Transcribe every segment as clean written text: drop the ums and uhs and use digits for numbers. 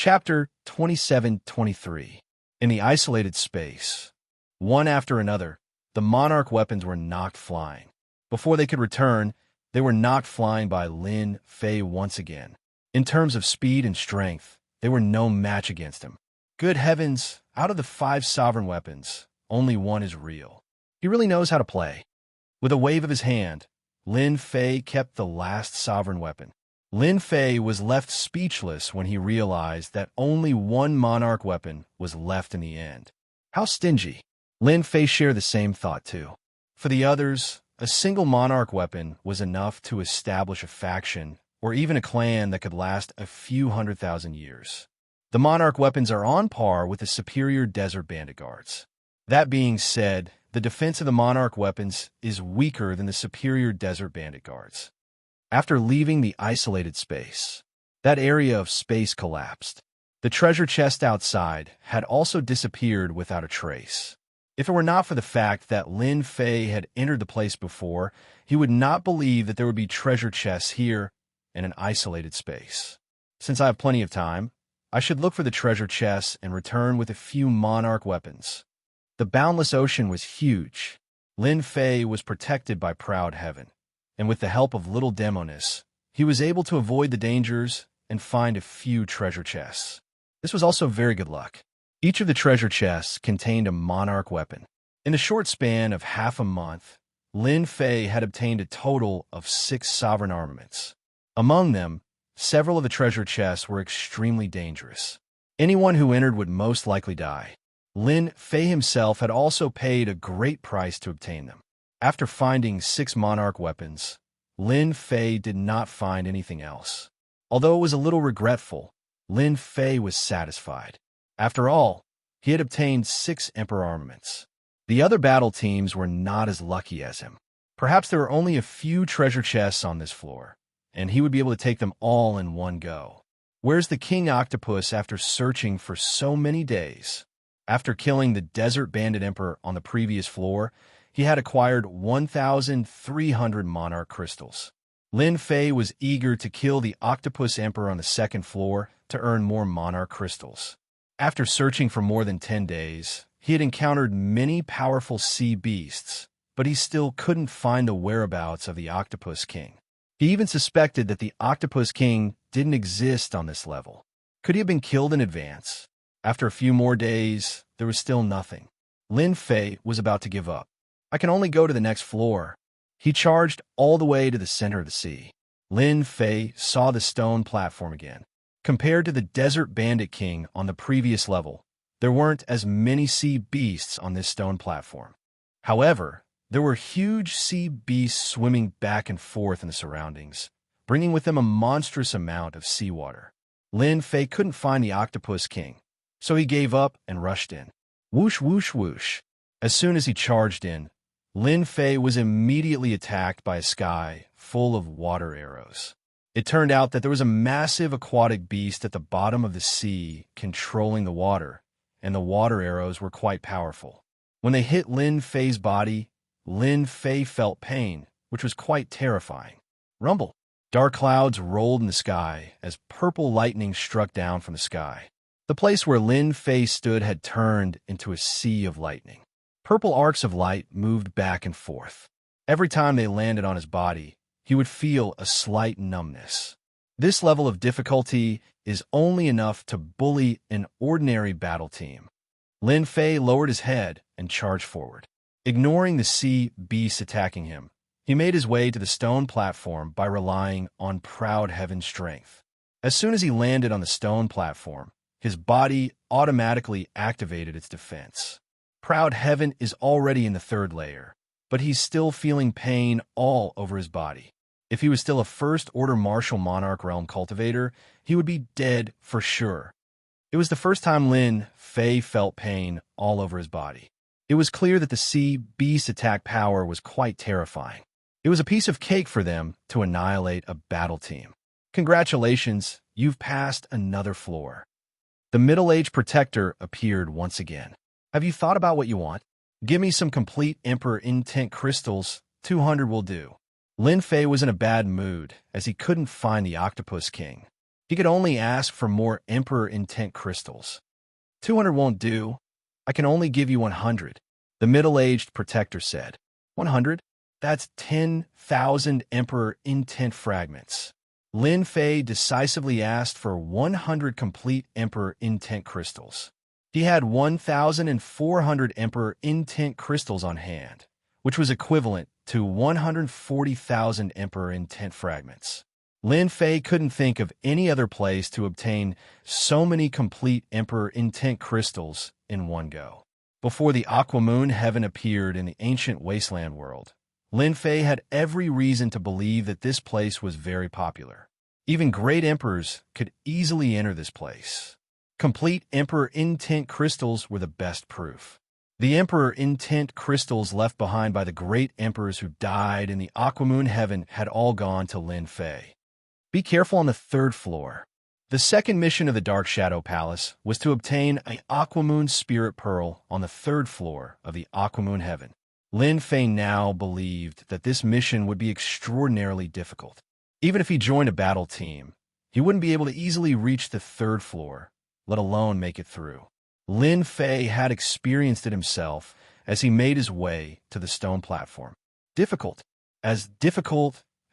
Chapter 27-23. In the isolated space, one after another, the monarch weapons were knocked flying. Before they could return, they were knocked flying by Lin Fei once again. In terms of speed and strength, they were no match against him. Good heavens, out of the 5 sovereign weapons, only one is real. He really knows how to play. With a wave of his hand, Lin Fei kept the last sovereign weapon. Lin Fei was left speechless when he realized that only one monarch weapon was left in the end. How stingy. Lin Fei shared the same thought too. For the others, a single monarch weapon was enough to establish a faction or even a clan that could last a few 100,000 years. The monarch weapons are on par with the superior desert bandit guards. That being said, the defense of the monarch weapons is weaker than the superior desert bandit guards. After leaving the isolated space, that area of space collapsed. The treasure chest outside had also disappeared without a trace. If it were not for the fact that Lin Fei had entered the place before, he would not believe that there would be treasure chests here in an isolated space. Since I have plenty of time, I should look for the treasure chests and return with a few monarch weapons. The boundless ocean was huge. Lin Fei was protected by proud heaven, and with the help of little Demonis, he was able to avoid the dangers and find a few treasure chests. This was also very good luck. Each of the treasure chests contained a monarch weapon. In a short span of half a month, Lin Fei had obtained a total of 6 sovereign armaments. Among them, several of the treasure chests were extremely dangerous. Anyone who entered would most likely die. Lin Fei himself had also paid a great price to obtain them. After finding 6 monarch weapons, Lin Fei did not find anything else. Although it was a little regretful, Lin Fei was satisfied. After all, he had obtained 6 emperor armaments. The other battle teams were not as lucky as him. Perhaps there were only a few treasure chests on this floor, and he would be able to take them all in one go. Where's the King Octopus after searching for so many days? After killing the Desert Bandit Emperor on the previous floor, he had acquired 1,300 monarch crystals. Lin Fei was eager to kill the Octopus Emperor on the second floor to earn more monarch crystals. After searching for more than 10 days, he had encountered many powerful sea beasts, but he still couldn't find the whereabouts of the Octopus King. He even suspected that the Octopus King didn't exist on this level. Could he have been killed in advance? After a few more days, there was still nothing. Lin Fei was about to give up. I can only go to the next floor. He charged all the way to the center of the sea. Lin Fei saw the stone platform again. Compared to the Desert Bandit King on the previous level, there weren't as many sea beasts on this stone platform. However, there were huge sea beasts swimming back and forth in the surroundings, bringing with them a monstrous amount of seawater. Lin Fei couldn't find the Octopus King, so he gave up and rushed in. Whoosh, whoosh, whoosh. As soon as he charged in, Lin Fei was immediately attacked by a sky full of water arrows. It turned out that there was a massive aquatic beast at the bottom of the sea controlling the water, and the water arrows were quite powerful. When they hit Lin Fei's body, Lin Fei felt pain, which was quite terrifying. Rumble. Dark clouds rolled in the sky as purple lightning struck down from the sky. The place where Lin Fei stood had turned into a sea of lightning. Purple arcs of light moved back and forth. Every time they landed on his body, he would feel a slight numbness. This level of difficulty is only enough to bully an ordinary battle team. Lin Fei lowered his head and charged forward. Ignoring the sea beasts attacking him, he made his way to the stone platform by relying on proud heaven's strength. As soon as he landed on the stone platform, his body automatically activated its defense. Proud heaven is already in the 3rd layer, but he's still feeling pain all over his body. If he was still a first-order martial monarch realm cultivator, he would be dead for sure. It was the first time Lin Fei felt pain all over his body. It was clear that the sea beast attack power was quite terrifying. It was a piece of cake for them to annihilate a battle team. Congratulations, you've passed another floor. The middle-aged protector appeared once again. Have you thought about what you want? Give me some complete Emperor Intent crystals. 200 will do. Lin Fei was in a bad mood as he couldn't find the Octopus King. He could only ask for more Emperor Intent crystals. 200 won't do. I can only give you 100, the middle-aged protector said. 100? That's 10,000 Emperor Intent fragments. Lin Fei decisively asked for 100 complete Emperor Intent crystals. He had 1,400 Emperor Intent crystals on hand, which was equivalent to 140,000 Emperor Intent fragments. Lin Fei couldn't think of any other place to obtain so many complete Emperor Intent crystals in one go. Before the Aquamoon Heaven appeared in the ancient wasteland world, Lin Fei had every reason to believe that this place was very popular. Even great emperors could easily enter this place. Complete Emperor Intent crystals were the best proof. The Emperor Intent crystals left behind by the great emperors who died in the Aquamoon Heaven had all gone to Lin Fei. Be careful on the 3rd floor. The second mission of the Dark Shadow Palace was to obtain an Aquamoon Spirit Pearl on the 3rd floor of the Aquamoon Heaven. Lin Fei now believed that this mission would be extraordinarily difficult. Even if he joined a battle team, he wouldn't be able to easily reach the 3rd floor, let alone make it through. Lin Fei had experienced it himself as he made his way to the stone platform. Difficult as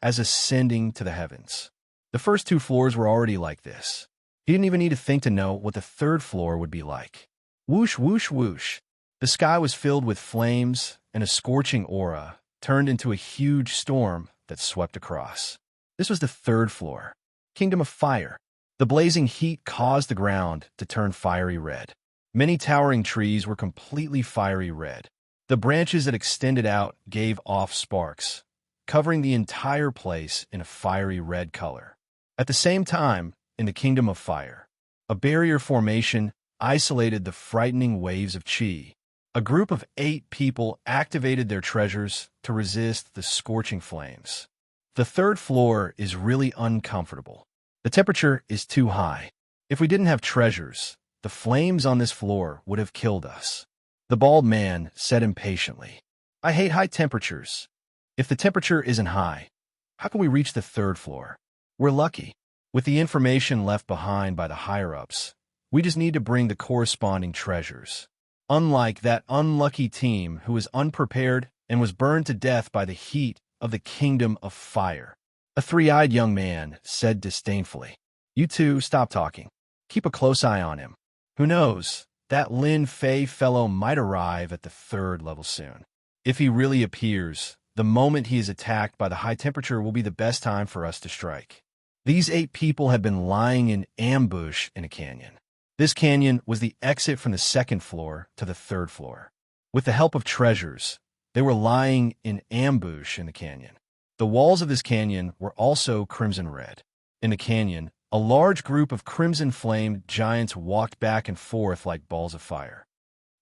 ascending to the heavens. The first 2 floors were already like this. He didn't even need to think to know what the 3rd floor would be like. Whoosh, whoosh, whoosh. The sky was filled with flames, and a scorching aura turned into a huge storm that swept across. This was the 3rd floor, Kingdom of Fire. The blazing heat caused the ground to turn fiery red. Many towering trees were completely fiery red. The branches that extended out gave off sparks, covering the entire place in a fiery red color. At the same time, in the Kingdom of Fire, a barrier formation isolated the frightening waves of Qi. A group of 8 people activated their treasures to resist the scorching flames. The 3rd floor is really uncomfortable. The temperature is too high. If we didn't have treasures, the flames on this floor would have killed us. The bald man said impatiently, I hate high temperatures. If the temperature isn't high, how can we reach the 3rd floor? We're lucky. With the information left behind by the higher-ups, we just need to bring the corresponding treasures. Unlike that unlucky team who was unprepared and was burned to death by the heat of the Kingdom of Fire. A 3-eyed young man said disdainfully, You two, stop talking. Keep a close eye on him. Who knows, that Lin Fei fellow might arrive at the 3rd level soon. If he really appears, the moment he is attacked by the high temperature will be the best time for us to strike. These 8 people had been lying in ambush in a canyon. This canyon was the exit from the 2nd floor to the 3rd floor. With the help of treasures, they were lying in ambush in the canyon. The walls of this canyon were also crimson red. In the canyon, a large group of crimson-flamed giants walked back and forth like balls of fire.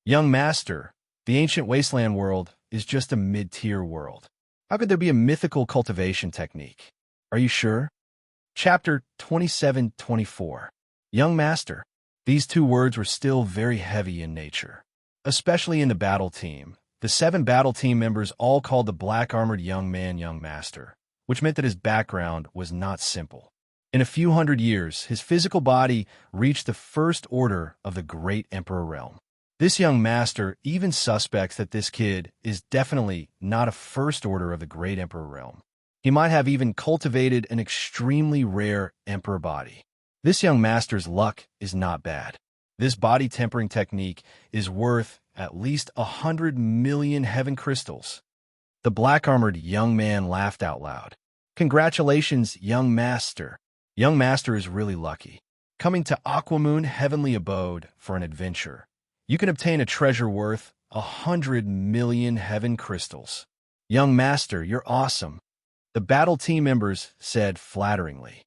Young Master, the ancient wasteland world is just a mid-tier world. How could there be a mythical cultivation technique? Are you sure? Chapter 27-24. Young Master. These 2 words were still very heavy in nature. Especially in the battle team. The 7 battle team members all called the black-armored young man Young Master, which meant that his background was not simple. In a few hundred years, his physical body reached the first order of the Great Emperor realm. This young master even suspects that this kid is definitely not a first order of the Great Emperor realm. He might have even cultivated an extremely rare emperor body. This young master's luck is not bad. This body tempering technique is worth at least 100 million heaven crystals. The black-armored young man laughed out loud. Congratulations, young master. Young master is really lucky. Coming to Aquamoon Heavenly Abode for an adventure, you can obtain a treasure worth 100 million heaven crystals. Young master, you're awesome. The battle team members said flatteringly.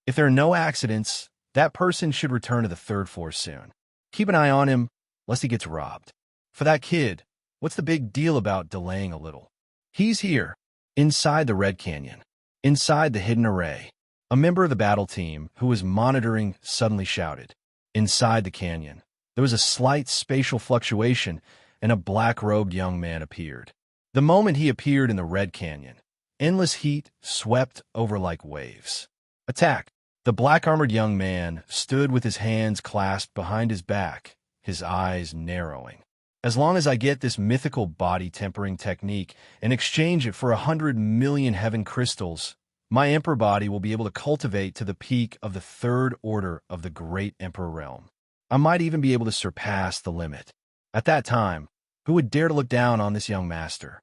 If there are no accidents, that person should return to the 3rd floor soon. Keep an eye on him, lest he gets robbed. For that kid, what's the big deal about delaying a little? He's here, inside the Red Canyon, inside the hidden array. A member of the battle team who was monitoring suddenly shouted. Inside the canyon, there was a slight spatial fluctuation, and a black-robed young man appeared. The moment he appeared in the Red Canyon, endless heat swept over like waves. Attack! The black-armored young man stood with his hands clasped behind his back, his eyes narrowing. As long as I get this mythical body tempering technique and exchange it for 100 million heaven crystals, my emperor body will be able to cultivate to the peak of the third order of the great emperor realm. I might even be able to surpass the limit. At that time, who would dare to look down on this young master?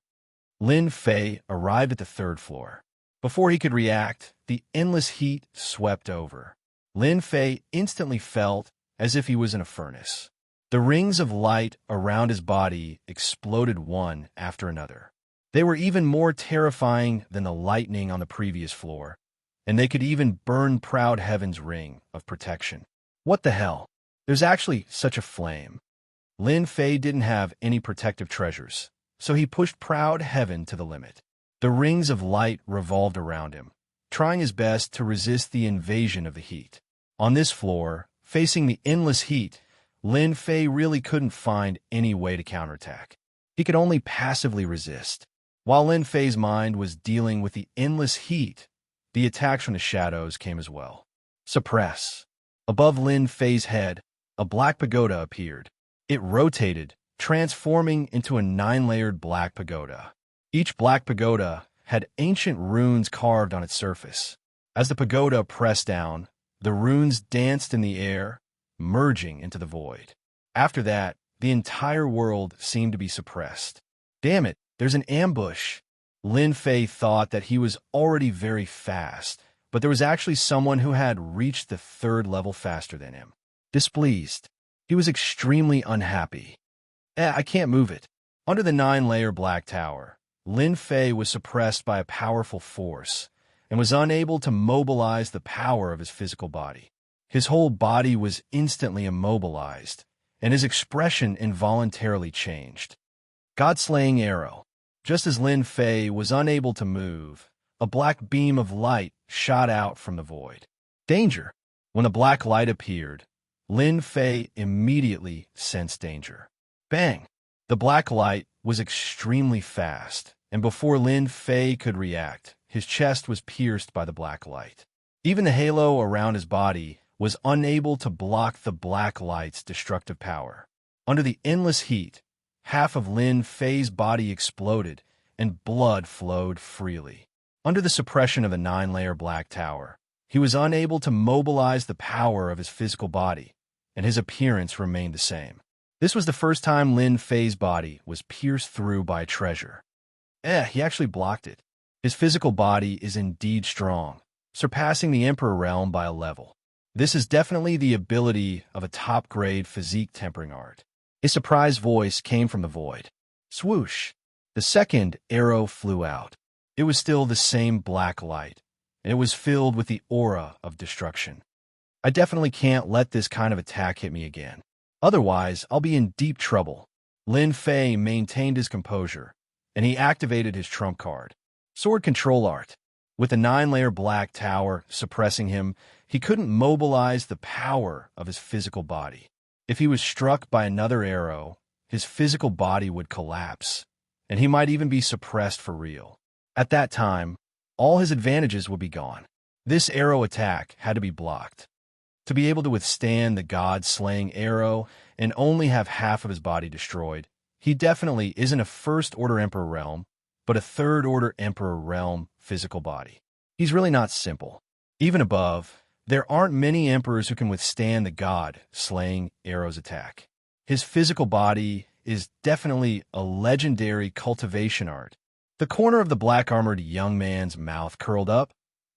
Lin Fei arrived at the third floor. Before he could react, the endless heat swept over. Lin Fei instantly felt as if he was in a furnace. The rings of light around his body exploded one after another. They were even more terrifying than the lightning on the previous floor, and they could even burn Proud Heaven's ring of protection. What the hell? There's actually such a flame. Lin Fei didn't have any protective treasures, so he pushed Proud Heaven to the limit. The rings of light revolved around him, trying his best to resist the invasion of the heat. On this floor, facing the endless heat, Lin Fei really couldn't find any way to counterattack. He could only passively resist. While Lin Fei's mind was dealing with the endless heat, the attacks from the shadows came as well. Suppress. Above Lin Fei's head, a black pagoda appeared. It rotated, transforming into a 9-layered black pagoda. Each black pagoda had ancient runes carved on its surface. As the pagoda pressed down, the runes danced in the air, merging into the void. After that, the entire world seemed to be suppressed. Damn it, there's an ambush. Lin Fei thought that he was already very fast, but there was actually someone who had reached the third level faster than him. Displeased. He was extremely unhappy. I can't move it. Under the 9-layer black tower, Lin Fei was suppressed by a powerful force and was unable to mobilize the power of his physical body. His whole body was instantly immobilized, and his expression involuntarily changed. God-slaying arrow. Just as Lin Fei was unable to move, a black beam of light shot out from the void. Danger! When the black light appeared, Lin Fei immediately sensed danger. Bang! The black light was extremely fast, and before Lin Fei could react, his chest was pierced by the black light. Even the halo around his body was unable to block the black light's destructive power. Under the endless heat, half of Lin Fei's body exploded, and blood flowed freely. Under the suppression of the 9-layer black tower, he was unable to mobilize the power of his physical body, and his appearance remained the same. This was the first time Lin Fei's body was pierced through by a treasure. He actually blocked it. His physical body is indeed strong, surpassing the Emperor realm by a level. This is definitely the ability of a top-grade physique tempering art. A surprised voice came from the void. Swoosh! The second arrow flew out. It was still the same black light, and it was filled with the aura of destruction. I definitely can't let this kind of attack hit me again. Otherwise, I'll be in deep trouble. Lin Fei maintained his composure, and he activated his trump card. Sword Control Art. With the 9-layer black tower suppressing him, he couldn't mobilize the power of his physical body. If he was struck by another arrow, his physical body would collapse, and he might even be suppressed for real. At that time, all his advantages would be gone. This arrow attack had to be blocked. To be able to withstand the god-slaying arrow and only have half of his body destroyed, he definitely isn't a first-order Emperor realm, but a third-order Emperor realm physical body. He's really not simple. Even above, there aren't many emperors who can withstand the god-slaying arrow's attack. His physical body is definitely a legendary cultivation art. The corner of the black-armored young man's mouth curled up,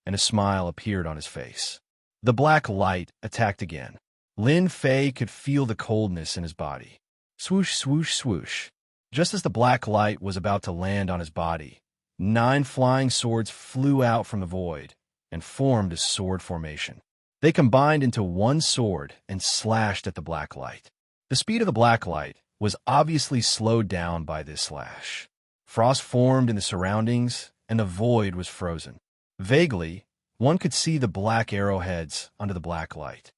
and a smile appeared on his face. The black light attacked again. Lin Fei could feel the coldness in his body. Swoosh, swoosh, swoosh. Just as the black light was about to land on his body, 9 flying swords flew out from the void and formed a sword formation. They combined into one sword and slashed at the black light. The speed of the black light was obviously slowed down by this slash. Frost formed in the surroundings, and the void was frozen. Vaguely, one could see the black arrowheads under the black light.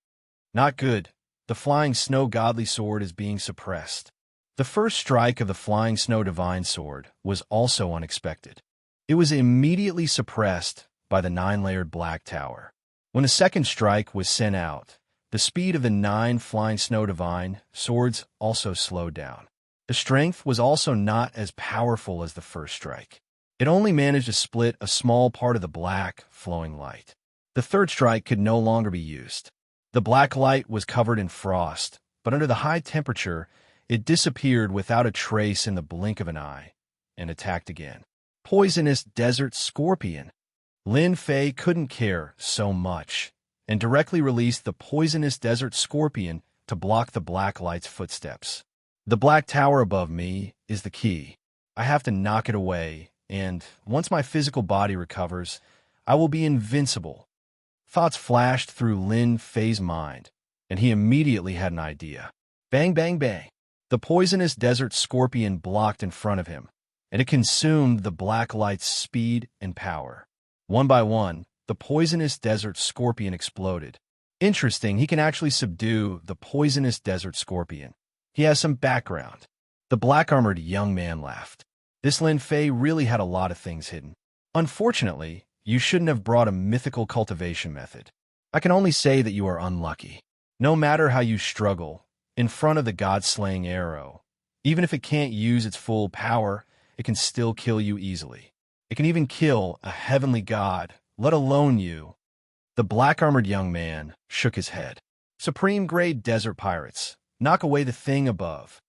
Not good. The flying snow godly sword is being suppressed. The first strike of the flying snow divine sword was also unexpected. It was immediately suppressed by the 9-layered black tower. When the second strike was sent out, the speed of the 9 flying snow divine swords also slowed down. The strength was also not as powerful as the first strike. It only managed to split a small part of the black, flowing light. The third strike could no longer be used. The black light was covered in frost, but under the high temperature, it disappeared without a trace in the blink of an eye, and attacked again. Poisonous desert scorpion. Lin Fei couldn't care so much, and directly released the poisonous desert scorpion to block the black light's footsteps. The black tower above me is the key. I have to knock it away, and once my physical body recovers, I will be invincible. Thoughts flashed through Lin Fei's mind, and he immediately had an idea. Bang, bang, bang. The poisonous desert scorpion blocked in front of him, and it consumed the black light's speed and power. One by one, the poisonous desert scorpion exploded. Interesting, he can actually subdue the poisonous desert scorpion. He has some background. The black-armored young man laughed. This Lin Fei really had a lot of things hidden. Unfortunately, you shouldn't have brought a mythical cultivation method. I can only say that you are unlucky. No matter how you struggle, in front of the god-slaying arrow, even if it can't use its full power, it can still kill you easily. It can even kill a heavenly god, let alone you. The black-armored young man shook his head. Supreme-grade desert pirates, knock away the thing above.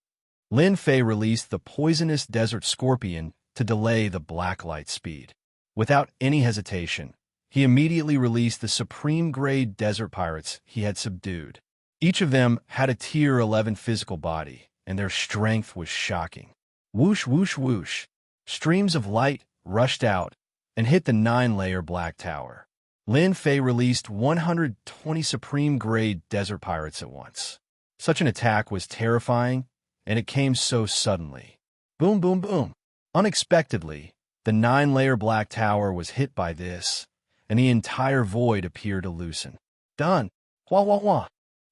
Lin Fei released the poisonous desert scorpion to delay the black light speed. Without any hesitation, he immediately released the supreme-grade desert pirates he had subdued. Each of them had a Tier 11 physical body, and their strength was shocking. Whoosh, whoosh, whoosh. Streams of light rushed out and hit the 9-layer black tower. Lin Fei released 120 supreme-grade desert pirates at once. Such an attack was terrifying, and it came so suddenly. Boom, boom, boom. Unexpectedly, the 9-layer black tower was hit by this, and the entire void appeared to loosen. Done. Wah, wah, wah.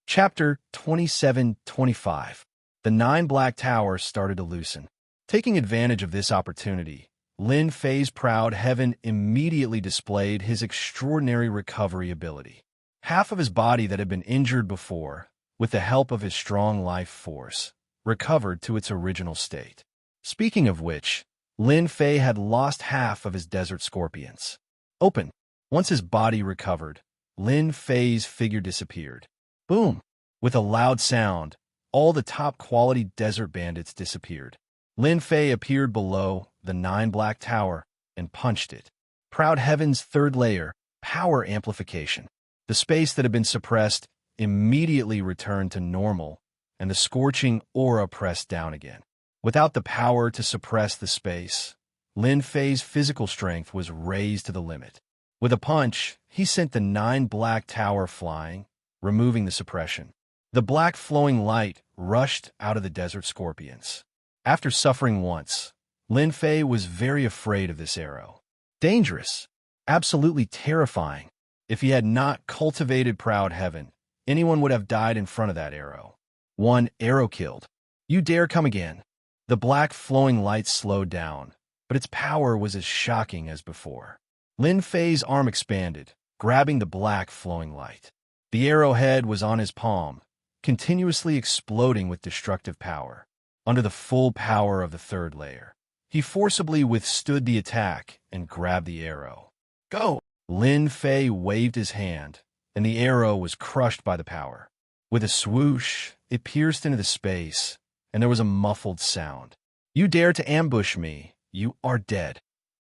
Chapter 27-25. The 9 black towers started to loosen. Taking advantage of this opportunity, Lin Fei's proud heaven immediately displayed his extraordinary recovery ability. Half of his body that had been injured before, with the help of his strong life force, recovered to its original state. Speaking of which, Lin Fei had lost half of his desert scorpions. Open. Once his body recovered, Lin Fei's figure disappeared. Boom! With a loud sound, all the top-quality desert bandits disappeared. Lin Fei appeared below the 9 black tower and punched it. Proud Heaven's 3rd layer, power amplification. The space that had been suppressed immediately returned to normal, and the scorching aura pressed down again. Without the power to suppress the space, Lin Fei's physical strength was raised to the limit. With a punch, he sent the 9 black tower flying, removing the suppression. The black flowing light rushed out of the desert scorpions. After suffering once, Lin Fei was very afraid of this arrow. Dangerous. Absolutely terrifying. If he had not cultivated Proud Heaven, anyone would have died in front of that arrow. 1 arrow killed. You dare come again. The black flowing light slowed down, but its power was as shocking as before. Lin Fei's arm expanded, grabbing the black flowing light. The arrowhead was on his palm, continuously exploding with destructive power. Under the full power of the 3rd layer, he forcibly withstood the attack and grabbed the arrow. Go! Lin Fei waved his hand, and the arrow was crushed by the power. With a swoosh, it pierced into the space, and there was a muffled sound. You dare to ambush me, you are dead.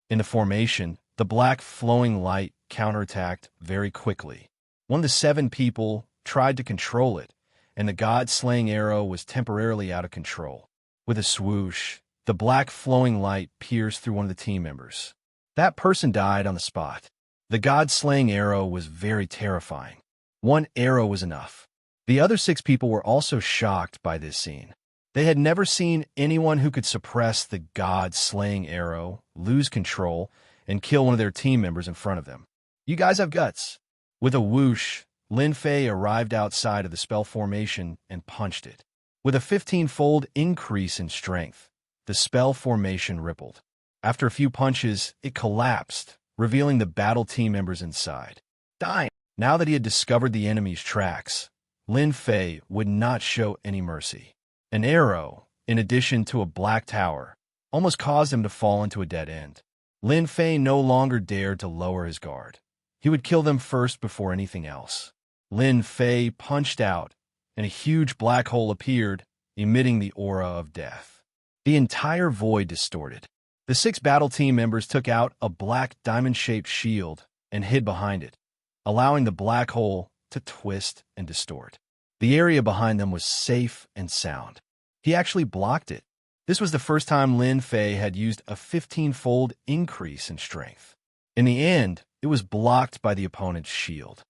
In the formation, the black flowing light counterattacked very quickly. One of the 7 people tried to control it, and the god-slaying arrow was temporarily out of control. With a swoosh, the black flowing light pierced through one of the team members. That person died on the spot. The god-slaying arrow was very terrifying. 1 arrow was enough. The other 6 people were also shocked by this scene. They had never seen anyone who could suppress the god-slaying arrow, lose control, and kill one of their team members in front of them. You guys have guts. With a whoosh, Lin Fei arrived outside of the spell formation and punched it. With a 15-fold increase in strength, the spell formation rippled. After a few punches, it collapsed, revealing the battle team members inside. Die! Now that he had discovered the enemy's tracks, Lin Fei would not show any mercy. An arrow, in addition to a black tower, almost caused him to fall into a dead end. Lin Fei no longer dared to lower his guard. He would kill them first before anything else. Lin Fei punched out, and a huge black hole appeared, emitting the aura of death. The entire void distorted. The 6 battle team members took out a black diamond-shaped shield and hid behind it, allowing the black hole to twist and distort. The area behind them was safe and sound. He actually blocked it. This was the first time Lin Fei had used a 15-fold increase in strength. In the end, it was blocked by the opponent's shield.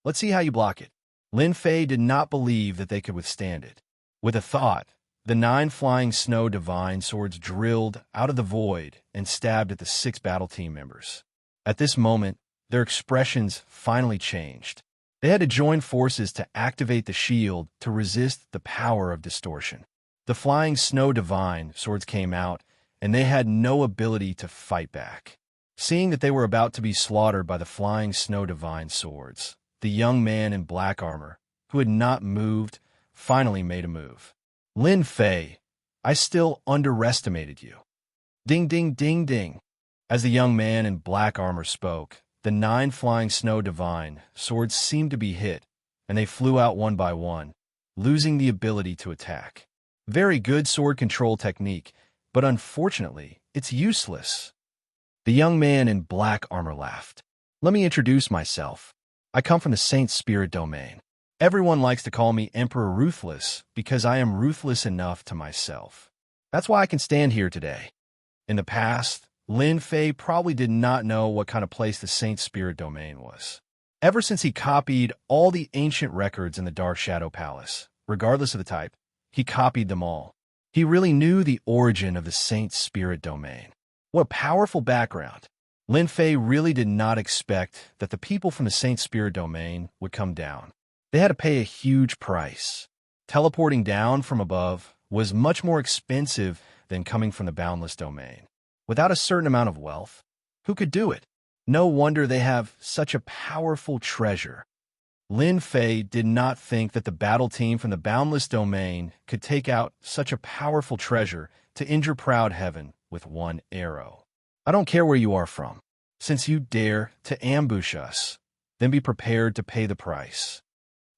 Let's see how you block it. Lin Fei did not believe that they could withstand it. With a thought, the 9 flying snow divine swords drilled out of the void and stabbed at the 6 battle team members. At this moment, their expressions finally changed. They had to join forces to activate the shield to resist the power of distortion. The flying snow divine swords came out, and they had no ability to fight back. Seeing that they were about to be slaughtered by the flying snow divine swords, the young man in black armor, who had not moved, finally made a move. Lin Fei, I still underestimated you. Ding, ding, ding, ding. As the young man in black armor spoke, the 9 flying snow divine swords seemed to be hit, and they flew out one by one, losing the ability to attack. Very good sword control technique, but unfortunately, it's useless. The young man in black armor laughed. Let me introduce myself. I come from the Saint Spirit domain. Everyone likes to call me Emperor Ruthless because I am ruthless enough to myself. That's why I can stand here today. In the past, Lin Fei probably did not know what kind of place the Saint Spirit domain was. Ever since he copied all the ancient records in the Dark Shadow Palace, regardless of the type, he copied them all. He really knew the origin of the Saint Spirit domain. What a powerful background. Lin Fei really did not expect that the people from the Saint Spirit domain would come down. They had to pay a huge price. Teleporting down from above was much more expensive than coming from the boundless domain. Without a certain amount of wealth, who could do it? No wonder they have such a powerful treasure. Lin Fei did not think that the battle team from the boundless domain could take out such a powerful treasure to injure proud heaven with one arrow. I don't care where you are from. Since you dare to ambush us, then be prepared to pay the price.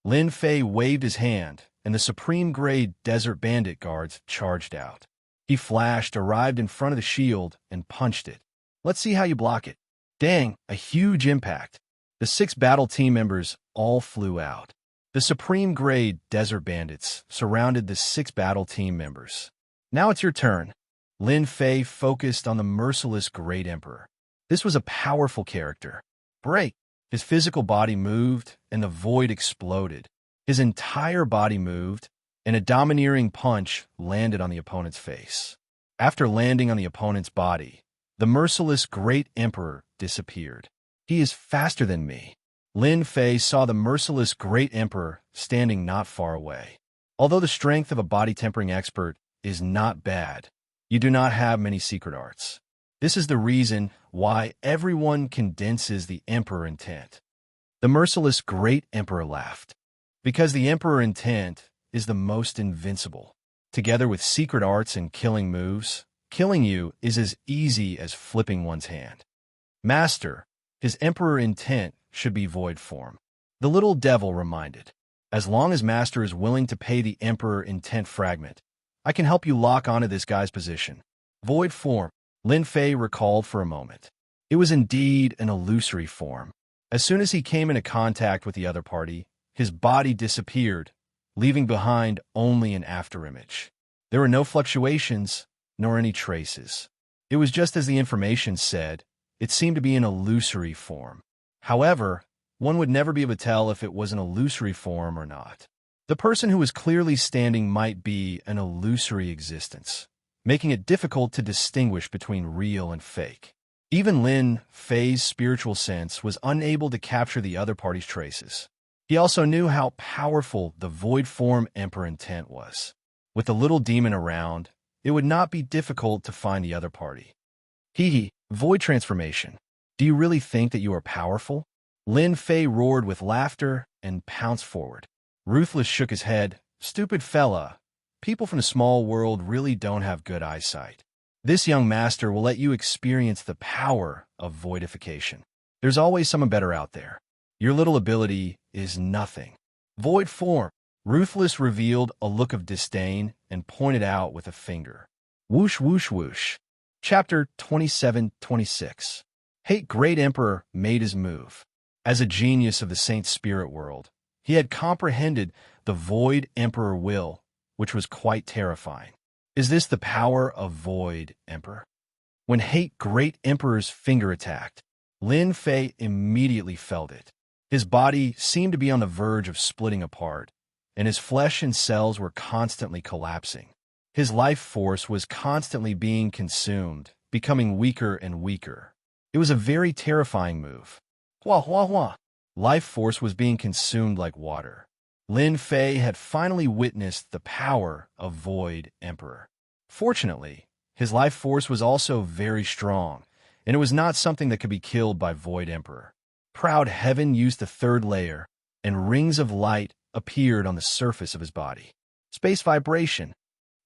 Lin Fei waved his hand, and the supreme-grade desert bandit guards charged out. He flashed, arrived in front of the shield, and punched it. Let's see how you block it. Dang, a huge impact. The 6 battle team members all flew out. The supreme-grade desert bandits surrounded the 6 battle team members. Now it's your turn. Lin Fei focused on the merciless Great Emperor. This was a powerful character. Break! His physical body moved, and the void exploded. His entire body moved, and a domineering punch landed on the opponent's face. After landing on the opponent's body, the merciless Great Emperor disappeared. He is faster than me. Lin Fei saw the merciless Great Emperor standing not far away. Although the strength of a body-tempering expert is not bad, you do not have many secret arts. This is the reason why everyone condenses the Emperor intent. The merciless Great Emperor laughed. Because the Emperor intent is the most invincible. Together with secret arts and killing moves, killing you is as easy as flipping one's hand. Master, his Emperor intent should be void form. The little devil reminded. As long as Master is willing to pay the Emperor intent fragment, I can help you lock onto this guy's position. Void form, Lin Fei recalled for a moment. It was indeed an illusory form. As soon as he came into contact with the other party, his body disappeared, leaving behind only an afterimage. There were no fluctuations, nor any traces. It was just as the information said. It seemed to be an illusory form. However, one would never be able to tell if it was an illusory form or not. The person who was clearly standing might be an illusory existence, making it difficult to distinguish between real and fake. Even Lin Fei's spiritual sense was unable to capture the other party's traces. He also knew how powerful the void form Emperor intent was. With the little demon around, it would not be difficult to find the other party. Void transformation. Do you really think that you are powerful? Lin Fei roared with laughter and pounced forward. Ruthless shook his head. Stupid fella. People from the small world really don't have good eyesight. This young master will let you experience the power of voidification. There's always someone better out there. Your little ability is nothing. Void form. Ruthless revealed a look of disdain and pointed out with a finger. Whoosh, whoosh, whoosh. Chapter 27-26. Hate Great Emperor made his move. As a genius of the Saint Spirit world, he had comprehended the Void Emperor will, which was quite terrifying. Is this the power of Void Emperor? When Hate Great Emperor's finger attacked, Lin Fei immediately felt it. His body seemed to be on the verge of splitting apart, and his flesh and cells were constantly collapsing. His life force was constantly being consumed, becoming weaker and weaker. It was a very terrifying move. Hua hua hua. Life force was being consumed like water. Lin Fei had finally witnessed the power of Void Emperor. Fortunately, his life force was also very strong, and it was not something that could be killed by Void Emperor. Proud Heaven used the third layer, and rings of light appeared on the surface of his body. Space vibration.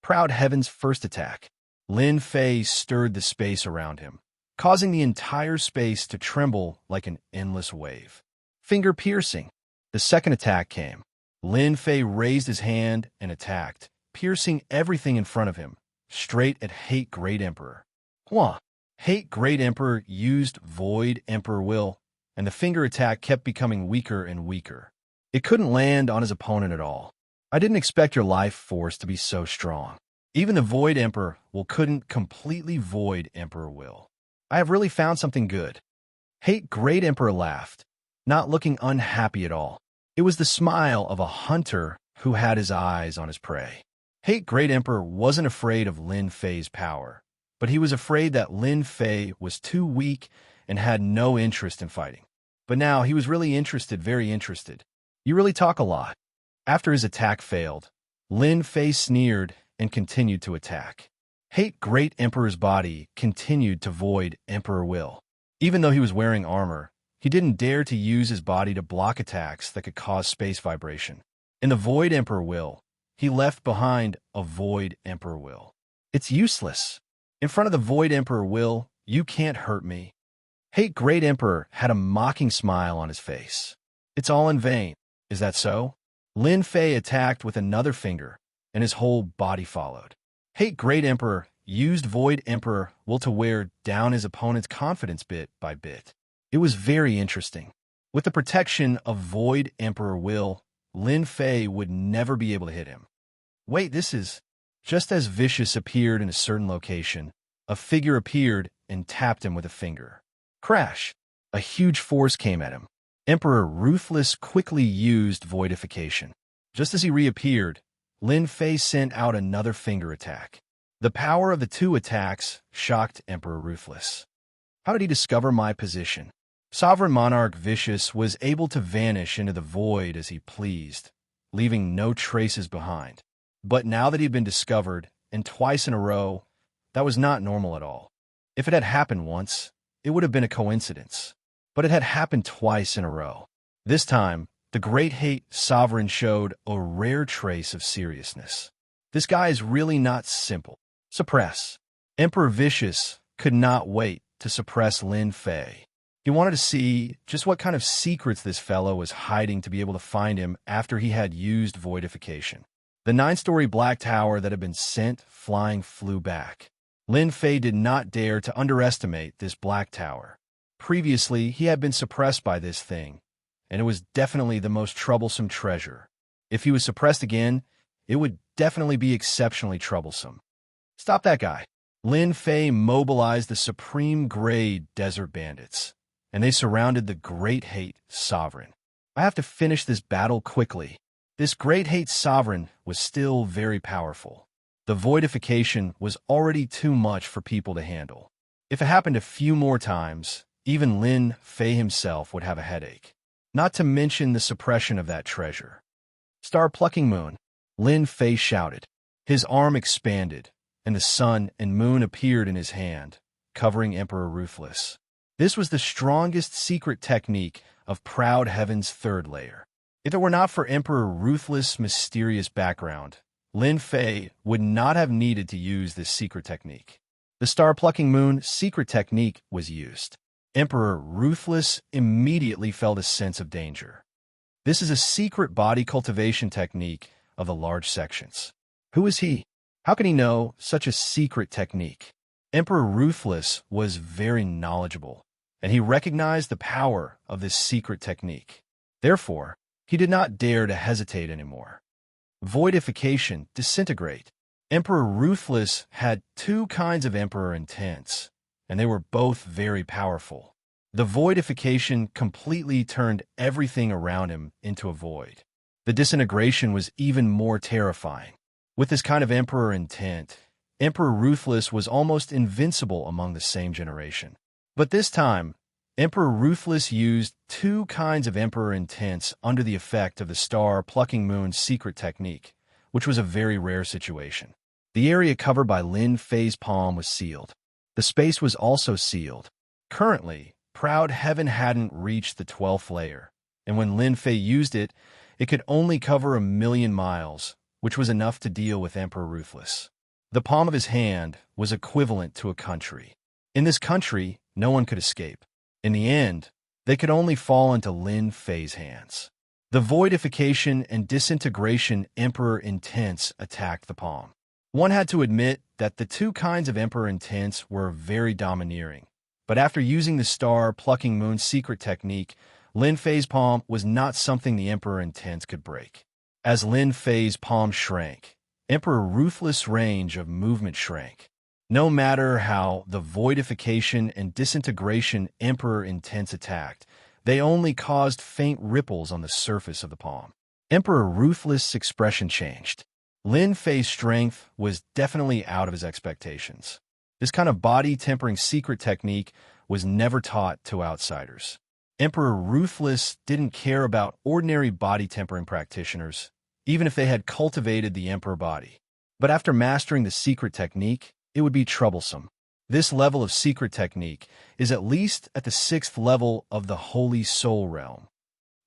Proud Heaven's first attack. Lin Fei stirred the space around him, causing the entire space to tremble like an endless wave. Finger piercing. The second attack came. Lin Fei raised his hand and attacked, piercing everything in front of him, straight at Hate Great Emperor. Hua! Hate Great Emperor used Void Emperor will, and the finger attack kept becoming weaker and weaker. It couldn't land on his opponent at all. I didn't expect your life force to be so strong. Even the Void Emperor will couldn't completely void Emperor will. I have really found something good. Hate Great Emperor laughed, not looking unhappy at all. It was the smile of a hunter who had his eyes on his prey. Hate Great Emperor wasn't afraid of Lin Fei's power, but he was afraid that Lin Fei was too weak and had no interest in fighting. But now he was really interested, very interested. You really talk a lot. After his attack failed, Lin Fei sneered and continued to attack. Hate Great Emperor's body continued to void Emperor will. Even though he was wearing armor, he didn't dare to use his body to block attacks that could cause space vibration. In the Void Emperor will, he left behind a Void Emperor will. It's useless. In front of the Void Emperor will, you can't hurt me. Hate Great Emperor had a mocking smile on his face. It's all in vain. Is that so? Lin Fei attacked with another finger, and his whole body followed. Hate Great Emperor used Void Emperor will to wear down his opponent's confidence bit by bit. It was very interesting. With the protection of Void Emperor will, Lin Fei would never be able to hit him. Wait, this is... Just as Vicious appeared in a certain location, a figure appeared and tapped him with a finger. Crash! A huge force came at him. Emperor Ruthless quickly used voidification. Just as he reappeared, Lin Fei sent out another finger attack. The power of the two attacks shocked Emperor Ruthless. How did he discover my position? Sovereign Monarch Vicious was able to vanish into the void as he pleased, leaving no traces behind. But now that he'd been discovered, and twice in a row, that was not normal at all. If it had happened once, it would have been a coincidence. But it had happened twice in a row. This time, the Great Hate Sovereign showed a rare trace of seriousness. This guy is really not simple. Suppress. Emperor Vicious could not wait to suppress Lin Fei. He wanted to see just what kind of secrets this fellow was hiding to be able to find him after he had used voidification. The 9-story black tower that had been sent flying flew back. Lin Fei did not dare to underestimate this black tower. Previously, he had been suppressed by this thing, and it was definitely the most troublesome treasure. If he was suppressed again, it would definitely be exceptionally troublesome. Stop that guy. Lin Fei mobilized the Supreme Grade Desert Bandits, and they surrounded the Great Hate Sovereign. I have to finish this battle quickly. This Great Hate Sovereign was still very powerful. The voidification was already too much for people to handle. If it happened a few more times, even Lin Fei himself would have a headache. Not to mention the suppression of that treasure. Star-plucking moon, Lin Fei shouted. His arm expanded, and the sun and moon appeared in his hand, covering Emperor Ruthless. This was the strongest secret technique of Proud Heaven's third layer. If it were not for Emperor Ruthless' mysterious background, Lin Fei would not have needed to use this secret technique. The star-plucking moon secret technique was used. Emperor Ruthless immediately felt a sense of danger. This is a secret body cultivation technique of the large sections. Who is he? How can he know such a secret technique? Emperor Ruthless was very knowledgeable, and he recognized the power of this secret technique. Therefore, he did not dare to hesitate anymore. Voidification, disintegrate. Emperor Ruthless had two kinds of emperor intents, and they were both very powerful. The voidification completely turned everything around him into a void. The disintegration was even more terrifying. With this kind of emperor intent, Emperor Ruthless was almost invincible among the same generation. But this time, Emperor Ruthless used two kinds of emperor intents under the effect of the star-plucking moon secret technique, which was a very rare situation. The area covered by Lin Fei's palm was sealed. The space was also sealed. Currently, Proud Heaven hadn't reached the 12th layer, and when Lin Fei used it, it could only cover 1,000,000 miles, which was enough to deal with Emperor Ruthless. The palm of his hand was equivalent to a country. In this country, no one could escape. In the end, they could only fall into Lin Fei's hands. The voidification and disintegration emperor intents attacked the palm. One had to admit that the two kinds of emperor intents were very domineering. But after using the star-plucking moon secret technique, Lin Fei's palm was not something the emperor intents could break. As Lin Fei's palm shrank, Emperor Ruthless' range of movement shrank. No matter how the voidification and disintegration emperor intents attacked, they only caused faint ripples on the surface of the palm. Emperor Ruthless' expression changed. Lin Fei's strength was definitely out of his expectations. This kind of body-tempering secret technique was never taught to outsiders. Emperor Ruthless didn't care about ordinary body-tempering practitioners, even if they had cultivated the emperor body. But after mastering the secret technique, it would be troublesome. This level of secret technique is at least at the 6th level of the Holy Soul realm.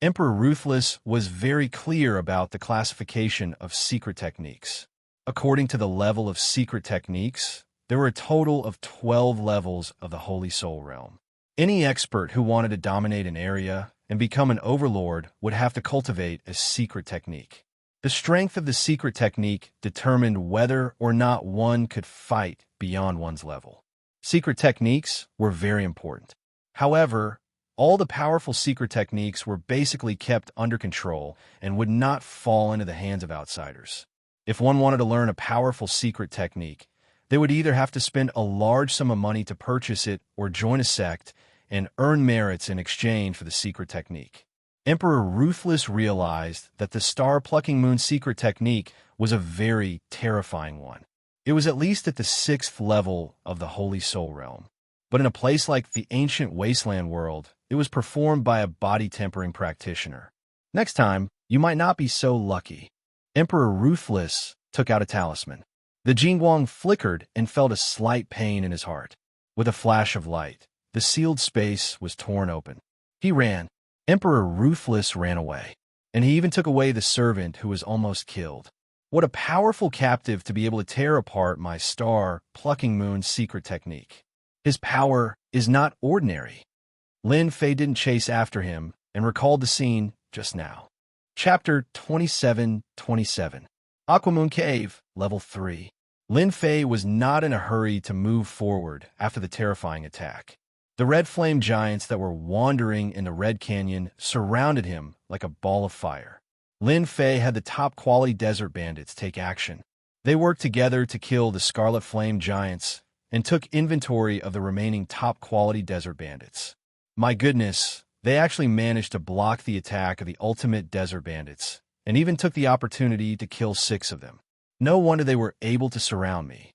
Emperor Ruthless was very clear about the classification of secret techniques. According to the level of secret techniques, there were a total of 12 levels of the Holy Soul realm. Any expert who wanted to dominate an area and become an overlord would have to cultivate a secret technique. The strength of the secret technique determined whether or not one could fight beyond one's level. Secret techniques were very important. However, all the powerful secret techniques were basically kept under control and would not fall into the hands of outsiders. If one wanted to learn a powerful secret technique, they would either have to spend a large sum of money to purchase it or join a sect and earn merits in exchange for the secret technique. Emperor Ruthless realized that the star-plucking moon secret technique was a very terrifying one. It was at least at the 6th level of the Holy Soul realm. But in a place like the ancient wasteland world, it was performed by a body-tempering practitioner. Next time, you might not be so lucky. Emperor Ruthless took out a talisman. The Jingguang flickered and felt a slight pain in his heart. With a flash of light, the sealed space was torn open. He ran. Emperor Ruthless ran away, and he even took away the servant who was almost killed. What a powerful captive to be able to tear apart my star-plucking moon secret technique. His power is not ordinary. Lin Fei didn't chase after him and recalled the scene just now. Chapter 27:27. Aquamoon Cave, Level 3. Lin Fei was not in a hurry to move forward after the terrifying attack. The red flame giants that were wandering in the Red Canyon surrounded him like a ball of fire. Lin Fei had the top-quality desert bandits take action. They worked together to kill the scarlet flame giants and took inventory of the remaining top-quality desert bandits. My goodness, they actually managed to block the attack of the ultimate desert bandits and even took the opportunity to kill 6 of them. No wonder they were able to surround me.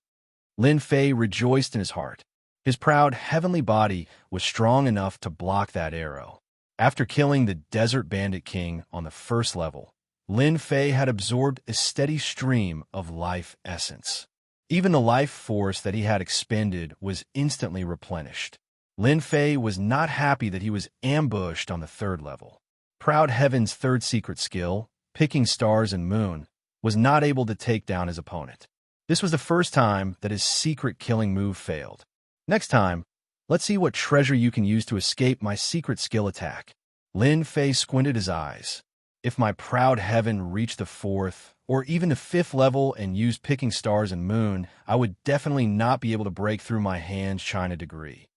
Lin Fei rejoiced in his heart. His proud heavenly body was strong enough to block that arrow. After killing the Desert Bandit King on the 1st level, Lin Fei had absorbed a steady stream of life essence. Even the life force that he had expended was instantly replenished. Lin Fei was not happy that he was ambushed on the third level. Proud Heaven's third secret skill, picking stars and moon, was not able to take down his opponent. This was the first time that his secret killing move failed. Next time, let's see what treasure you can use to escape my secret skill attack. Lin Fei squinted his eyes. If my Proud Heaven reached the fourth, or even the fifth level and used picking stars and moon, I would definitely not be able to break through my hand's China degree.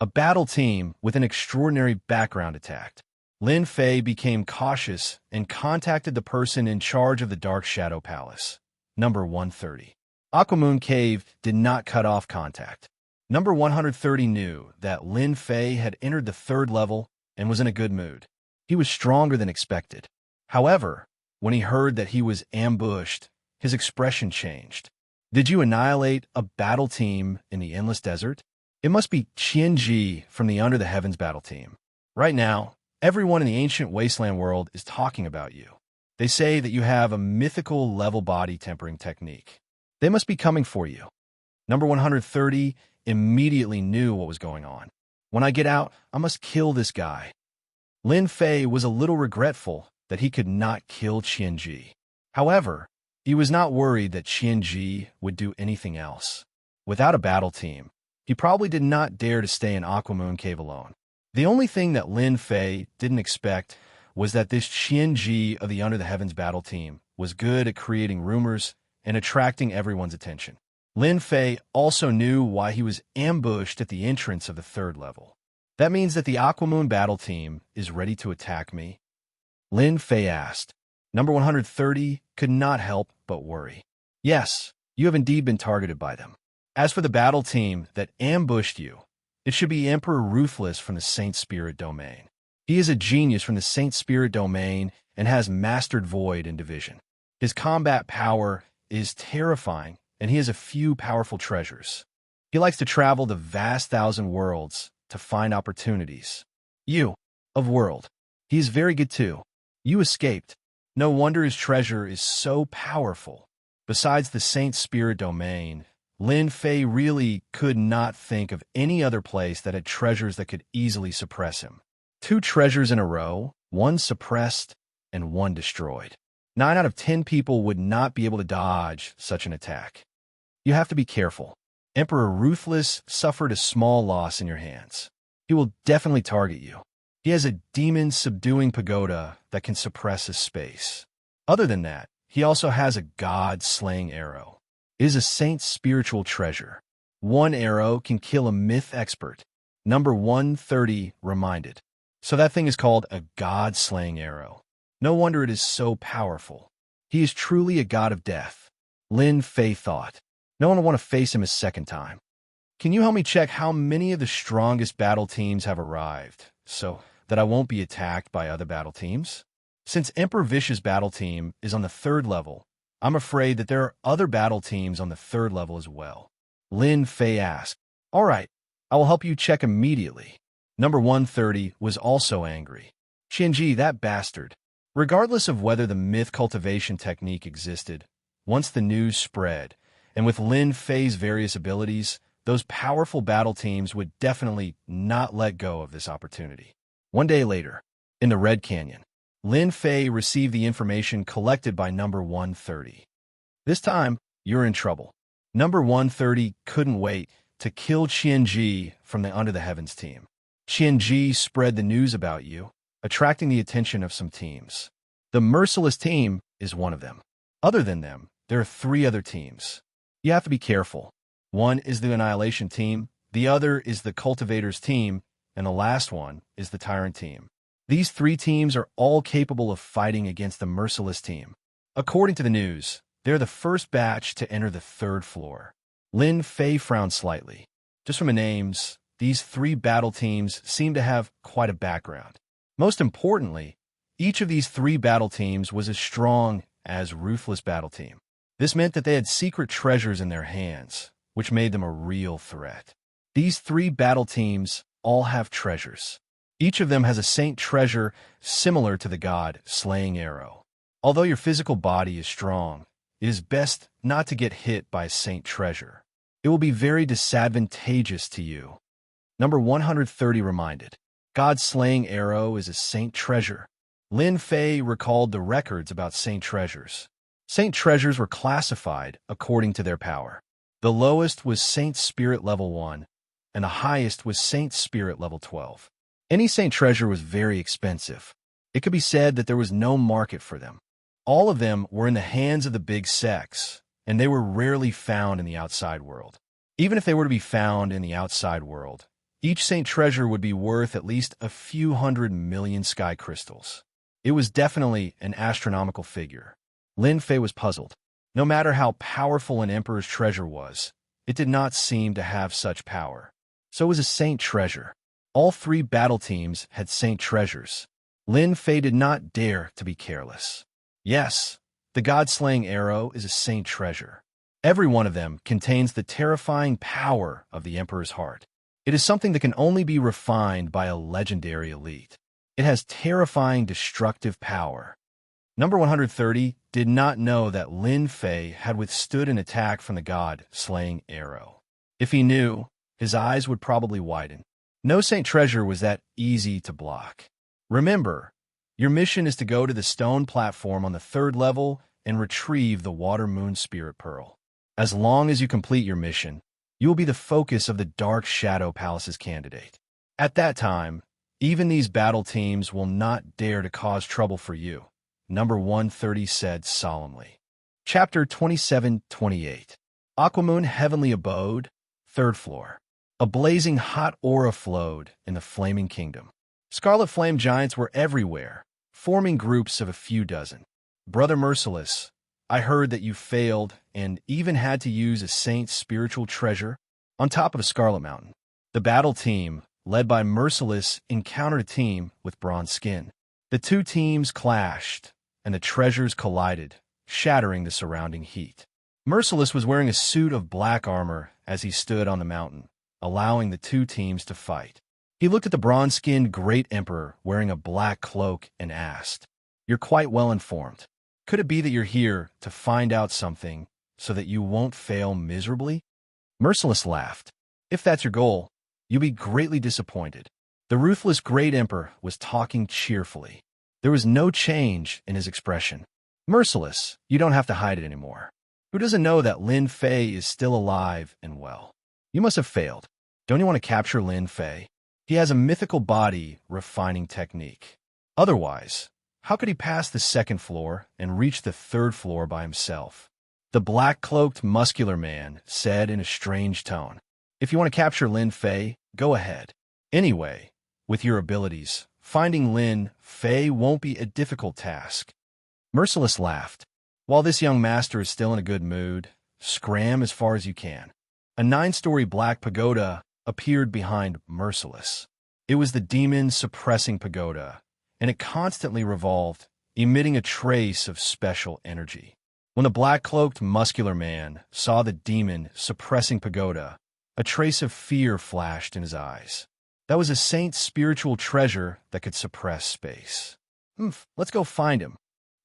A battle team with an extraordinary background attacked. Lin Fei became cautious and contacted the person in charge of the Dark Shadow Palace. Number 130. Aquamoon Cave did not cut off contact. Number 130 knew that Lin Fei had entered the third level and was in a good mood. He was stronger than expected. However, when he heard that he was ambushed, his expression changed. Did you annihilate a battle team in the Endless Desert? It must be Xianxia from the Under the Heavens battle team. Right now, everyone in the ancient wasteland world is talking about you. They say that you have a mythical level body tempering technique. They must be coming for you. Number 130 immediately knew what was going on. When I get out, I must kill this guy. Lin Fei was a little regretful that he could not kill Xianxia. However, he was not worried that Xianxia would do anything else. Without a battle team, he probably did not dare to stay in Aquamoon Cave alone. The only thing that Lin Fei didn't expect was that this Xianxia of the Under the Heavens battle team was good at creating rumors and attracting everyone's attention. Lin Fei also knew why he was ambushed at the entrance of the third level. That means that the Aquamoon battle team is ready to attack me? Lin Fei asked. Number 130 could not help but worry. Yes, you have indeed been targeted by them. As for the battle team that ambushed you, it should be Emperor Ruthless from the Saint Spirit Domain. He is a genius from the Saint Spirit Domain and has mastered Void and Division. His combat power is terrifying, and he has a few powerful treasures. He likes to travel the vast thousand worlds to find opportunities. You, of world. He is very good too. You escaped. No wonder his treasure is so powerful. Besides the Saint Spirit Domain, Lin Fei really could not think of any other place that had treasures that could easily suppress him. 2 treasures in a row, 1 suppressed and 1 destroyed. 9 out of 10 people would not be able to dodge such an attack. You have to be careful. Emperor Ruthless suffered a small loss in your hands. He will definitely target you. He has a demon-subduing pagoda that can suppress his space. Other than that, he also has a god-slaying arrow. It is a saint's spiritual treasure. 1 arrow can kill a myth expert. Number 130 reminded. So that thing is called a god-slaying arrow. No wonder it is so powerful. He is truly a god of death. Lin Fei thought. No one will want to face him a second time. Can you help me check how many of the strongest battle teams have arrived, so that I won't be attacked by other battle teams? Since Emperor Vish's battle team is on the 3rd level, I'm afraid that there are other battle teams on the 3rd level as well. Lin Fei asked. All right, I will help you check immediately. Number 130 was also angry. Xianxia, that bastard. Regardless of whether the myth cultivation technique existed, once the news spread, and with Lin Fei's various abilities, those powerful battle teams would definitely not let go of this opportunity. 1 day later, in the Red Canyon, Lin Fei received the information collected by number 130. This time, you're in trouble. Number 130 couldn't wait to kill Xianxia from the Under the Heavens team. Xianxia spread the news about you, attracting the attention of some teams. The Merciless team is one of them. Other than them, there are 3 other teams. You have to be careful. One is the Annihilation team, the other is the Cultivators team, and the last one is the Tyrant team. These 3 teams are all capable of fighting against the Merciless team. According to the news, they're the first batch to enter the 3rd floor. Lin Fei frowned slightly. Just from the names, these 3 battle teams seem to have quite a background. Most importantly, each of these 3 battle teams was as strong as Ruthless battle team. This meant that they had secret treasures in their hands, which made them a real threat. These 3 battle teams all have treasures. Each of them has a saint treasure similar to the god slaying arrow. Although your physical body is strong, it is best not to get hit by a saint treasure. It will be very disadvantageous to you. Number 130 reminded, God's slaying arrow is a saint treasure. Lin Fei recalled the records about saint treasures. Saint treasures were classified according to their power. The lowest was Saint Spirit Level 1, and the highest was Saint Spirit Level 12. Any saint treasure was very expensive. It could be said that there was no market for them. All of them were in the hands of the big sects, and they were rarely found in the outside world. Even if they were to be found in the outside world, each saint treasure would be worth at least a few 100 million sky crystals. It was definitely an astronomical figure. Lin Fei was puzzled. No matter how powerful an emperor's treasure was, it did not seem to have such power. So it was a saint treasure. All three battle teams had saint treasures. Lin Fei did not dare to be careless. Yes, the god-slaying arrow is a saint treasure. Every one of them contains the terrifying power of the emperor's heart. It is something that can only be refined by a legendary elite. It has terrifying destructive power. Number 130 did not know that Lin Fei had withstood an attack from the god-slaying arrow. If he knew, his eyes would probably widen. No saint treasure was that easy to block. Remember, your mission is to go to the stone platform on the 3rd level and retrieve the Water Moon Spirit Pearl. As long as you complete your mission, you will be the focus of the Dark Shadow Palace's candidate. At that time, even these battle teams will not dare to cause trouble for you, Number 130 said solemnly. Chapter 27-28. Aquamoon Heavenly Abode, 3rd floor. A blazing hot aura flowed in the flaming kingdom. Scarlet flame giants were everywhere, forming groups of a few dozen. Brother Merciless, I heard that you failed and even had to use a saint's spiritual treasure on top of a scarlet mountain. The battle team, led by Merciless, encountered a team with bronze skin. The two teams clashed, and the treasures collided, shattering the surrounding heat. Merciless was wearing a suit of black armor as he stood on the mountain, allowing the two teams to fight. He looked at the bronze-skinned Great Emperor wearing a black cloak and asked, "You're quite well informed. Could it be that you're here to find out something so that you won't fail miserably?" Merciless laughed. "If that's your goal, you'll be greatly disappointed." The ruthless Great Emperor was talking cheerfully. There was no change in his expression. "Merciless, you don't have to hide it anymore. Who doesn't know that Lin Fei is still alive and well? You must have failed. Don't you want to capture Lin Fei? He has a mythical body refining technique. Otherwise, how could he pass the 2nd floor and reach the 3rd floor by himself?" The black-cloaked, muscular man said in a strange tone, "If you want to capture Lin Fei, go ahead. Anyway, with your abilities, finding Lin Fei won't be a difficult task." Merciless laughed. "While this young master is still in a good mood, scram as far as you can." A 9-story black pagoda appeared behind Merciless. It was the demon-suppressing pagoda, and it constantly revolved, emitting a trace of special energy. When the black-cloaked, muscular man saw the demon-suppressing pagoda, a trace of fear flashed in his eyes. That was a saint's spiritual treasure that could suppress space. Let's go find him."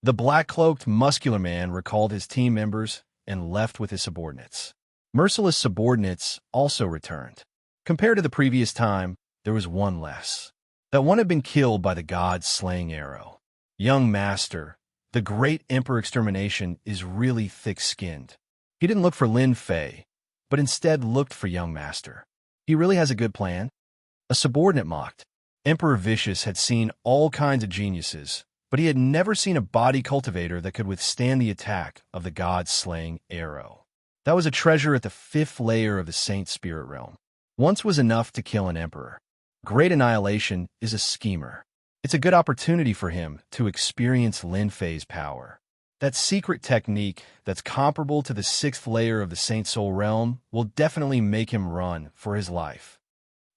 The black-cloaked, muscular man recalled his team members and left with his subordinates. Merciless subordinates also returned. Compared to the previous time, there was one less. That one had been killed by the god-slaying arrow. Young master, the Great Emperor Extermination is really thick-skinned. He didn't look for Lin Fei, but instead looked for young master. He really has a good plan. A subordinate mocked. Emperor Vicious had seen all kinds of geniuses, but he had never seen a body cultivator that could withstand the attack of the god-slaying arrow. That was a treasure at the 5th layer of the Saint Spirit Realm. Once was enough to kill an emperor. Great Annihilation is a schemer. It's a good opportunity for him to experience Lin Fei's power. That secret technique that's comparable to the 6th layer of the Saint Soul Realm will definitely make him run for his life.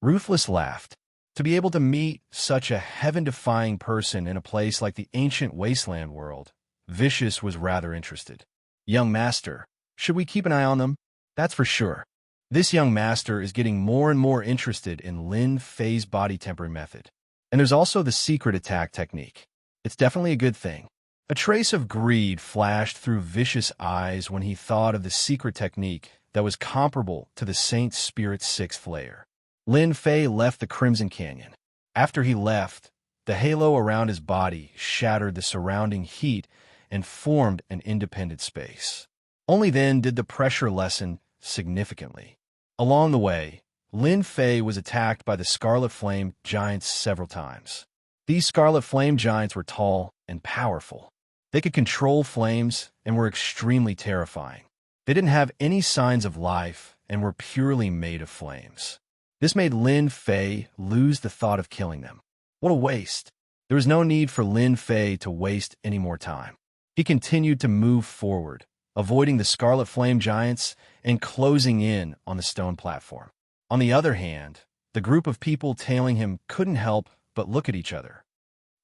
Ruthless laughed. To be able to meet such a heaven-defying person in a place like the ancient wasteland world, Vicious was rather interested. "Young master, should we keep an eye on them?" "That's for sure." This young master is getting more and more interested in Lin Fei's body tempering method. And there's also the secret attack technique. It's definitely a good thing. A trace of greed flashed through Vicious' eyes when he thought of the secret technique that was comparable to the Saint Spirit's 6th layer. Lin Fei left the Crimson Canyon. After he left, the halo around his body shattered the surrounding heat and formed an independent space. Only then did the pressure lessen significantly. Along the way, Lin Fei was attacked by the Scarlet Flame Giants several times. These Scarlet Flame Giants were tall and powerful. They could control flames and were extremely terrifying. They didn't have any signs of life and were purely made of flames. This made Lin Fei lose the thought of killing them. What a waste! There was no need for Lin Fei to waste any more time. He continued to move forward, avoiding the Scarlet Flame Giants and closing in on the stone platform. On the other hand, the group of people tailing him couldn't help but look at each other.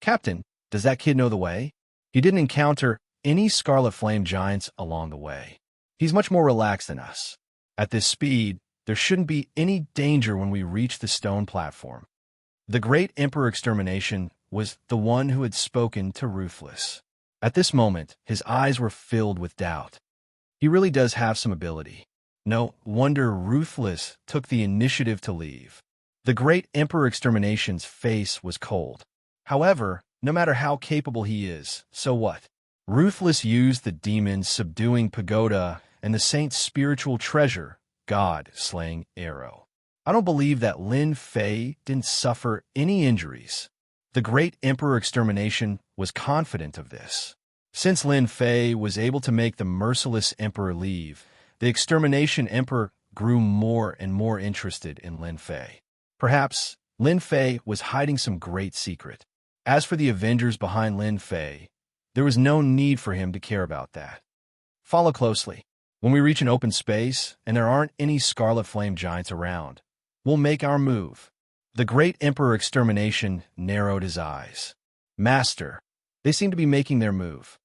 "Captain, does that kid know the way?" He didn't encounter any Scarlet Flame Giants along the way. He's much more relaxed than us. At this speed, there shouldn't be any danger when we reach the stone platform. The great Emperor Extermination was the one who had spoken to Ruthless. At this moment, his eyes were filled with doubt. He really does have some ability. No wonder Ruthless took the initiative to leave. The great Emperor Extermination's face was cold. However, no matter how capable he is, so what? Ruthless used the demon's subduing pagoda and the saint's spiritual treasure, God-slaying arrow. I don't believe that Lin Fei didn't suffer any injuries. The great Emperor Extermination was confident of this. Since Lin Fei was able to make the merciless Emperor leave, the Extermination Emperor grew more and more interested in Lin Fei. Perhaps Lin Fei was hiding some great secret. As for the Avengers behind Lin Fei, there was no need for him to care about that. Follow closely. When we reach an open space and there aren't any Scarlet Flame Giants around, we'll make our move. The great Emperor Extermination narrowed his eyes. Master, they seem to be making their move.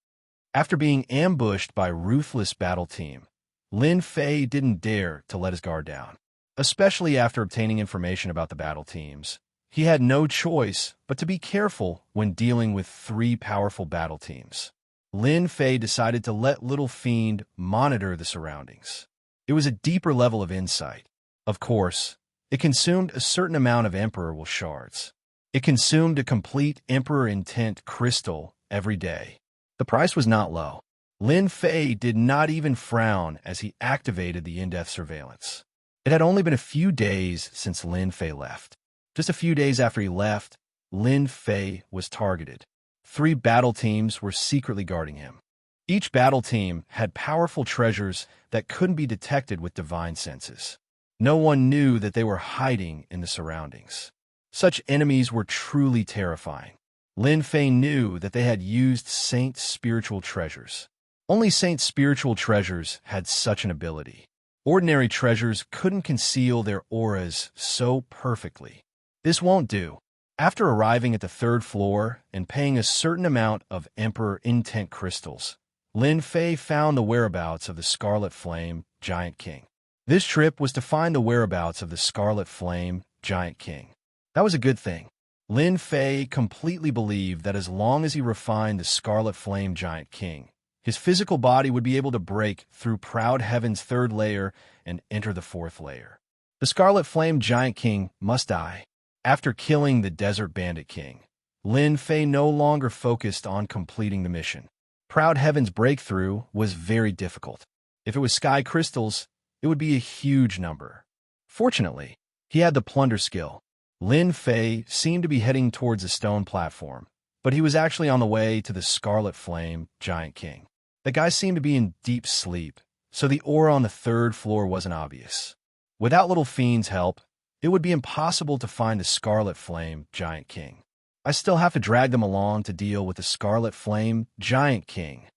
After being ambushed by Ruthless battle team, Lin Fei didn't dare to let his guard down. Especially after obtaining information about the battle teams, he had no choice but to be careful when dealing with 3 powerful battle teams. Lin Fei decided to let Little Fiend monitor the surroundings. It was a deeper level of insight. Of course, it consumed a certain amount of Emperor Will shards. It consumed a complete Emperor Intent crystal every day. The price was not low. Lin Fei did not even frown as he activated the in-depth surveillance. It had only been a few days since Lin Fei left. Just a few days after he left, Lin Fei was targeted. 3 battle teams were secretly guarding him. Each battle team had powerful treasures that couldn't be detected with divine senses. No one knew that they were hiding in the surroundings. Such enemies were truly terrifying. Lin Fei knew that they had used Saint's spiritual treasures. Only Saint's spiritual treasures had such an ability. Ordinary treasures couldn't conceal their auras so perfectly. This won't do. After arriving at the 3rd floor and paying a certain amount of Emperor Intent crystals, Lin Fei found the whereabouts of the Scarlet Flame Giant King. This trip was to find the whereabouts of the Scarlet Flame Giant King. That was a good thing. Lin Fei completely believed that as long as he refined the Scarlet Flame Giant King, his physical body would be able to break through Proud Heaven's 3rd layer and enter the 4th layer. The Scarlet Flame Giant King must die. After killing the Desert Bandit King, Lin Fei no longer focused on completing the mission. Proud Heaven's breakthrough was very difficult. If it was sky crystals, it would be a huge number. Fortunately, he had the plunder skill. Lin Fei seemed to be heading towards a stone platform, but he was actually on the way to the Scarlet Flame Giant King. The guy seemed to be in deep sleep, so the aura on the 3rd floor wasn't obvious. Without Little Fiend's help, it would be impossible to find the Scarlet Flame Giant King. I still have to drag them along to deal with the Scarlet Flame Giant King.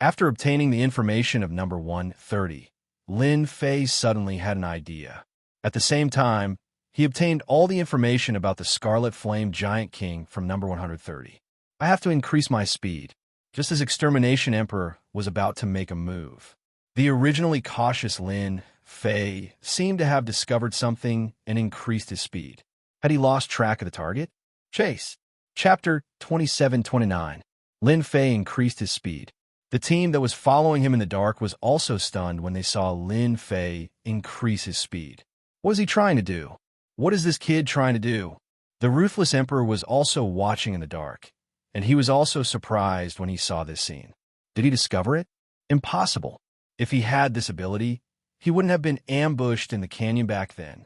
After obtaining the information of number 130, Lin Fei suddenly had an idea. At the same time, he obtained all the information about the Scarlet Flame Giant King from number 130. I have to increase my speed, just as Extermination Emperor was about to make a move. The originally cautious Lin Fei seemed to have discovered something and increased his speed. Had he lost track of the target? Chase. Chapter 27-29. Lin Fei increased his speed. The team that was following him in the dark was also stunned when they saw Lin Fei increase his speed. What was he trying to do? What is this kid trying to do? The ruthless emperor was also watching in the dark, and he was also surprised when he saw this scene. Did he discover it? Impossible. If he had this ability, he wouldn't have been ambushed in the canyon back then.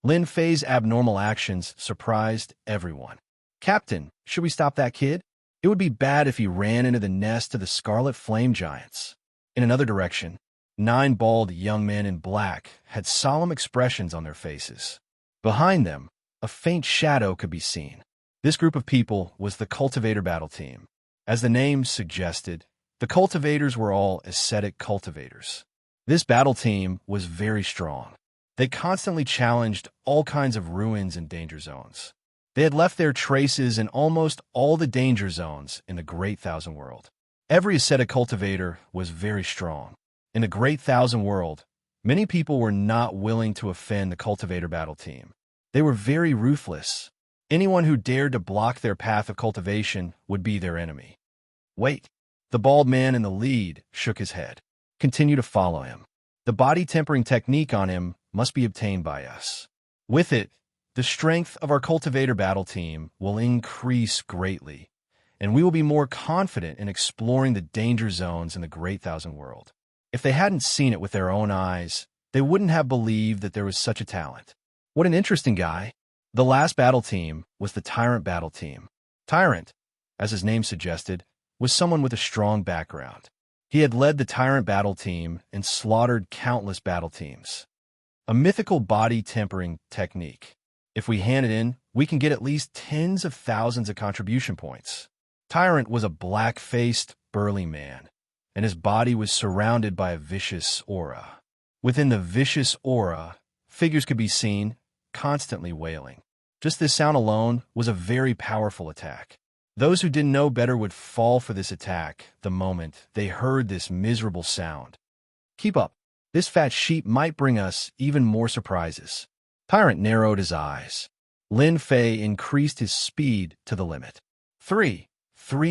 Lin Fei's abnormal actions surprised everyone. Captain, should we stop that kid? It would be bad if he ran into the nest of the Scarlet Flame Giants. In another direction, 9 bald young men in black had solemn expressions on their faces. Behind them, a faint shadow could be seen. This group of people was the Cultivator battle team. As the name suggested, the cultivators were all ascetic cultivators. This battle team was very strong. They constantly challenged all kinds of ruins and danger zones. They had left their traces in almost all the danger zones in the Great Thousand World. Every ascetic cultivator was very strong. In the Great Thousand World, many people were not willing to offend the cultivator battle team. They were very ruthless. Anyone who dared to block their path of cultivation would be their enemy. Wait. The bald man in the lead shook his head. Continue to follow him. The body tempering technique on him must be obtained by us. With it, the strength of our cultivator battle team will increase greatly, and we will be more confident in exploring the danger zones in the Great Thousand World. If they hadn't seen it with their own eyes, they wouldn't have believed that there was such a talent. What an interesting guy. The last battle team was the Tyrant battle team. Tyrant, as his name suggested, was someone with a strong background. He had led the Tyrant battle team and slaughtered countless battle teams. A mythical body tempering technique. If we hand it in, we can get at least tens of thousands of contribution points. Tyrant was a black-faced, burly man, and his body was surrounded by a vicious aura. Within the vicious aura, figures could be seen, constantly wailing. Just this sound alone was a very powerful attack. Those who didn't know better would fall for this attack the moment they heard this miserable sound. Keep up. This fat sheep might bring us even more surprises. Tyrant narrowed his eyes. Lin Fei increased his speed to the limit. 3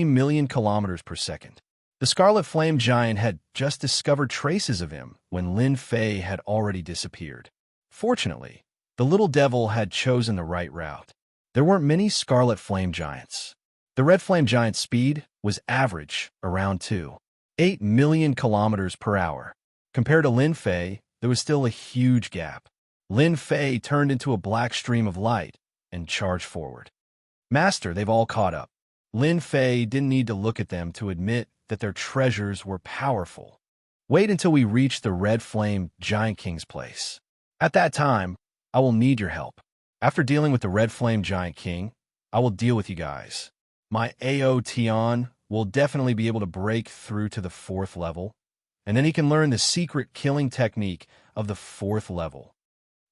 million kilometers per second. The Scarlet Flame Giant had just discovered traces of him when Lin Fei had already disappeared. Fortunately, the little devil had chosen the right route. There weren't many Scarlet Flame Giants. The Red Flame Giant's speed was average, around 8 million kilometers per hour. Compared to Lin Fei, there was still a huge gap. Lin Fei turned into a black stream of light and charged forward. Master, they've all caught up. Lin Fei didn't need to look at them to admit that their treasures were powerful. Wait until we reach the Red Flame Giant King's place. At that time, I will need your help. After dealing with the Red Flame Giant King, I will deal with you guys. My AO Tian will definitely be able to break through to the 4th level, and then he can learn the secret killing technique of the 4th level.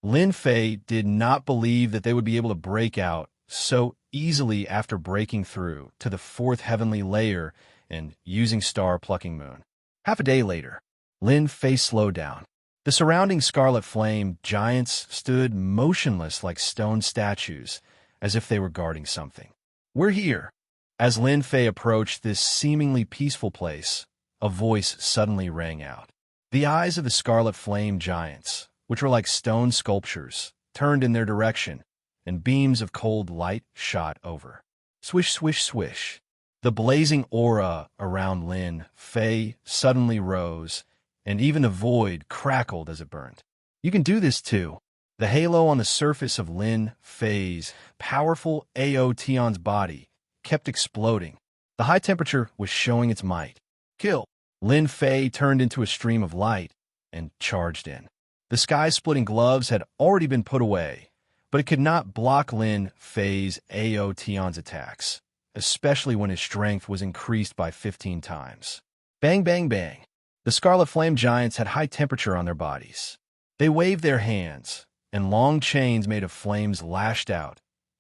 Lin Fei did not believe that they would be able to break out so easily after breaking through to the 4th heavenly layer and using Star Plucking Moon. Half a day later, Lin Fei slowed down. The surrounding Scarlet Flame Giants stood motionless like stone statues, as if they were guarding something. We're here. As Lin Fei approached this seemingly peaceful place, a voice suddenly rang out. The eyes of the Scarlet Flame Giants, which were like stone sculptures, turned in their direction, and beams of cold light shot over. Swish, swish, swish. The blazing aura around Lin Fei suddenly rose, and even the void crackled as it burned. You can do this too. The halo on the surface of Lin Fei's powerful AO Tian's body kept exploding. The high temperature was showing its might. Kill! Lin Fei turned into a stream of light and charged in. The sky-splitting gloves had already been put away, but it could not block Lin Fei's AO Tian's attacks, especially when his strength was increased by 15 times. Bang, bang, bang. The Scarlet Flame Giants had high temperature on their bodies. They waved their hands, and long chains made of flames lashed out,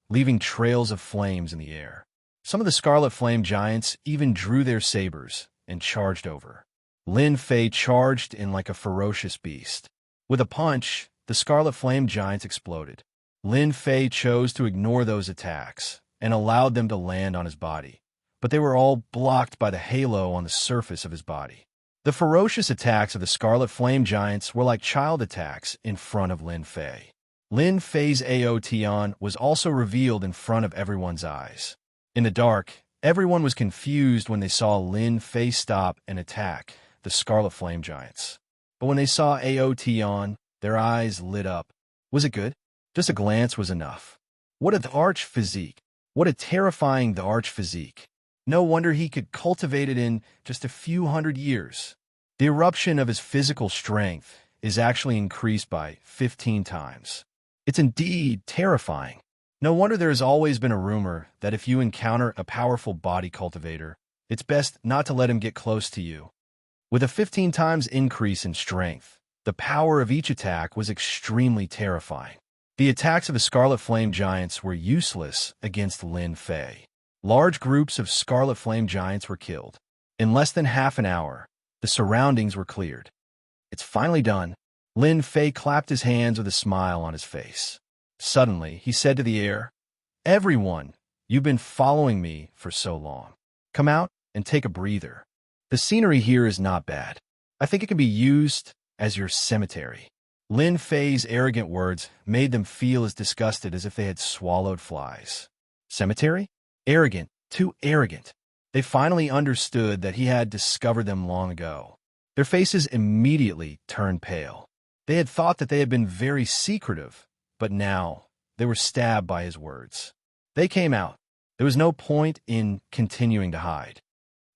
leaving trails of flames in the air. Some of the Scarlet Flame Giants even drew their sabers and charged over. Lin Fei charged in like a ferocious beast. With a punch, the Scarlet Flame Giants exploded. Lin Fei chose to ignore those attacks and allowed them to land on his body, but they were all blocked by the halo on the surface of his body. The ferocious attacks of the Scarlet Flame Giants were like child attacks in front of Lin Fei. Lin Fei's Aotion was also revealed in front of everyone's eyes. In the dark, everyone was confused when they saw Lin Fei stop and attack the Scarlet Flame Giants. But when they saw Aotion, their eyes lit up. Was it good? Just a glance was enough. What an arch physique. What a terrifying the arch physique. No wonder he could cultivate it in just a few hundred years. The eruption of his physical strength is actually increased by 15 times. It's indeed terrifying. No wonder there has always been a rumor that if you encounter a powerful body cultivator, it's best not to let him get close to you. With a 15 times increase in strength, the power of each attack was extremely terrifying. The attacks of the Scarlet Flame Giants were useless against Lin Fei. Large groups of Scarlet Flame Giants were killed. In less than half an hour, the surroundings were cleared. It's finally done. Lin Fei clapped his hands with a smile on his face. Suddenly, he said to the air, "Everyone, you've been following me for so long. Come out and take a breather. The scenery here is not bad. I think it can be used as your cemetery." Lin Fei's arrogant words made them feel as disgusted as if they had swallowed flies. Cemetery? Arrogant, too arrogant. They finally understood that he had discovered them long ago. Their faces immediately turned pale. They had thought that they had been very secretive, but now they were stabbed by his words. They came out. There was no point in continuing to hide.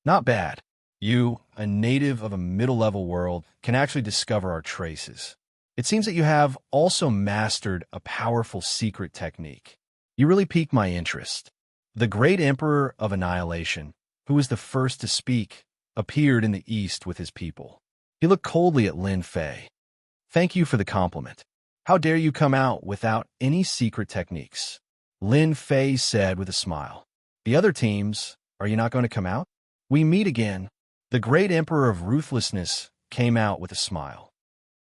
Not bad. You, a native of a middle-level world, can actually discover our traces. It seems that you have also mastered a powerful secret technique. You really piqued my interest. The great Emperor of Annihilation, who was the first to speak, appeared in the east with his people. He looked coldly at Lin Fei. "Thank you for the compliment. How dare you come out without any secret techniques?" Lin Fei said with a smile. "The other teams, are you not going to come out? We meet again." The great Emperor of Ruthlessness came out with a smile.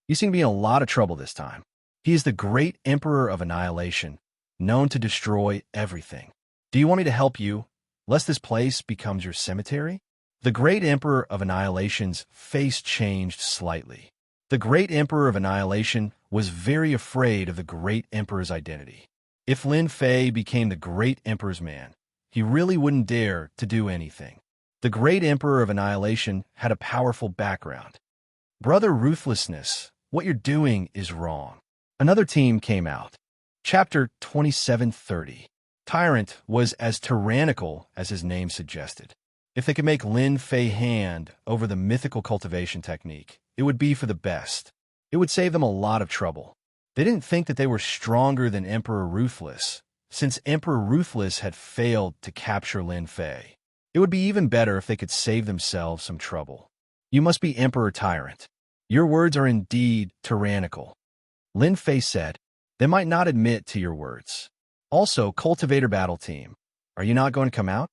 "You seem to be in a lot of trouble this time." He is the great Emperor of Annihilation, known to destroy everything. "Do you want me to help you, lest this place becomes your cemetery?" The great Emperor of Annihilation's face changed slightly. The great Emperor of Annihilation was very afraid of the great Emperor's identity. If Lin Fei became the great Emperor's man, he really wouldn't dare to do anything. The great Emperor of Annihilation had a powerful background. "Brother Ruthlessness, what you're doing is wrong." Another team came out. Chapter 2730. Tyrant was as tyrannical as his name suggested. If they could make Lin Fei hand over the mythical cultivation technique, it would be for the best. It would save them a lot of trouble. They didn't think that they were stronger than Emperor Ruthless, since Emperor Ruthless had failed to capture Lin Fei. It would be even better if they could save themselves some trouble. "You must be Emperor Tyrant. Your words are indeed tyrannical." Lin Fei said. "They might not admit to your words. Also, Cultivator Battle Team, are you not going to come out?"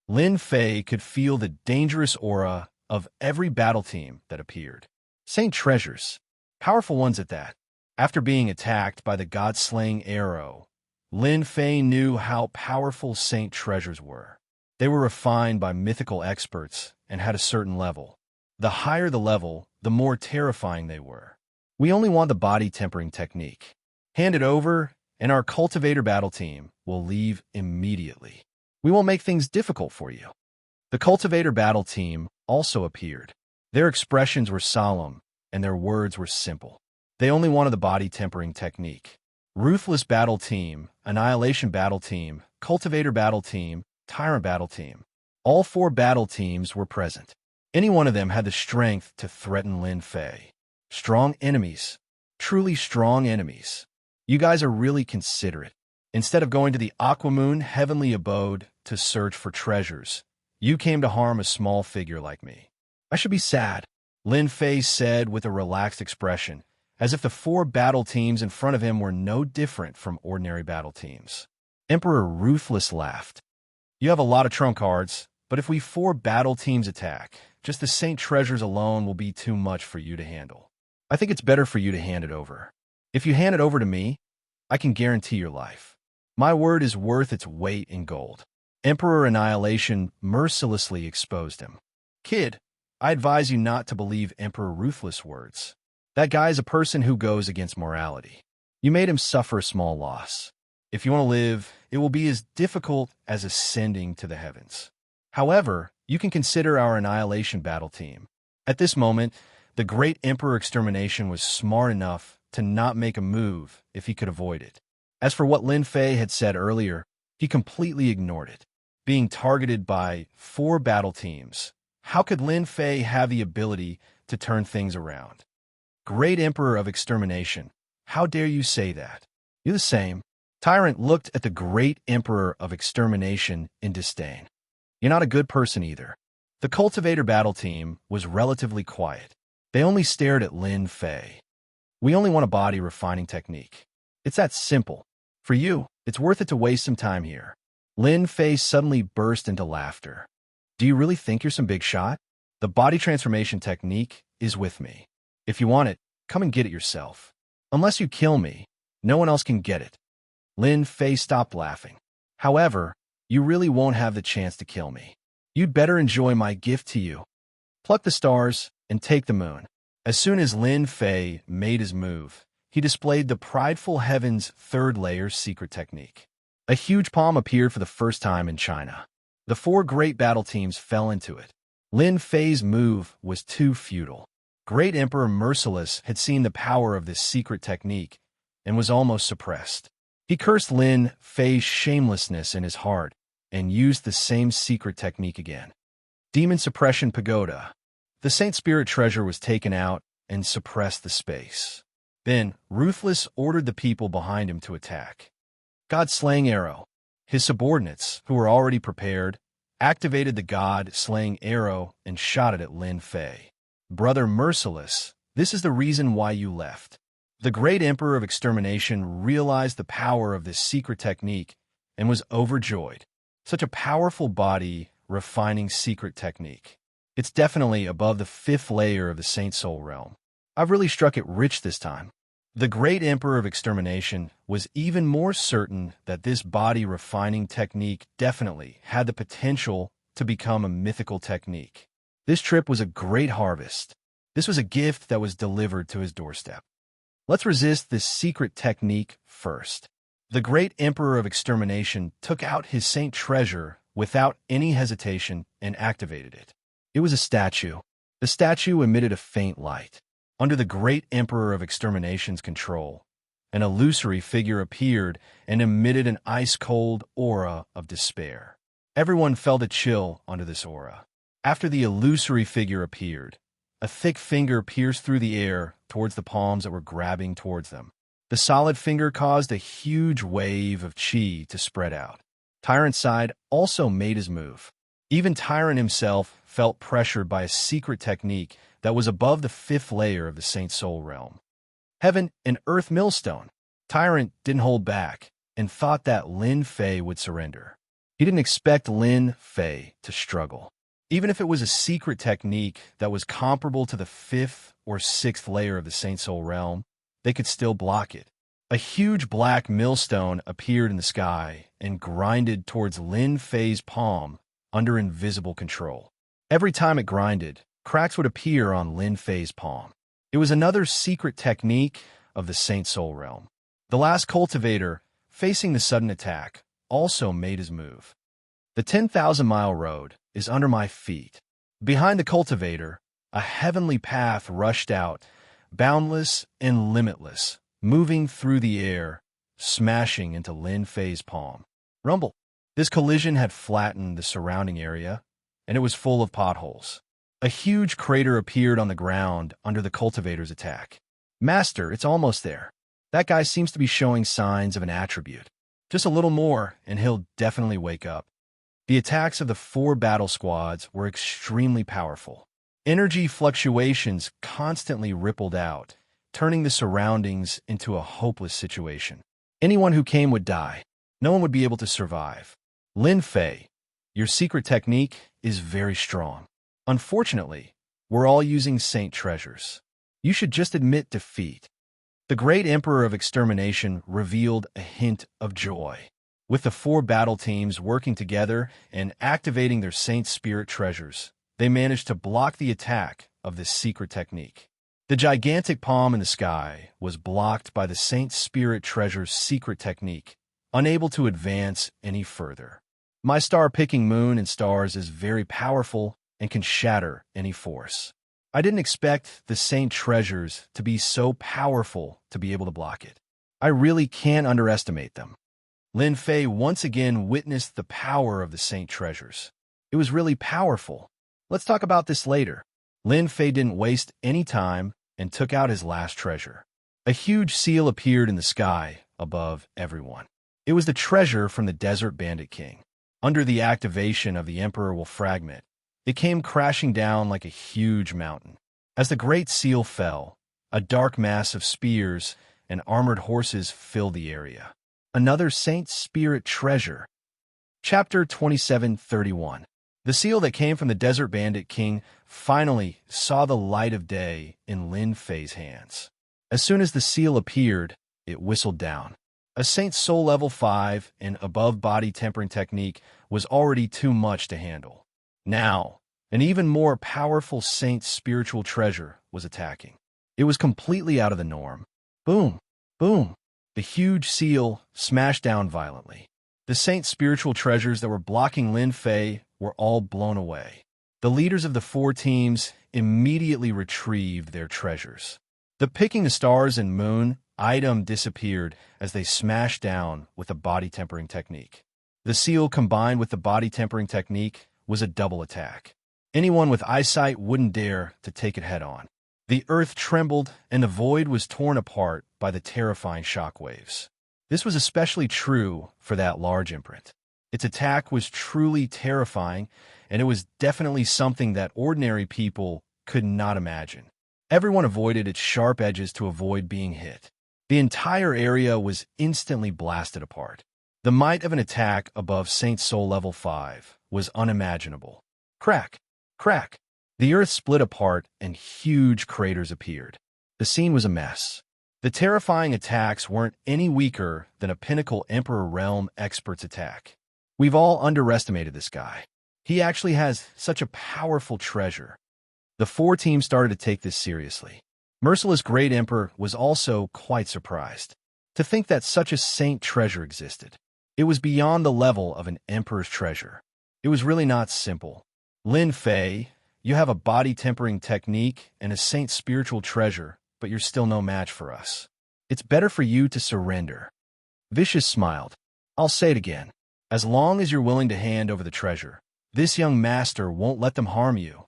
Lin Fei could feel the dangerous aura of every battle team that appeared. Saint Treasures, powerful ones at that. After being attacked by the God-slaying arrow, Lin Fei knew how powerful Saint Treasures were. They were refined by mythical experts and had a certain level. The higher the level, the more terrifying they were. "We only want the body tempering technique. Hand it over, and our Cultivator Battle Team will leave immediately. We won't make things difficult for you." The Cultivator Battle Team also appeared. Their expressions were solemn, and their words were simple. They only wanted the body tempering technique. Ruthless Battle Team, Annihilation Battle Team, Cultivator Battle Team, Tyrant Battle Team. All 4 battle teams were present. Any one of them had the strength to threaten Lin Fei. Strong enemies. Truly strong enemies. You guys are really considerate. Instead of going to the Aquamoon heavenly abode to search for treasures, you came to harm a small figure like me. I should be sad, Lin Fei said with a relaxed expression, as if the 4 battle teams in front of him were no different from ordinary battle teams. Emperor Ruthless laughed. "You have a lot of trump cards, but if we 4 battle teams attack, just the Saint Treasures alone will be too much for you to handle. I think it's better for you to hand it over. If you hand it over to me, I can guarantee your life. My word is worth its weight in gold." Emperor Annihilation mercilessly exposed him. "Kid, I advise you not to believe Emperor Ruthless words. That guy is a person who goes against morality. You made him suffer a small loss. If you want to live, it will be as difficult as ascending to the heavens. However, you can consider our annihilation battle team. At this moment, the great Emperor Extermination was smart enough to not make a move if he could avoid it. As for what Lin Fei had said earlier, he completely ignored it. Being targeted by 4 battle teams, how could Lin Fei have the ability to turn things around? Great Emperor of Extermination, how dare you say that? You're the same. Tyrant looked at the great Emperor of Extermination in disdain. You're not a good person either. The cultivator battle team was relatively quiet. They only stared at Lin Fei. We only want a body refining technique. It's that simple. For you, it's worth it to waste some time here. Lin Fei suddenly burst into laughter. Do you really think you're some big shot? The body transformation technique is with me. If you want it, come and get it yourself. Unless you kill me, no one else can get it. Lin Fei stopped laughing. However, you really won't have the chance to kill me. You'd better enjoy my gift to you. Pluck the stars and take the moon. As soon as Lin Fei made his move, he displayed the prideful heaven's 3rd layer secret technique. A huge palm appeared for the first time in China. The 4 great battle teams fell into it. Lin Fei's move was too futile. Great Emperor Merciless had seen the power of this secret technique and was almost suppressed. He cursed Lin Fei's shamelessness in his heart and used the same secret technique again. Demon Suppression Pagoda. The Saint Spirit treasure was taken out and suppressed the space. Then, Ruthless ordered the people behind him to attack. God-slaying arrow. His subordinates, who were already prepared, activated the God-slaying arrow and shot it at Lin Fei. Brother Merciless, this is the reason why you left. The great Emperor of Extermination realized the power of this secret technique and was overjoyed. Such a powerful body refining secret technique. It's definitely above the 5th layer of the Saint Soul realm. I've really struck it rich this time. The great Emperor of Extermination was even more certain that this body refining technique definitely had the potential to become a mythical technique. This trip was a great harvest. This was a gift that was delivered to his doorstep. Let's resist this secret technique first. The great Emperor of Extermination took out his saint treasure without any hesitation and activated it. It was a statue. The statue emitted a faint light. Under the great Emperor of Extermination's control, an illusory figure appeared and emitted an ice-cold aura of despair. Everyone felt a chill under this aura. After the illusory figure appeared, a thick finger pierced through the air towards the palms that were grabbing towards them. The solid finger caused a huge wave of chi to spread out. Tyrant's side also made his move. Even Tyrant himself felt pressured by a secret technique that was above the 5th layer of the Saint Soul realm. Heaven and Earth Millstone. Tyrant didn't hold back and thought that Lin Fei would surrender. He didn't expect Lin Fei to struggle. Even if it was a secret technique that was comparable to the 5th or 6th layer of the Saint Soul realm, they could still block it. A huge black millstone appeared in the sky and grinded towards Lin Fei's palm under invisible control. Every time it grinded, cracks would appear on Lin Fei's palm. It was another secret technique of the Saint Soul realm. The last cultivator, facing the sudden attack, also made his move. The 10,000-mile road is under my feet. Behind the cultivator, a heavenly path rushed out, boundless and limitless, moving through the air, smashing into Lin Fei's palm. Rumble. This collision had flattened the surrounding area, and it was full of potholes. A huge crater appeared on the ground under the cultivator's attack. Master, it's almost there. That guy seems to be showing signs of an attribute. Just a little more, and he'll definitely wake up. The attacks of the 4 battle squads were extremely powerful. Energy fluctuations constantly rippled out, turning the surroundings into a hopeless situation. Anyone who came would die. No one would be able to survive. Lin Fei, your secret technique is very strong. Unfortunately, we're all using saint treasures. You should just admit defeat. The great Emperor of Extermination revealed a hint of joy. With the 4 battle teams working together and activating their saint spirit treasures, they managed to block the attack of this secret technique. The gigantic palm in the sky was blocked by the Saint Spirit Treasure's secret technique, unable to advance any further. My star-picking moon and stars is very powerful and can shatter any force. I didn't expect the Saint Treasures to be so powerful to be able to block it. I really can't underestimate them. Lin Fei once again witnessed the power of the Saint Treasures. It was really powerful. Let's talk about this later. Lin Fei didn't waste any time and took out his last treasure. A huge seal appeared in the sky above everyone. It was the treasure from the Desert Bandit King. Under the activation of the Emperor will fragment, it came crashing down like a huge mountain. As the great seal fell, a dark mass of spears and armored horses filled the area. Another Saint Spirit treasure. Chapter 27:31. The seal that came from the Desert Bandit King finally saw the light of day in Lin Fei's hands. As soon as the seal appeared, it whistled down. A Saint Soul Level 5 and above body tempering technique was already too much to handle. Now, an even more powerful Saint Spiritual Treasure was attacking. It was completely out of the norm. Boom! Boom! The huge seal smashed down violently. The Saint Spiritual Treasures that were blocking Lin Fei were all blown away. The leaders of the four teams immediately retrieved their treasures. The Picking the Stars and Moon item disappeared as they smashed down with a body tempering technique. The seal combined with the body tempering technique was a double attack. Anyone with eyesight wouldn't dare to take it head-on. The earth trembled and the void was torn apart by the terrifying shockwaves. This was especially true for that large imprint. Its attack was truly terrifying, and it was definitely something that ordinary people could not imagine. Everyone avoided its sharp edges to avoid being hit. The entire area was instantly blasted apart. The might of an attack above Saint Soul Level 5 was unimaginable. Crack! Crack! The earth split apart and huge craters appeared. The scene was a mess. The terrifying attacks weren't any weaker than a Pinnacle Emperor Realm expert's attack. We've all underestimated this guy. He actually has such a powerful treasure. The four teams started to take this seriously. Merciless Great Emperor was also quite surprised to think that such a saint treasure existed. It was beyond the level of an emperor's treasure. It was really not simple. Lin Fei, you have a body tempering technique and a saint spiritual treasure, but you're still no match for us. It's better for you to surrender. Vicious smiled. I'll say it again. As long as you're willing to hand over the treasure, this young master won't let them harm you.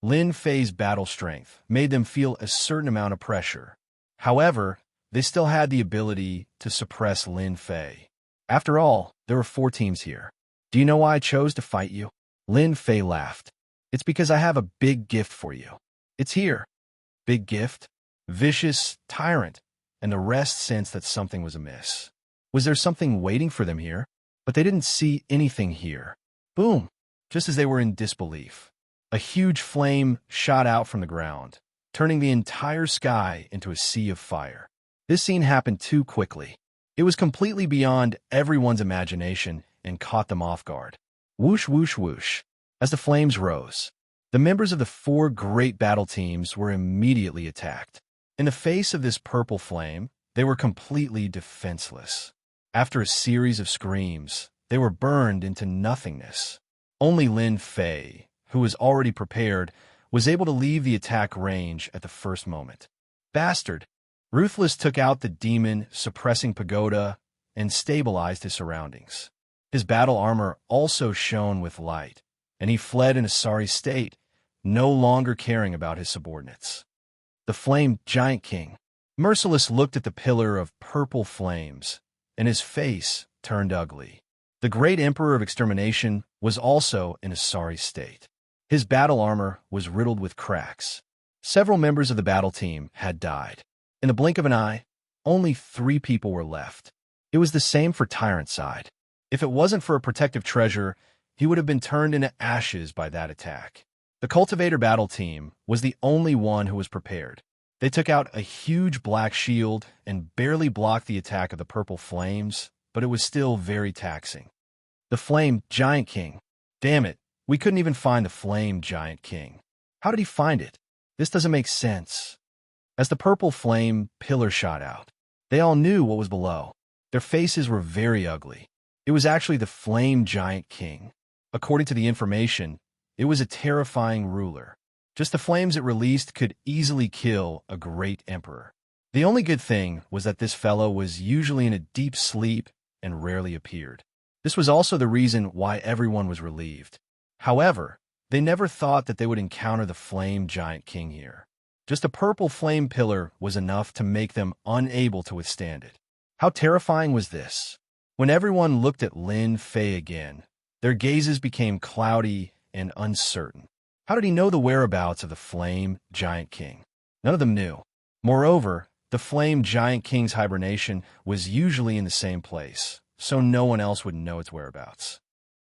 Lin Fei's battle strength made them feel a certain amount of pressure. However, they still had the ability to suppress Lin Fei. After all, there were four teams here. Do you know why I chose to fight you? Lin Fei laughed. It's because I have a big gift for you. It's here. Big gift? Vicious tyrant, and the rest sensed that something was amiss. Was there something waiting for them here? But they didn't see anything here. Boom! Just as they were in disbelief, a huge flame shot out from the ground, turning the entire sky into a sea of fire. This scene happened too quickly. It was completely beyond everyone's imagination and caught them off guard. Whoosh, whoosh, whoosh. As the flames rose, the members of the four great battle teams were immediately attacked. In the face of this purple flame, they were completely defenseless. After a series of screams, they were burned into nothingness. Only Lin Fei, who was already prepared, was able to leave the attack range at the first moment. Bastard! Ruthless took out the demon suppressing pagoda and stabilized his surroundings. His battle armor also shone with light, and he fled in a sorry state, no longer caring about his subordinates. The Flame Giant King. Merciless looked at the pillar of purple flames, and his face turned ugly. The great Emperor of Extermination was also in a sorry state. His battle armor was riddled with cracks. Several members of the battle team had died. In the blink of an eye, only 3 people were left. It was the same for Tyrant's side. If it wasn't for a protective treasure, he would have been turned into ashes by that attack. The Cultivator battle team was the only one who was prepared. They took out a huge black shield and barely blocked the attack of the purple flames, but it was still very taxing. The Flame Giant King. Damn it, we couldn't even find the Flame Giant King. How did he find it? This doesn't make sense. As the purple flame pillar shot out, they all knew what was below. Their faces were very ugly. It was actually the flame giant king. According to the information, it was a terrifying ruler. Just the flames it released could easily kill a great emperor. The only good thing was that this fellow was usually in a deep sleep and rarely appeared. This was also the reason why everyone was relieved. However, they never thought that they would encounter the flame giant king here. Just a purple flame pillar was enough to make them unable to withstand it. How terrifying was this? When everyone looked at Lin Fei again, their gazes became cloudy and uncertain. How did he know the whereabouts of the flame giant king? None of them knew. Moreover, the flame giant king's hibernation was usually in the same place, so no one else would know its whereabouts.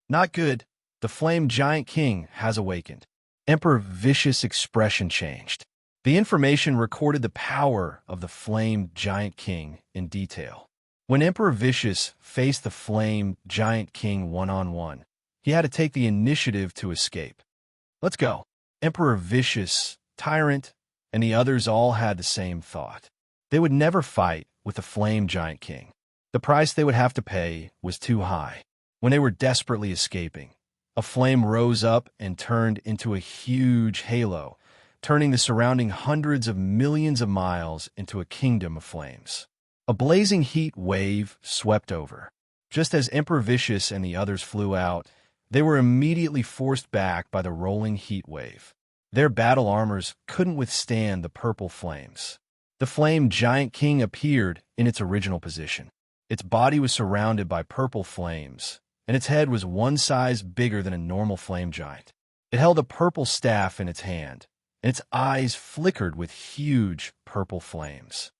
Not good. The flame giant king has awakened. Emperor Vicious' expression changed. The information recorded the power of the flame giant king in detail. When Emperor Vicious faced the flame giant king one-on-one, he had to take the initiative to escape. Let's go. Emperor Vicious, Tyrant, and the others all had the same thought. They would never fight with the flame giant king. The price they would have to pay was too high. When they were desperately escaping, a flame rose up and turned into a huge halo, turning the surrounding hundreds of millions of miles into a kingdom of flames. A blazing heat wave swept over. Just as Emperor Vicious and the others flew out, they were immediately forced back by the rolling heat wave. Their battle armors couldn't withstand the purple flames. The flame giant king appeared in its original position. Its body was surrounded by purple flames, and its head was one size bigger than a normal flame giant. It held a purple staff in its hand, and its eyes flickered with huge purple flames.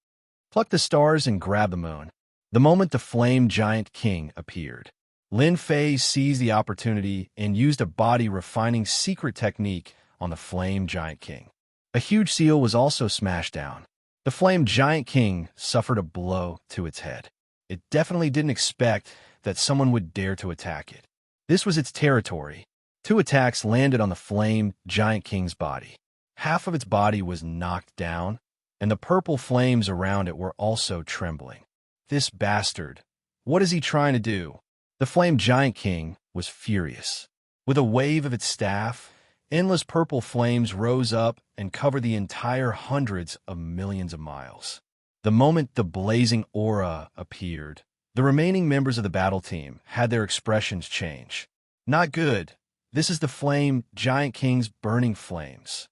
Pluck the stars and grab the moon. The moment the flame giant king appeared, Lin Fei seized the opportunity and used a body-refining secret technique on the flame giant king. A huge seal was also smashed down. The flame giant king suffered a blow to its head. It definitely didn't expect that someone would dare to attack it. This was its territory. 2 attacks landed on the flame giant king's body. Half of its body was knocked down, and the purple flames around it were also trembling. This bastard. What is he trying to do? The flame giant king was furious. With a wave of its staff, endless purple flames rose up and covered the entire hundreds of millions of miles. The moment the blazing aura appeared, the remaining members of the battle team had their expressions change. Not good. This is the flame giant king's burning flames.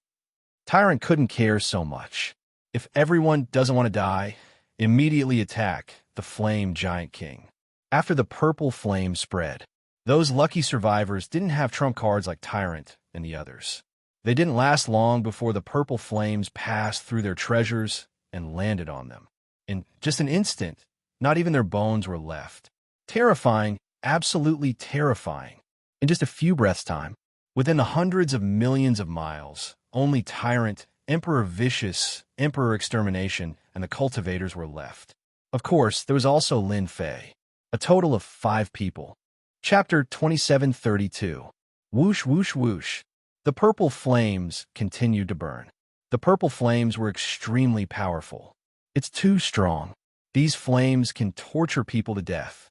Tyrant couldn't care so much. If everyone doesn't want to die, immediately attack the flame giant king. After the purple flame spread, those lucky survivors didn't have trump cards like Tyrant and the others. They didn't last long before the purple flames passed through their treasures and landed on them. In just an instant, not even their bones were left. Terrifying, absolutely terrifying. In just a few breaths' time, within the hundreds of millions of miles, only Tyrant, Emperor Vicious, Emperor Extermination, and the cultivators were left. Of course, there was also Lin Fei. A total of 5 people. Chapter 2732. Whoosh, whoosh, whoosh. The purple flames continued to burn. The purple flames were extremely powerful. It's too strong. These flames can torture people to death.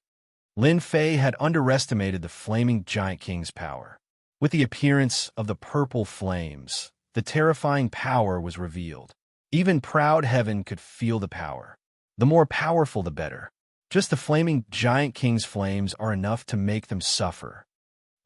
Lin Fei had underestimated the flaming giant king's power. With the appearance of the purple flames, the terrifying power was revealed. Even proud heaven could feel the power. The more powerful, the better. Just the flaming giant king's flames are enough to make them suffer.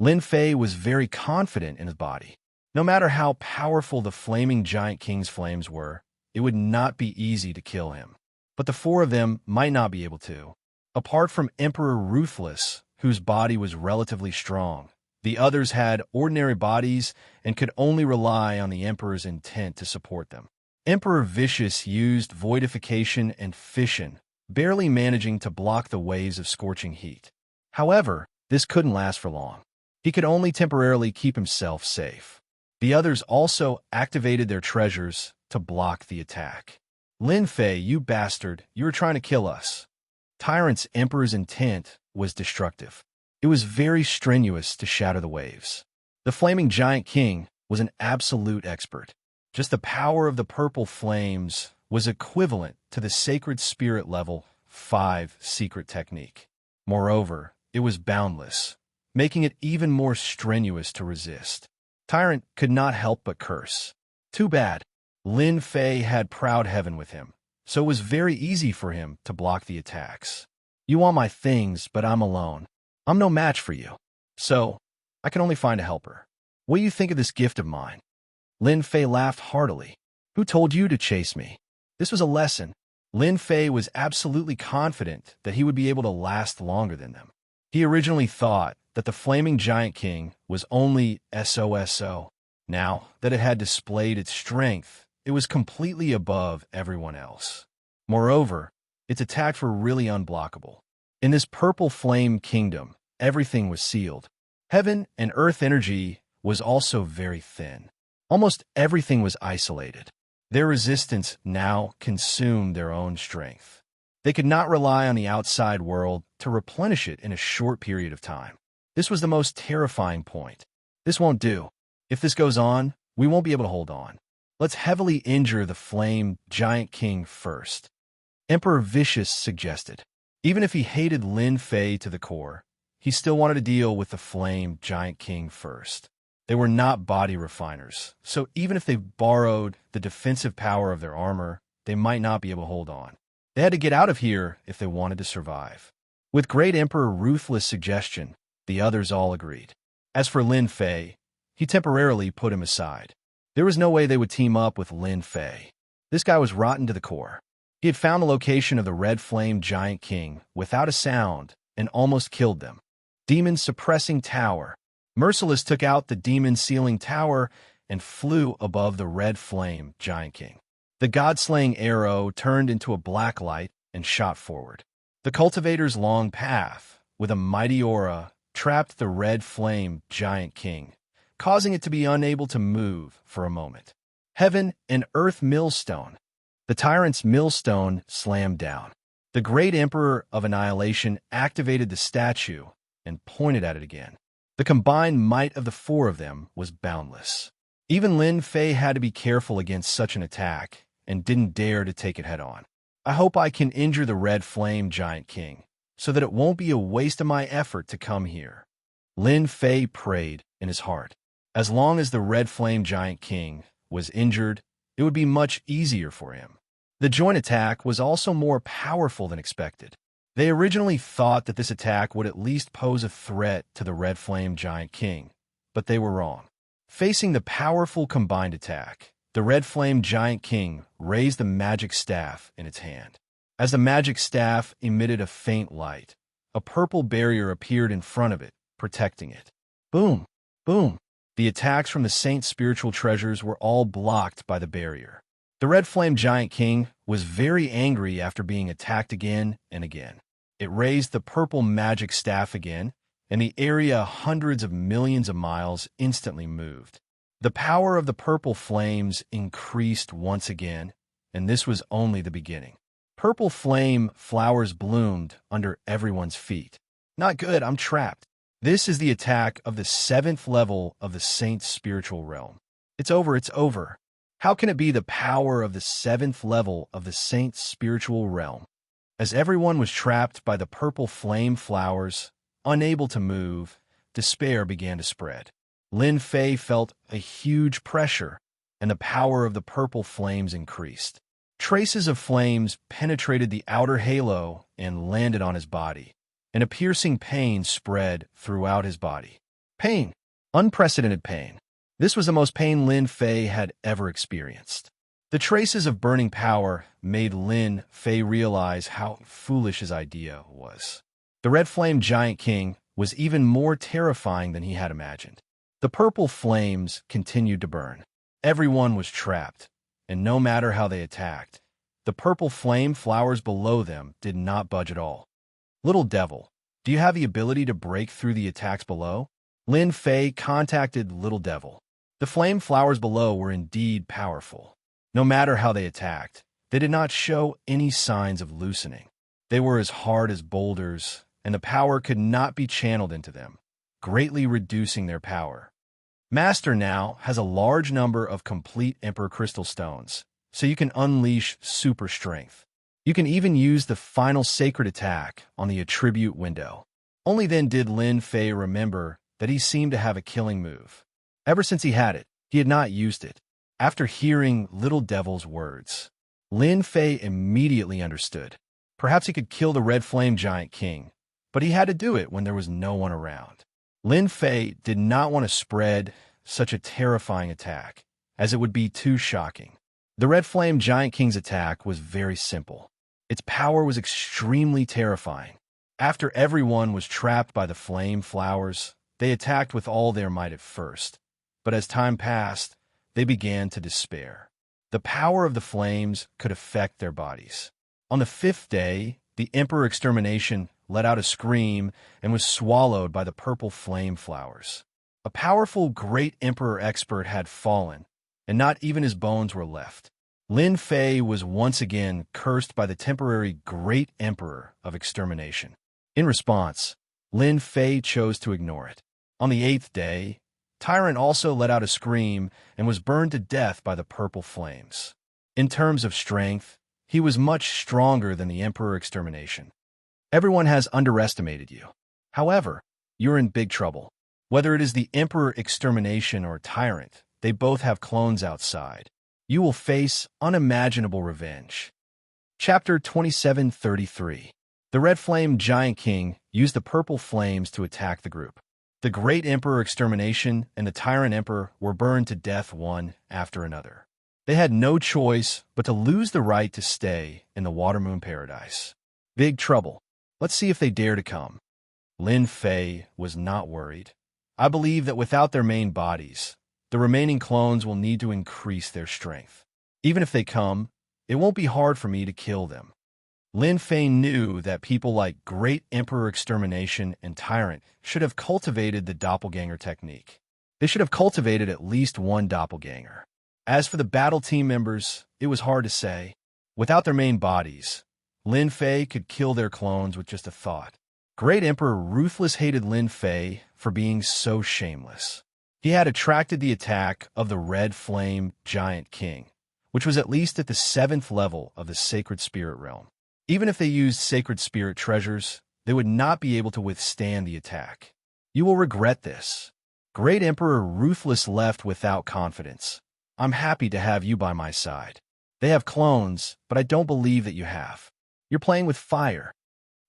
Lin Fei was very confident in his body. No matter how powerful the flaming giant king's flames were, it would not be easy to kill him. But the 4 of them might not be able to. Apart from Emperor Ruthless, whose body was relatively strong, the others had ordinary bodies and could only rely on the Emperor's intent to support them. Emperor Vicious used voidification and fission, barely managing to block the waves of scorching heat. However, this couldn't last for long. He could only temporarily keep himself safe. The others also activated their treasures to block the attack. Lin Fei, you bastard, you were trying to kill us. Tyrant's Emperor's intent was destructive. It was very strenuous to shatter the waves. The flaming giant king was an absolute expert. Just the power of the purple flames was equivalent to the Sacred Spirit Level 5 secret technique. Moreover, it was boundless, making it even more strenuous to resist. Tyrant could not help but curse. Too bad. Lin Fei had proud heaven with him, so it was very easy for him to block the attacks. You want my things, but I'm alone. I'm no match for you. So, I can only find a helper. What do you think of this gift of mine? Lin Fei laughed heartily. Who told you to chase me? This was a lesson. Lin Fei was absolutely confident that he would be able to last longer than them. He originally thought that the Flaming Giant King was only SOSO. Now that it had displayed its strength, it was completely above everyone else. Moreover, its attacks were really unblockable. In this purple flame kingdom, everything was sealed. Heaven and earth energy was also very thin. Almost everything was isolated. Their resistance now consumed their own strength. They could not rely on the outside world to replenish it in a short period of time. This was the most terrifying point. This won't do. If this goes on, we won't be able to hold on. Let's heavily injure the Flame Giant King first. Emperor Vicious suggested. Even if he hated Lin Fei to the core, he still wanted to deal with the Flame Giant King first. They were not body refiners, so even if they borrowed the defensive power of their armor, they might not be able to hold on. They had to get out of here if they wanted to survive. With Great Emperor Ruthless' suggestion, the others all agreed. As for Lin Fei, he temporarily put him aside. There was no way they would team up with Lin Fei. This guy was rotten to the core. He had found the location of the Red Flame Giant King without a sound and almost killed them. Demon Suppressing Tower. Merciless took out the Demon Sealing Tower and flew above the Red Flame Giant King. The God-slaying arrow turned into a black light and shot forward. The Cultivator's long path, with a mighty aura, trapped the Red Flame Giant King, causing it to be unable to move for a moment. Heaven and Earth Millstone. The Tyrant's Millstone slammed down. The Great Emperor of Annihilation activated the statue and pointed at it again. The combined might of the four of them was boundless. Even Lin Fei had to be careful against such an attack and didn't dare to take it head-on. I hope I can injure the Red Flame Giant King so that it won't be a waste of my effort to come here. Lin Fei prayed in his heart. As long as the Red Flame Giant King was injured, it would be much easier for him. The joint attack was also more powerful than expected. They originally thought that this attack would at least pose a threat to the Red Flame Giant King, but they were wrong. Facing the powerful combined attack, the Red Flame Giant King raised the magic staff in its hand. As the magic staff emitted a faint light, a purple barrier appeared in front of it, protecting it. Boom! Boom! The attacks from the Saint's spiritual treasures were all blocked by the barrier. The Red Flame Giant King was very angry after being attacked again and again. It raised the purple magic staff again, and the area hundreds of millions of miles instantly moved. The power of the purple flames increased once again, and this was only the beginning. Purple flame flowers bloomed under everyone's feet. Not good, I'm trapped. This is the attack of the 7th level of the Saint's spiritual realm. It's over, it's over. How can it be the power of the 7th level of the Saint's spiritual realm? As everyone was trapped by the purple flame flowers, unable to move, despair began to spread. Lin Fei felt a huge pressure, and the power of the purple flames increased. Traces of flames penetrated the outer halo and landed on his body, and a piercing pain spread throughout his body. Pain. Unprecedented pain. This was the most pain Lin Fei had ever experienced. The traces of burning power made Lin Fei realize how foolish his idea was. The Red Flame Giant King was even more terrifying than he had imagined. The purple flames continued to burn. Everyone was trapped, and no matter how they attacked, the purple flame flowers below them did not budge at all. Little Devil, do you have the ability to break through the attacks below? Lin Fei contacted Little Devil. The flame flowers below were indeed powerful. No matter how they attacked, they did not show any signs of loosening. They were as hard as boulders, and the power could not be channeled into them, greatly reducing their power. Master now has a large number of complete Emperor Crystal Stones, so you can unleash super strength. You can even use the final sacred attack on the attribute window. Only then did Lin Fei remember that he seemed to have a killing move. Ever since he had it, he had not used it. After hearing Little Devil's words, Lin Fei immediately understood. Perhaps he could kill the Red Flame Giant King, but he had to do it when there was no one around. Lin Fei did not want to spread such a terrifying attack, as it would be too shocking. The Red Flame Giant King's attack was very simple. Its power was extremely terrifying. After everyone was trapped by the flame flowers, they attacked with all their might at first. But as time passed, they began to despair. The power of the flames could affect their bodies. On the 5th day, the Emperor Extermination let out a scream and was swallowed by the purple flame flowers. A powerful Great Emperor expert had fallen, and not even his bones were left. Lin Fei was once again cursed by the temporary Great Emperor of Extermination. In response, Lin Fei chose to ignore it. On the 8th day, Tyrant also let out a scream and was burned to death by the purple flames. In terms of strength, he was much stronger than the Emperor Extermination. Everyone has underestimated you. However, you're in big trouble. Whether it is the Emperor Extermination or Tyrant, they both have clones outside. You will face unimaginable revenge. Chapter 2733. The Red Flame Giant King used the purple flames to attack the group. The Great Emperor Extermination and the Tyrant Emperor were burned to death one after another. They had no choice but to lose the right to stay in the Watermoon Paradise. Big trouble. Let's see if they dare to come. Lin Fei was not worried. I believe that without their main bodies, the remaining clones will need to increase their strength. Even if they come, it won't be hard for me to kill them. Lin Fei knew that people like Great Emperor Extermination and Tyrant should have cultivated the doppelganger technique. They should have cultivated at least one doppelganger. As for the battle team members, it was hard to say. Without their main bodies, Lin Fei could kill their clones with just a thought. Great Emperor Ruthless hated Lin Fei for being so shameless. He had attracted the attack of the Red Flame Giant King, which was at least at the 7th level of the Sacred Spirit Realm. Even if they used Sacred Spirit treasures, they would not be able to withstand the attack. You will regret this. Great Emperor Ruthless left without confidence. I'm happy to have you by my side. They have clones, but I don't believe that you have. You're playing with fire.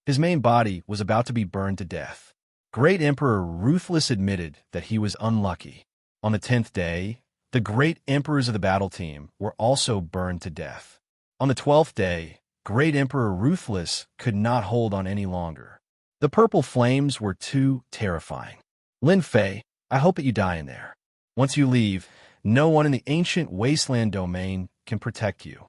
His main body was about to be burned to death. Great Emperor Ruthless admitted that he was unlucky. On the 10th day, the Great Emperors of the battle team were also burned to death. On the 12th day, Great Emperor Ruthless could not hold on any longer. The purple flames were too terrifying. Lin Fei, I hope that you die in there. Once you leave, no one in the ancient wasteland domain can protect you.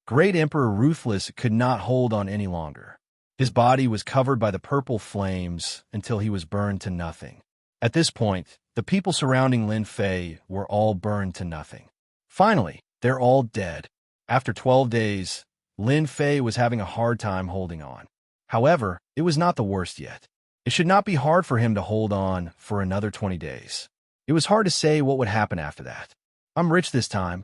Great Emperor Ruthless could not hold on any longer. His body was covered by the purple flames until he was burned to nothing. At this point, the people surrounding Lin Fei were all burned to nothing. Finally, they're all dead. After 12 days, Lin Fei was having a hard time holding on. However, it was not the worst yet. It should not be hard for him to hold on for another 20 days. It was hard to say what would happen after that. I'm rich this time.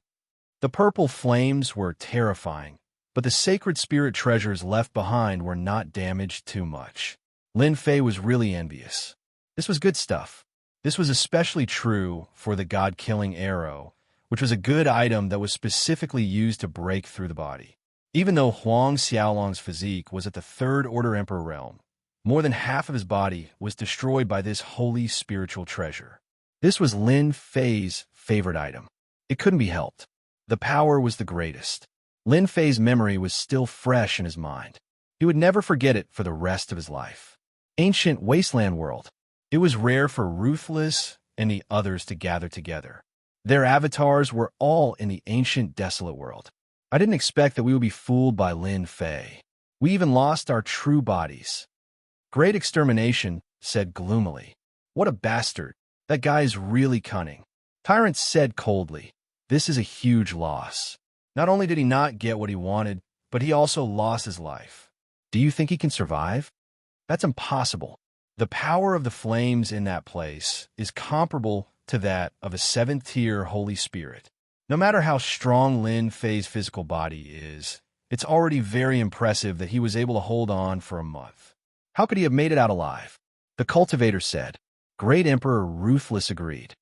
The purple flames were terrifying, but the sacred spirit treasures left behind were not damaged too much. Lin Fei was really envious. This was good stuff. This was especially true for the god-killing arrow, which was a good item that was specifically used to break through the body. Even though Huang Xiaolong's physique was at the Third Order Emperor realm, more than half of his body was destroyed by this holy spiritual treasure. This was Lin Fei's favorite item. It couldn't be helped. The power was the greatest. Lin Fei's memory was still fresh in his mind. He would never forget it for the rest of his life. Ancient Wasteland World. It was rare for Ruthless and the others to gather together. Their avatars were all in the ancient desolate world. I didn't expect that we would be fooled by Lin Fei. We even lost our true bodies. Great Extermination said gloomily. What a bastard. That guy is really cunning. Tyrant said coldly. This is a huge loss. Not only did he not get what he wanted, but he also lost his life. Do you think he can survive? That's impossible. The power of the flames in that place is comparable to that of a 7th-tier Holy Spirit. No matter how strong Lin Fei's physical body is, it's already very impressive that he was able to hold on for a month. How could he have made it out alive? The cultivator said. Great Emperor Ruthless agreed.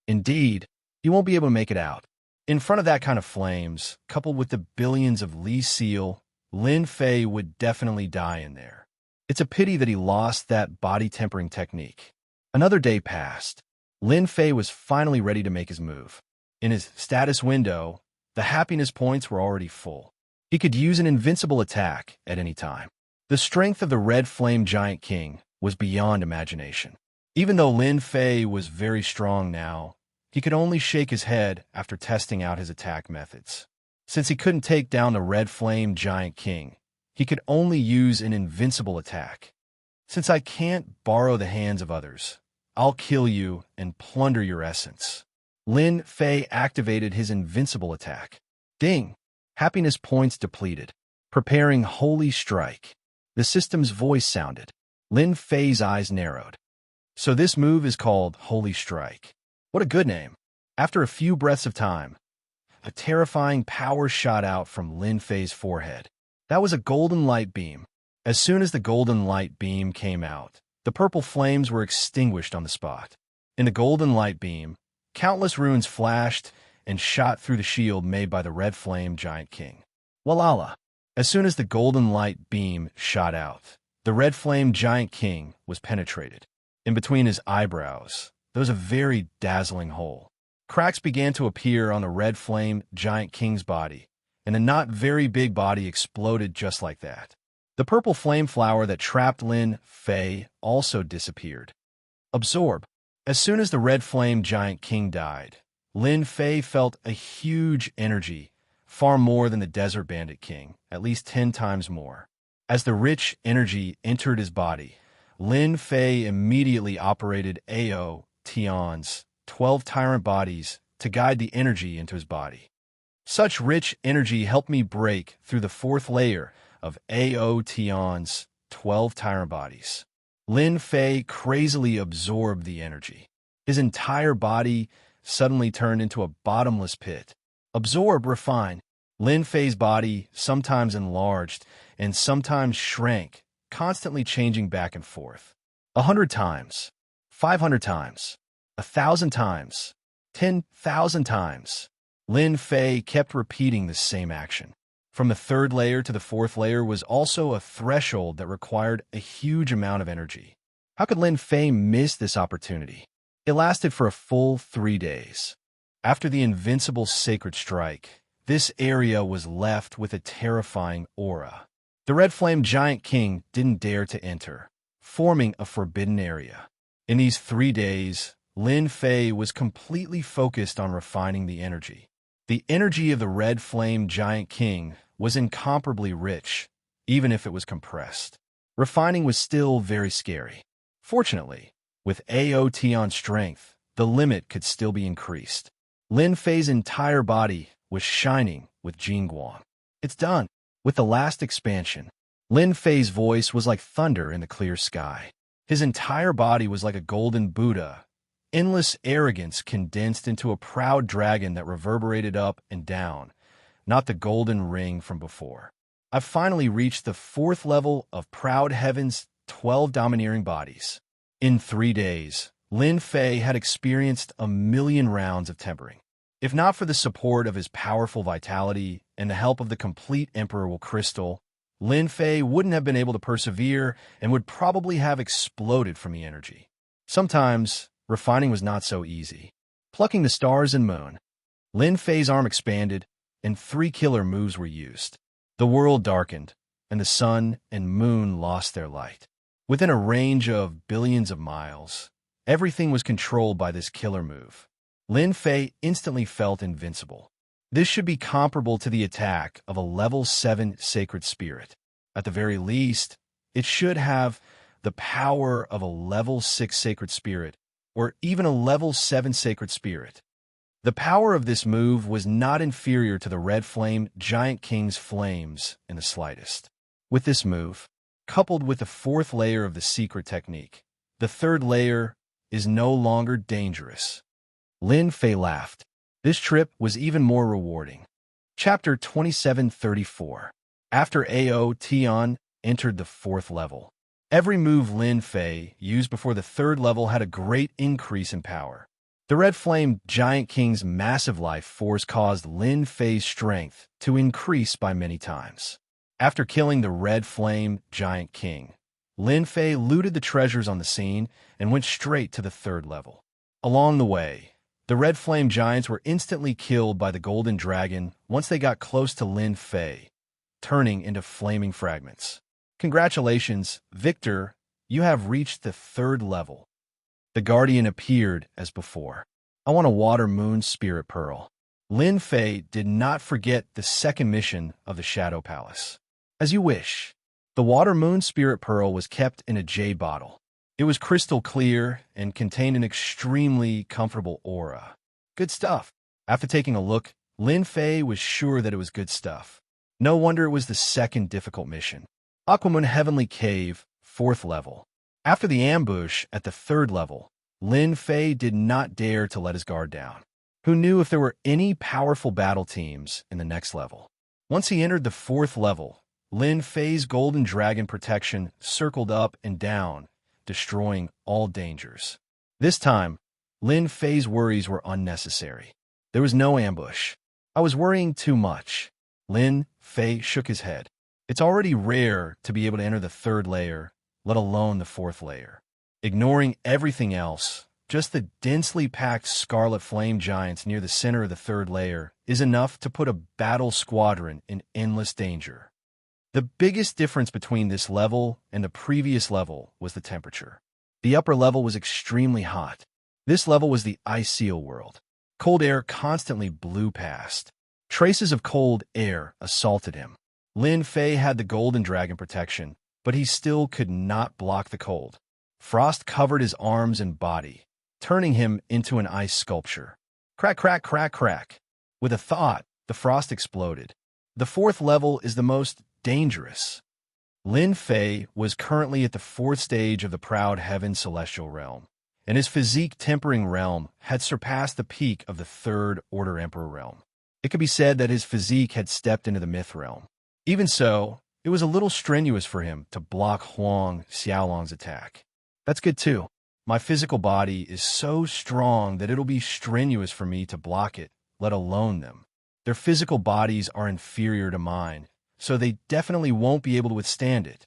Indeed, he won't be able to make it out. In front of that kind of flames, coupled with the billions of Li Seal, Lin Fei would definitely die in there. It's a pity that he lost that body-tempering technique. Another day passed. Lin Fei was finally ready to make his move. In his status window, the happiness points were already full. He could use an invincible attack at any time. The strength of the Red Flame Giant King was beyond imagination. Even though Lin Fei was very strong now, he could only shake his head after testing out his attack methods. Since he couldn't take down the Red Flame Giant King, he could only use an invincible attack. Since I can't borrow the hands of others, I'll kill you and plunder your essence. Lin Fei activated his invincible attack. Ding! Happiness points depleted. Preparing Holy Strike. The system's voice sounded. Lin Fei's eyes narrowed. So this move is called Holy Strike. What a good name. After a few breaths of time, a terrifying power shot out from Lin Fei's forehead. That was a golden light beam. As soon as the golden light beam came out, the purple flames were extinguished on the spot. In the golden light beam, countless runes flashed and shot through the shield made by the Red Flame Giant King. Walala! As soon as the golden light beam shot out, the Red Flame Giant King was penetrated. In between his eyebrows, there was a very dazzling hole. Cracks began to appear on the Red Flame Giant King's body, and a not very big body exploded just like that. The purple flame flower that trapped Lin Fei also disappeared. Absorb. As soon as the Red Flame Giant King died, Lin Fei felt a huge energy, far more than the Desert Bandit King, at least 10 times more. As the rich energy entered his body, Lin Fei immediately operated Ao Tian's 12 tyrant bodies to guide the energy into his body. Such rich energy helped me break through the 4th layer of Ao Tian's 12 tyrant bodies. Lin Fei crazily absorbed the energy. His entire body suddenly turned into a bottomless pit. Absorb, refine. Lin Fei's body sometimes enlarged and sometimes shrank, constantly changing back and forth. 100 times, 500 times, 1,000 times, 10,000 times. Lin Fei kept repeating the same action. From the 3rd layer to the 4th layer was also a threshold that required a huge amount of energy. How could Lin Fei miss this opportunity? It lasted for a full 3 days. After the invincible sacred strike, this area was left with a terrifying aura. The Red Flame Giant King didn't dare to enter, forming a forbidden area. In these 3 days, Lin Fei was completely focused on refining the energy. The energy of the Red Flame Giant King was incomparably rich, even if it was compressed. Refining was still very scary. Fortunately, with Ao Tian's strength, the limit could still be increased. Lin Fei's entire body was shining with Jingguang. It's done. With the last expansion, Lin Fei's voice was like thunder in the clear sky. His entire body was like a golden Buddha, endless arrogance condensed into a proud dragon that reverberated up and down, not the golden ring from before. I've finally reached the 4th level of Proud Heaven's 12 domineering bodies. In 3 days, Lin Fei had experienced 1,000,000 rounds of tempering. If not for the support of his powerful vitality and the help of the complete Emperor Crystal, Lin Fei wouldn't have been able to persevere and would probably have exploded from the energy. Sometimes, refining was not so easy. Plucking the stars and moon. Lin Fei's arm expanded, and 3 killer moves were used. The world darkened, and the sun and moon lost their light. Within a range of billions of miles, everything was controlled by this killer move. Lin Fei instantly felt invincible. This should be comparable to the attack of a level 7 sacred spirit. At the very least, it should have the power of a level 6 sacred spirit, or even a level 7 sacred spirit. The power of this move was not inferior to the Red Flame Giant King's flames in the slightest. With this move, coupled with the 4th layer of the secret technique, the 3rd layer is no longer dangerous. Lin Fei laughed. This trip was even more rewarding. Chapter 2734. After Ao Tian entered the 4th level. Every move Lin Fei used before the 3rd level had a great increase in power. The Red Flame Giant King's massive life force caused Lin Fei's strength to increase by many times. After killing the Red Flame Giant King, Lin Fei looted the treasures on the scene and went straight to the 3rd level. Along the way, the Red Flame Giants were instantly killed by the Golden Dragon once they got close to Lin Fei, turning into flaming fragments. Congratulations, Victor, you have reached the 3rd level. The Guardian appeared as before. I want a Water Moon Spirit Pearl. Lin Fei did not forget the 2nd mission of the Shadow Palace. As you wish. The Water Moon Spirit Pearl was kept in a jade bottle. It was crystal clear and contained an extremely comfortable aura. Good stuff. After taking a look, Lin Fei was sure that it was good stuff. No wonder it was the 2nd difficult mission. Aquamoon Heavenly Cave, 4th level. After the ambush at the 3rd level, Lin Fei did not dare to let his guard down. Who knew if there were any powerful battle teams in the next level? Once he entered the 4th level, Lin Fei's Golden Dragon protection circled up and down, destroying all dangers. This time, Lin Fei's worries were unnecessary. There was no ambush. I was worrying too much. Lin Fei shook his head. It's already rare to be able to enter the 3rd layer, let alone the 4th layer. Ignoring everything else, just the densely packed Scarlet Flame Giants near the center of the 3rd layer is enough to put a battle squadron in endless danger. The biggest difference between this level and the previous level was the temperature. The upper level was extremely hot. This level was the Ice Seal world. Cold air constantly blew past. Traces of cold air assaulted him. Lin Fei had the Golden Dragon protection, but he still could not block the cold. Frost covered his arms and body, turning him into an ice sculpture. Crack, crack, crack, crack. With a thought, the frost exploded. The 4th level is the most dangerous. Lin Fei was currently at the 4th stage of the Proud Heaven Celestial Realm, and his physique-tempering realm had surpassed the peak of the 3rd Order Emperor realm. It could be said that his physique had stepped into the Myth realm. Even so, it was a little strenuous for him to block Huang Xiaolong's attack. That's good too. My physical body is so strong that it'll be strenuous for me to block it, let alone them. Their physical bodies are inferior to mine, so they definitely won't be able to withstand it.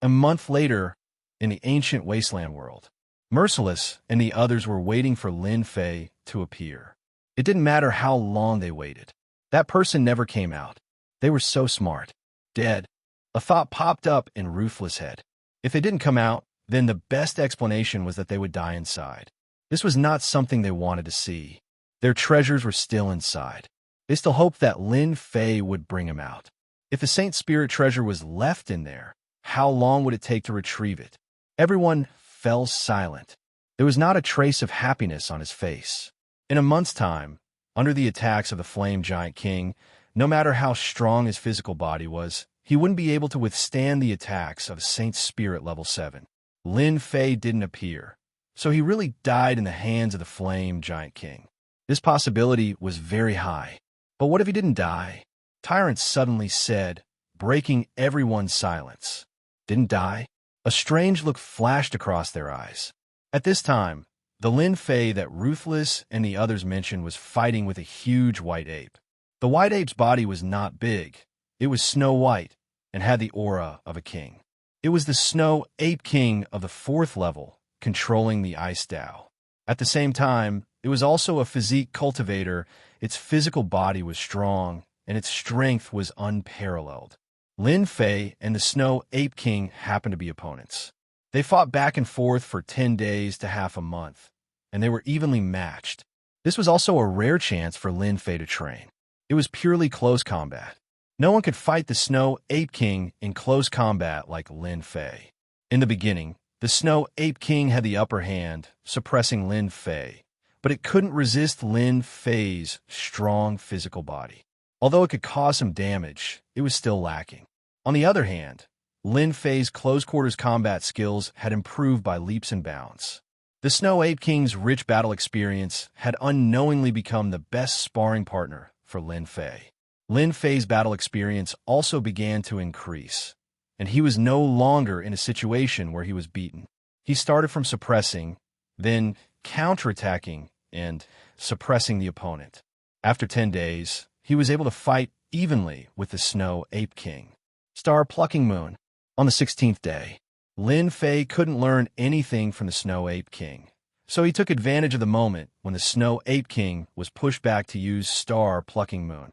A month later, in the ancient wasteland world, Merciless and the others were waiting for Lin Fei to appear. It didn't matter how long they waited. That person never came out. They were so smart. Dead. A thought popped up in Ruthless' head. If they didn't come out, then the best explanation was that they would die inside. This was not something they wanted to see. Their treasures were still inside. They still hoped that Lin Fei would bring him out. If the Saint Spirit treasure was left in there, how long would it take to retrieve it? Everyone fell silent. There was not a trace of happiness on his face. In a month's time, under the attacks of the Flame Giant King, no matter how strong his physical body was, he wouldn't be able to withstand the attacks of Saint Spirit level 7. Lin Fei didn't appear, so he really died in the hands of the Flame Giant King. This possibility was very high. But what if he didn't die? Tyrant suddenly said, breaking everyone's silence. Didn't die? A strange look flashed across their eyes. At this time, the Lin Fei that Ruthless and the others mentioned was fighting with a huge white ape. The white ape's body was not big. It was snow white and had the aura of a king. It was the Snow Ape King of the 4th level, controlling the Ice Dao. At the same time, it was also a physique cultivator. Its physical body was strong, and its strength was unparalleled. Lin Fei and the Snow Ape King happened to be opponents. They fought back and forth for 10 days to half a month, and they were evenly matched. This was also a rare chance for Lin Fei to train. It was purely close combat. No one could fight the Snow Ape King in close combat like Lin Fei. In the beginning, the Snow Ape King had the upper hand, suppressing Lin Fei, but it couldn't resist Lin Fei's strong physical body. Although it could cause some damage, it was still lacking. On the other hand, Lin Fei's close-quarters combat skills had improved by leaps and bounds. The Snow Ape King's rich battle experience had unknowingly become the best sparring partner for Lin Fei. Lin Fei's battle experience also began to increase, and he was no longer in a situation where he was beaten. He started from suppressing, then counterattacking, and suppressing the opponent. After 10 days, he was able to fight evenly with the Snow Ape King. Star Plucking Moon. On the 16th day, Lin Fei couldn't learn anything from the Snow Ape King, so he took advantage of the moment when the Snow Ape King was pushed back to use Star Plucking Moon.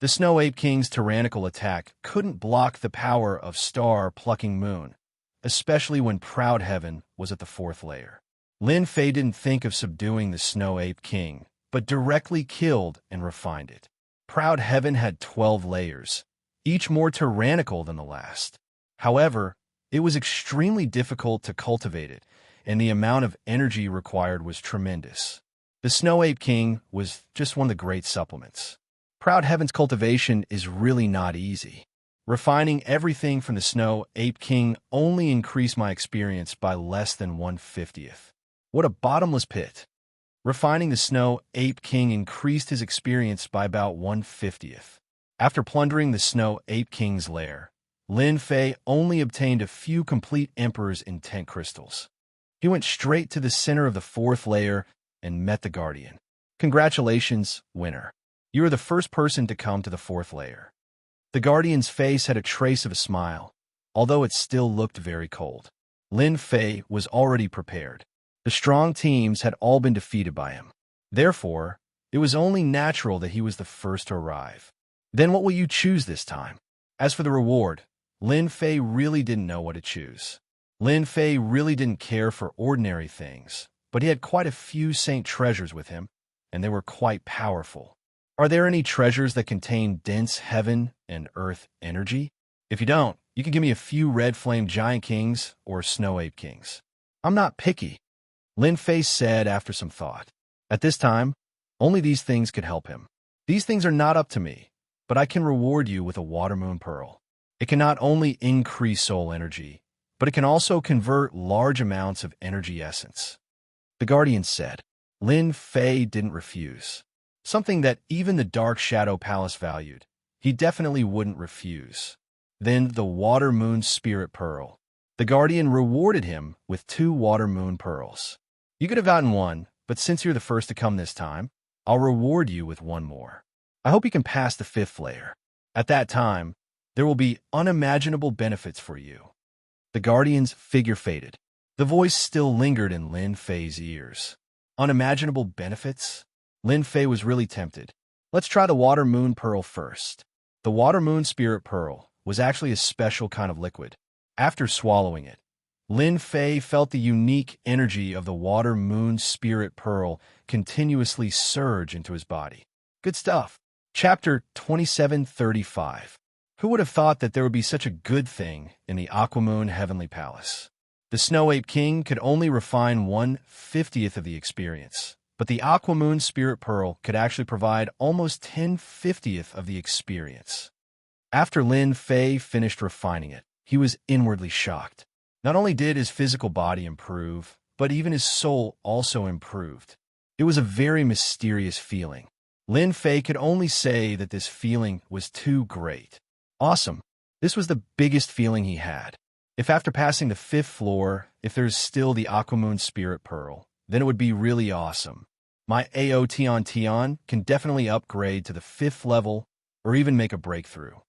The Snow Ape King's tyrannical attack couldn't block the power of Star Plucking Moon, especially when Proud Heaven was at the 4th layer. Lin Fei didn't think of subduing the Snow Ape King, but directly killed and refined it. Proud Heaven had 12 layers, each more tyrannical than the last. However, it was extremely difficult to cultivate it, and the amount of energy required was tremendous. The Snow Ape King was just one of the great supplements. Proud Heaven's cultivation is really not easy. Refining everything from the Snow Ape King only increased my experience by less than 1/50th. What a bottomless pit. Refining the Snow Ape King increased his experience by about 1/50th. After plundering the Snow Ape King's lair, Lin Fei only obtained a few complete Emperor's Intent crystals. He went straight to the center of the 4th layer and met the Guardian. Congratulations, winner. You are the first person to come to the 4th layer. The Guardian's face had a trace of a smile, although it still looked very cold. Lin Fei was already prepared. The strong teams had all been defeated by him. Therefore, it was only natural that he was the first to arrive. Then what will you choose this time? As for the reward, Lin Fei really didn't know what to choose. Lin Fei really didn't care for ordinary things, but he had quite a few saint treasures with him, and they were quite powerful. Are there any treasures that contain dense heaven and earth energy? If you don't, you can give me a few red flame giant kings or snow ape kings. I'm not picky, Lin Fei said after some thought. At this time, only these things could help him. These things are not up to me, but I can reward you with a water moon pearl. It can not only increase soul energy, but it can also convert large amounts of energy essence. The Guardian said. Lin Fei didn't refuse. Something that even the Dark Shadow Palace valued. He definitely wouldn't refuse. Then the Water Moon Spirit Pearl. The Guardian rewarded him with 2 Water Moon Pearls. You could have gotten one, but since you're the first to come this time, I'll reward you with 1 more. I hope you can pass the 5th layer. At that time, there will be unimaginable benefits for you. The Guardian's figure faded. The voice still lingered in Lin Fei's ears. Unimaginable benefits? Lin Fei was really tempted. Let's try the Water Moon Pearl first. The Water Moon Spirit Pearl was actually a special kind of liquid. After swallowing it, Lin Fei felt the unique energy of the Water Moon Spirit Pearl continuously surge into his body. Good stuff. Chapter 2735. Who would have thought that there would be such a good thing in the Aquamoon Heavenly Palace? The Snow Ape King could only refine 1/50th of the experience, but the Aquamoon Spirit Pearl could actually provide almost 10/50th of the experience. After Lin Fei finished refining it, he was inwardly shocked. Not only did his physical body improve, but even his soul also improved. It was a very mysterious feeling. Lin Fei could only say that this feeling was too great. Awesome. This was the biggest feeling he had. If after passing the 5th floor, if there's still the Aquamoon Spirit Pearl, then it would be really awesome. My Aotion can definitely upgrade to the 5th level or even make a breakthrough.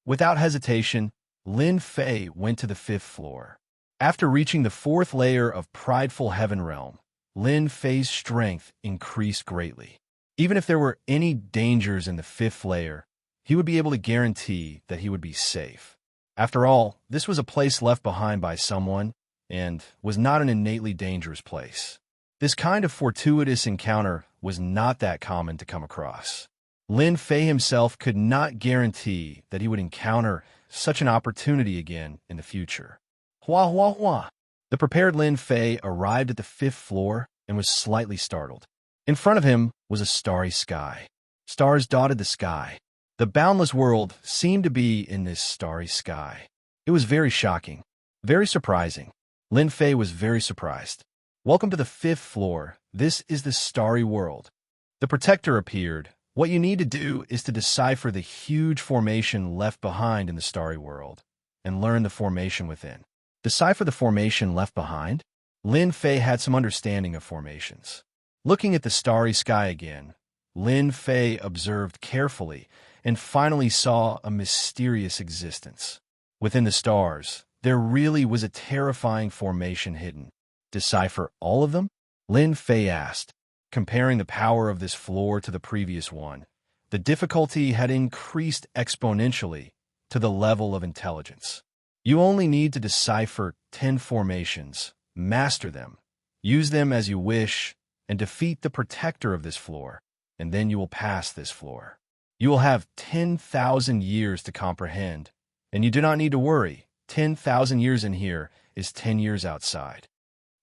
Without hesitation, Lin Fei went to the 5th floor. After reaching the 4th layer of Prideful Heaven Realm, Lin Fei's strength increased greatly. Even if there were any dangers in the 5th layer, he would be able to guarantee that he would be safe. After all, this was a place left behind by someone, and was not an innately dangerous place. This kind of fortuitous encounter was not that common to come across. Lin Fei himself could not guarantee that he would encounter such an opportunity again in the future. Hua hua hua. The prepared Lin Fei arrived at the 5th floor and was slightly startled. In front of him was a starry sky. Stars dotted the sky. The boundless world seemed to be in this starry sky. It was very shocking, very surprising. Lin Fei was very surprised. Welcome to the 5th floor. This is the starry world. The protector appeared. What you need to do is to decipher the huge formation left behind in the starry world and learn the formation within. Decipher the formation left behind? Lin Fei had some understanding of formations. Looking at the starry sky again, Lin Fei observed carefully and finally saw a mysterious existence. Within the stars, there really was a terrifying formation hidden. Decipher all of them? Lin Fei asked. Comparing the power of this floor to the previous one, the difficulty had increased exponentially to the level of intelligence. You only need to decipher 10 formations, master them, use them as you wish, and defeat the protector of this floor, and then you will pass this floor. You will have 10,000 years to comprehend, and you do not need to worry. 10,000 years in here is 10 years outside.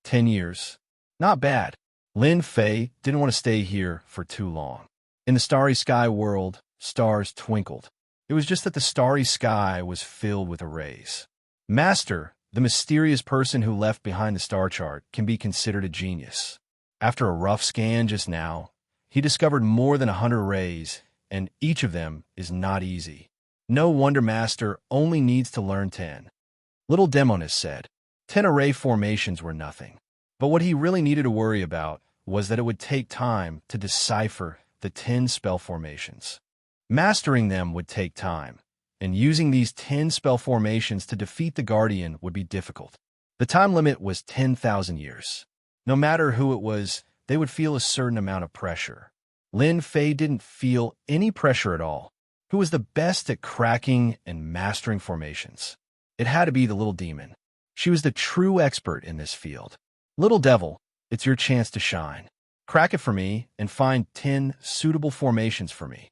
10 years. Not bad. Lin Fei didn't want to stay here for too long. In the starry sky world, stars twinkled. It was just that the starry sky was filled with arrays. Master, the mysterious person who left behind the star chart, can be considered a genius. After a rough scan just now, he discovered more than 100 arrays, and each of them is not easy. No wonder Master only needs to learn 10. Little Demonis said. 10 array formations were nothing. But what he really needed to worry about was that it would take time to decipher the 10 spell formations. Mastering them would take time, and using these 10 spell formations to defeat the Guardian would be difficult. The time limit was 10,000 years. No matter who it was, they would feel a certain amount of pressure. Lin Fei didn't feel any pressure at all. Who was the best at cracking and mastering formations? It had to be the little demon. She was the true expert in this field. Little devil, it's your chance to shine. Crack it for me and find 10 suitable formations for me.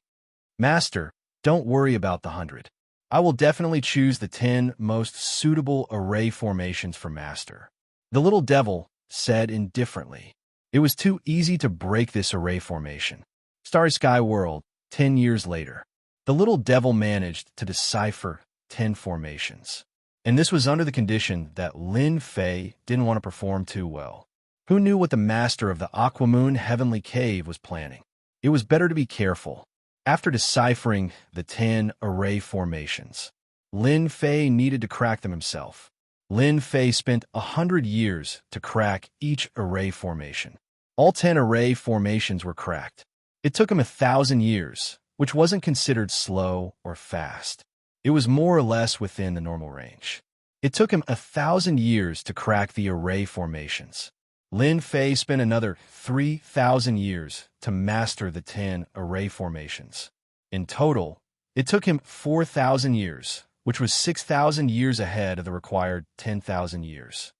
Master, don't worry about the 100. I will definitely choose the 10 most suitable array formations for Master. The little devil said indifferently. It was too easy to break this array formation. Starry Sky World, 10 years later. The little devil managed to decipher 10 formations. And this was under the condition that Lin Fei didn't want to perform too well. Who knew what the master of the Aquamoon Heavenly Cave was planning? It was better to be careful. After deciphering the 10 array formations, Lin Fei needed to crack them himself. Lin Fei spent 100 years to crack each array formation. All 10 array formations were cracked. It took him 1,000 years, which wasn't considered slow or fast. It was more or less within the normal range. It took him 1,000 years to crack the array formations. Lin Fei spent another 3,000 years to master the 10 array formations. In total, it took him 4,000 years, which was 6,000 years ahead of the required 10,000 years.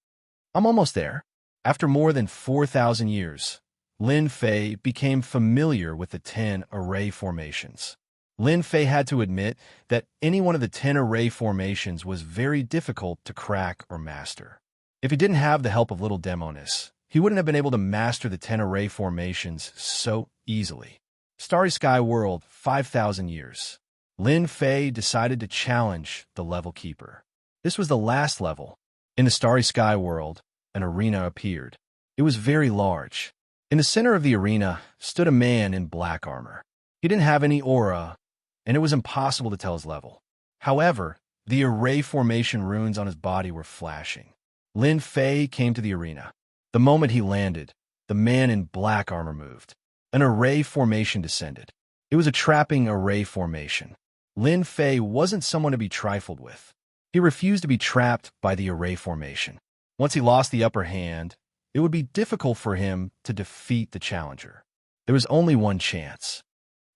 I'm almost there. After more than 4,000 years, Lin Fei became familiar with the 10 array formations. Lin Fei had to admit that any one of the 10 array formations was very difficult to crack or master. If he didn't have the help of Little Demonis, he wouldn't have been able to master the 10 array formations so easily. Starry Sky World, 5,000 years. Lin Fei decided to challenge the level keeper. This was the last level. In the Starry Sky World, an arena appeared. It was very large. In the center of the arena stood a man in black armor. He didn't have any aura, and it was impossible to tell his level. However, the array formation runes on his body were flashing. Lin Fei came to the arena. The moment he landed, the man in black armor moved. An array formation descended. It was a trapping array formation. Lin Fei wasn't someone to be trifled with. He refused to be trapped by the array formation. Once he lost the upper hand, it would be difficult for him to defeat the challenger. There was only one chance.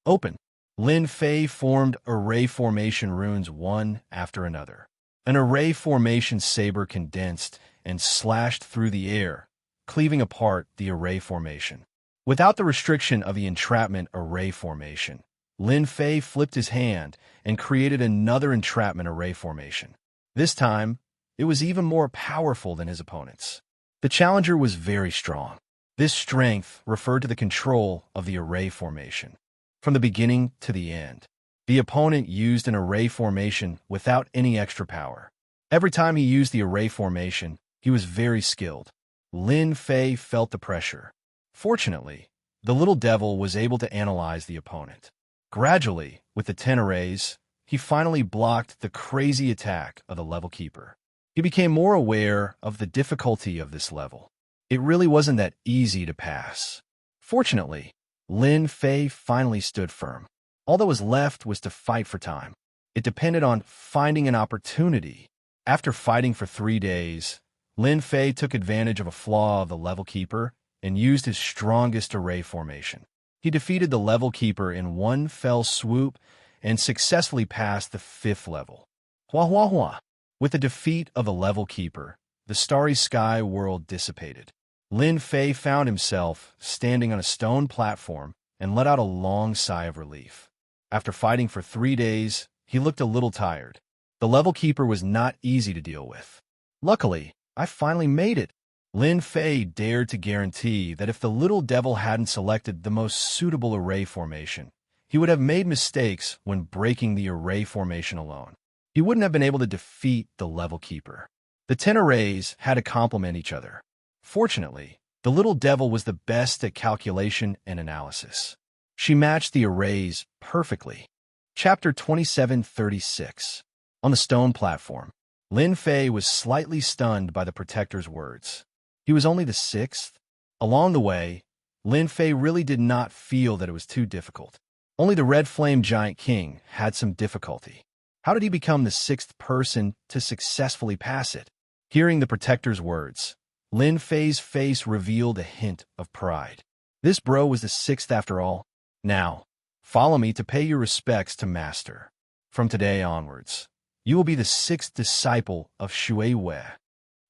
Open. Lin Fei formed array formation runes one after another. An array formation saber condensed and slashed through the air, cleaving apart the array formation. Without the restriction of the entrapment array formation, Lin Fei flipped his hand and created another entrapment array formation. This time, it was even more powerful than his opponent's. The challenger was very strong. This strength referred to the control of the array formation. From the beginning to the end, the opponent used an array formation without any extra power. Every time he used the array formation, he was very skilled. Lin Fei felt the pressure. Fortunately, the little devil was able to analyze the opponent. Gradually, with the 10 arrays, he finally blocked the crazy attack of the level keeper. He became more aware of the difficulty of this level. It really wasn't that easy to pass. Fortunately, Lin Fei finally stood firm. All that was left was to fight for time. It depended on finding an opportunity. After fighting for 3 days, Lin Fei took advantage of a flaw of the level keeper and used his strongest array formation. He defeated the level keeper in one fell swoop and successfully passed the 5th level. Hua hua hua. With the defeat of the level keeper, the starry sky world dissipated. Lin Fei found himself standing on a stone platform and let out a long sigh of relief. After fighting for 3 days, he looked a little tired. The level keeper was not easy to deal with. Luckily, I finally made it. Lin Fei dared to guarantee that if the little devil hadn't selected the most suitable array formation, he would have made mistakes when breaking the array formation alone. He wouldn't have been able to defeat the level keeper. The 10 arrays had to complement each other. Fortunately, the little devil was the best at calculation and analysis. She matched the arrays perfectly. Chapter 2736. On the stone platform, Lin Fei was slightly stunned by the protector's words. He was only the 6th. Along the way, Lin Fei really did not feel that it was too difficult. Only the Red Flame Giant King had some difficulty. How did he become the 6th person to successfully pass it? Hearing the protector's words, Lin Fei's face revealed a hint of pride. This bro was the 6th after all. Now, follow me to pay your respects to Master. From today onwards, you will be the 6th disciple of Shui Wei.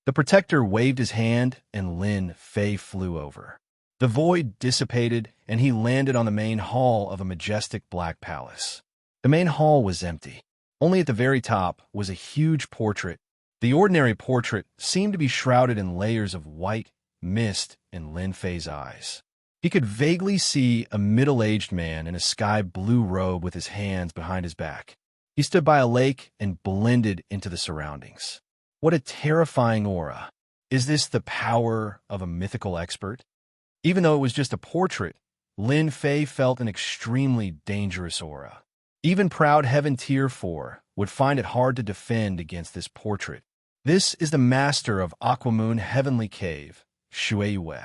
The protector waved his hand and Lin Fei flew over. The void dissipated and he landed on the main hall of a majestic black palace. The main hall was empty. Only at the very top was a huge portrait. The ordinary portrait seemed to be shrouded in layers of white mist in Lin Fei's eyes. He could vaguely see a middle-aged man in a sky-blue robe with his hands behind his back. He stood by a lake and blended into the surroundings. What a terrifying aura. Is this the power of a mythical expert? Even though it was just a portrait, Lin Fei felt an extremely dangerous aura. Even proud Heaven Tier 4 would find it hard to defend against this portrait. This is the master of Aquamoon Heavenly Cave, Shui Wei.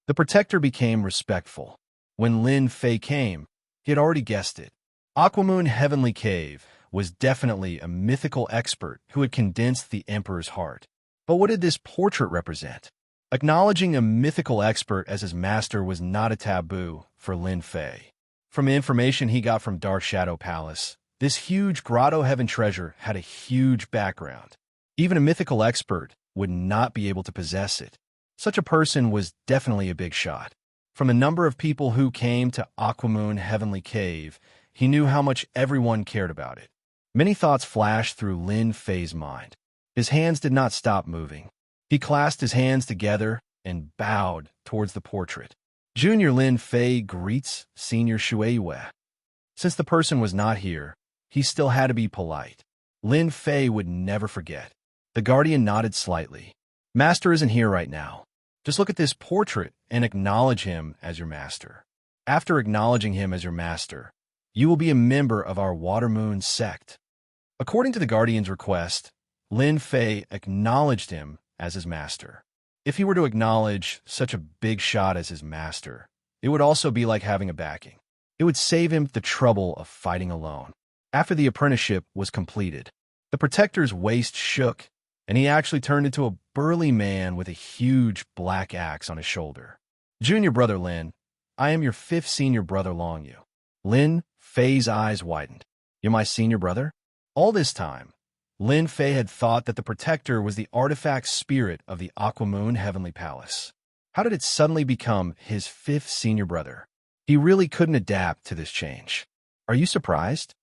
The protector became respectful. When Lin Fei came, he had already guessed it. Aquamoon Heavenly Cave was definitely a mythical expert who had condensed the Emperor's heart. But what did this portrait represent? Acknowledging a mythical expert as his master was not a taboo for Lin Fei. From the information he got from Dark Shadow Palace, this huge Grotto Heaven treasure had a huge background. Even a mythical expert would not be able to possess it. Such a person was definitely a big shot. From the number of people who came to Aquamoon Heavenly Cave, he knew how much everyone cared about it. Many thoughts flashed through Lin Fei's mind. His hands did not stop moving. He clasped his hands together and bowed towards the portrait. Junior Lin Fei greets Senior Shui Wei. Since the person was not here, he still had to be polite. Lin Fei would never forget. The guardian nodded slightly. Master isn't here right now. Just look at this portrait and acknowledge him as your master. After acknowledging him as your master, you will be a member of our Water Moon sect. According to the guardian's request, Lin Fei acknowledged him as his master. If he were to acknowledge such a big shot as his master, it would also be like having a backing. It would save him the trouble of fighting alone. After the apprenticeship was completed, the protector's waist shook, and he actually turned into a burly man with a huge black axe on his shoulder. Junior brother Lin, I am your 5th senior brother Longyu. Lin Fei's eyes widened. You're my senior brother? All this time, Lin Fei had thought that the protector was the artifact spirit of the Aquamoon Heavenly Palace. How did it suddenly become his 5th senior brother? He really couldn't adapt to this change. Are you surprised?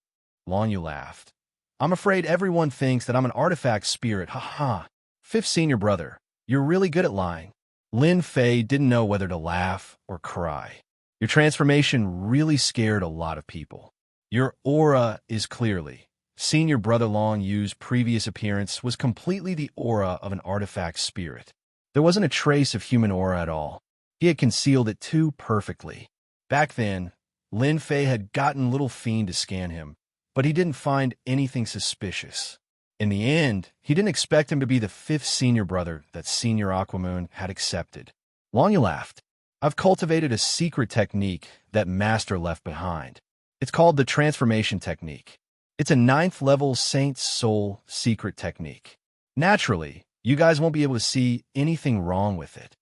Longyu laughed. I'm afraid everyone thinks that I'm an artifact spirit, haha. 5th senior brother, you're really good at lying. Lin Fei didn't know whether to laugh or cry. Your transformation really scared a lot of people. Your aura is clearly. Senior brother Long Yu's previous appearance was completely the aura of an artifact spirit. There wasn't a trace of human aura at all. He had concealed it too perfectly. Back then, Lin Fei had gotten Little Fiend to scan him, but he didn't find anything suspicious. In the end, he didn't expect him to be the 5th senior brother that Senior Aquamoon had accepted. Long you laughed. I've cultivated a secret technique that Master left behind. It's called the Transformation Technique. It's a 9th level Saint's Soul secret technique. Naturally, you guys won't be able to see anything wrong with it.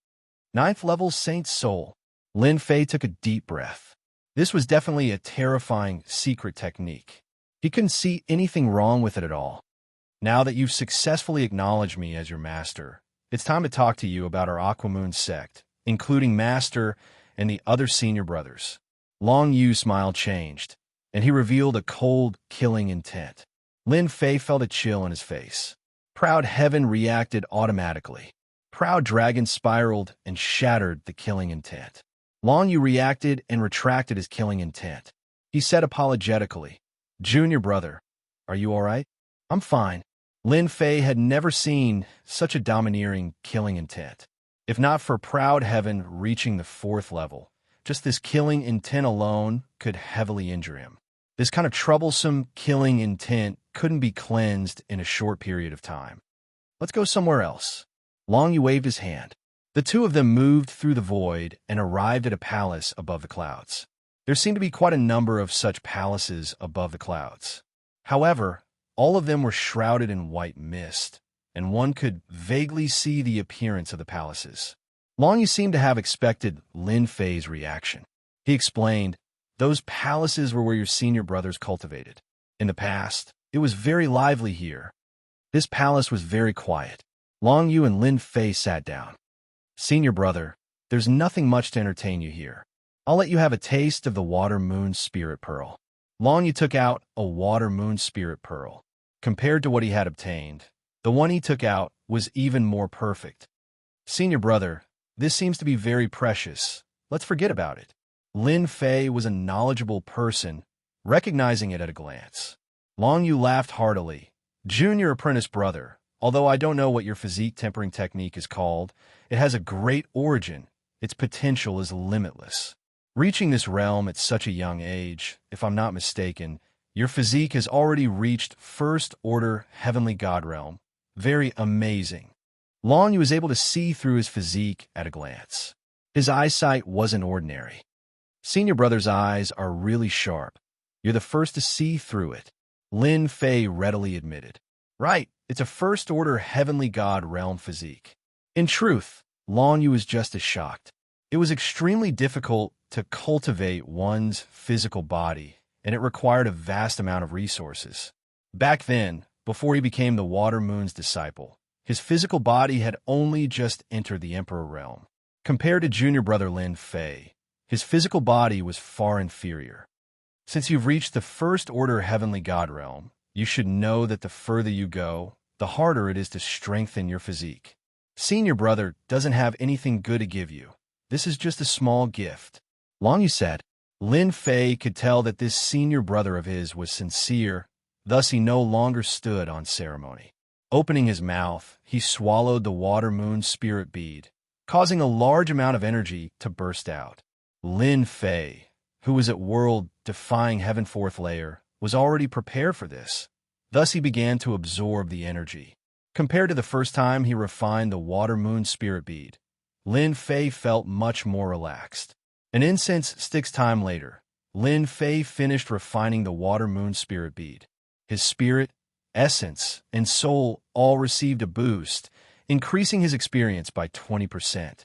9th level Saint's Soul. Lin Fei took a deep breath. This was definitely a terrifying secret technique. He couldn't see anything wrong with it at all. Now that you've successfully acknowledged me as your master, it's time to talk to you about our Aquamoon sect, including Master and the other senior brothers. Long Yu's smile changed, and he revealed a cold, killing intent. Lin Fei felt a chill in his face. Proud Heaven reacted automatically. Proud Dragon spiraled and shattered the killing intent. Long Yu reacted and retracted his killing intent. He said apologetically, "Junior brother, are you all right?" "I'm fine." Lin Fei had never seen such a domineering killing intent. If not for Proud Heaven reaching the 4th level, just this killing intent alone could heavily injure him. This kind of troublesome killing intent couldn't be cleansed in a short period of time. "Let's go somewhere else." Long Yu waved his hand. The two of them moved through the void and arrived at a palace above the clouds. There seemed to be quite a number of such palaces above the clouds. However, all of them were shrouded in white mist, and one could vaguely see the appearance of the palaces. Long Yu seemed to have expected Lin Fei's reaction. He explained, "Those palaces were where your senior brothers cultivated. In the past, it was very lively here. This palace was very quiet." Long Yu and Lin Fei sat down. "Senior brother, there's nothing much to entertain you here. I'll let you have a taste of the Water Moon Spirit Pearl." Long Yu took out a Water Moon Spirit Pearl. Compared to what he had obtained, the one he took out was even more perfect. "Senior brother, this seems to be very precious. Let's forget about it." Lin Fei was a knowledgeable person, recognizing it at a glance. Long Yu laughed heartily. "Junior apprentice brother, although I don't know what your physique tempering technique is called, it has a great origin. Its potential is limitless. Reaching this realm at such a young age, if I'm not mistaken, your physique has already reached 1st Order Heavenly God Realm. Very amazing." Long Yu was able to see through his physique at a glance. His eyesight wasn't ordinary. "Senior brother's eyes are really sharp. You're the first to see through it," Lin Fei readily admitted. "Right, it's a 1st Order Heavenly God Realm physique." In truth, Long Yu was just as shocked. It was extremely difficult to cultivate one's physical body, and it required a vast amount of resources. Back then, before he became the Water Moon's disciple, his physical body had only just entered the Emperor realm. Compared to junior brother Lin Fei, his physical body was far inferior. Since you've reached the 1st Order Heavenly God Realm, you should know that the further you go, the harder it is to strengthen your physique. Senior brother doesn't have anything good to give you. This is just a small gift. Long Yu said. Lin Fei could tell that this senior brother of his was sincere, thus he no longer stood on ceremony. Opening his mouth, he swallowed the Water Moon Spirit Bead, causing a large amount of energy to burst out. Lin Fei, who was at world-defying Heaven 4th layer, was already prepared for this. Thus he began to absorb the energy. Compared to the first time he refined the Water Moon Spirit Bead, Lin Fei felt much more relaxed. An incense sticks time later, Lin Fei finished refining the Water Moon Spirit Bead. His spirit, essence, and soul all received a boost, increasing his experience by 20%.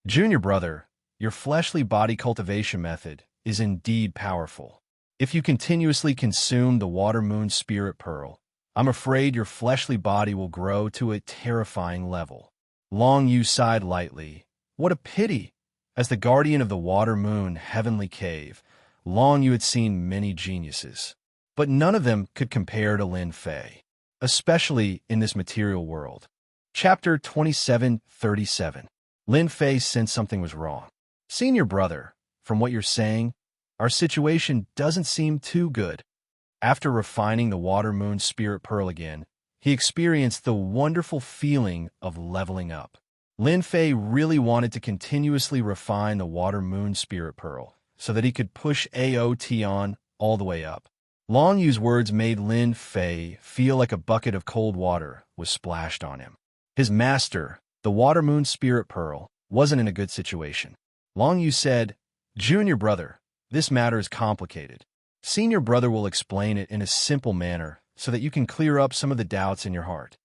Junior brother, your fleshly body cultivation method is indeed powerful. If you continuously consume the Water Moon Spirit Pearl, I'm afraid your fleshly body will grow to a terrifying level. Long Yu sighed lightly. What a pity! As the guardian of the Water Moon Heavenly Cave, Long Yu had seen many geniuses, but none of them could compare to Lin Fei, especially in this material world. Chapter 2737. Lin Fei sensed something was wrong. Senior brother, from what you're saying, our situation doesn't seem too good. After refining the Water Moon Spirit Pearl again, he experienced the wonderful feeling of leveling up. Lin Fei really wanted to continuously refine the Water Moon Spirit Pearl so that he could push Aotion all the way up. Long Yu's words made Lin Fei feel like a bucket of cold water was splashed on him. His master, the Water Moon Spirit Pearl, wasn't in a good situation. Long Yu said, "Junior brother, this matter is complicated. Senior brother will explain it in a simple manner so that you can clear up some of the doubts in your heart.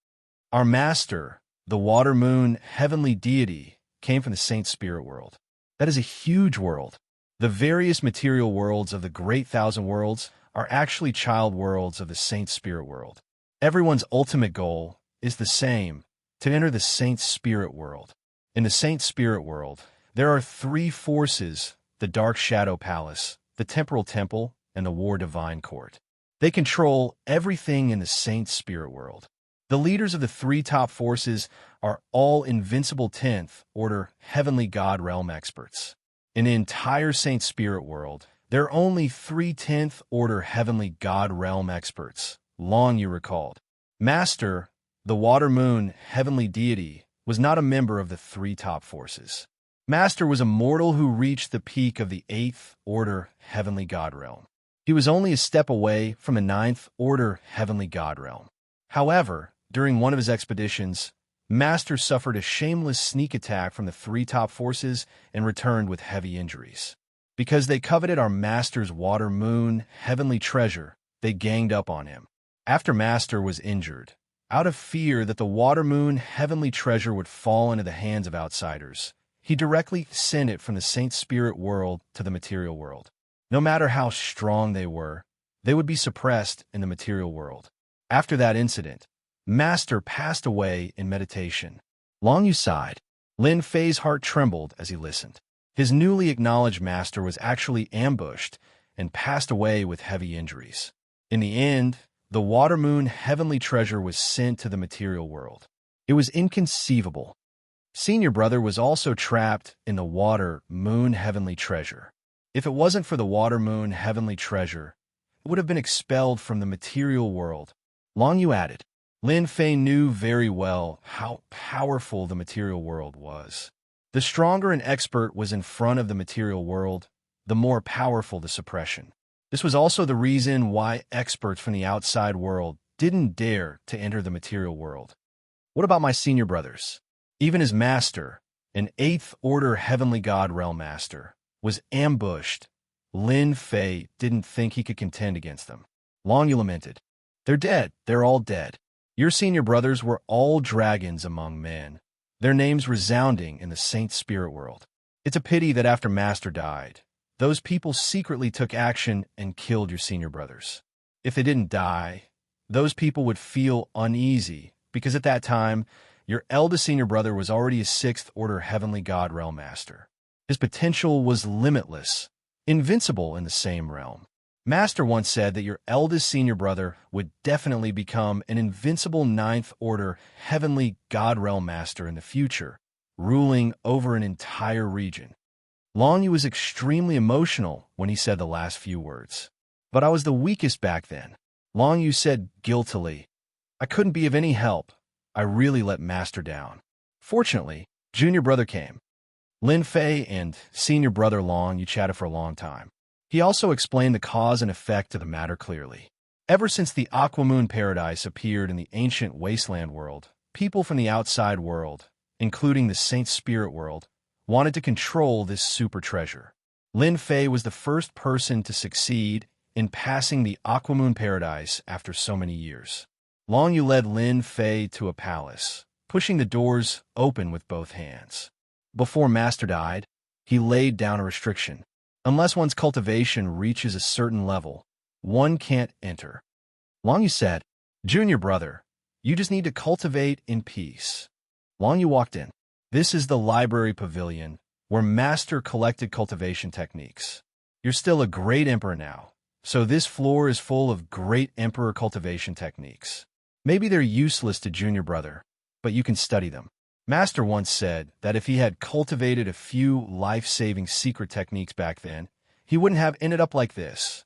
Our master, the Water Moon Heavenly Deity, came from the Saint Spirit world. That is a huge world. The various material worlds of the Great Thousand Worlds are actually child worlds of the Saint Spirit world. Everyone's ultimate goal is the same, to enter the Saint Spirit world. In the Saint Spirit world, there are three forces: the Dark Shadow Palace, the Temporal Temple, and the War Divine Court. They control everything in the Saint Spirit world. The leaders of the three top forces are all invincible 10th Order Heavenly God Realm experts. In the entire Saint Spirit world, there are only 3 10th Order Heavenly God Realm experts. Long Yu recalled. Master, the Water Moon Heavenly Deity, was not a member of the three top forces. Master was a mortal who reached the peak of the 8th Order Heavenly God Realm. He was only a step away from the 9th Order Heavenly God Realm. However, during one of his expeditions, Master suffered a shameless sneak attack from the three top forces and returned with heavy injuries. Because they coveted our Master's Water Moon Heavenly Treasure, they ganged up on him. After Master was injured, out of fear that the Water Moon Heavenly Treasure would fall into the hands of outsiders, he directly sent it from the Saint Spirit world to the material world. No matter how strong they would be suppressed in the material world. After that incident, Master passed away in meditation. Long Yu sighed. Lin Fei's heart trembled as he listened. His newly acknowledged master was actually ambushed and passed away with heavy injuries. In the end, the Water Moon Heavenly Treasure was sent to the material world. It was inconceivable. Senior brother was also trapped in the Water Moon Heavenly Treasure. If it wasn't for the Water Moon Heavenly Treasure, it would have been expelled from the material world. Long Yu added. Lin Fei knew very well how powerful the material world was. The stronger an expert was in front of the material world, the more powerful the suppression. This was also the reason why experts from the outside world didn't dare to enter the material world. What about my senior brothers? Even his master, an 8th Order Heavenly God Realm Master, was ambushed. Lin Fei didn't think he could contend against them. Long Yu lamented. They're dead. They're all dead. Your senior brothers were all dragons among men, their names resounding in the Saint Spirit world. It's a pity that after Master died, those people secretly took action and killed your senior brothers. If they didn't die, those people would feel uneasy because at that time, your eldest senior brother was already a 6th Order Heavenly God Realm Master. His potential was limitless, invincible in the same realm. Master once said that your eldest senior brother would definitely become an invincible 9th Order Heavenly God Realm Master in the future, ruling over an entire region. Long Yu was extremely emotional when he said the last few words. But I was the weakest back then. Long Yu said guiltily. I couldn't be of any help. I really let Master down. Fortunately, junior brother came. Lin Fei and senior brother Long Yu chatted for a long time. He also explained the cause and effect of the matter clearly. Ever since the Aquamoon Paradise appeared in the ancient wasteland world, people from the outside world, including the Saint Spirit world, wanted to control this super treasure. Lin Fei was the first person to succeed in passing the Aquamoon Paradise after so many years. Long Yu led Lin Fei to a palace, pushing the doors open with both hands. Before Master died, he laid down a restriction. Unless one's cultivation reaches a certain level, one can't enter. Long Yu said, Junior brother, you just need to cultivate in peace. Long Yu walked in. This is the library pavilion, where Master collected cultivation techniques. You're still a great emperor now, so this floor is full of great emperor cultivation techniques. Maybe they're useless to junior brother, but you can study them. Master once said that if he had cultivated a few life-saving secret techniques back then, he wouldn't have ended up like this.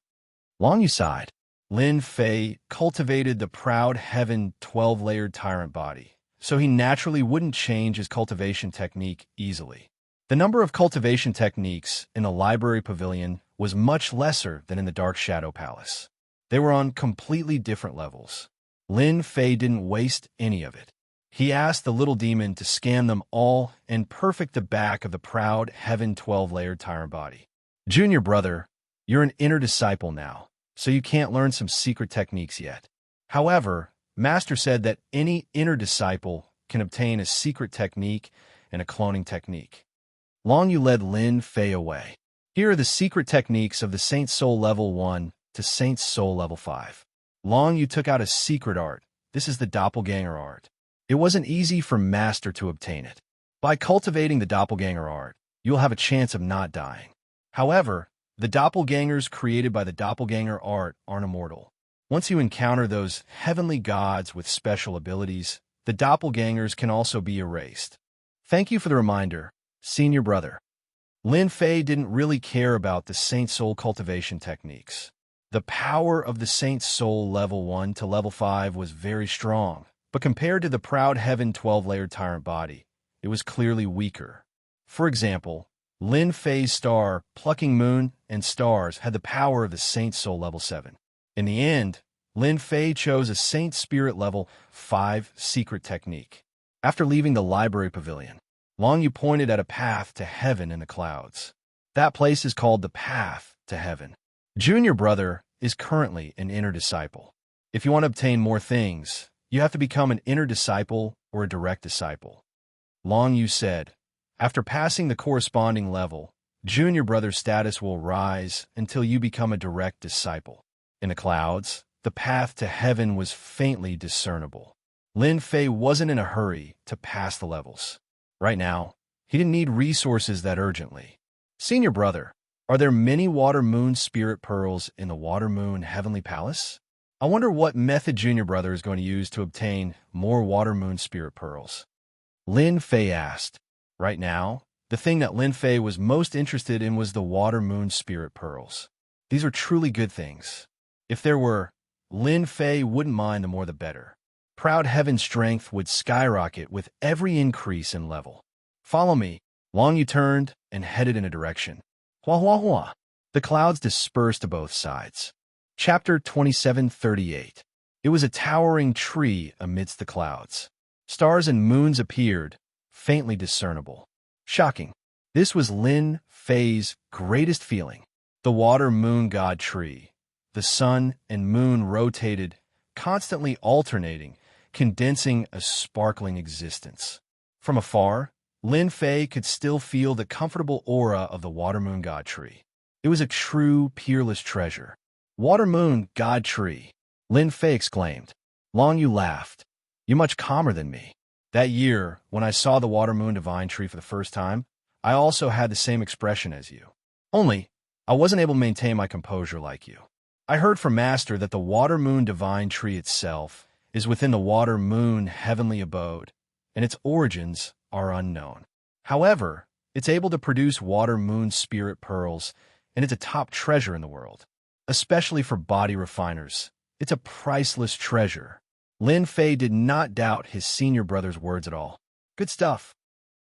Long Yu sighed. Lin Fei cultivated the proud heaven 12-layered tyrant body, so he naturally wouldn't change his cultivation technique easily. The number of cultivation techniques in the library pavilion was much lesser than in the Dark Shadow Palace. They were on completely different levels. Lin Fei didn't waste any of it. He asked the little demon to scan them all and perfect the back of the proud Heaven 12-layered tyrant body. Junior brother, you're an inner disciple now, so you can't learn some secret techniques yet. However, Master said that any inner disciple can obtain a secret technique and a cloning technique. Long Yu led Lin Fei away. Here are the secret techniques of the Saint Soul Level 1 to Saint Soul Level 5. Long Yu took out a secret art. This is the doppelganger art. It wasn't easy for Master to obtain it. By cultivating the doppelganger art, you'll have a chance of not dying. However, the doppelgangers created by the doppelganger art aren't immortal. Once you encounter those heavenly gods with special abilities, the doppelgangers can also be erased. Thank you for the reminder, senior brother. Lin Fei didn't really care about the Saint Soul cultivation techniques. The power of the Saint Soul Level 1 to Level 5 was very strong, but compared to the proud Heaven 12-layered tyrant body, it was clearly weaker. For example, Lin Fei's star, Plucking Moon, and Stars had the power of the Saint Soul Level 7. In the end, Lin Fei chose a Saint Spirit Level 5 secret technique. After leaving the library pavilion, Long Yu pointed at a path to heaven in the clouds. That place is called the Path to Heaven. Junior brother is currently an inner disciple. If you want to obtain more things, you have to become an inner disciple or a direct disciple. Long Yu said, after passing the corresponding level, junior brother's status will rise until you become a direct disciple. In the clouds, the path to heaven was faintly discernible. Lin Fei wasn't in a hurry to pass the levels. Right now, he didn't need resources that urgently. Senior brother, are there many Water Moon Spirit Pearls in the Water Moon Heavenly Palace? I wonder what method Junior brother is going to use to obtain more Water Moon Spirit Pearls. Lin Fei asked. Right now, the thing that Lin Fei was most interested in was the Water Moon Spirit Pearls. These are truly good things. If there were, Lin Fei wouldn't mind, the more the better. Proud Heaven's strength would skyrocket with every increase in level. Follow me. Long Yu turned and headed in a direction. Hua hua hua. The clouds dispersed to both sides. Chapter 2738. It was a towering tree amidst the clouds. Stars and moons appeared, faintly discernible. Shocking. This was Lin Fei's greatest feeling. The Water Moon God tree. The sun and moon rotated, constantly alternating, condensing a sparkling existence. From afar, Lin Fei could still feel the comfortable aura of the Water Moon God tree. It was a true, peerless treasure. Water Moon God tree, Lin Fei exclaimed. Long Yu laughed. You're much calmer than me. That year, when I saw the Water Moon Divine Tree for the first time, I also had the same expression as you. Only, I wasn't able to maintain my composure like you. I heard from Master that the Water Moon Divine Tree itself is within the Water Moon Heavenly Abode, and its origins are unknown. However, it's able to produce Water Moon Spirit Pearls, and it's a top treasure in the world. Especially for body refiners, it's a priceless treasure. Lin Fei did not doubt his senior brother's words at all. Good stuff.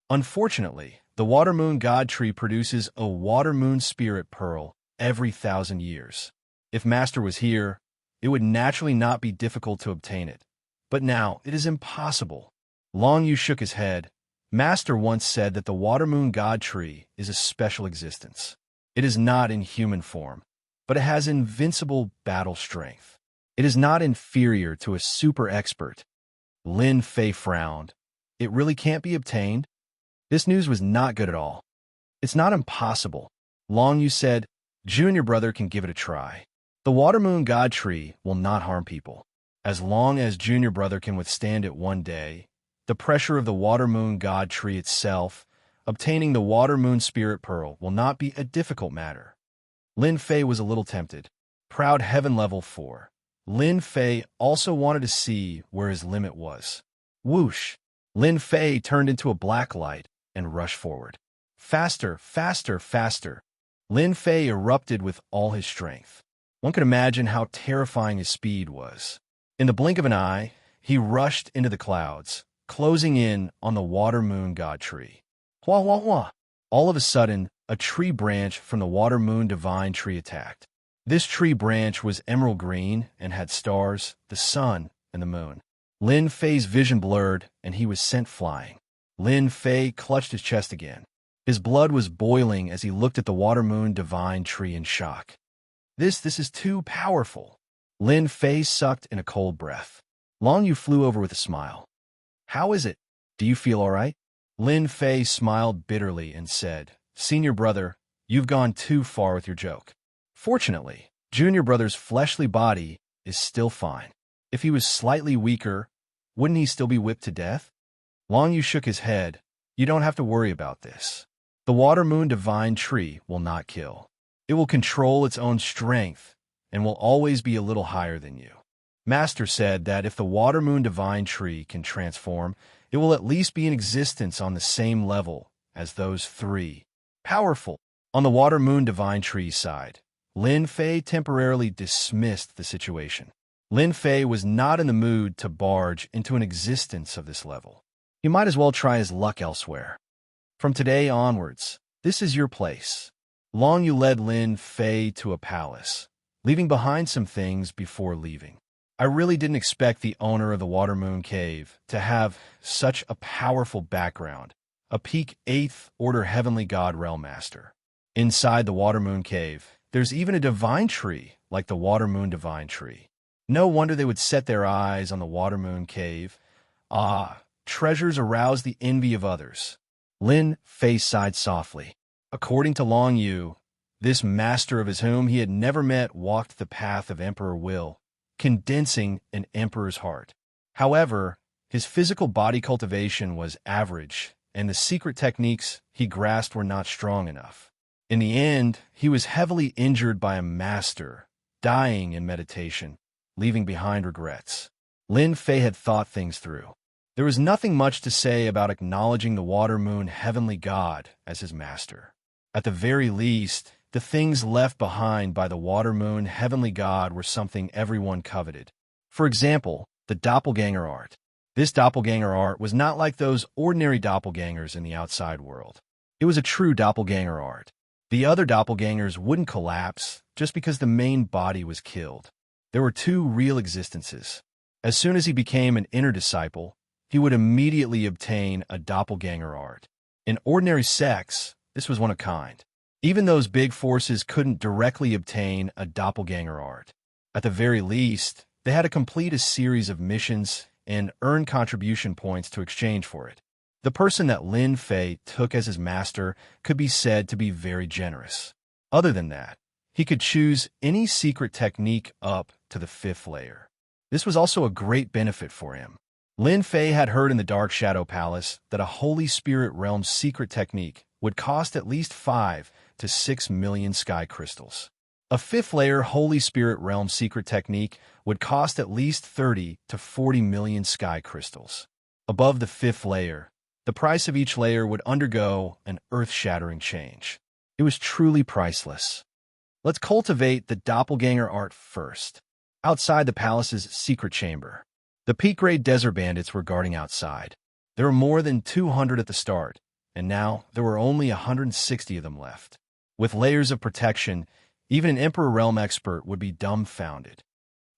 Unfortunately, the Water Moon God Tree produces a Water Moon Spirit Pearl every 1,000 years. If Master was here, it would naturally not be difficult to obtain it. But now, it is impossible. Long Yu shook his head. Master once said that the Water Moon God Tree is a special existence. It is not in human form, but it has invincible battle strength. It is not inferior to a super expert. Lin Fei frowned. It really can't be obtained? This news was not good at all. It's not impossible. Long Yu said, Junior brother can give it a try. The Water Moon God Tree will not harm people. As long as Junior brother can withstand it one day, the pressure of the Water Moon God Tree itself, obtaining the Water Moon Spirit Pearl will not be a difficult matter. Lin Fei was a little tempted. Proud Heaven Level 4. Lin Fei also wanted to see where his limit was. Whoosh! Lin Fei turned into a black light and rushed forward. Faster, faster, faster. Lin Fei erupted with all his strength. One could imagine how terrifying his speed was. In the blink of an eye, he rushed into the clouds, closing in on the water-moon god tree. Hua hua hua. All of a sudden, a tree branch from the water-moon divine tree attacked. This tree branch was emerald green and had stars, the sun, and the moon. Lin Fei's vision blurred, and he was sent flying. Lin Fei clutched his chest again. His blood was boiling as he looked at the water-moon divine tree in shock. This is too powerful. Lin Fei sucked in a cold breath. Long Yu flew over with a smile. How is it? Do you feel all right? Lin Fei smiled bitterly and said, Senior brother, you've gone too far with your joke. Fortunately, Junior brother's fleshly body is still fine. If he was slightly weaker, wouldn't he still be whipped to death? Long Yu shook his head. You don't have to worry about this. The water-moon divine tree will not kill. It will control its own strength and will always be a little higher than you. Master said that if the water-moon divine tree can transform, it will at least be in existence on the same level as those three. Powerful. On the water-moon divine tree side, Lin Fei temporarily dismissed the situation. Lin Fei was not in the mood to barge into an existence of this level. He might as well try his luck elsewhere. From today onwards, this is your place. Long Yu led Lin Fei to a palace, leaving behind some things before leaving. I really didn't expect the owner of the Water-Moon Cave to have such a powerful background, a peak 8th Order Heavenly God Realm Master. Inside the Water-Moon Cave, there's even a divine tree like the Water-Moon Divine Tree. No wonder they would set their eyes on the Water-Moon Cave. Ah, treasures arouse the envy of others. Lin Fei sighed softly. According to Long Yu, this master of his whom he had never met walked the path of Emperor Will, condensing an emperor's heart. However, his physical body cultivation was average, and the secret techniques he grasped were not strong enough. In the end, he was heavily injured by a master, dying in meditation, leaving behind regrets. Lin Fei had thought things through. There was nothing much to say about acknowledging the Water-Moon Heavenly God as his master. At the very least, the things left behind by the Water-Moon Heavenly God were something everyone coveted. For example, the doppelganger art. This doppelganger art was not like those ordinary doppelgangers in the outside world. It was a true doppelganger art. The other doppelgangers wouldn't collapse just because the main body was killed. There were two real existences. As soon as he became an inner disciple, he would immediately obtain a doppelganger art. In ordinary sects, this was one of a kind. Even those big forces couldn't directly obtain a doppelganger art. At the very least, they had to complete a series of missions and earn contribution points to exchange for it. The person that Lin Fei took as his master could be said to be very generous. Other than that, he could choose any secret technique up to the 5th layer. This was also a great benefit for him. Lin Fei had heard in the Dark Shadow Palace that a Holy Spirit Realm secret technique would cost at least 5 to 6 million sky crystals. A 5th layer Holy Spirit Realm secret technique would cost at least 30 to 40 million sky crystals. Above the 5th layer, the price of each layer would undergo an earth-shattering change. It was truly priceless. Let's cultivate the doppelganger art first. Outside the palace's secret chamber, the peak-grade desert bandits were guarding outside. There were more than 200 at the start, and now there were only 160 of them left. With layers of protection, even an Emperor Realm expert would be dumbfounded.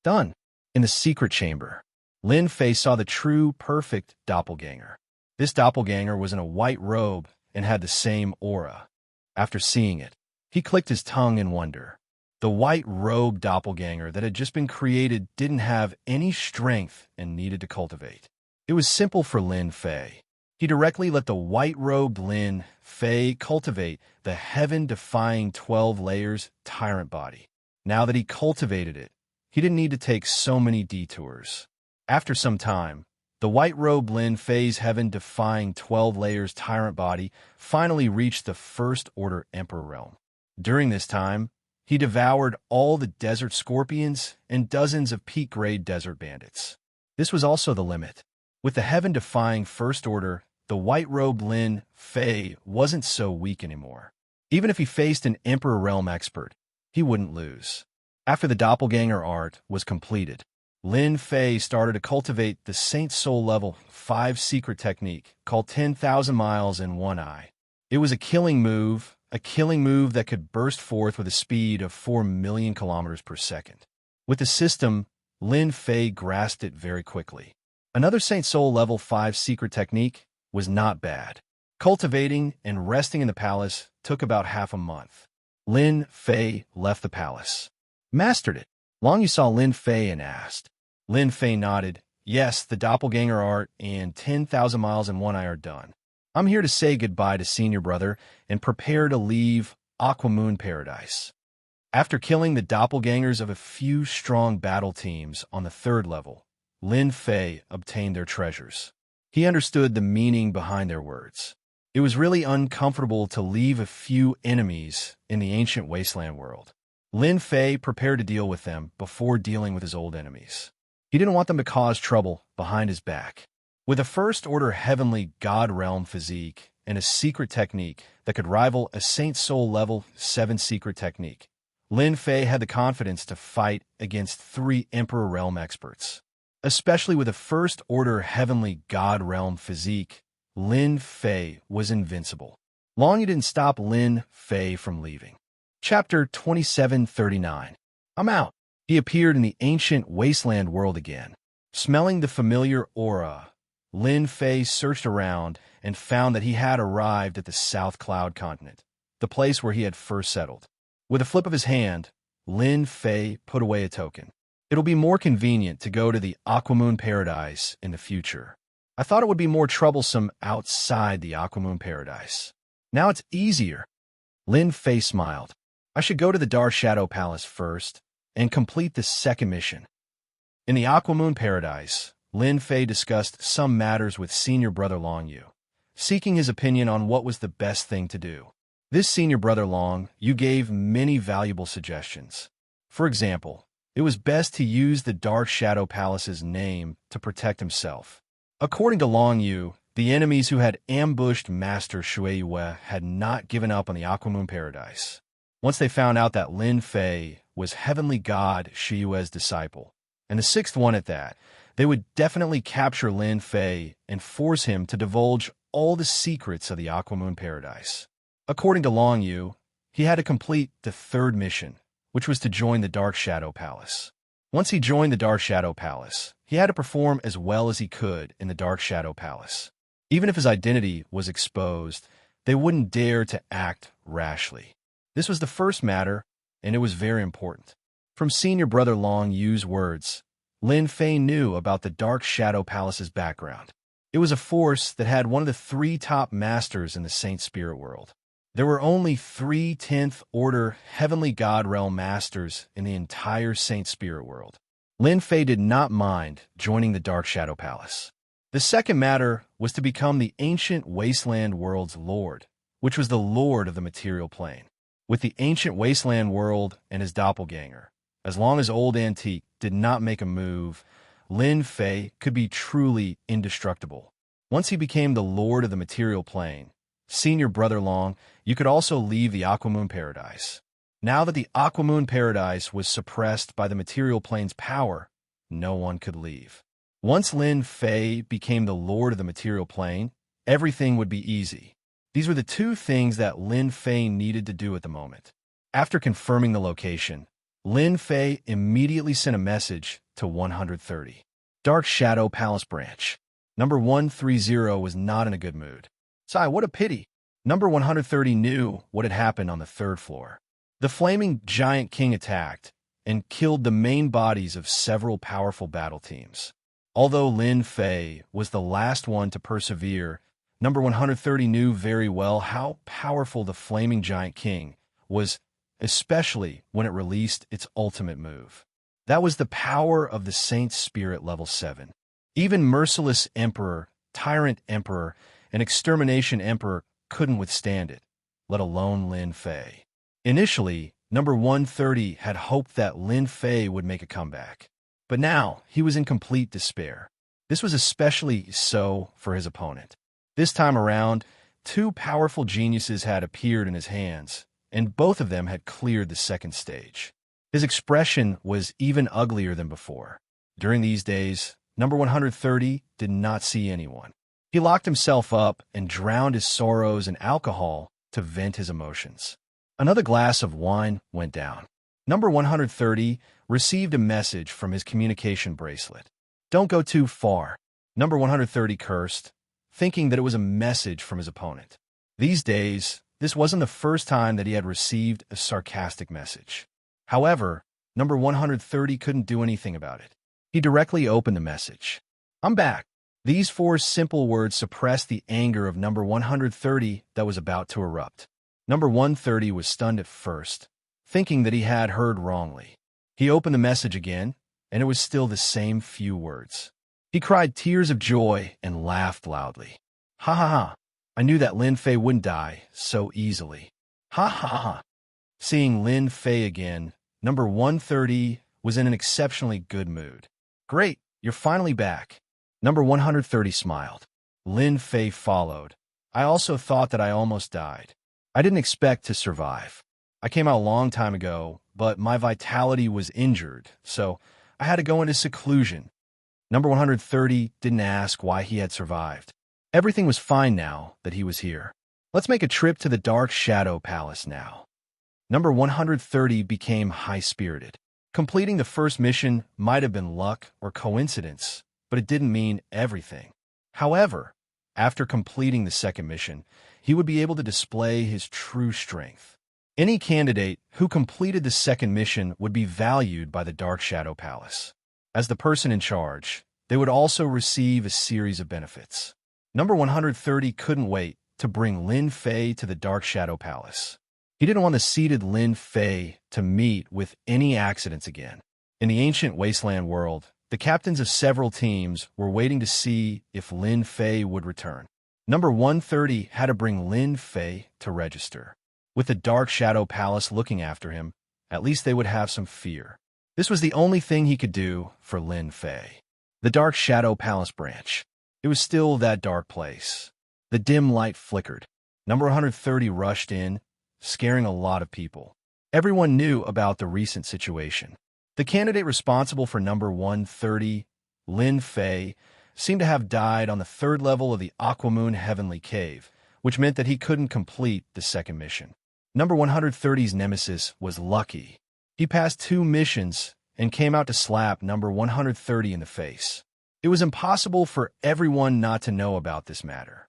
Done. In the secret chamber, Lin Fei saw the true, perfect doppelganger. This doppelganger was in a white robe and had the same aura. After seeing it, he clicked his tongue in wonder. The white robe doppelganger that had just been created didn't have any strength and needed to cultivate. It was simple for Lin Fei. He directly let the white-robed Lin Fei cultivate the heaven-defying 12 layers tyrant body. Now that he cultivated it, he didn't need to take so many detours. After some time, the white-robed Lin Fei's heaven-defying 12 layers tyrant body finally reached the First Order Emperor Realm. During this time, he devoured all the desert scorpions and dozens of peak-grade desert bandits. This was also the limit. With the heaven-defying First Order, the white-robed Lin Fei wasn't so weak anymore. Even if he faced an Emperor Realm expert, he wouldn't lose. After the doppelganger art was completed, Lin Fei started to cultivate the Saint Soul Level 5 secret technique called 10,000 Miles in One Eye. It was a killing move that could burst forth with a speed of 4 million kilometers per second. With the system, Lin Fei grasped it very quickly. Another Saint Soul Level 5 secret technique was not bad. Cultivating and resting in the palace took about half a month. Lin Fei left the palace. Mastered it. Long Yu saw Lin Fei and asked. Lin Fei nodded. Yes, the doppelganger art and 10,000 miles in one eye are done. I'm here to say goodbye to senior brother and prepare to leave Aquamoon Paradise. After killing the doppelgangers of a few strong battle teams on the 3rd level, Lin Fei obtained their treasures. He understood the meaning behind their words. It was really uncomfortable to leave a few enemies in the ancient wasteland world. Lin Fei prepared to deal with them before dealing with his old enemies. He didn't want them to cause trouble behind his back. With a first-order heavenly god realm physique and a secret technique that could rival a Saint Soul Level 7 secret technique, Lin Fei had the confidence to fight against 3 Emperor Realm experts. Especially with a first-order heavenly god realm physique, Lin Fei was invincible. Long Yu didn't stop Lin Fei from leaving. Chapter 2739. I'm out. He appeared in the ancient wasteland world again. Smelling the familiar aura, Lin Fei searched around and found that he had arrived at the South Cloud continent, the place where he had first settled. With a flip of his hand, Lin Fei put away a token. It'll be more convenient to go to the Aquamoon Paradise in the future. I thought it would be more troublesome outside the Aquamoon Paradise. Now it's easier. Lin Fei smiled. I should go to the Dark Shadow Palace first and complete the second mission. In the Aquamoon Paradise, Lin Fei discussed some matters with senior brother Long Yu, seeking his opinion on what was the best thing to do. This senior brother Long Yu gave many valuable suggestions. For example, it was best to use the Dark Shadow Palace's name to protect himself. According to Long Yu, the enemies who had ambushed Master Shueiyue had not given up on the Aquamoon Paradise. Once they found out that Lin Fei was Heavenly God Shiyue's disciple, and the 6th one at that, they would definitely capture Lin Fei and force him to divulge all the secrets of the Aquamoon Paradise. According to Long Yu, he had to complete the 3rd mission, which was to join the Dark Shadow Palace. Once he joined the Dark Shadow Palace, he had to perform as well as he could in the Dark Shadow Palace. Even if his identity was exposed, they wouldn't dare to act rashly. This was the first matter, and it was very important. From senior brother Long Yu's words, Lin Fei knew about the Dark Shadow Palace's background. It was a force that had one of the 3 top masters in the Saint Spirit world. There were only 3 10th Order Heavenly God Realm Masters in the entire Saint Spirit world. Lin Fei did not mind joining the Dark Shadow Palace. The second matter was to become the ancient wasteland world's lord, which was the lord of the material plane. With the ancient wasteland world and his doppelganger, as long as Old Antique did not make a move, Lin Fei could be truly indestructible. Once he became the lord of the material plane, senior brother Long, you could also leave the Aquamoon Paradise. Now that the Aquamoon Paradise was suppressed by the material plane's power, no one could leave. Once Lin Fei became the lord of the material plane, everything would be easy. These were the 2 things that Lin Fei needed to do at the moment. After confirming the location, Lin Fei immediately sent a message to 130. Dark Shadow Palace Branch. Number 130 was not in a good mood. Sigh, what a pity. Number 130 knew what had happened on the 3rd floor. The flaming giant king attacked and killed the main bodies of several powerful battle teams. Although Lin Fei was the last one to persevere, Number 130 knew very well how powerful the flaming giant king was, especially when it released its ultimate move. That was the power of the Saint Spirit Level 7. Even Merciless Emperor, Tyrant Emperor, and Extermination Emperor couldn't withstand it, let alone Lin Fei. Initially, Number 130 had hoped that Lin Fei would make a comeback. But now, he was in complete despair. This was especially so for his opponent. This time around, 2 powerful geniuses had appeared in his hands, and both of them had cleared the 2nd stage. His expression was even uglier than before. During these days, number 130 did not see anyone. He locked himself up and drowned his sorrows in alcohol to vent his emotions. Another glass of wine went down. Number 130 received a message from his communication bracelet. Don't go too far. Number 130 cursed, thinking that it was a message from his opponent. These days, this wasn't the first time that he had received a sarcastic message. However, number 130 couldn't do anything about it. He directly opened the message. I'm back. These 4 simple words suppressed the anger of number 130 that was about to erupt. Number 130 was stunned at first, thinking that he had heard wrongly. He opened the message again, and it was still the same few words. He cried tears of joy and laughed loudly. Ha ha ha. I knew that Lin Fei wouldn't die so easily. Ha ha ha. Seeing Lin Fei again, number 130 was in an exceptionally good mood. Great, you're finally back. Number 130 smiled. Lin Fei followed. I also thought that I almost died. I didn't expect to survive. I came out a long time ago, but my vitality was injured, so I had to go into seclusion. Number 130 didn't ask why he had survived. Everything was fine now that he was here. Let's make a trip to the Dark Shadow Palace now. Number 130 became high-spirited. Completing the first mission might have been luck or coincidence, but it didn't mean everything. However, after completing the second mission, he would be able to display his true strength. Any candidate who completed the second mission would be valued by the Dark Shadow Palace. As the person in charge, they would also receive a series of benefits. Number 130 couldn't wait to bring Lin Fei to the Dark Shadow Palace. He didn't want the seated Lin Fei to meet with any accidents again. In the ancient wasteland world, the captains of several teams were waiting to see if Lin Fei would return. Number 130 had to bring Lin Fei to register. With the Dark Shadow Palace looking after him, at least they would have some fear. This was the only thing he could do for Lin Fei. The Dark Shadow Palace branch. It was still that dark place. The dim light flickered. Number 130 rushed in, scaring a lot of people. Everyone knew about the recent situation. The candidate responsible for number 130, Lin Fei, seemed to have died on the 3rd level of the Aquamoon Heavenly Cave, which meant that he couldn't complete the second mission. Number 130's nemesis was Lucky. He passed 2 missions and came out to slap number 130 in the face. It was impossible for everyone not to know about this matter.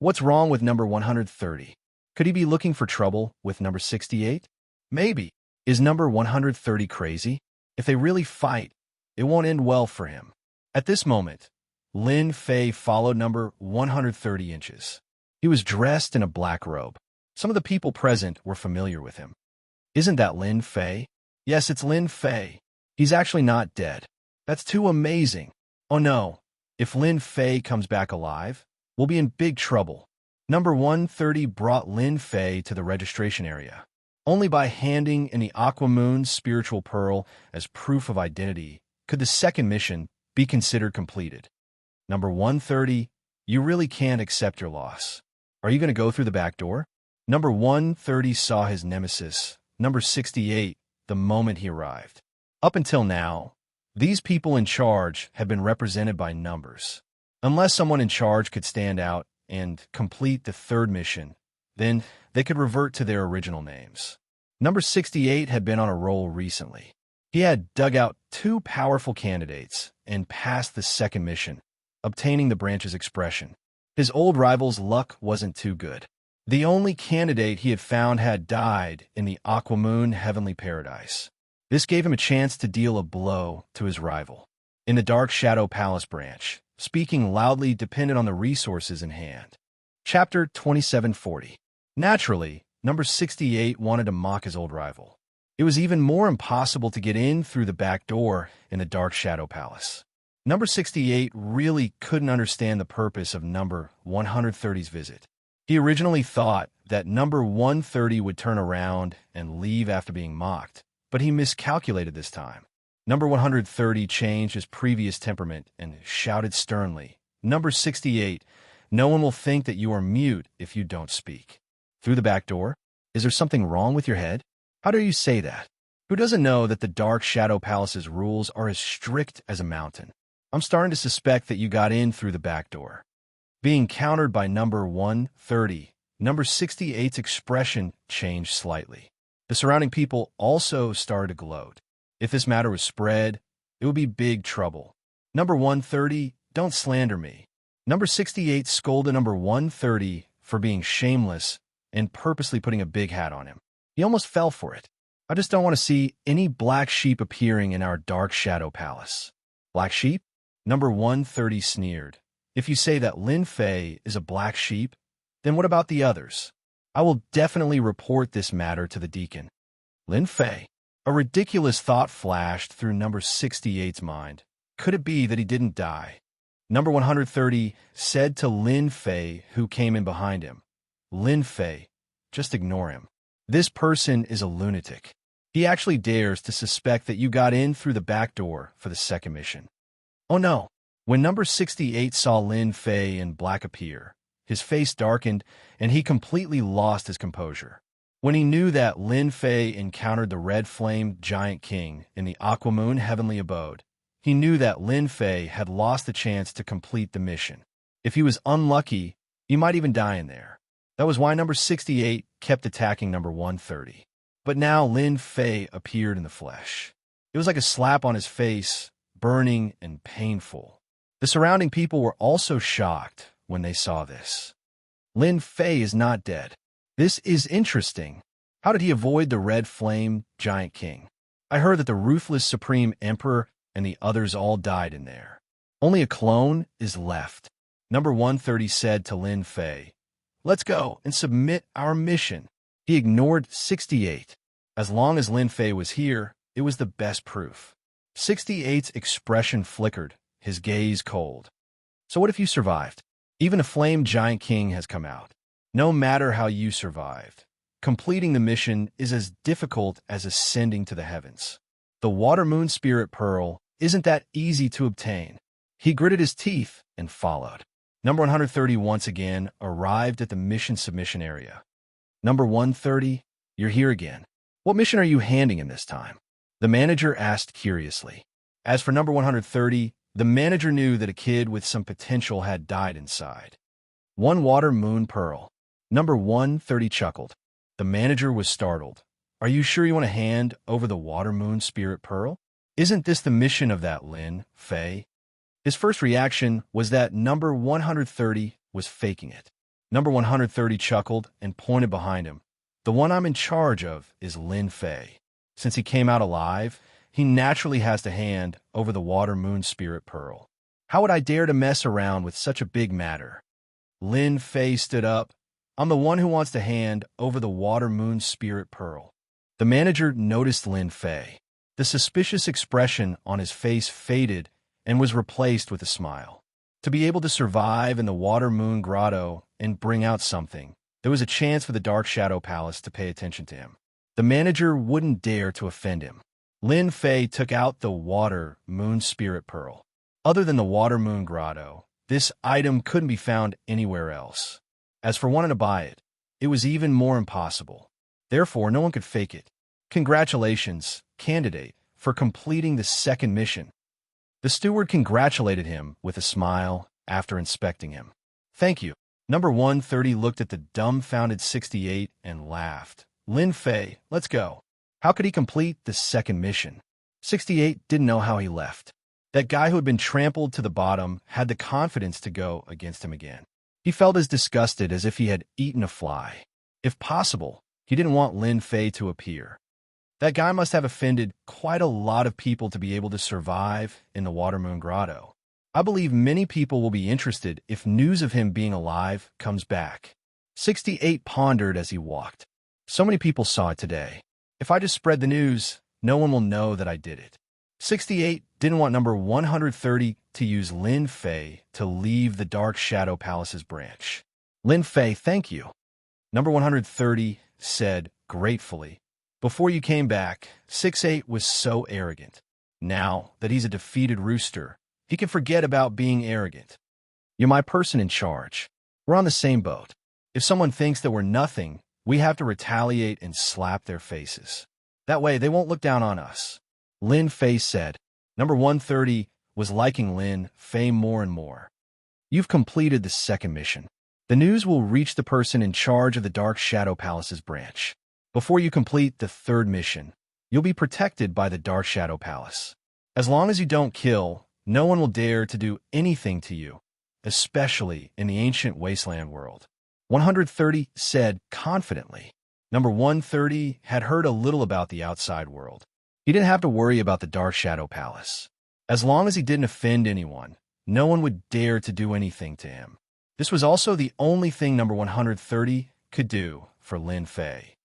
What's wrong with number 130? Could he be looking for trouble with number 68? Maybe. Is number 130 crazy? If they really fight, it won't end well for him. At this moment, Lin Fei followed number 130 inches. He was dressed in a black robe. Some of the people present were familiar with him. Isn't that Lin Fei? Yes, it's Lin Fei. He's actually not dead. That's too amazing. Oh no, if Lin Fei comes back alive, we'll be in big trouble. Number 130 brought Lin Fei to the registration area. Only by handing in the Aquamoon's spiritual pearl as proof of identity could the second mission be considered completed. Number 130, you really can't accept your loss. Are you going to go through the back door? Number 130 saw his nemesis, number 68, the moment he arrived. Up until now, these people in charge have been represented by numbers. Unless someone in charge could stand out and complete the third mission, then they could revert to their original names. Number 68 had been on a roll recently. He had dug out 2 powerful candidates and passed the second mission, obtaining the branch's expression. His old rival's luck wasn't too good. The only candidate he had found had died in the Aquamoon Heavenly Paradise. This gave him a chance to deal a blow to his rival. In the Dark Shadow Palace branch, speaking loudly depended on the resources in hand. Chapter 2740. Naturally, number 68 wanted to mock his old rival. It was even more impossible to get in through the back door in the Dark Shadow Palace. Number 68 really couldn't understand the purpose of number 130's visit. He originally thought that number 130 would turn around and leave after being mocked, but he miscalculated this time. Number 130 changed his previous temperament and shouted sternly, "Number 68, no one will think that you are mute if you don't speak." Through the back door? Is there something wrong with your head? How dare you say that? Who doesn't know that the Dark Shadow Palace's rules are as strict as a mountain? I'm starting to suspect that you got in through the back door. Being countered by number 130, number 68's expression changed slightly. The surrounding people also started to gloat. If this matter was spread, it would be big trouble. Number 130, don't slander me. Number 68 scolded number 130 for being shameless and purposely putting a big hat on him. He almost fell for it. I just don't want to see any black sheep appearing in our Dark Shadow Palace. Black sheep? Number 130 sneered. If you say that Lin Fei is a black sheep, then what about the others? I will definitely report this matter to the deacon. Lin Fei? A ridiculous thought flashed through number 68's mind. Could it be that he didn't die? Number 130 said to Lin Fei, who came in behind him, Lin Fei, just ignore him. This person is a lunatic. He actually dares to suspect that you got in through the back door for the second mission. Oh no. When number 68 saw Lin Fei in black appear, his face darkened and he completely lost his composure. When he knew that Lin Fei encountered the red-flamed giant king in the Aquamoon heavenly abode, he knew that Lin Fei had lost the chance to complete the mission. If he was unlucky, he might even die in there. That was why number 68 kept attacking number 130. But now Lin Fei appeared in the flesh. It was like a slap on his face, burning and painful. The surrounding people were also shocked when they saw this. Lin Fei is not dead. This is interesting. How did he avoid the red flame giant king? I heard that the ruthless supreme emperor and the others all died in there. Only a clone is left. Number 130 said to Lin Fei, let's go and submit our mission. He ignored 68. As long as Lin Fei was here, it was the best proof. 68's expression flickered, his gaze cold. So what if you survived? Even a flame giant king has come out. No matter how you survived, completing the mission is as difficult as ascending to the heavens. The Water Moon Spirit Pearl isn't that easy to obtain. He gritted his teeth and followed. Number 130 once again arrived at the mission submission area. Number 130, you're here again. What mission are you handing him this time? The manager asked curiously. As for number 130, the manager knew that a kid with some potential had died inside. One Water Moon Pearl. Number 130 chuckled. The manager was startled. Are you sure you want to hand over the Water Moon Spirit Pearl? Isn't this the mission of that Lin Fei? His first reaction was that number 130 was faking it. Number 130 chuckled and pointed behind him. The one I'm in charge of is Lin Fei. Since he came out alive, he naturally has to hand over the Water Moon Spirit Pearl. How would I dare to mess around with such a big matter? Lin Fei stood up. I'm the one who wants to hand over the Water Moon Spirit Pearl. The manager noticed Lin Fei. The suspicious expression on his face faded and was replaced with a smile. To be able to survive in the Water Moon Grotto and bring out something, there was a chance for the Dark Shadow Palace to pay attention to him. The manager wouldn't dare to offend him. Lin Fei took out the Water Moon Spirit Pearl. Other than the Water Moon Grotto, this item couldn't be found anywhere else. As for wanting to buy it, it was even more impossible. Therefore, no one could fake it. Congratulations, candidate, for completing the second mission. The steward congratulated him with a smile after inspecting him. Thank you. Number 130 looked at the dumbfounded 68 and laughed. Lin Fei, let's go. How could he complete the second mission? 68 didn't know how he left. That guy who had been trampled to the bottom had the confidence to go against him again. He felt as disgusted as if he had eaten a fly. If possible, he didn't want Lin Fei to appear. That guy must have offended quite a lot of people to be able to survive in the Water Moon Grotto. I believe many people will be interested if news of him being alive comes back. 68 pondered as he walked. So many people saw it today. If I just spread the news, no one will know that I did it. 68 didn't want number 130 to use Lin Fei to leave the Dark Shadow Palace's branch. Lin Fei, thank you. Number 130 said gratefully. Before you came back, 68 was so arrogant. Now that he's a defeated rooster, he can forget about being arrogant. You're my person in charge. We're on the same boat. If someone thinks that we're nothing, we have to retaliate and slap their faces. That way they won't look down on us. Lin Fei said. Number 130 was liking Lin Fei more and more. You've completed the second mission. The news will reach the person in charge of the Dark Shadow Palace's branch. Before you complete the third mission, you'll be protected by the Dark Shadow Palace. As long as you don't kill, no one will dare to do anything to you, especially in the ancient wasteland world. 130 said confidently. Number 130 had heard a little about the outside world. He didn't have to worry about the Dark Shadow Palace. As long as he didn't offend anyone, no one would dare to do anything to him. This was also the only thing number 130 could do for Lin Fei.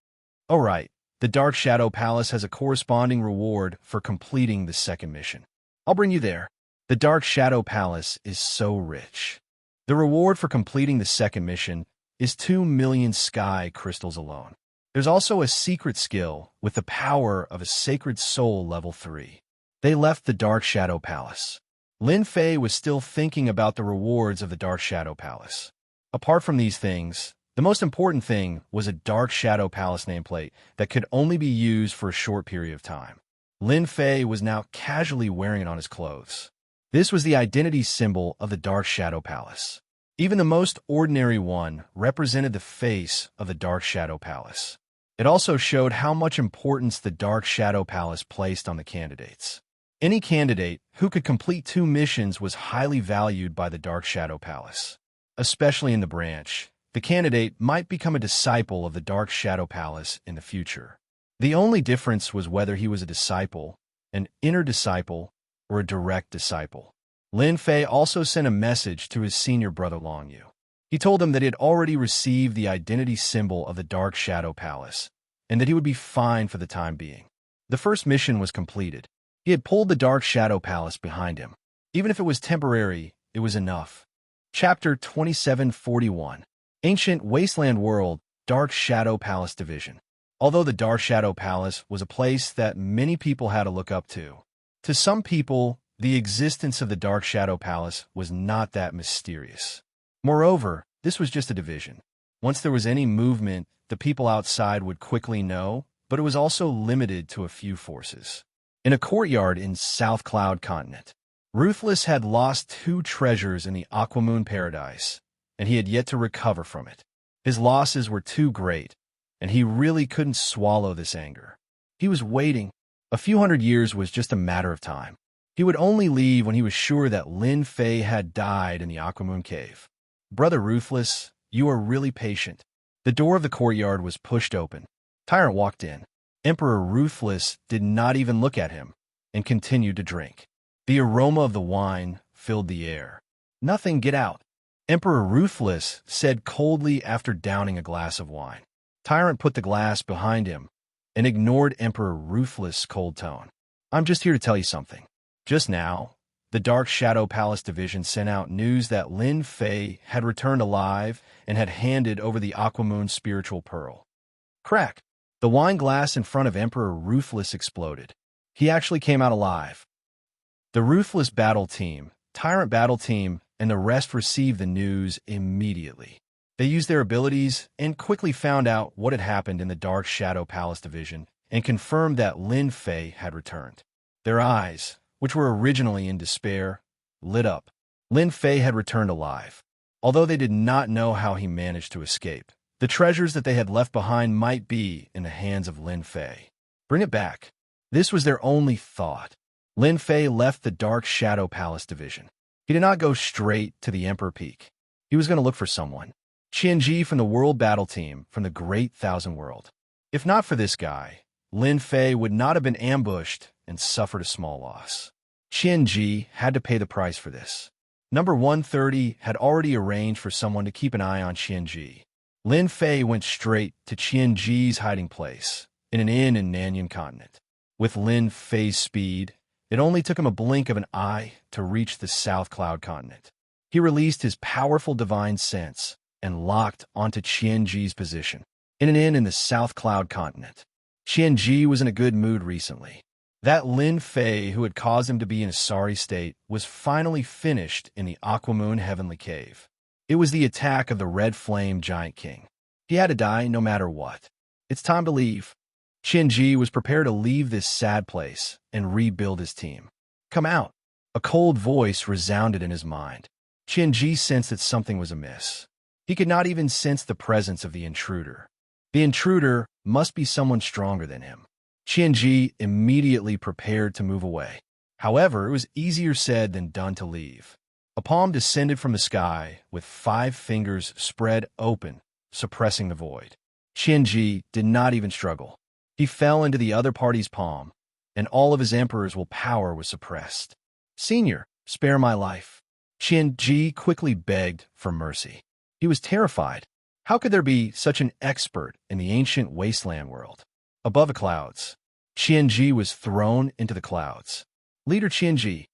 All right, the Dark Shadow Palace has a corresponding reward for completing the second mission. I'll bring you there. The Dark Shadow Palace is so rich. The reward for completing the second mission is 2 million sky crystals alone. There's also a secret skill with the power of a sacred soul level 3. They left the Dark Shadow Palace. Lin Fei was still thinking about the rewards of the Dark Shadow Palace. Apart from these things, the most important thing was a Dark Shadow Palace nameplate that could only be used for a short period of time. Lin Fei was now casually wearing it on his clothes. This was the identity symbol of the Dark Shadow Palace. Even the most ordinary one represented the face of the Dark Shadow Palace. It also showed how much importance the Dark Shadow Palace placed on the candidates. Any candidate who could complete 2 missions was highly valued by the Dark Shadow Palace. Especially in the branch, the candidate might become a disciple of the Dark Shadow Palace in the future. The only difference was whether he was a disciple, an inner disciple, or a direct disciple. Lin Fei also sent a message to his senior brother Long Yu. He told him that he had already received the identity symbol of the Dark Shadow Palace, and that he would be fine for the time being. The first mission was completed. He had pulled the Dark Shadow Palace behind him. Even if it was temporary, it was enough. Chapter 2741. Ancient Wasteland World, Dark Shadow Palace Division. Although the Dark Shadow Palace was a place that many people had to look up to some people, the existence of the Dark Shadow Palace was not that mysterious. Moreover, this was just a division. Once there was any movement, the people outside would quickly know, but it was also limited to a few forces. In a courtyard in South Cloud Continent, Ruthless had lost 2 treasures in the Aquamoon Paradise, and he had yet to recover from it. His losses were too great, and he really couldn't swallow this anger. He was waiting. A few hundred years was just a matter of time. He would only leave when he was sure that Lin Fei had died in the Aquamoon Cave. Brother Ruthless, you are really patient. The door of the courtyard was pushed open. Tyrant walked in. Emperor Ruthless did not even look at him, and continued to drink. The aroma of the wine filled the air. Nothing, get out. Emperor Ruthless said coldly after downing a glass of wine. Tyrant put the glass behind him, and ignored Emperor Ruthless' cold tone. I'm just here to tell you something. Just now, the Dark Shadow Palace Division sent out news that Lin Fei had returned alive and had handed over the Aquamoon Spiritual Pearl. Crack! The wine glass in front of Emperor Ruthless exploded. He actually came out alive. The Ruthless Battle Team, Tyrant Battle Team, and the rest received the news immediately. They used their abilities and quickly found out what had happened in the Dark Shadow Palace Division and confirmed that Lin Fei had returned. Their eyes, which were originally in despair, lit up. Lin Fei had returned alive. Although they did not know how he managed to escape, the treasures that they had left behind might be in the hands of Lin Fei. Bring it back. This was their only thought. Lin Fei left the Dark Shadow Palace Division. He did not go straight to the Emperor Peak. He was going to look for someone. Xianxia from the World Battle Team from the Great Thousand World. If not for this guy, Lin Fei would not have been ambushed and suffered a small loss. Xianxia had to pay the price for this. Number 130 had already arranged for someone to keep an eye on Xianxia. Lin Fei went straight to Xianxia's hiding place, in an inn in Nanyan Continent. With Lin Fei's speed, it only took him a blink of an eye to reach the South Cloud Continent. He released his powerful divine sense and locked onto Xianxia's position, in an inn in the South Cloud Continent. Xianxia was in a good mood recently. That Lin Fei who had caused him to be in a sorry state was finally finished in the Aquamoon Heavenly Cave. It was the attack of the Red Flame Giant King. He had to die no matter what. It's time to leave. Xianxia was prepared to leave this sad place and rebuild his team. Come out. A cold voice resounded in his mind. Xianxia sensed that something was amiss. He could not even sense the presence of the intruder. The intruder must be someone stronger than him. Xianxia immediately prepared to move away. However, it was easier said than done to leave. A palm descended from the sky with 5 fingers spread open, suppressing the void. Xianxia did not even struggle. He fell into the other party's palm, and all of his emperor's willpower was suppressed. Senior, spare my life. Xianxia quickly begged for mercy. He was terrified. How could there be such an expert in the ancient wasteland world? Above the clouds, Xianxia was thrown into the clouds. Leader Xianxia,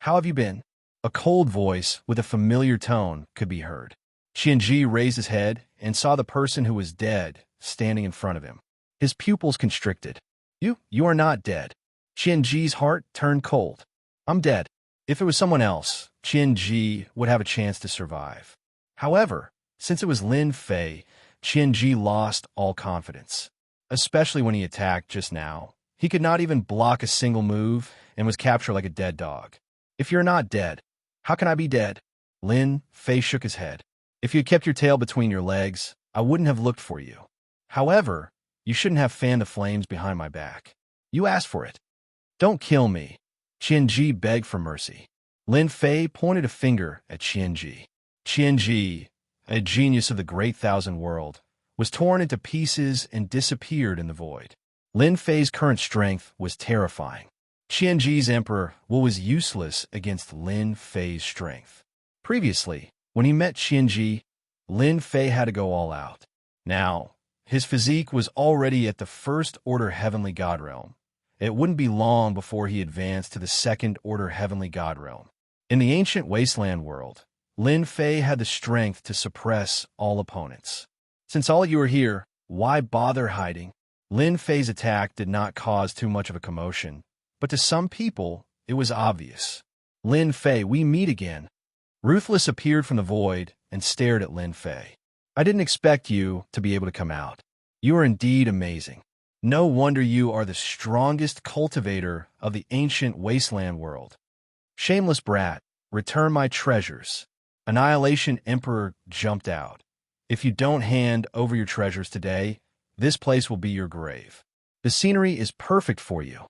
how have you been? A cold voice with a familiar tone could be heard. Xianxia raised his head and saw the person who was dead standing in front of him. His pupils constricted. You are not dead. Xianxia's heart turned cold. I'm dead. If it was someone else, Xianxia would have a chance to survive. However, since it was Lin Fei, Xianxia lost all confidence. Especially when he attacked just now. He could not even block a single move and was captured like a dead dog. If you're not dead, how can I be dead? Lin Fei shook his head. If you had kept your tail between your legs, I wouldn't have looked for you. However, you shouldn't have fanned the flames behind my back. You asked for it. Don't kill me. Xianxia begged for mercy. Lin Fei pointed a finger at Xianxia. Xianxia, a genius of the Great Thousand World, was torn into pieces and disappeared in the void. Lin Fei's current strength was terrifying. Xianxia's emperor was useless against Lin Fei's strength. Previously, when he met Xianxia, Lin Fei had to go all out. Now, his physique was already at the first-order heavenly god realm. It wouldn't be long before he advanced to the second-order heavenly god realm. In the ancient wasteland world, Lin Fei had the strength to suppress all opponents. Since all you are here, why bother hiding? Lin Fei's attack did not cause too much of a commotion, but to some people, it was obvious. Lin Fei, we meet again. Ruthless appeared from the void and stared at Lin Fei. I didn't expect you to be able to come out. You are indeed amazing. No wonder you are the strongest cultivator of the ancient wasteland world. Shameless brat, return my treasures. Annihilation Emperor jumped out. If you don't hand over your treasures today, this place will be your grave. The scenery is perfect for you.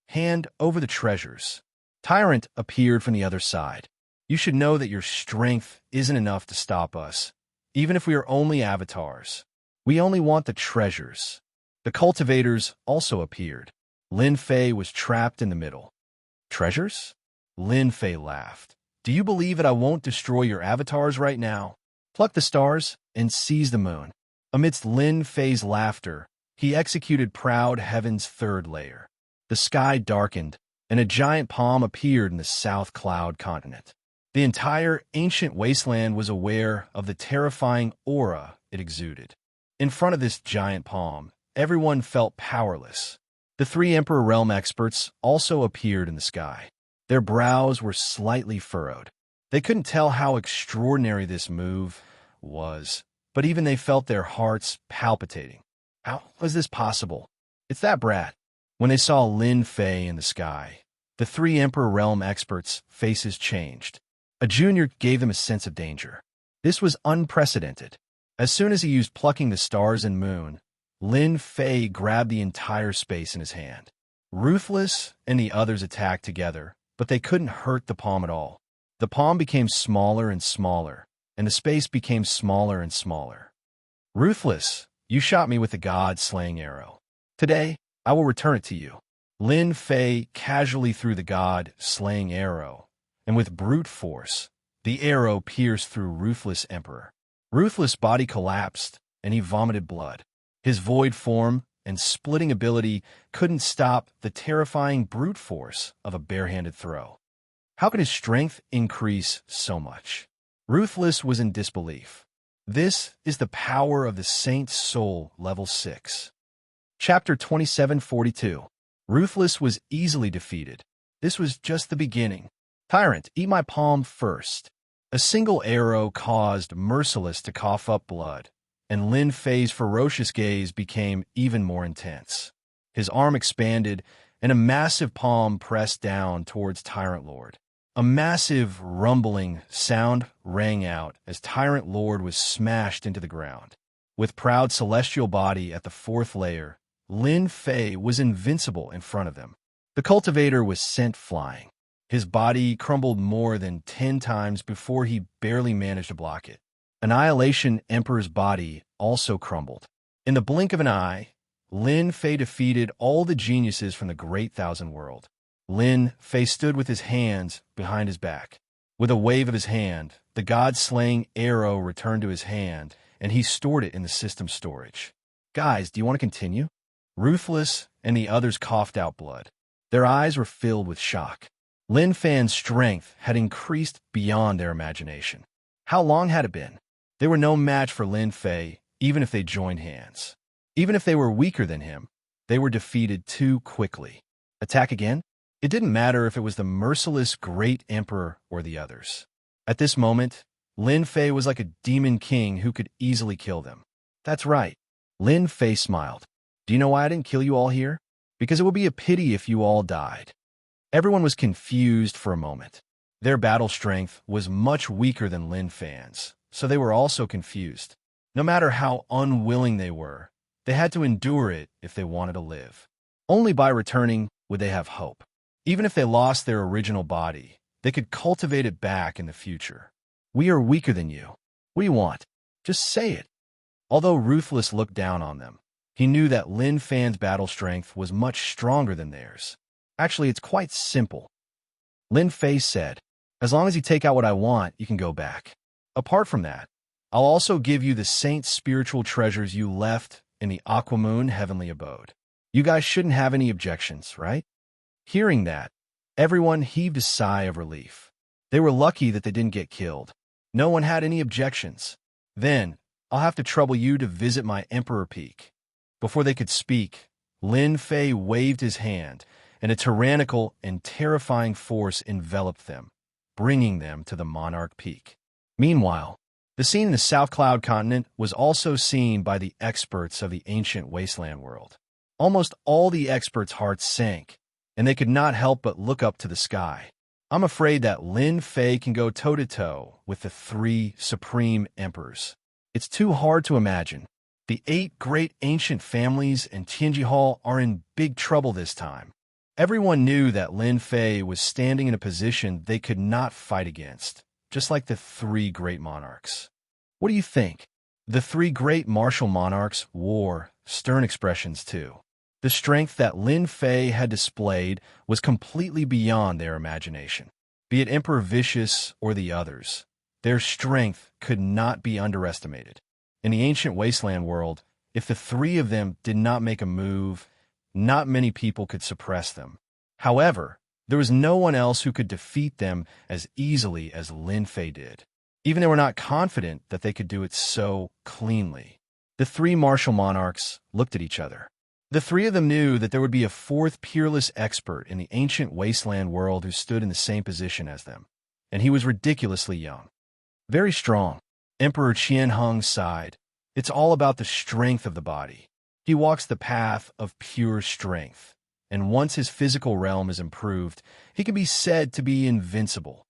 Hand over the treasures. Tyrant appeared from the other side. You should know that your strength isn't enough to stop us, even if we are only avatars. We only want the treasures. The cultivators also appeared. Lin Fei was trapped in the middle. Treasures? Lin Fei laughed. Do you believe that I won't destroy your avatars right now? Pluck the stars and seize the moon. Amidst Lin Fei's laughter, he executed Proud Heaven's third layer. The sky darkened, and a giant palm appeared in the South Cloud continent. The entire ancient wasteland was aware of the terrifying aura it exuded. In front of this giant palm, everyone felt powerless. The 3 Emperor Realm experts also appeared in the sky. Their brows were slightly furrowed. They couldn't tell how extraordinary this move was, but even they felt their hearts palpitating. How was this possible? It's that brat. When they saw Lin Fei in the sky, the 3 Emperor Realm experts' faces changed. A junior gave them a sense of danger. This was unprecedented. As soon as he used plucking the stars and moon, Lin Fei grabbed the entire space in his hand. Ruthless and the others attacked together, but they couldn't hurt the palm at all. The palm became smaller and smaller, and the space became smaller and smaller. Ruthless, you shot me with the god-slaying arrow. Today, I will return it to you. Lin Fei casually threw the god-slaying arrow, and with brute force, the arrow pierced through Ruthless Emperor. Ruthless' body collapsed, and he vomited blood. His void form and splitting ability couldn't stop the terrifying brute force of a barehanded throw. How could his strength increase so much? Ruthless was in disbelief. This is the power of the Saint's Soul, level 6. Chapter 2742. Ruthless was easily defeated. This was just the beginning. Tyrant, eat my palm first. A single arrow caused Merciless to cough up blood, and Lin Fei's ferocious gaze became even more intense. His arm expanded, and a massive palm pressed down towards Tyrant Lord. A massive, rumbling sound rang out as Tyrant Lord was smashed into the ground. With proud celestial body at the fourth layer, Lin Fei was invincible in front of them. The cultivator was sent flying. His body crumbled more than 10 times before he barely managed to block it. Annihilation Emperor's body also crumbled. In the blink of an eye, Lin Fei defeated all the geniuses from the Great Thousand World. Lin Fei stood with his hands behind his back. With a wave of his hand, the god-slaying arrow returned to his hand, and he stored it in the system storage. Guys, do you want to continue? Ruthless and the others coughed out blood. Their eyes were filled with shock. Lin Fei's strength had increased beyond their imagination. How long had it been? They were no match for Lin Fei, even if they joined hands. Even if they were weaker than him, they were defeated too quickly. Attack again? It didn't matter if it was the merciless Great Emperor or the others. At this moment, Lin Fei was like a demon king who could easily kill them. That's right. Lin Fei smiled. Do you know why I didn't kill you all here? Because it would be a pity if you all died. Everyone was confused for a moment. Their battle strength was much weaker than Lin Fei's, so they were also confused. No matter how unwilling they were, they had to endure it if they wanted to live. Only by returning would they have hope. Even if they lost their original body, they could cultivate it back in the future. We are weaker than you. What do you want? Just say it. Although Ruthless looked down on them, he knew that Lin Fei's battle strength was much stronger than theirs. Actually, it's quite simple. Lin Fei said, as long as you take out what I want, you can go back. Apart from that, I'll also give you the saint's spiritual treasures you left in the Aquamoon heavenly abode. You guys shouldn't have any objections, right? Hearing that, everyone heaved a sigh of relief. They were lucky that they didn't get killed. No one had any objections. Then, I'll have to trouble you to visit my Emperor Peak. Before they could speak, Lin Fei waved his hand, and a tyrannical and terrifying force enveloped them, bringing them to the Monarch Peak. Meanwhile, the scene in the South Cloud continent was also seen by the experts of the ancient wasteland world. Almost all the experts' hearts sank, and they could not help but look up to the sky. I'm afraid that Lin Fei can go toe-to-toe with the 3 supreme emperors. It's too hard to imagine. The 8 great ancient families in Tianji Hall are in big trouble this time. Everyone knew that Lin Fei was standing in a position they could not fight against, just like the 3 great monarchs. What do you think? The 3 great martial monarchs wore stern expressions too. The strength that Lin Fei had displayed was completely beyond their imagination. Be it Emperor Vicious or the others, their strength could not be underestimated. In the ancient wasteland world, if the 3 of them did not make a move, not many people could suppress them. However, there was no one else who could defeat them as easily as Lin Fei did. Even they were not confident that they could do it so cleanly. The 3 martial monarchs looked at each other. The 3 of them knew that there would be a 4th peerless expert in the ancient wasteland world who stood in the same position as them, and he was ridiculously young. Very strong. Emperor Qianheng sighed. It's all about the strength of the body. He walks the path of pure strength, and once his physical realm is improved, he can be said to be invincible.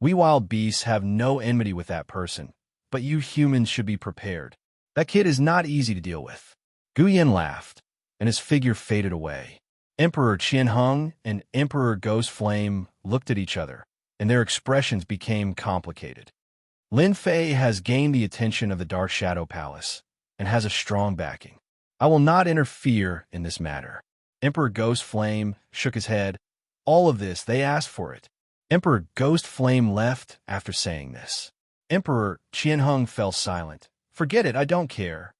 We wild beasts have no enmity with that person, but you humans should be prepared. That kid is not easy to deal with. Guyan laughed, and his figure faded away. Emperor Qianheng and Emperor Ghost Flame looked at each other, and their expressions became complicated. Lin Fei has gained the attention of the Dark Shadow Palace, and has a strong backing. I will not interfere in this matter. Emperor Ghost Flame shook his head. All of this, they asked for it. Emperor Ghost Flame left after saying this. Emperor Qianheng fell silent. Forget it, I don't care.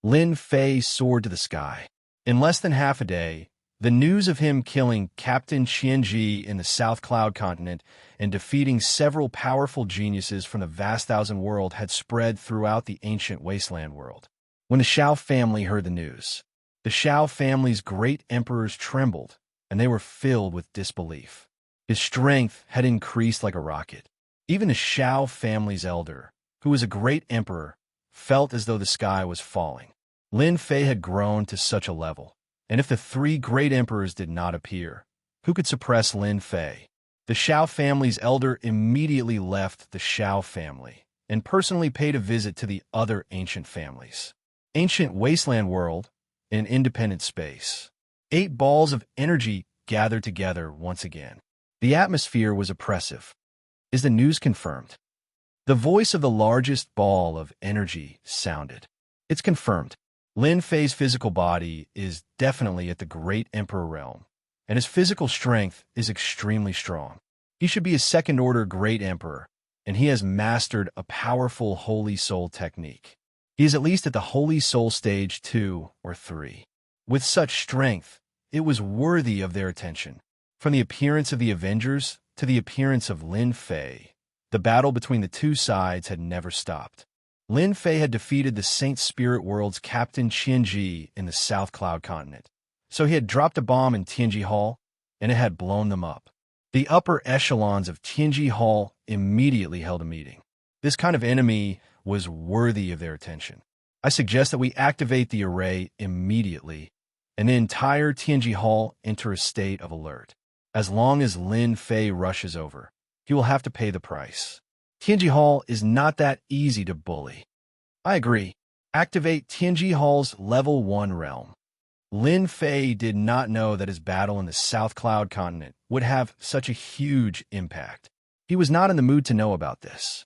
Lin Fei soared to the sky. In less than half a day, the news of him killing Captain Qianji in the South Cloud continent and defeating several powerful geniuses from the vast thousand world had spread throughout the ancient wasteland world. When the Xiao family heard the news, the Xiao family's great emperors trembled, and they were filled with disbelief. His strength had increased like a rocket. Even the Xiao family's elder, who was a great emperor, felt as though the sky was falling. Lin Fei had grown to such a level. And if the three great emperors did not appear, who could suppress Lin Fei? The Xiao family's elder immediately left the Xiao family and personally paid a visit to the other ancient families. Ancient wasteland world, in independent space. 8 balls of energy gathered together once again. The atmosphere was oppressive. Is the news confirmed? The voice of the largest ball of energy sounded. It's confirmed. Lin Fei's physical body is definitely at the Great Emperor realm, and his physical strength is extremely strong. He should be a second-order Great Emperor, and he has mastered a powerful Holy Soul technique. He is at least at the Holy Soul stage 2 or 3. With such strength, it was worthy of their attention. From the appearance of the Avengers to the appearance of Lin Fei, the battle between the two sides had never stopped. Lin Fei had defeated the Saint Spirit World's Captain Xianxia in the South Cloud Continent. So he had dropped a bomb in Tianji Hall, and it had blown them up. The upper echelons of Tianji Hall immediately held a meeting. This kind of enemy was worthy of their attention. I suggest that we activate the array immediately, and the entire Tianji Hall enter a state of alert. As long as Lin Fei rushes over, he will have to pay the price. Tianji Hall is not that easy to bully. I agree. Activate Tianji Hall's Level 1 realm. Lin Fei did not know that his battle in the South Cloud Continent would have such a huge impact. He was not in the mood to know about this.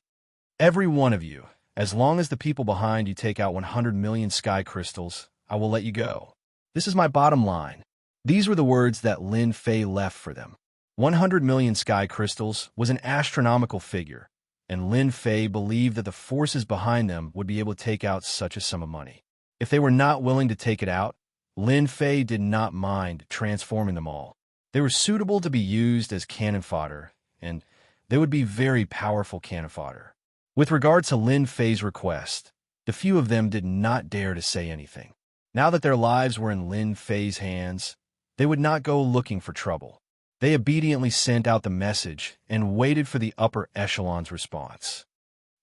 Every one of you, as long as the people behind you take out 100 million sky crystals, I will let you go. This is my bottom line. These were the words that Lin Fei left for them. 100 million sky crystals was an astronomical figure, and Lin Fei believed that the forces behind them would be able to take out such a sum of money. If they were not willing to take it out, Lin Fei did not mind transforming them all. They were suitable to be used as cannon fodder, and they would be very powerful cannon fodder. With regard to Lin Fei's request, the few of them did not dare to say anything. Now that their lives were in Lin Fei's hands, they would not go looking for trouble. They obediently sent out the message and waited for the upper echelon's response.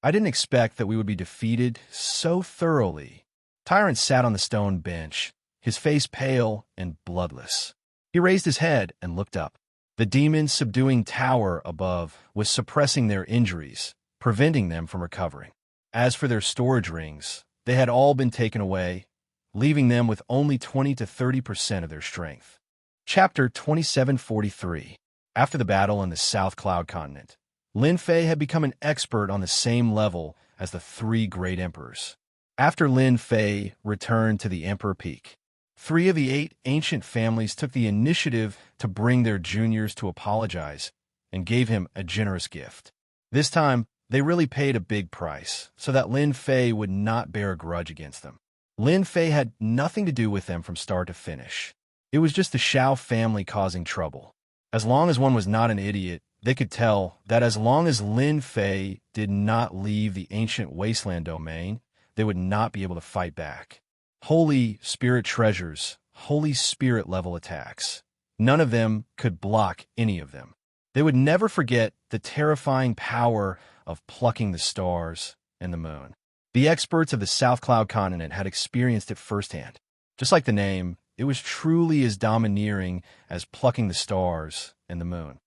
I didn't expect that we would be defeated so thoroughly. Tyrant sat on the stone bench, his face pale and bloodless. He raised his head and looked up. The demon's subduing tower above was suppressing their injuries, preventing them from recovering. As for their storage rings, they had all been taken away, leaving them with only 20 to 30% of their strength. Chapter 2743. After the battle in the South Cloud Continent, Lin Fei had become an expert on the same level as the 3 great emperors. After Lin Fei returned to the Emperor Peak, 3 of the 8 ancient families took the initiative to bring their juniors to apologize and gave him a generous gift. This time, they really paid a big price so that Lin Fei would not bear a grudge against them. Lin Fei had nothing to do with them from start to finish. It was just the Xiao family causing trouble. As long as one was not an idiot, they could tell that as long as Lin Fei did not leave the ancient wasteland domain, they would not be able to fight back. Holy Spirit treasures, Holy Spirit level attacks. None of them could block any of them. They would never forget the terrifying power of plucking the stars and the moon. The experts of the South Cloud Continent had experienced it firsthand. Just like the name, it was truly as domineering as plucking the stars and the moon.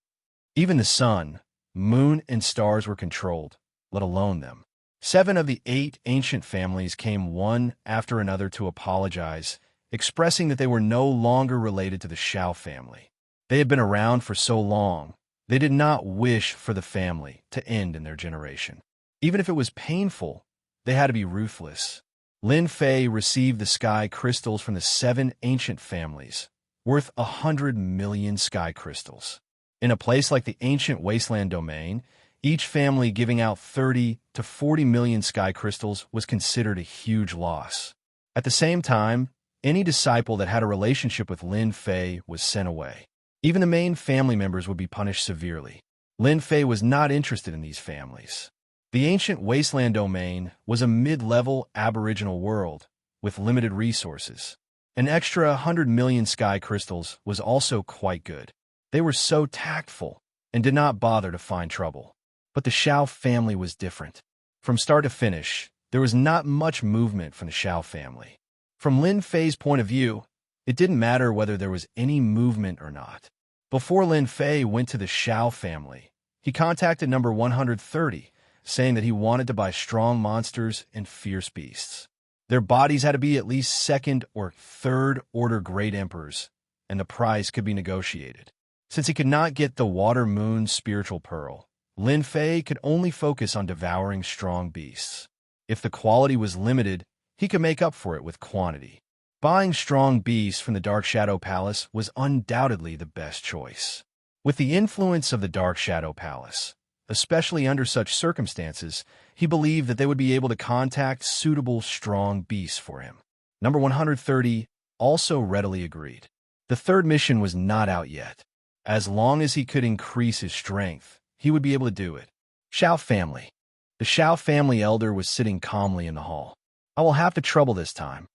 Even the sun, moon, and stars were controlled, let alone them. 7 of the 8 ancient families came one after another to apologize, expressing that they were no longer related to the Xiao family. They had been around for so long, they did not wish for the family to end in their generation. Even if it was painful, they had to be ruthless. Lin Fei received the sky crystals from the 7 ancient families, worth 100 million sky crystals. In a place like the ancient wasteland domain, each family giving out 30 to 40 million sky crystals was considered a huge loss. At the same time, any disciple that had a relationship with Lin Fei was sent away. Even the main family members would be punished severely. Lin Fei was not interested in these families. The ancient wasteland domain was a mid-level aboriginal world with limited resources. An extra 100 million sky crystals was also quite good. They were so tactful and did not bother to find trouble. But the Xiao family was different. From start to finish, there was not much movement from the Xiao family. From Lin Fei's point of view, It didn't matter whether there was any movement or not. Before Lin Fei went to the Xiao family, he contacted number 130, saying that he wanted to buy strong monsters and fierce beasts. Their bodies had to be at least second or third order great emperors, and the price could be negotiated. Since he could not get the Water Moon spiritual pearl, Lin Fei could only focus on devouring strong beasts. If the quality was limited, he could make up for it with quantity. Buying strong beasts from the Dark Shadow Palace was undoubtedly the best choice. With the influence of the Dark Shadow Palace, especially under such circumstances, he believed that they would be able to contact suitable strong beasts for him. Number 130 also readily agreed. The third mission was not out yet. As long as he could increase his strength, he would be able to do it. Xiao family. The Xiao family elder was sitting calmly in the hall. I will have to trouble this time.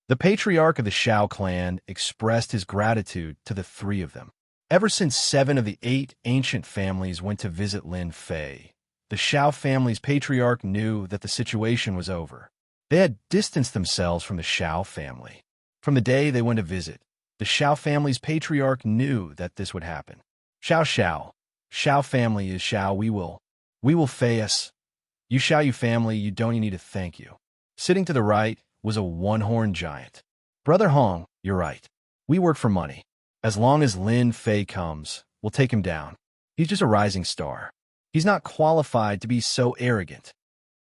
The patriarch of the Xiao clan expressed his gratitude to the three of them. Ever since 7 of the 8 ancient families went to visit Lin Fei, the Xiao family's patriarch knew that the situation was over. They had distanced themselves from the Xiao family. From the day they went to visit, the Xiao family's patriarch knew that this would happen. Xiao family is Xiao, we will Fei us. You Xiao family, you don't need to thank you. Sitting to the right was a one-horned giant. Brother Hong, you're right. We work for money. As long as Lin Fei comes, we'll take him down. He's just a rising star. He's not qualified to be so arrogant.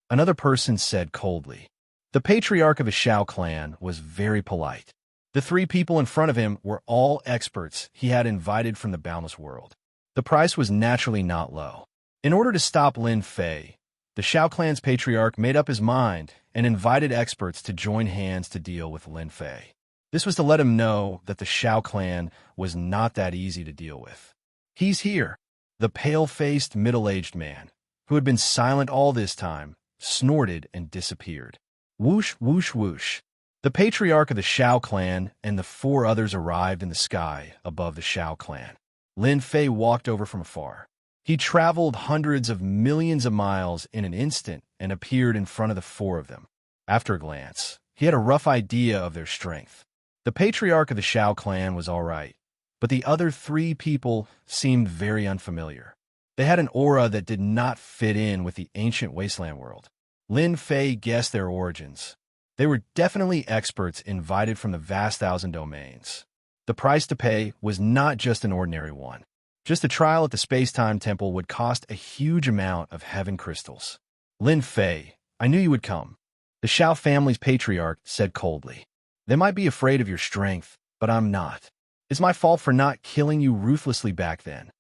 Another person said coldly. The patriarch of the Xiao clan was very polite. The 3 people in front of him were all experts he had invited from the boundless world. The price was naturally not low. In order to stop Lin Fei, the Xiao clan's patriarch made up his mind and invited experts to join hands to deal with Lin Fei. This was to let him know that the Xiao clan was not that easy to deal with. He's here. The pale-faced, middle-aged man, who had been silent all this time, snorted and disappeared. Whoosh, whoosh, whoosh. The patriarch of the Xiao clan and the 4 others arrived in the sky above the Xiao clan. Lin Fei walked over from afar. He traveled hundreds of millions of miles in an instant and appeared in front of the 4 of them. After a glance, he had a rough idea of their strength. The patriarch of the Xiao clan was all right, but the other 3 people seemed very unfamiliar. They had an aura that did not fit in with the ancient wasteland world. Lin Fei guessed their origins. They were definitely experts invited from the vast 1,000 domains. The price to pay was not just an ordinary one. Just a trial at the Space-Time Temple would cost a huge amount of heaven crystals. Lin Fei, I knew you would come. The Xiao family's patriarch said coldly. They might be afraid of your strength, but I'm not. It's my fault for not killing you ruthlessly back then.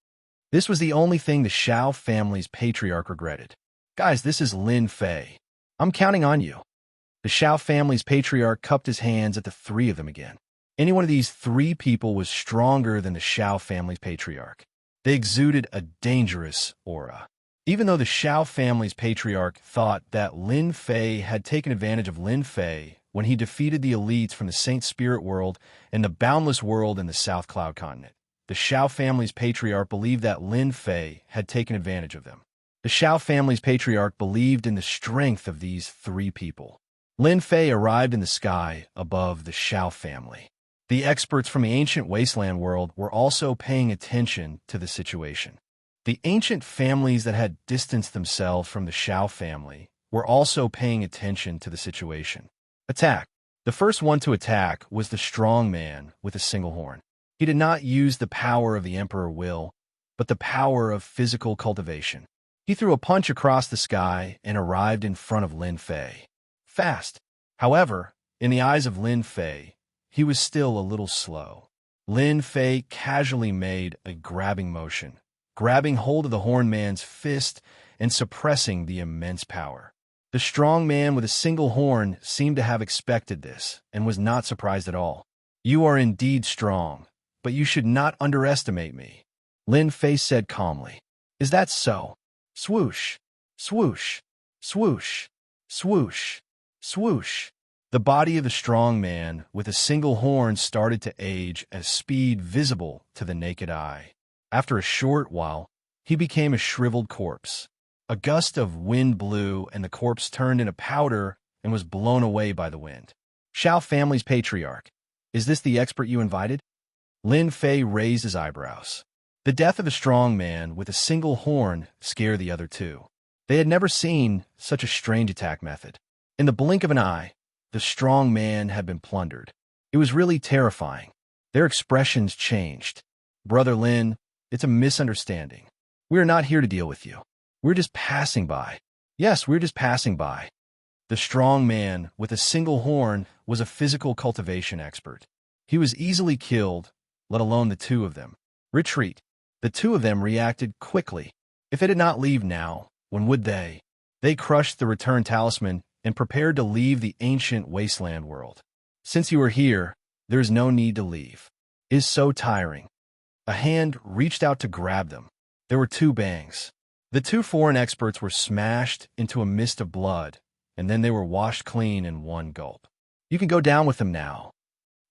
This was the only thing the Xiao family's patriarch regretted. Guys, this is Lin Fei. I'm counting on you. The Xiao family's patriarch cupped his hands at the 3 of them again. Any one of these 3 people was stronger than the Xiao family's patriarch. They exuded a dangerous aura. Even though the Xiao family's patriarch thought that Lin Fei had taken advantage of Lin Fei when he defeated the elites from the Saint Spirit world and the Boundless world in the South Cloud continent, the Xiao family's patriarch believed that Lin Fei had taken advantage of them. The Xiao family's patriarch believed in the strength of these 3 people. Lin Fei arrived in the sky above the Xiao family. The experts from the ancient wasteland world were also paying attention to the situation. The ancient families that had distanced themselves from the Xiao family were also paying attention to the situation. Attack. The first one to attack was the strong man with a single horn. He did not use the power of the Emperor Will, but the power of physical cultivation. He threw a punch across the sky and arrived in front of Lin Fei. Fast. However, in the eyes of Lin Fei, he was still a little slow. Lin Fei casually made a grabbing motion, grabbing hold of the horn man's fist and suppressing the immense power. The strong man with a single horn seemed to have expected this and was not surprised at all. You are indeed strong, but you should not underestimate me, Lin Fei said calmly. Is that so? Swoosh, swoosh, swoosh, swoosh, swoosh. The body of the strong man with a single horn started to age at a speed visible to the naked eye. After a short while, he became a shriveled corpse. A gust of wind blew and the corpse turned into powder and was blown away by the wind. Xiao family's patriarch. Is this the expert you invited? Lin Fei raised his eyebrows. The death of a strong man with a single horn scared the other two. They had never seen such a strange attack method. In the blink of an eye, the strong man had been plundered. It was really terrifying. Their expressions changed. Brother Lin, it's a misunderstanding. We are not here to deal with you. We're just passing by. Yes, we're just passing by. The strong man with a single horn was a physical cultivation expert. He was easily killed, let alone the two of them. Retreat. The two of them reacted quickly. If they did not leave now, when would they? They crushed the return talisman and prepared to leave the ancient wasteland world. Since you are here, there is no need to leave. It is so tiring. A hand reached out to grab them. There were two bangs. The two foreign experts were smashed into a mist of blood, and then they were washed clean in one gulp. You can go down with them now.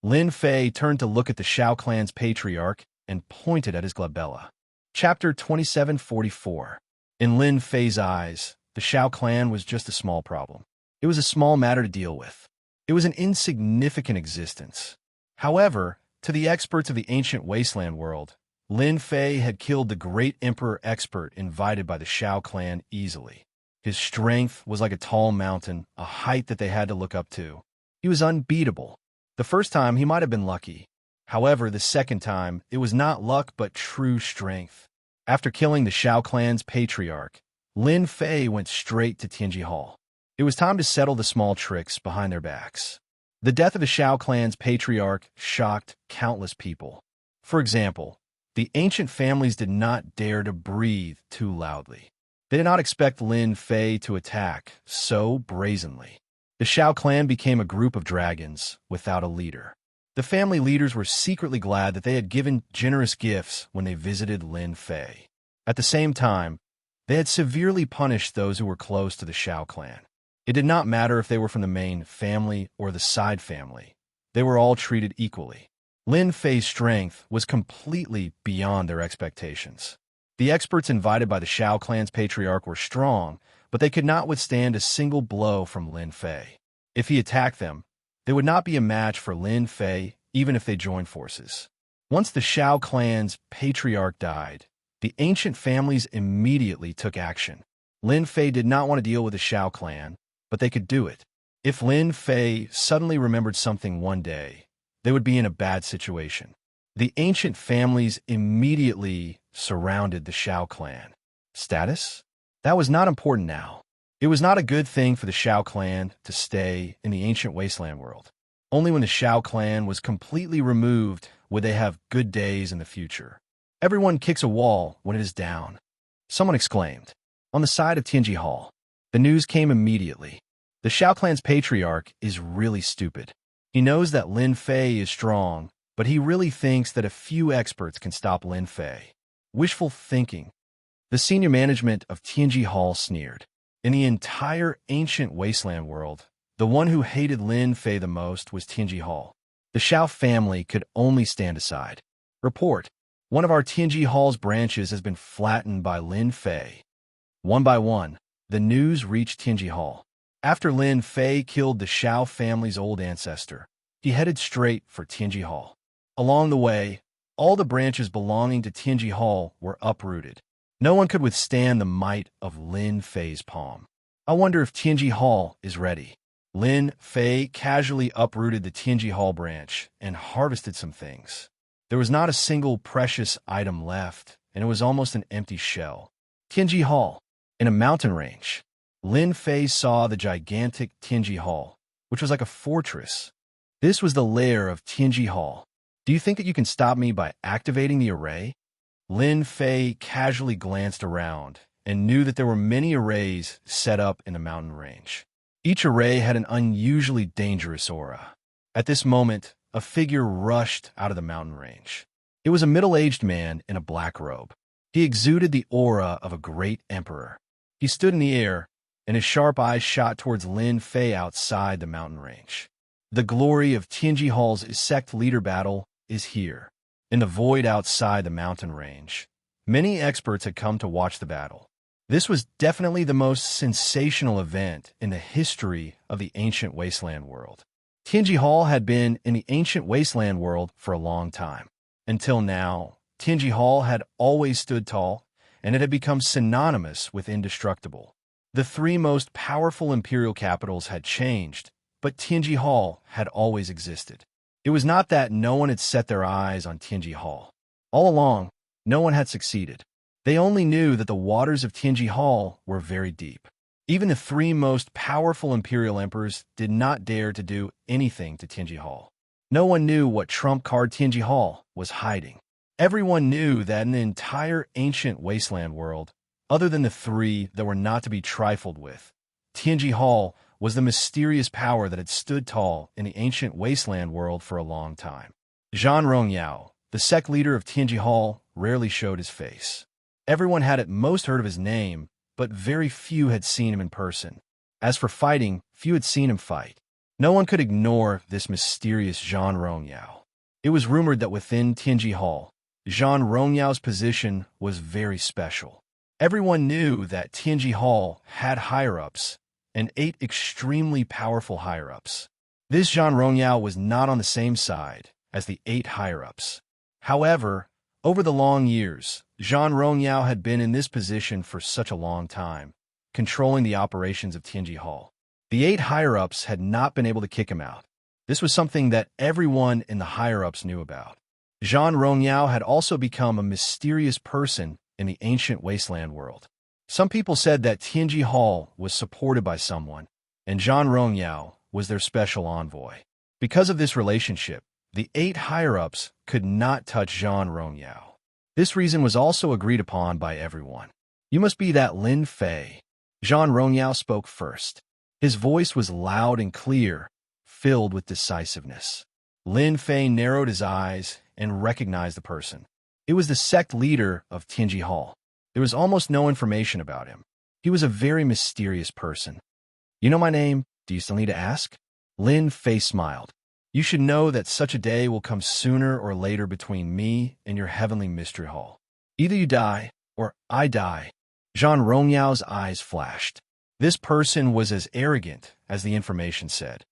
Lin Fei turned to look at the Shao clan's patriarch and pointed at his glabella. Chapter 2744. In Lin Fei's eyes, the Shao clan was just a small problem. It was a small matter to deal with. It was an insignificant existence. However, to the experts of the ancient wasteland world, Lin Fei had killed the great emperor expert invited by the Shao clan easily. His strength was like a tall mountain, a height that they had to look up to. He was unbeatable. The first time he might have been lucky. However, the second time, it was not luck but true strength. After killing the Shao clan's patriarch, Lin Fei went straight to Tianji Hall. It was time to settle the small tricks behind their backs. The death of the Shao clan's patriarch shocked countless people. For example, the ancient families did not dare to breathe too loudly. They did not expect Lin Fei to attack so brazenly. The Shao clan became a group of dragons without a leader. The family leaders were secretly glad that they had given generous gifts when they visited Lin Fei. At the same time, they had severely punished those who were close to the Shao clan. It did not matter if they were from the main family or the side family. They were all treated equally. Lin Fei's strength was completely beyond their expectations. The experts invited by the Shao clan's patriarch were strong, but they could not withstand a single blow from Lin Fei. If he attacked them, they would not be a match for Lin Fei, even if they joined forces. Once the Shao clan's patriarch died, the ancient families immediately took action. Lin Fei did not want to deal with the Shao clan, but they could do it. If Lin Fei suddenly remembered something one day, they would be in a bad situation. The ancient families immediately surrounded the Shao clan. Status? That was not important now. It was not a good thing for the Shao clan to stay in the ancient wasteland world. Only when the Shao clan was completely removed would they have good days in the future. Everyone kicks a wall when it is down. Someone exclaimed. On the side of Tianji Hall, the news came immediately. The Shao clan's patriarch is really stupid. He knows that Lin Fei is strong, but he really thinks that a few experts can stop Lin Fei. Wishful thinking. The senior management of Tianji Hall sneered. In the entire ancient wasteland world, the one who hated Lin Fei the most was Tianji Hall. The Shao family could only stand aside. Report. One of our Tianji Hall's branches has been flattened by Lin Fei. One by one, the news reached Tianji Hall. After Lin Fei killed the Shao family's old ancestor, he headed straight for Tianji Hall. Along the way, all the branches belonging to Tianji Hall were uprooted. No one could withstand the might of Lin Fei's palm. I wonder if Tianji Hall is ready. Lin Fei casually uprooted the Tianji Hall branch and harvested some things. There was not a single precious item left, and it was almost an empty shell. Tianji Hall. In a mountain range, Lin Fei saw the gigantic Tianji Hall, which was like a fortress. This was the lair of Tianji Hall. Do you think that you can stop me by activating the array? Lin Fei casually glanced around and knew that there were many arrays set up in the mountain range. Each array had an unusually dangerous aura. At this moment, a figure rushed out of the mountain range. It was a middle-aged man in a black robe. He exuded the aura of a great emperor. He stood in the air, and his sharp eyes shot towards Lin Fei outside the mountain range. The glory of Tianji Hall's sect leader battle is here. In the void outside the mountain range, many experts had come to watch the battle. This was definitely the most sensational event in the history of the ancient wasteland world. Tianji Hall had been in the ancient wasteland world for a long time. Until now, Tianji Hall had always stood tall, and it had become synonymous with indestructible. The three most powerful imperial capitals had changed, but Tianji Hall had always existed. It was not that no one had set their eyes on Tianji Hall. All along, no one had succeeded. They only knew that the waters of Tianji Hall were very deep. Even the three most powerful imperial emperors did not dare to do anything to Tianji Hall. No one knew what trump card Tianji Hall was hiding. Everyone knew that in the entire ancient wasteland world, other than the three that were not to be trifled with, Tianji Hall was the mysterious power that had stood tall in the ancient wasteland world for a long time. Zhan Rongyao, the sect leader of Tianji Hall, rarely showed his face. Everyone had at most heard of his name, but very few had seen him in person. As for fighting, few had seen him fight. No one could ignore this mysterious Zhan Rongyao. It was rumored that within Tianji Hall, Zhan Rongyao's position was very special. Everyone knew that Tianji Hall had higher-ups, and 8 extremely powerful higher-ups. This Zhan Rongyao was not on the same side as the 8 higher-ups. However, over the long years, Zhan Rongyao had been in this position for such a long time, controlling the operations of Tianji Hall. The 8 higher-ups had not been able to kick him out. This was something that everyone in the higher-ups knew about. Zhan Rongyao had also become a mysterious person in the ancient wasteland world. Some people said that Tianji Hall was supported by someone, and Zhan Rongyao was their special envoy. Because of this relationship, the 8 higher-ups could not touch Zhan Rongyao. This reason was also agreed upon by everyone. You must be that Lin Fei. Zhan Rongyao spoke first. His voice was loud and clear, filled with decisiveness. Lin Fei narrowed his eyes and recognized the person. It was the sect leader of Tianji Hall. There was almost no information about him. He was a very mysterious person. You know my name? Do you still need to ask? Lin Fei smiled. You should know that such a day will come sooner or later between me and your heavenly mystery hall. Either you die, or I die. Zhan Rongyao's eyes flashed. This person was as arrogant as the information said.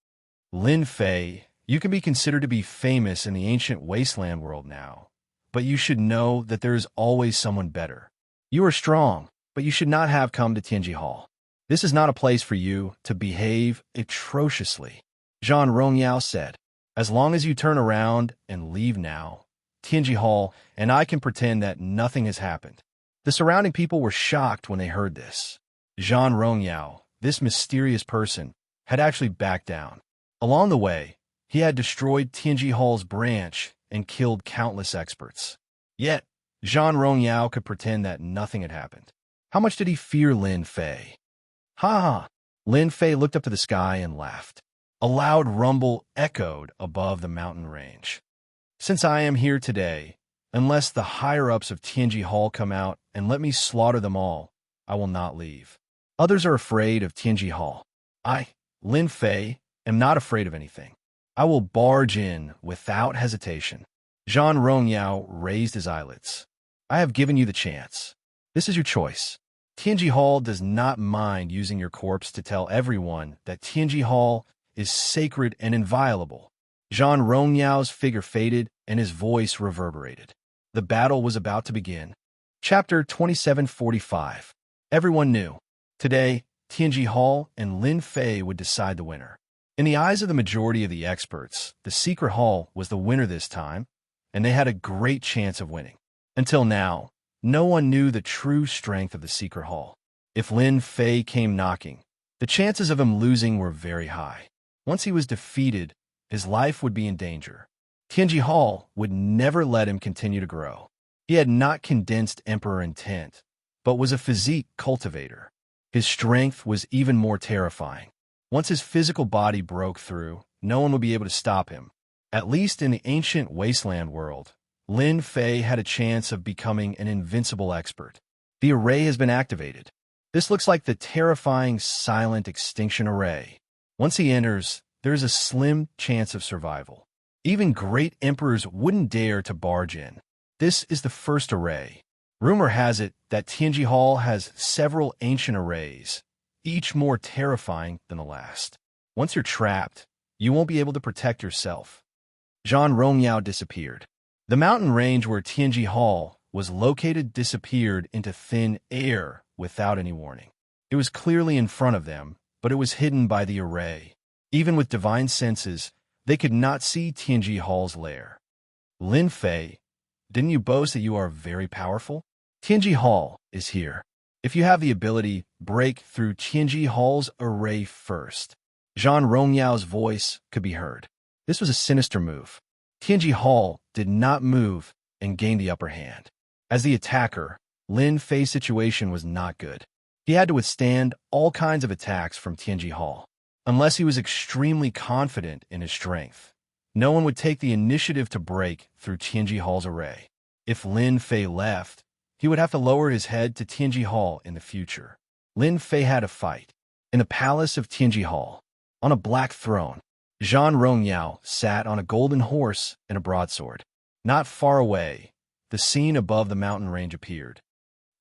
Lin Fei, you can be considered to be famous in the ancient wasteland world now, but you should know that there is always someone better. You are strong, but you should not have come to Tianji Hall. This is not a place for you to behave atrociously. Zhan Rongyao said. As long as you turn around and leave now, Tianji Hall and I can pretend that nothing has happened. The surrounding people were shocked when they heard this. Zhan Rongyao, this mysterious person, had actually backed down. Along the way, he had destroyed Tianji Hall's branch and killed countless experts. Yet, Zhan Rongyao could pretend that nothing had happened. How much did he fear Lin Fei? Ha ha! Lin Fei looked up to the sky and laughed. A loud rumble echoed above the mountain range. Since I am here today, unless the higher-ups of Tianji Hall come out and let me slaughter them all, I will not leave. Others are afraid of Tianji Hall. I, Lin Fei, am not afraid of anything. I will barge in without hesitation. Zhan Rongyao raised his eyelids. I have given you the chance. This is your choice. Tianji Hall does not mind using your corpse to tell everyone that Tianji Hall is sacred and inviolable. Zhan Rongyao's figure faded and his voice reverberated. The battle was about to begin. Chapter 2745. Everyone knew. Today, Tianji Hall and Lin Fei would decide the winner. In the eyes of the majority of the experts, the Secret Hall was the winner this time, and they had a great chance of winning. Until now, no one knew the true strength of the Secret Hall. If Lin Fei came knocking, the chances of him losing were very high. Once he was defeated, his life would be in danger. Tianji Hall would never let him continue to grow. He had not condensed emperor intent, but was a physique cultivator. His strength was even more terrifying. Once his physical body broke through, no one would be able to stop him. At least in the ancient wasteland world, Lin Fei had a chance of becoming an invincible expert. The array has been activated. This looks like the terrifying silent extinction array. Once he enters, there is a slim chance of survival. Even great emperors wouldn't dare to barge in. This is the first array. Rumor has it that Tianji Hall has several ancient arrays, each more terrifying than the last. Once you're trapped, you won't be able to protect yourself. Zhang Rongyao disappeared. The mountain range where Tianji Hall was located disappeared into thin air without any warning. It was clearly in front of them, but it was hidden by the array. Even with divine senses, they could not see Tianji Hall's lair. Lin Fei, didn't you boast that you are very powerful? Tianji Hall is here. If you have the ability, break through Tianji Hall's array first. Zhang Rongyao's voice could be heard. This was a sinister move. Tianji Hall did not move and gained the upper hand. As the attacker, Lin Fei's situation was not good. He had to withstand all kinds of attacks from Tianji Hall. Unless he was extremely confident in his strength, no one would take the initiative to break through Tianji Hall's array. If Lin Fei left, he would have to lower his head to Tianji Hall in the future. Lin Fei had a fight. In the palace of Tianji Hall, on a black throne, Zhang Rongyao sat on a golden horse and a broadsword. Not far away, the scene above the mountain range appeared.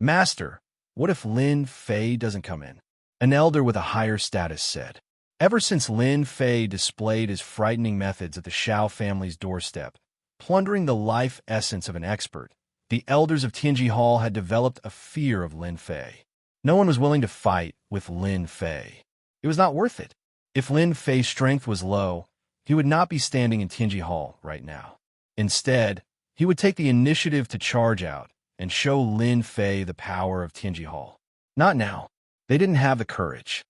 Master, what if Lin Fei doesn't come in? An elder with a higher status said. Ever since Lin Fei displayed his frightening methods at the Xiao family's doorstep, plundering the life essence of an expert, the elders of Tianji Hall had developed a fear of Lin Fei. No one was willing to fight with Lin Fei. It was not worth it. If Lin Fei's strength was low, he would not be standing in Tianji Hall right now. Instead, he would take the initiative to charge out and show Lin Fei the power of Tianji Hall. Not now. They didn't have the courage.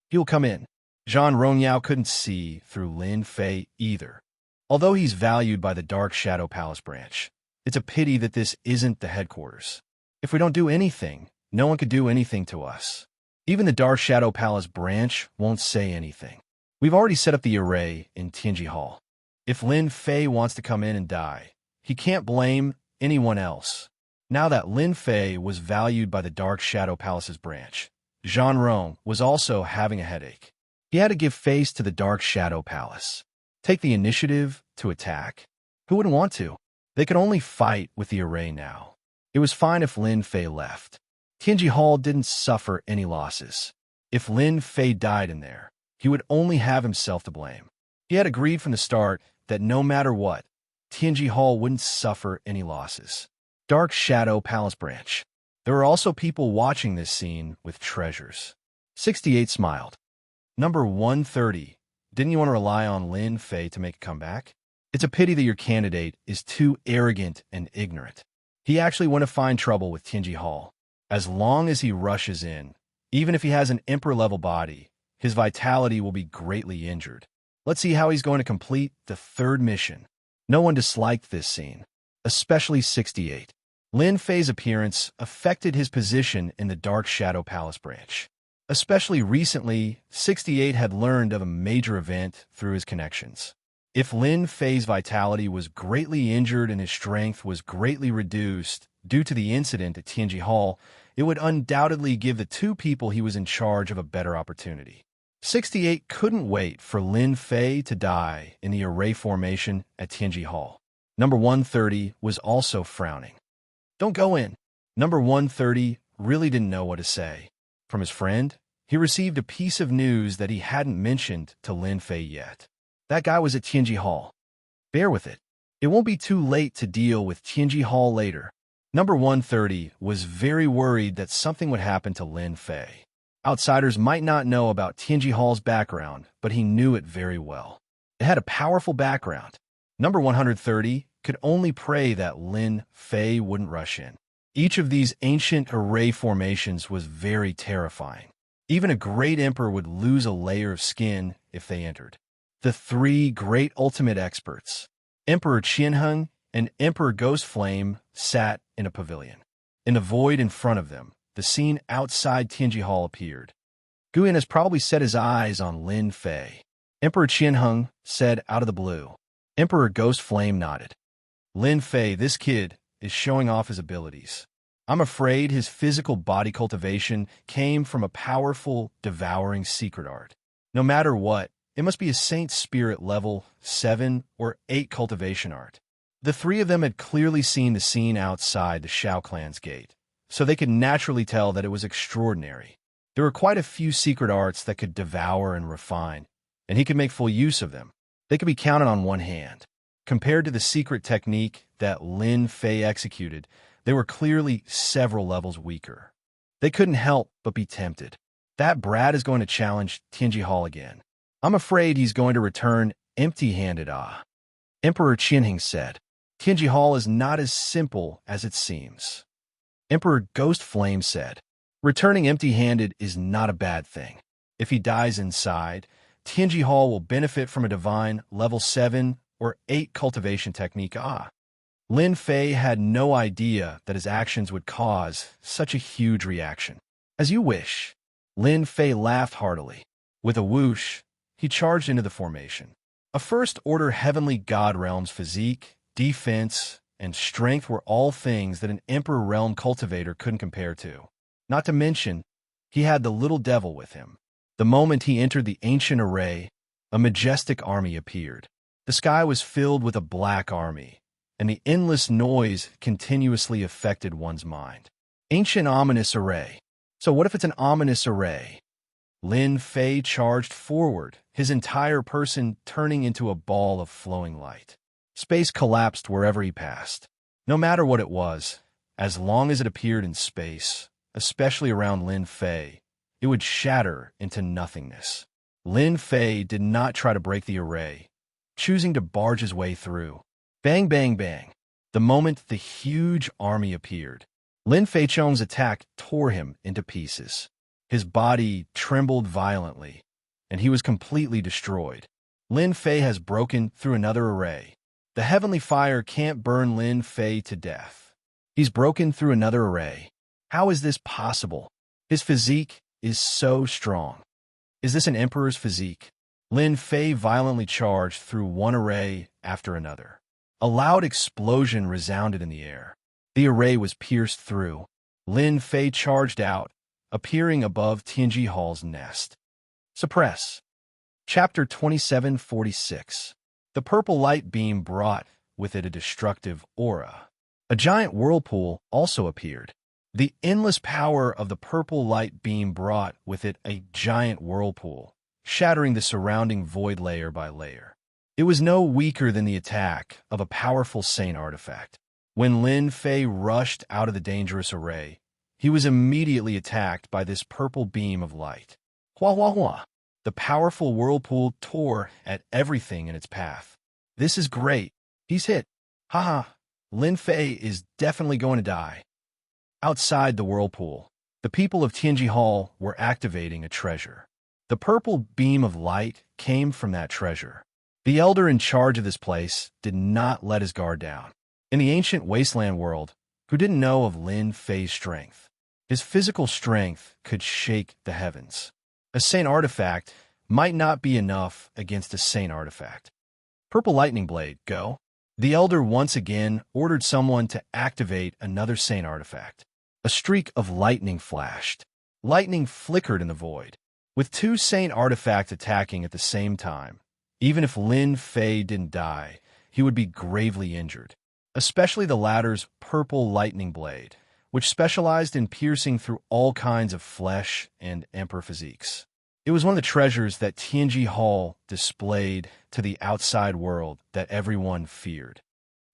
He will come in. Zhang Rongyao couldn't see through Lin Fei either. Although he's valued by the Dark Shadow Palace branch, it's a pity that this isn't the headquarters. If we don't do anything, no one could do anything to us. Even the Dark Shadow Palace branch won't say anything. We've already set up the array in Tianji Hall. If Lin Fei wants to come in and die, he can't blame anyone else. Now that Lin Fei was valued by the Dark Shadow Palace's branch, Zhang Rong was also having a headache. He had to give face to the Dark Shadow Palace. Take the initiative to attack. Who wouldn't want to? They could only fight with the array now. It was fine if Lin Fei left. Tianji Hall didn't suffer any losses. If Lin Fei died in there, he would only have himself to blame. He had agreed from the start that no matter what, Tianji Hall wouldn't suffer any losses. Dark Shadow Palace branch. There were also people watching this scene with treasures. 68 smiled. Number 130. Didn't you want to rely on Lin Fei to make a comeback? It's a pity that your candidate is too arrogant and ignorant. He actually want to find trouble with Tianji Hall. As long as he rushes in, even if he has an emperor-level body, his vitality will be greatly injured. Let's see how he's going to complete the third mission. No one disliked this scene, especially 68. Lin Fei's appearance affected his position in the Dark Shadow Palace branch. Especially recently, 68 had learned of a major event through his connections. If Lin Fei's vitality was greatly injured and his strength was greatly reduced due to the incident at Tianji Hall, it would undoubtedly give the two people he was in charge of a better opportunity. 68 couldn't wait for Lin Fei to die in the array formation at Tianji Hall. Number 130 was also frowning. Don't go in. Number 130 really didn't know what to say. From his friend, he received a piece of news that he hadn't mentioned to Lin Fei yet. That guy was at Tianji Hall. Bear with it. It won't be too late to deal with Tianji Hall later. Number 130 was very worried that something would happen to Lin Fei. Outsiders might not know about Tianji Hall's background, but he knew it very well. It had a powerful background. Number 130 could only pray that Lin Fei wouldn't rush in. Each of these ancient array formations was very terrifying. Even a great emperor would lose a layer of skin if they entered. The three great ultimate experts, Emperor Qianheng and Emperor Ghostflame, sat in a pavilion. In the void in front of them, the scene outside Tianji Hall appeared. Guyan has probably set his eyes on Lin Fei. Emperor Qianheng said out of the blue. Emperor Ghostflame nodded. Lin Fei, this kid, is showing off his abilities. I'm afraid his physical body cultivation came from a powerful, devouring secret art. No matter what, it must be a Saint Spirit level 7 or 8 cultivation art. The three of them had clearly seen the scene outside the Xiao clan's gate, so they could naturally tell that it was extraordinary. There were quite a few secret arts that could devour and refine. and he could make full use of them. They could be counted on one hand. Compared to the secret technique that Lin Fei executed, they were clearly several levels weaker. They couldn't help but be tempted. That brat is going to challenge Tianji Hall again. I'm afraid he's going to return empty-handed. Emperor Qianheng said. Tianji Hall is not as simple as it seems. Emperor Ghost Flame said. Returning empty-handed is not a bad thing. If he dies inside, Tianji Hall will benefit from a divine level 7 or 8 cultivation technique. Lin Fei had no idea that his actions would cause such a huge reaction. As you wish. Lin Fei laughed heartily. With a whoosh, he charged into the formation. A first-order heavenly god realm's physique, defense, and strength were all things that an Emperor Realm cultivator couldn't compare to. Not to mention, he had the little devil with him. The moment he entered the ancient array, a majestic army appeared. The sky was filled with a black army, and the endless noise continuously affected one's mind. Ancient ominous array. So what if it's an ominous array? Lin Fei charged forward, his entire person turning into a ball of flowing light. Space collapsed wherever he passed. No matter what it was, as long as it appeared in space, especially around Lin Fei, it would shatter into nothingness. Lin Fei did not try to break the array, choosing to barge his way through. Bang, bang, bang. The moment the huge army appeared, Lin Feichong's attack tore him into pieces. His body trembled violently, and he was completely destroyed. Lin Fei has broken through another array. The heavenly fire can't burn Lin Fei to death. He's broken through another array. How is this possible? His physique is so strong. Is this an emperor's physique? Lin Fei violently charged through one array after another. A loud explosion resounded in the air. The array was pierced through. Lin Fei charged out, appearing above Tianji Hall's nest. Suppress. Chapter 2746. The purple light beam brought with it a destructive aura. A giant whirlpool also appeared. The endless power of the purple light beam brought with it a giant whirlpool, shattering the surrounding void layer by layer. It was no weaker than the attack of a powerful saint artifact. When Lin Fei rushed out of the dangerous array, he was immediately attacked by this purple beam of light. Hua hua hua. The powerful whirlpool tore at everything in its path. This is great. He's hit. Haha. Lin Fei is definitely going to die. Outside the whirlpool, the people of Tianji Hall were activating a treasure. The purple beam of light came from that treasure. The elder in charge of this place did not let his guard down. In the ancient wasteland world, who didn't know of Lin Fei's strength? His physical strength could shake the heavens. A saint artifact might not be enough against a saint artifact. Purple lightning blade, go. The elder once again ordered someone to activate another saint artifact. A streak of lightning flashed. Lightning flickered in the void. With two saint artifacts attacking at the same time, even if Lin Fei didn't die, he would be gravely injured. Especially the latter's purple lightning blade, which specialized in piercing through all kinds of flesh and emperor physiques. It was one of the treasures that Tianji Hall displayed to the outside world that everyone feared.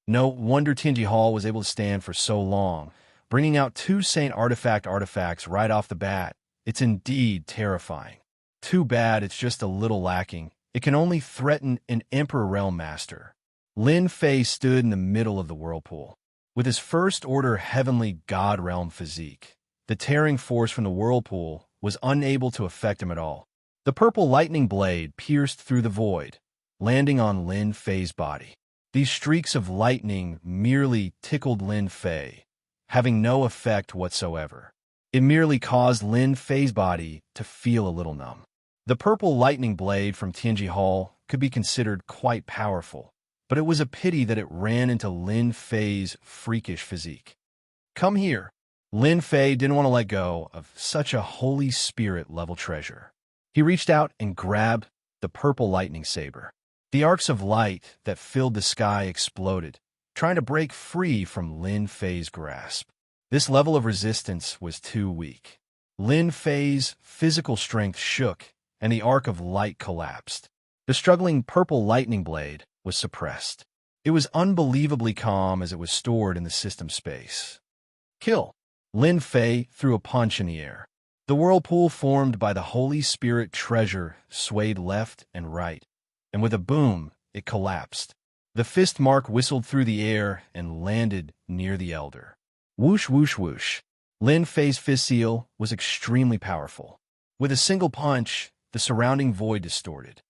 No wonder Tianji Hall was able to stand for so long, bringing out two saint artifacts right off the bat. It's indeed terrifying. Too bad it's just a little lacking. It can only threaten an Emperor Realm Master. Lin Fei stood in the middle of the whirlpool. With his first-order heavenly god realm physique, the tearing force from the whirlpool was unable to affect him at all. The purple lightning blade pierced through the void, landing on Lin Fei's body. These streaks of lightning merely tickled Lin Fei, having no effect whatsoever. It merely caused Lin Fei's body to feel a little numb. The purple lightning blade from Tianji Hall could be considered quite powerful, but it was a pity that it ran into Lin Fei's freakish physique. Come here. Lin Fei didn't want to let go of such a Holy Spirit-level treasure. He reached out and grabbed the purple lightning saber. The arcs of light that filled the sky exploded, trying to break free from Lin Fei's grasp. This level of resistance was too weak. Lin Fei's physical strength shook, and the arc of light collapsed. The struggling purple lightning blade was suppressed. It was unbelievably calm as it was stored in the system space. Kill. Lin Fei threw a punch in the air. The whirlpool formed by the Holy Spirit treasure swayed left and right, and with a boom, it collapsed. The fist mark whistled through the air and landed near the elder. Whoosh, whoosh, whoosh. Lin Fei's fist seal was extremely powerful. With a single punch, the surrounding void distorted.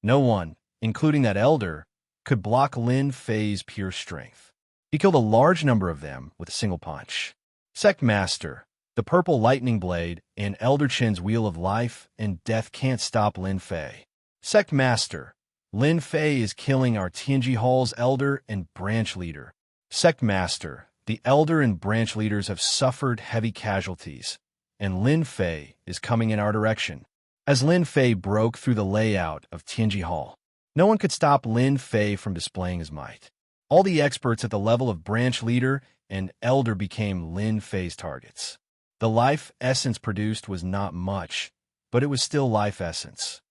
No one, including that elder, could block Lin Fei's pure strength. He killed a large number of them with a single punch. Sect Master, the purple lightning blade, and Elder Qin's wheel of life and death can't stop Lin Fei. Sect Master, Lin Fei is killing our Tianji Hall's elder and branch leader. Sect Master, the elder and branch leaders have suffered heavy casualties, and Lin Fei is coming in our direction. As Lin Fei broke through the layout of Tianji Hall, no one could stop Lin Fei from displaying his might. All the experts at the level of branch leader and elder became Lin Fei's targets. The life essence produced was not much, but it was still life essence.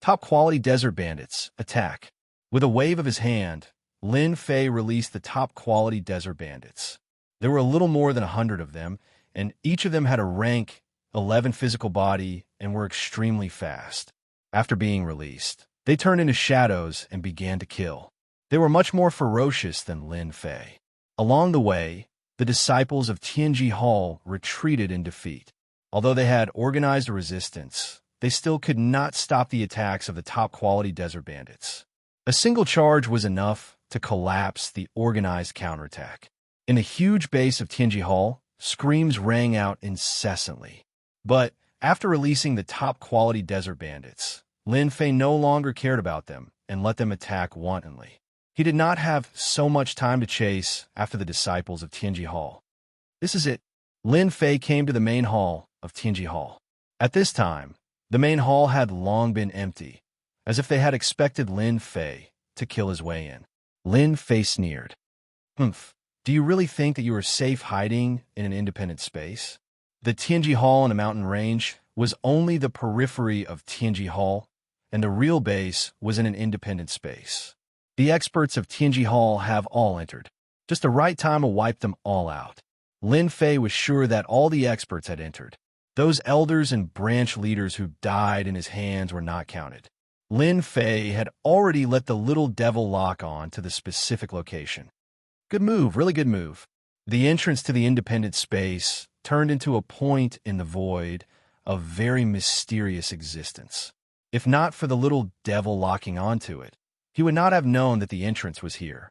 Top-quality desert bandits, attack. With a wave of his hand, Lin Fei released the top-quality desert bandits. There were a little more than 100 of them, and each of them had a rank 11 physical body and were extremely fast. After being released, they turned into shadows and began to kill. They were much more ferocious than Lin Fei. Along the way, the disciples of Tianji Hall retreated in defeat. Although they had organized a resistance, they still could not stop the attacks of the top-quality desert bandits. A single charge was enough to collapse the organized counterattack. In the huge base of Tianji Hall, screams rang out incessantly. But after releasing the top-quality desert bandits, Lin Fei no longer cared about them and let them attack wantonly. He did not have so much time to chase after the disciples of Tianji Hall. This is it. Lin Fei came to the main hall of Tianji Hall. At this time, the main hall had long been empty, as if they had expected Lin Fei to kill his way in. Lin Fei sneered. Humph, do you really think that you are safe hiding in an independent space? The Tianji Hall in a mountain range was only the periphery of Tianji Hall, and the real base was in an independent space. The experts of Tianji Hall have all entered. Just the right time to wipe them all out. Lin Fei was sure that all the experts had entered. Those elders and branch leaders who died in his hands were not counted. Lin Fei had already let the little devil lock on to the specific location. Good move, really good move. The entrance to the independent space turned into a point in the void of very mysterious existence. If not for the little devil locking onto it, he would not have known that the entrance was here.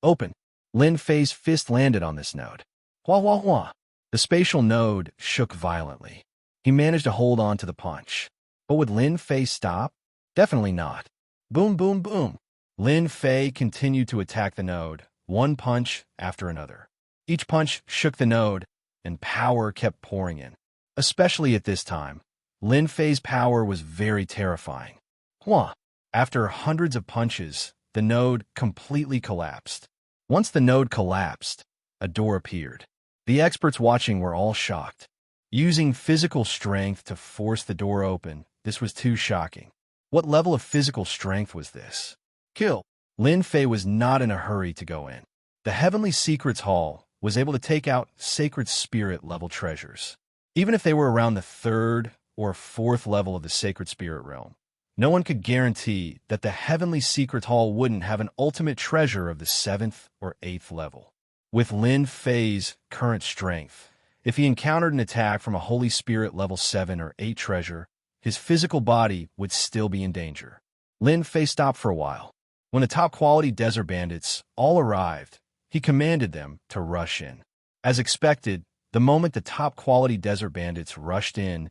Open. Lin Fei's fist landed on this node. Hua hua hua. The spatial node shook violently. He managed to hold on to the punch. But would Lin Fei stop? Definitely not. Boom, boom, boom. Lin Fei continued to attack the node, one punch after another. Each punch shook the node, and power kept pouring in. Especially at this time, Lin Fei's power was very terrifying. Hua. After hundreds of punches, the node completely collapsed. Once the node collapsed, a door appeared. The experts watching were all shocked. Using physical strength to force the door open, this was too shocking. What level of physical strength was this? Kill. Lin Fei was not in a hurry to go in. The Heavenly Secrets Hall was able to take out Sacred Spirit level treasures. Even if they were around the 3rd or 4th level of the Sacred Spirit realm, no one could guarantee that the Heavenly Secrets Hall wouldn't have an ultimate treasure of the 7th or 8th level. With Lin Fei's current strength, if he encountered an attack from a Holy Spirit level 7 or 8 treasure, his physical body would still be in danger. Lin Fei stopped for a while. When the top-quality desert bandits all arrived, he commanded them to rush in. As expected, the moment the top-quality desert bandits rushed in,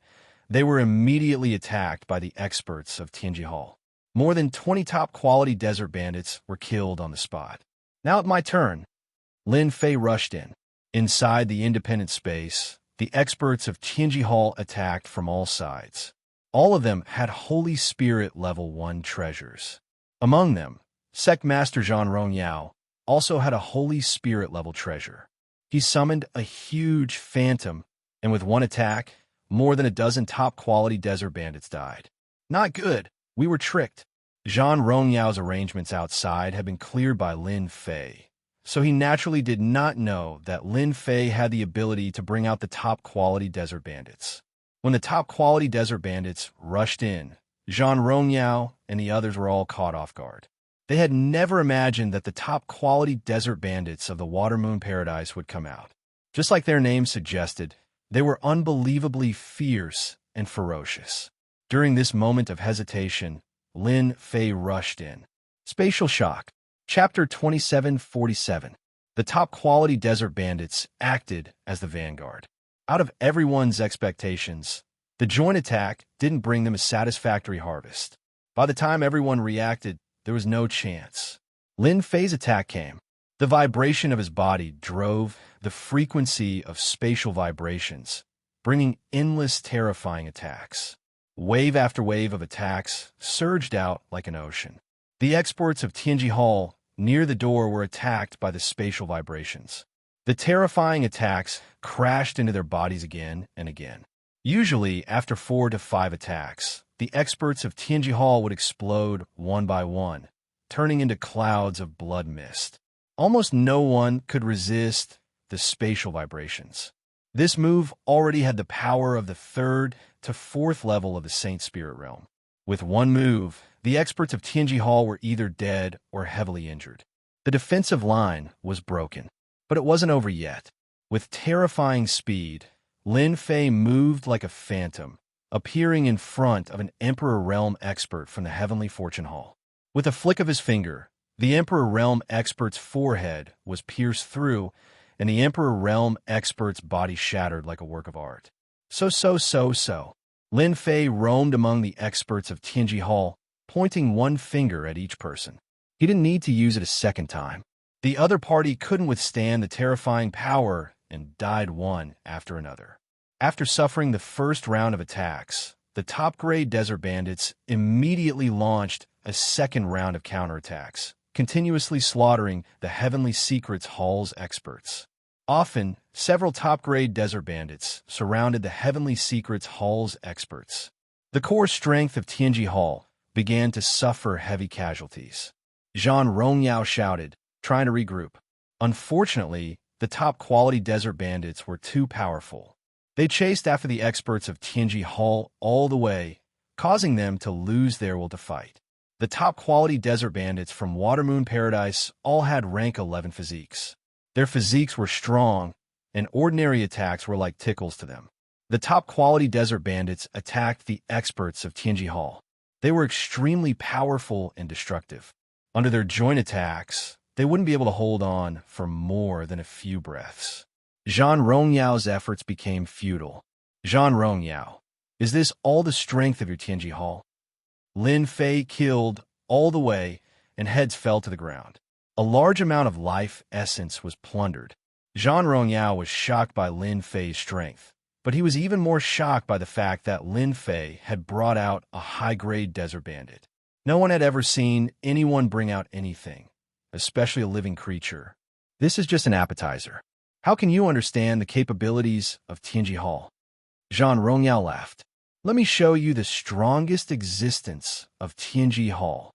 they were immediately attacked by the experts of Tianji Hall. More than 20 top-quality desert bandits were killed on the spot. Now it's my turn. Lin Fei rushed in. Inside the independent space, the experts of Tianji Hall attacked from all sides. All of them had Holy Spirit level 1 treasures. Among them, Sect Master Zhan Rongyao also had a Holy Spirit level treasure. He summoned a huge phantom, and with one attack, more than a dozen top-quality desert bandits died. Not good. We were tricked. Zhan Rongyao's arrangements outside had been cleared by Lin Fei, so he naturally did not know that Lin Fei had the ability to bring out the top-quality desert bandits. When the top-quality desert bandits rushed in, Zhan Rongyao and the others were all caught off guard. They had never imagined that the top-quality desert bandits of the Water Moon Paradise would come out. Just like their name suggested, they were unbelievably fierce and ferocious. During this moment of hesitation, Lin Fei rushed in. Spatial Shock. Chapter 2747. The top-quality desert bandits acted as the vanguard. Out of everyone's expectations, the joint attack didn't bring them a satisfactory harvest. By the time everyone reacted, there was no chance. Lin Fei's attack came. The vibration of his body drove the frequency of spatial vibrations, bringing endless terrifying attacks. Wave after wave of attacks surged out like an ocean. The experts of Tianji Hall near the door were attacked by the spatial vibrations. The terrifying attacks crashed into their bodies again and again. Usually, after 4 to 5 attacks, the experts of Tianji Hall would explode one by one, turning into clouds of blood mist. Almost no one could resist the spatial vibrations. This move already had the power of the 3rd to 4th level of the Saint Spirit realm. With one move, the experts of Tianji Hall were either dead or heavily injured. The defensive line was broken, but it wasn't over yet. With terrifying speed, Lin Fei moved like a phantom, appearing in front of an Emperor Realm expert from the Heavenly Fortune Hall. With a flick of his finger, the Emperor Realm expert's forehead was pierced through, and the Emperor Realm expert's body shattered like a work of art. So. Lin Fei roamed among the experts of Tianji Hall, pointing one finger at each person. He didn't need to use it a second time. The other party couldn't withstand the terrifying power and died one after another. After suffering the first round of attacks, the top-grade desert bandits immediately launched a second round of counterattacks, continuously slaughtering the Heavenly Secrets Hall's experts. Often, several top-grade desert bandits surrounded the Heavenly Secrets Hall's experts. The core strength of Tianji Hall began to suffer heavy casualties. Zhan Rongyao shouted, trying to regroup. Unfortunately, the top-quality desert bandits were too powerful. They chased after the experts of Tianji Hall all the way, causing them to lose their will to fight. The top-quality desert bandits from Water Moon Paradise all had rank 11 physiques. Their physiques were strong, and ordinary attacks were like tickles to them. The top-quality desert bandits attacked the experts of Tianji Hall. They were extremely powerful and destructive. Under their joint attacks, they wouldn't be able to hold on for more than a few breaths. Zhan Rongyao's efforts became futile. Zhan Rongyao, is this all the strength of your Tianji Hall? Lin Fei killed all the way, and heads fell to the ground. A large amount of life essence was plundered. Zhan Rongyao was shocked by Lin Fei's strength, but he was even more shocked by the fact that Lin Fei had brought out a high-grade desert bandit. No one had ever seen anyone bring out anything, especially a living creature. This is just an appetizer. How can you understand the capabilities of Tianji Hall? Zhan Rongyao laughed. Let me show you the strongest existence of Tianji Hall.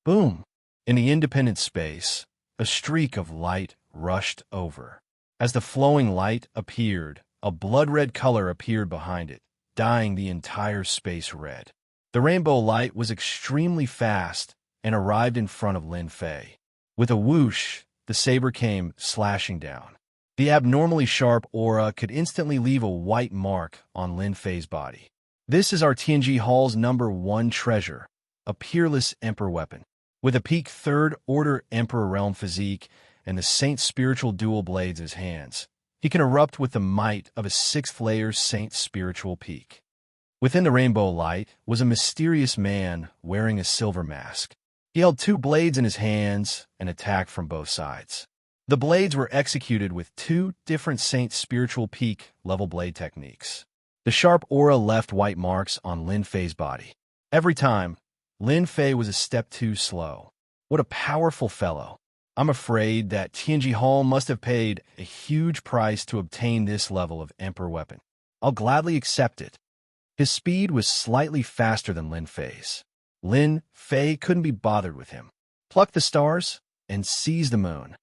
Boom! In the independent space, a streak of light rushed over. As the flowing light appeared, a blood-red color appeared behind it, dyeing the entire space red. The rainbow light was extremely fast and arrived in front of Lin Fei. With a whoosh, the saber came slashing down. The abnormally sharp aura could instantly leave a white mark on Lin Fei's body. This is our Tianji Hall's #1 treasure, a peerless Emperor weapon. With a peak 3rd Order Emperor Realm physique and the Saint Spiritual dual blades in his hands, he can erupt with the might of a 6th-layer Saint Spiritual peak. Within the rainbow light was a mysterious man wearing a silver mask. He held 2 blades in his hands and attacked from both sides. The blades were executed with 2 different Saint Spiritual Peak level blade techniques. The sharp aura left white marks on Lin Fei's body. Every time, Lin Fei was a step too slow. What a powerful fellow. I'm afraid that Tianji Hall must have paid a huge price to obtain this level of Emperor weapon. I'll gladly accept it. His speed was slightly faster than Lin Fei's. Lin Fei couldn't be bothered with him. Plucked the stars and seized the moon.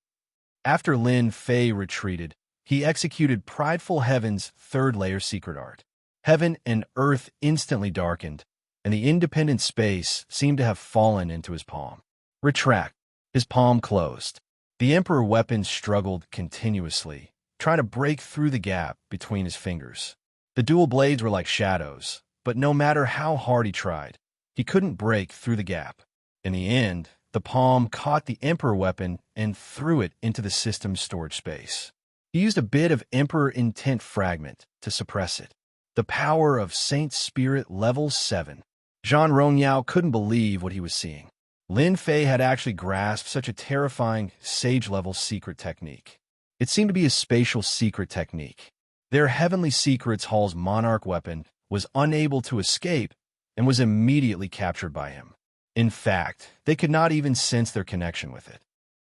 After Lin Fei retreated, he executed Prideful Heaven's third-layer secret art. Heaven and earth instantly darkened, and the independent space seemed to have fallen into his palm. Retract. His palm closed. The Emperor weapon struggled continuously, trying to break through the gap between his fingers. The dual blades were like shadows, but no matter how hard he tried, he couldn't break through the gap. In the end, the palm caught the Emperor weapon and threw it into the system's storage space. He used a bit of Emperor Intent Fragment to suppress it. The power of Saint Spirit Level 7. Zhang Rongyao couldn't believe what he was seeing. Lin Fei had actually grasped such a terrifying Sage-level secret technique. It seemed to be a spatial secret technique. Their Heavenly Secrets Hall's monarch weapon was unable to escape and was immediately captured by him. In fact, they could not even sense their connection with it.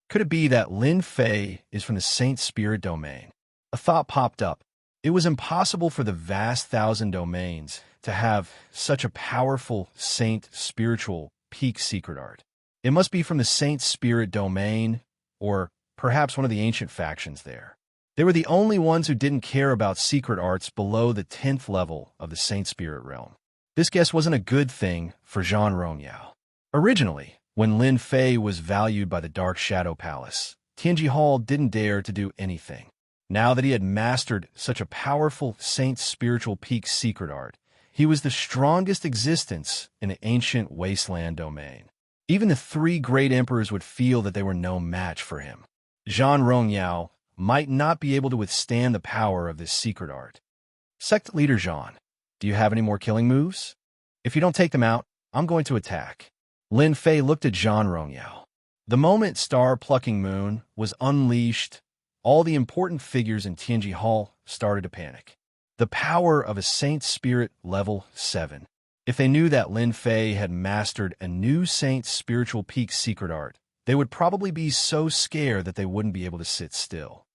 Could it be that Lin Fei is from the Saint Spirit domain? A thought popped up. It was impossible for the vast 1,000 domains to have such a powerful Saint spiritual peak secret art. It must be from the Saint Spirit domain, or perhaps one of the ancient factions there. They were the only ones who didn't care about secret arts below the 10th level of the Saint Spirit realm. This guess wasn't a good thing for Zhang Rongyao. Originally, when Lin Fei was valued by the Dark Shadow Palace, Tianji Hall didn't dare to do anything. Now that he had mastered such a powerful Saint Spiritual Peak secret art, he was the strongest existence in the ancient wasteland domain. Even the three great emperors would feel that they were no match for him. Zhang Rongyao might not be able to withstand the power of this secret art. Sect Leader Zhang, do you have any more killing moves? If you don't take them out, I'm going to attack. Lin Fei looked at Zhang Rongyao. The moment Star-Plucking Moon was unleashed, all the important figures in Tianji Hall started to panic. The power of a Saint Spirit Level 7. If they knew that Lin Fei had mastered a new Saint Spiritual Peak secret art, they would probably be so scared that they wouldn't be able to sit still.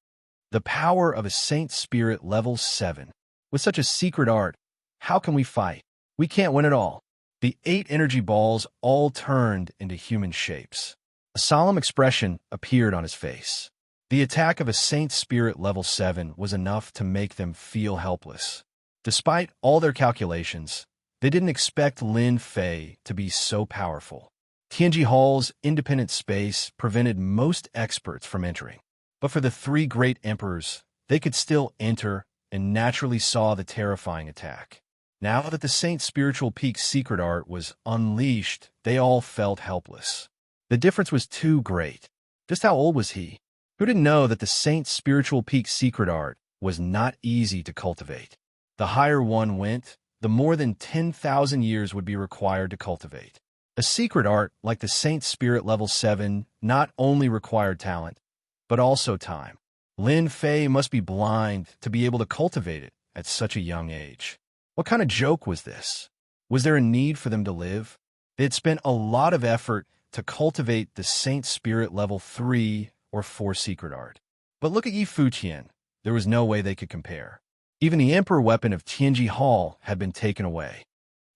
The power of a Saint Spirit Level 7. With such a secret art, how can we fight? We can't win at all. The 8 energy balls all turned into human shapes. A solemn expression appeared on his face. The attack of a Saint Spirit Level 7 was enough to make them feel helpless. Despite all their calculations, they didn't expect Lin Fei to be so powerful. Tianji Hall's independent space prevented most experts from entering. But for the three great emperors, they could still enter and naturally saw the terrifying attack. Now that the Saint Spiritual Peak secret art was unleashed, they all felt helpless. The difference was too great. Just how old was he? Who didn't know that the Saint Spiritual Peak secret art was not easy to cultivate? The higher one went, the more than 10,000 years would be required to cultivate. A secret art like the Saint Spirit Level 7 not only required talent, but also time. Lin Fei must be blind to be able to cultivate it at such a young age. What kind of joke was this? Was there a need for them to live? They had spent a lot of effort to cultivate the Saint Spirit Level 3 or 4 secret art. But look at Yi Fuqian. There was no way they could compare. Even the Emperor weapon of Tianji Hall had been taken away.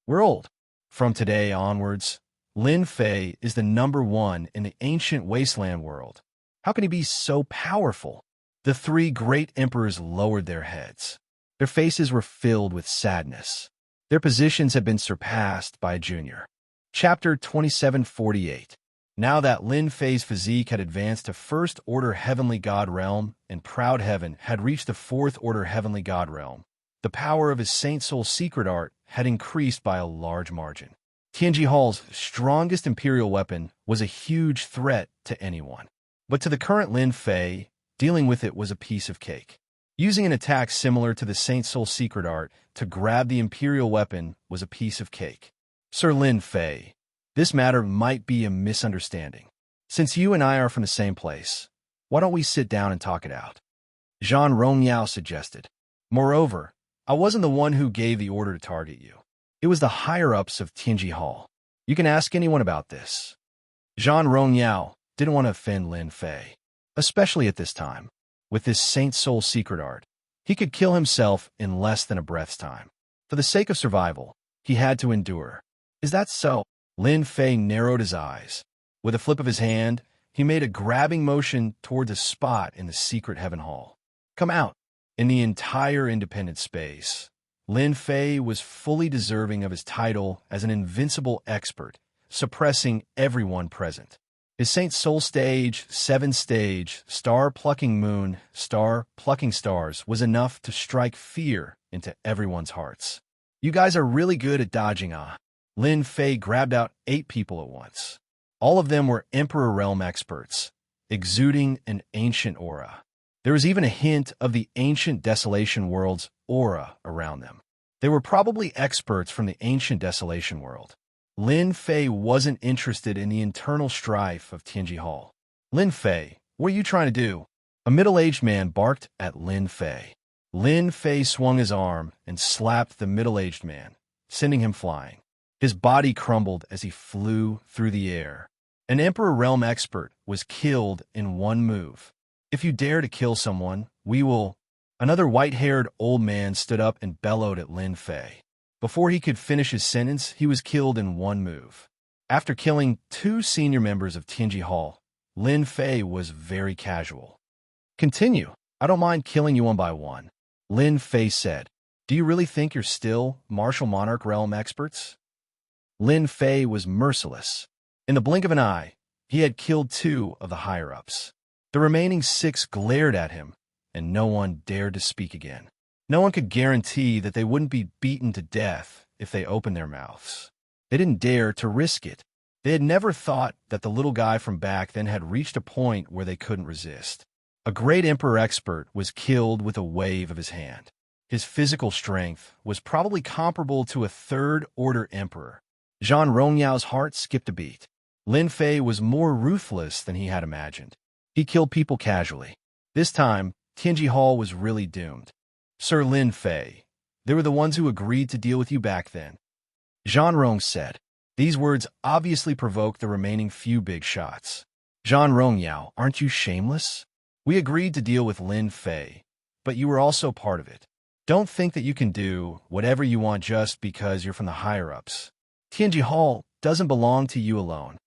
We're old. From today onwards, Lin Fei is the #1 in the ancient wasteland world. How can he be so powerful? The three great emperors lowered their heads. Their faces were filled with sadness. Their positions had been surpassed by a junior. Chapter 2748. Now that Lin Fei's physique had advanced to First Order Heavenly God Realm and Proud Heaven had reached the Fourth Order Heavenly God Realm, the power of his Saint Soul secret art had increased by a large margin. Tianji Hall's strongest imperial weapon was a huge threat to anyone. But to the current Lin Fei, dealing with it was a piece of cake. Using an attack similar to the Saint Soul secret art to grab the imperial weapon was a piece of cake. Sir Lin Fei, this matter might be a misunderstanding. Since you and I are from the same place, why don't we sit down and talk it out? Zhang Rongyao suggested. Moreover, I wasn't the one who gave the order to target you. It was the higher-ups of Tianji Hall. You can ask anyone about this. Zhang Rongyao didn't want to offend Lin Fei, especially at this time. With this Saint Soul secret art, he could kill himself in less than a breath's time. For the sake of survival, he had to endure. Is that so? Lin Fei narrowed his eyes. With a flip of his hand, he made a grabbing motion toward the spot in the secret heaven hall. Come out. In the entire independent space, Lin Fei was fully deserving of his title as an invincible expert, suppressing everyone present. His Saint Soul stage, 7 stage, star-plucking moon, star-plucking stars was enough to strike fear into everyone's hearts. You guys are really good at dodging, ah. Lin Fei grabbed out 8 people at once. All of them were Emperor Realm experts, exuding an ancient aura. There was even a hint of the ancient Desolation World's aura around them. They were probably experts from the ancient Desolation World. Lin Fei wasn't interested in the internal strife of Tianji Hall. Lin Fei, what are you trying to do? A middle-aged man barked at Lin Fei. Lin Fei swung his arm and slapped the middle-aged man, sending him flying. His body crumbled as he flew through the air. An Emperor Realm expert was killed in one move. If you dare to kill someone, we will... Another white-haired old man stood up and bellowed at Lin Fei. Before he could finish his sentence, he was killed in one move. After killing 2 senior members of Tianji Hall, Lin Fei was very casual. Continue. I don't mind killing you one by one. Lin Fei said. Do you really think you're still Martial Monarch Realm experts? Lin Fei was merciless. In the blink of an eye, he had killed 2 of the higher-ups. The remaining 6 glared at him, and no one dared to speak again. No one could guarantee that they wouldn't be beaten to death if they opened their mouths. They didn't dare to risk it. They had never thought that the little guy from back then had reached a point where they couldn't resist. A great Emperor expert was killed with a wave of his hand. His physical strength was probably comparable to a third-order emperor. Zhang Rongyao's heart skipped a beat. Lin Fei was more ruthless than he had imagined. He killed people casually. This time, Tianji Hall was really doomed. Sir Lin Fei, they were the ones who agreed to deal with you back then. Zhang Rong said. These words obviously provoked the remaining few big shots. Zhang Rongyao, aren't you shameless? We agreed to deal with Lin Fei, but you were also part of it. Don't think that you can do whatever you want just because you're from the higher-ups. Tianji Hall doesn't belong to you alone.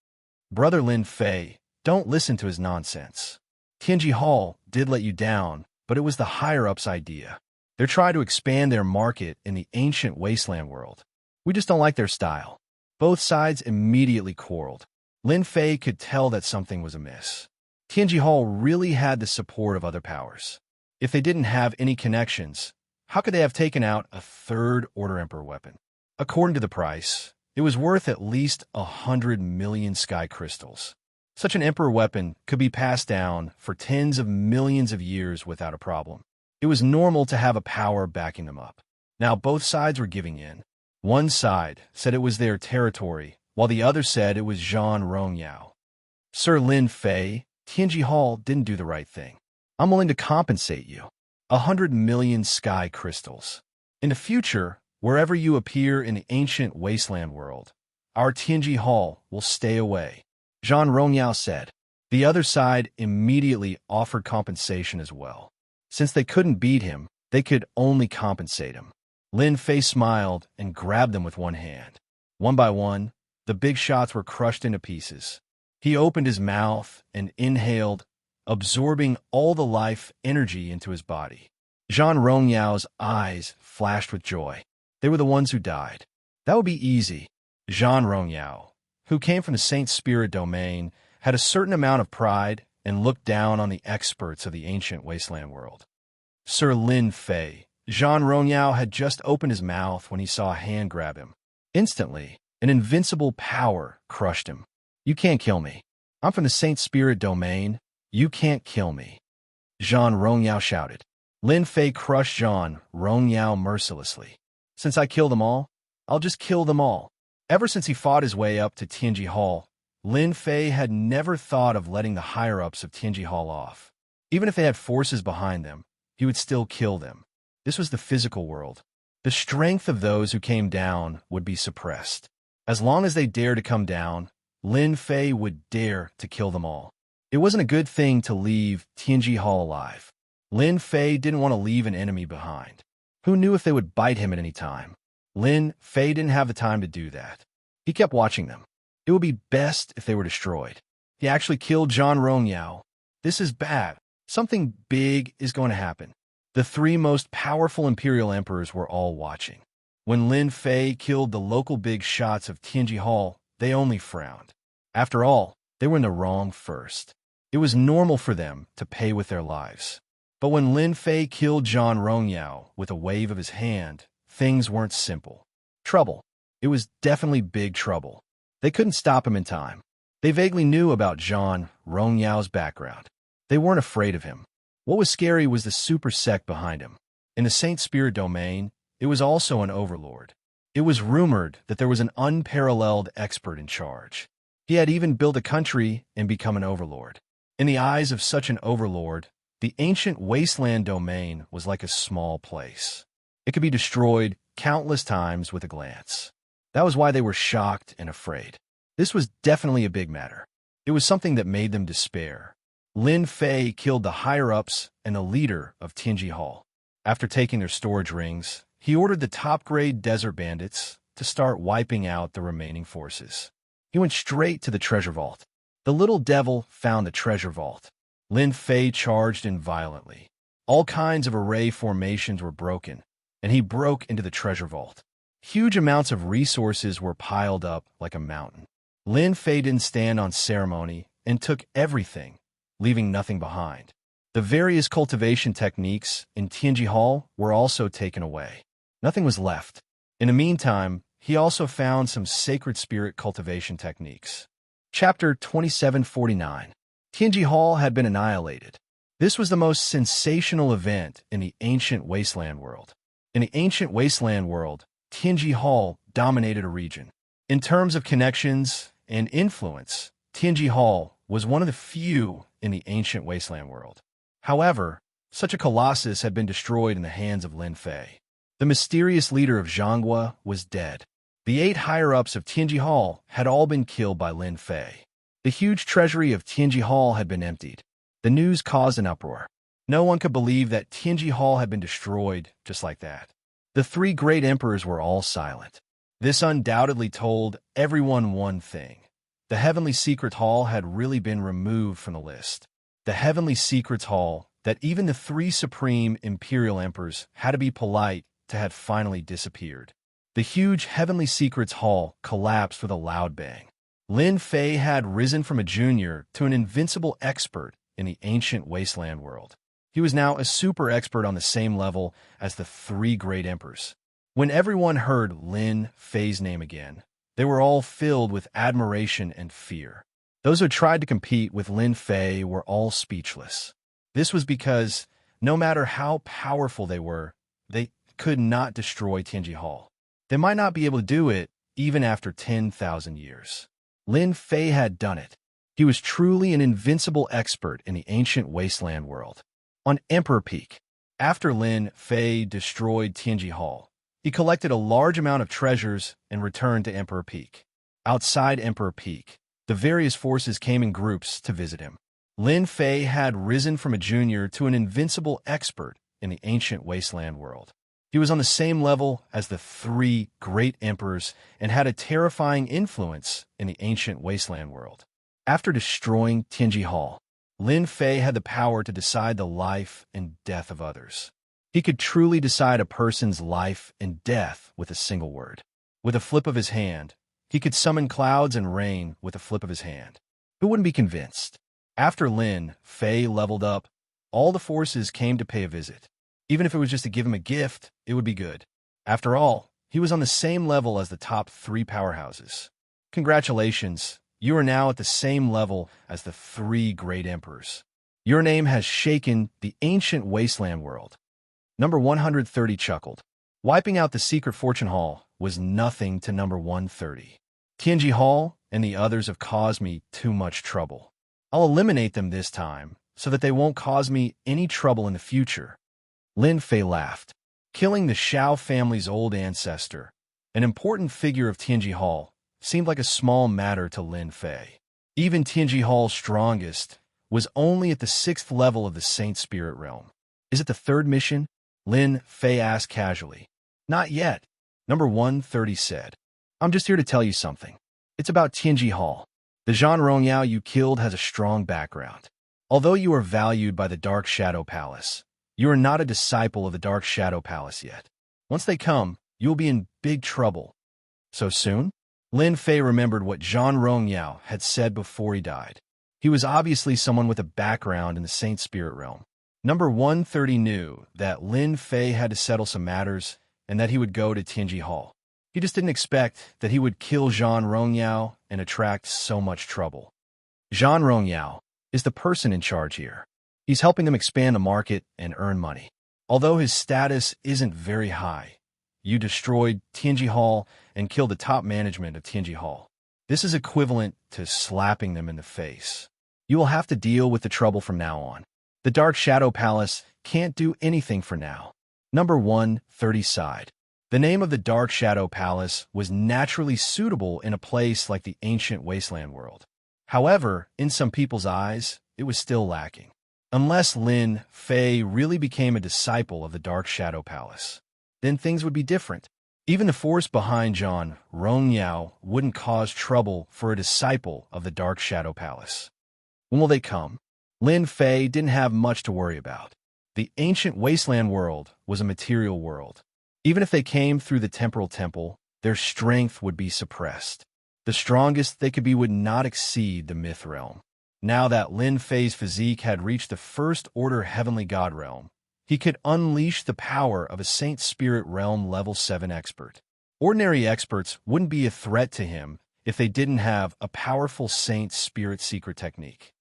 Brother Lin Fei, don't listen to his nonsense. Tianji Hall did let you down, but it was the higher-ups' idea. They're trying to expand their market in the ancient wasteland world. We just don't like their style. Both sides immediately quarreled. Lin Fei could tell that something was amiss. Tianji Hall really had the support of other powers. If they didn't have any connections, how could they have taken out a third-order emperor weapon? According to the price, it was worth at least 100 million sky crystals. Such an emperor weapon could be passed down for tens of millions of years without a problem. It was normal to have a power backing them up. Now both sides were giving in. One side said it was their territory, while the other said it was Zhang Rongyao. Sir Lin Fei, Tianji Hall didn't do the right thing. I'm willing to compensate you. 100 million sky crystals. In the future, wherever you appear in the ancient wasteland world, our Tianji Hall will stay away. Zhang Rongyao said. The other side immediately offered compensation as well. Since they couldn't beat him, they could only compensate him. Lin Fei smiled and grabbed them with one hand. One by one, the big shots were crushed into pieces. He opened his mouth and inhaled, absorbing all the life energy into his body. Zhang Rongyao's eyes flashed with joy. They were the ones who died. That would be easy. Zhang Rongyao, who came from the Saint Spirit domain, had a certain amount of pride and looked down on the experts of the ancient wasteland world. Sir Lin Fei, Zhang Rongyao had just opened his mouth when he saw a hand grab him. Instantly, an invincible power crushed him. You can't kill me. I'm from the Saint Spirit domain. You can't kill me. Zhang Rongyao shouted. Lin Fei crushed Zhang Rongyao mercilessly. Since I kill them all, I'll just kill them all. Ever since he fought his way up to Tianji Hall, Lin Fei had never thought of letting the higher-ups of Tianji Hall off. Even if they had forces behind them, he would still kill them. This was the physical world. The strength of those who came down would be suppressed. As long as they dared to come down, Lin Fei would dare to kill them all. It wasn't a good thing to leave Tianji Hall alive. Lin Fei didn't want to leave an enemy behind. Who knew if they would bite him at any time? Lin Fei didn't have the time to do that. He kept watching them. It would be best if they were destroyed. He actually killed Zhang Rongyao. This is bad. Something big is going to happen. The three most powerful imperial emperors were all watching. When Lin Fei killed the local big shots of Tianji Hall, they only frowned. After all, they were in the wrong first. It was normal for them to pay with their lives. But when Lin Fei killed Zhang Rongyao with a wave of his hand, things weren't simple. Trouble. It was definitely big trouble. They couldn't stop him in time. They vaguely knew about Zhang Rongyao's background. They weren't afraid of him. What was scary was the super sect behind him. In the Saint Spirit domain, it was also an overlord. It was rumored that there was an unparalleled expert in charge. He had even built a country and become an overlord. In the eyes of such an overlord, the ancient wasteland domain was like a small place. It could be destroyed countless times with a glance. That was why they were shocked and afraid. This was definitely a big matter. It was something that made them despair. Lin Fei killed the higher-ups and the leader of Tianji Hall. After taking their storage rings, he ordered the top-grade desert bandits to start wiping out the remaining forces. He went straight to the treasure vault. The little devil found the treasure vault. Lin Fei charged in violently. All kinds of array formations were broken, and he broke into the treasure vault. Huge amounts of resources were piled up like a mountain. Lin Fei didn't stand on ceremony and took everything, leaving nothing behind. The various cultivation techniques in Tianji Hall were also taken away. Nothing was left. In the meantime, he also found some sacred spirit cultivation techniques. Chapter 2749. Tianji Hall had been annihilated. This was the most sensational event in the ancient wasteland world. In the ancient wasteland world, Tianji Hall dominated a region. In terms of connections and influence, Tianji Hall was one of the few in the ancient wasteland world. However, such a colossus had been destroyed in the hands of Lin Fei. The mysterious leader of Xianxia was dead. The 8 higher-ups of Tianji Hall had all been killed by Lin Fei. The huge treasury of Tianji Hall had been emptied. The news caused an uproar. No one could believe that Tianji Hall had been destroyed just like that. The 3 great emperors were all silent. This undoubtedly told everyone one thing. The Heavenly Secret Hall had really been removed from the list. The Heavenly Secrets Hall, that even the 3 supreme imperial emperors had to be polite to, had finally disappeared. The huge Heavenly Secrets Hall collapsed with a loud bang. Lin Fei had risen from a junior to an invincible expert in the ancient wasteland world. He was now a super expert on the same level as the 3 great emperors. When everyone heard Lin Fei's name again, they were all filled with admiration and fear. Those who tried to compete with Lin Fei were all speechless. This was because, no matter how powerful they were, they could not destroy Tianji Hall. They might not be able to do it even after 10,000 years. Lin Fei had done it. He was truly an invincible expert in the ancient wasteland world. On Emperor Peak, after Lin Fei destroyed Tianji Hall, he collected a large amount of treasures and returned to Emperor Peak. Outside Emperor Peak, the various forces came in groups to visit him. Lin Fei had risen from a junior to an invincible expert in the ancient wasteland world. He was on the same level as the 3 great emperors and had a terrifying influence in the ancient wasteland world. After destroying Tianji Hall, Lin Fei had the power to decide the life and death of others. He could truly decide a person's life and death with a single word. With a flip of his hand, he could summon clouds and rain with a flip of his hand. Who wouldn't be convinced? After Lin Fei leveled up, all the forces came to pay a visit. Even if it was just to give him a gift, it would be good. After all, he was on the same level as the top 3 powerhouses. Congratulations, you are now at the same level as the 3 great emperors. Your name has shaken the ancient wasteland world. Number 130 chuckled. Wiping out the secret fortune hall was nothing to number 130. Tianji Hall and the others have caused me too much trouble. I'll eliminate them this time so that they won't cause me any trouble in the future. Lin Fei laughed. Killing the Xiao family's old ancestor, an important figure of Tianji Hall, seemed like a small matter to Lin Fei. Even Tianji Hall's strongest was only at the 6th level of the Saint Spirit realm. Is it the 3rd mission? Lin Fei asked casually. Not yet, number 130 said. I'm just here to tell you something. It's about Tianji Hall. The Zhan Rongyao you killed has a strong background. Although you are valued by the Dark Shadow Palace, you are not a disciple of the Dark Shadow Palace yet. Once they come, you will be in big trouble. So soon? Lin Fei remembered what Zhan Rongyao had said before he died. He was obviously someone with a background in the Saint Spirit realm. Number 130 knew that Lin Fei had to settle some matters and that he would go to Tianji Hall. He just didn't expect that he would kill Zhan Rongyao and attract so much trouble. Zhan Rongyao is the person in charge here. He's helping them expand the market and earn money. Although his status isn't very high, you destroyed Tianji Hall and killed the top management of Tianji Hall. This is equivalent to slapping them in the face. You will have to deal with the trouble from now on. The Dark Shadow Palace can't do anything for now. Number 130 sighed. The name of the Dark Shadow Palace was naturally suitable in a place like the ancient wasteland world. However, in some people's eyes, it was still lacking. Unless Lin Fei really became a disciple of the Dark Shadow Palace, then things would be different. Even the force behind Zhan Rongyao wouldn't cause trouble for a disciple of the Dark Shadow Palace. When will they come? Lin Fei didn't have much to worry about. The ancient wasteland world was a material world. Even if they came through the temporal temple, their strength would be suppressed. The strongest they could be would not exceed the myth realm. Now that Lin Fei's physique had reached the first order heavenly god realm, he could unleash the power of a Saint Spirit realm level 7 expert. Ordinary experts wouldn't be a threat to him if they didn't have a powerful Saint Spirit secret technique.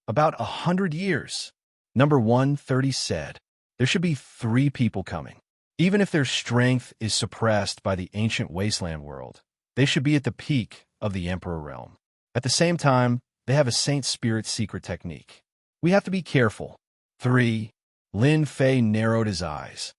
About 100 years. Number 130 said, there should be 3 people coming. Even if their strength is suppressed by the ancient wasteland world, they should be at the peak of the Emperor realm. At the same time, they have a Saint Spirit secret technique. We have to be careful. 3. Lin Fei narrowed his eyes.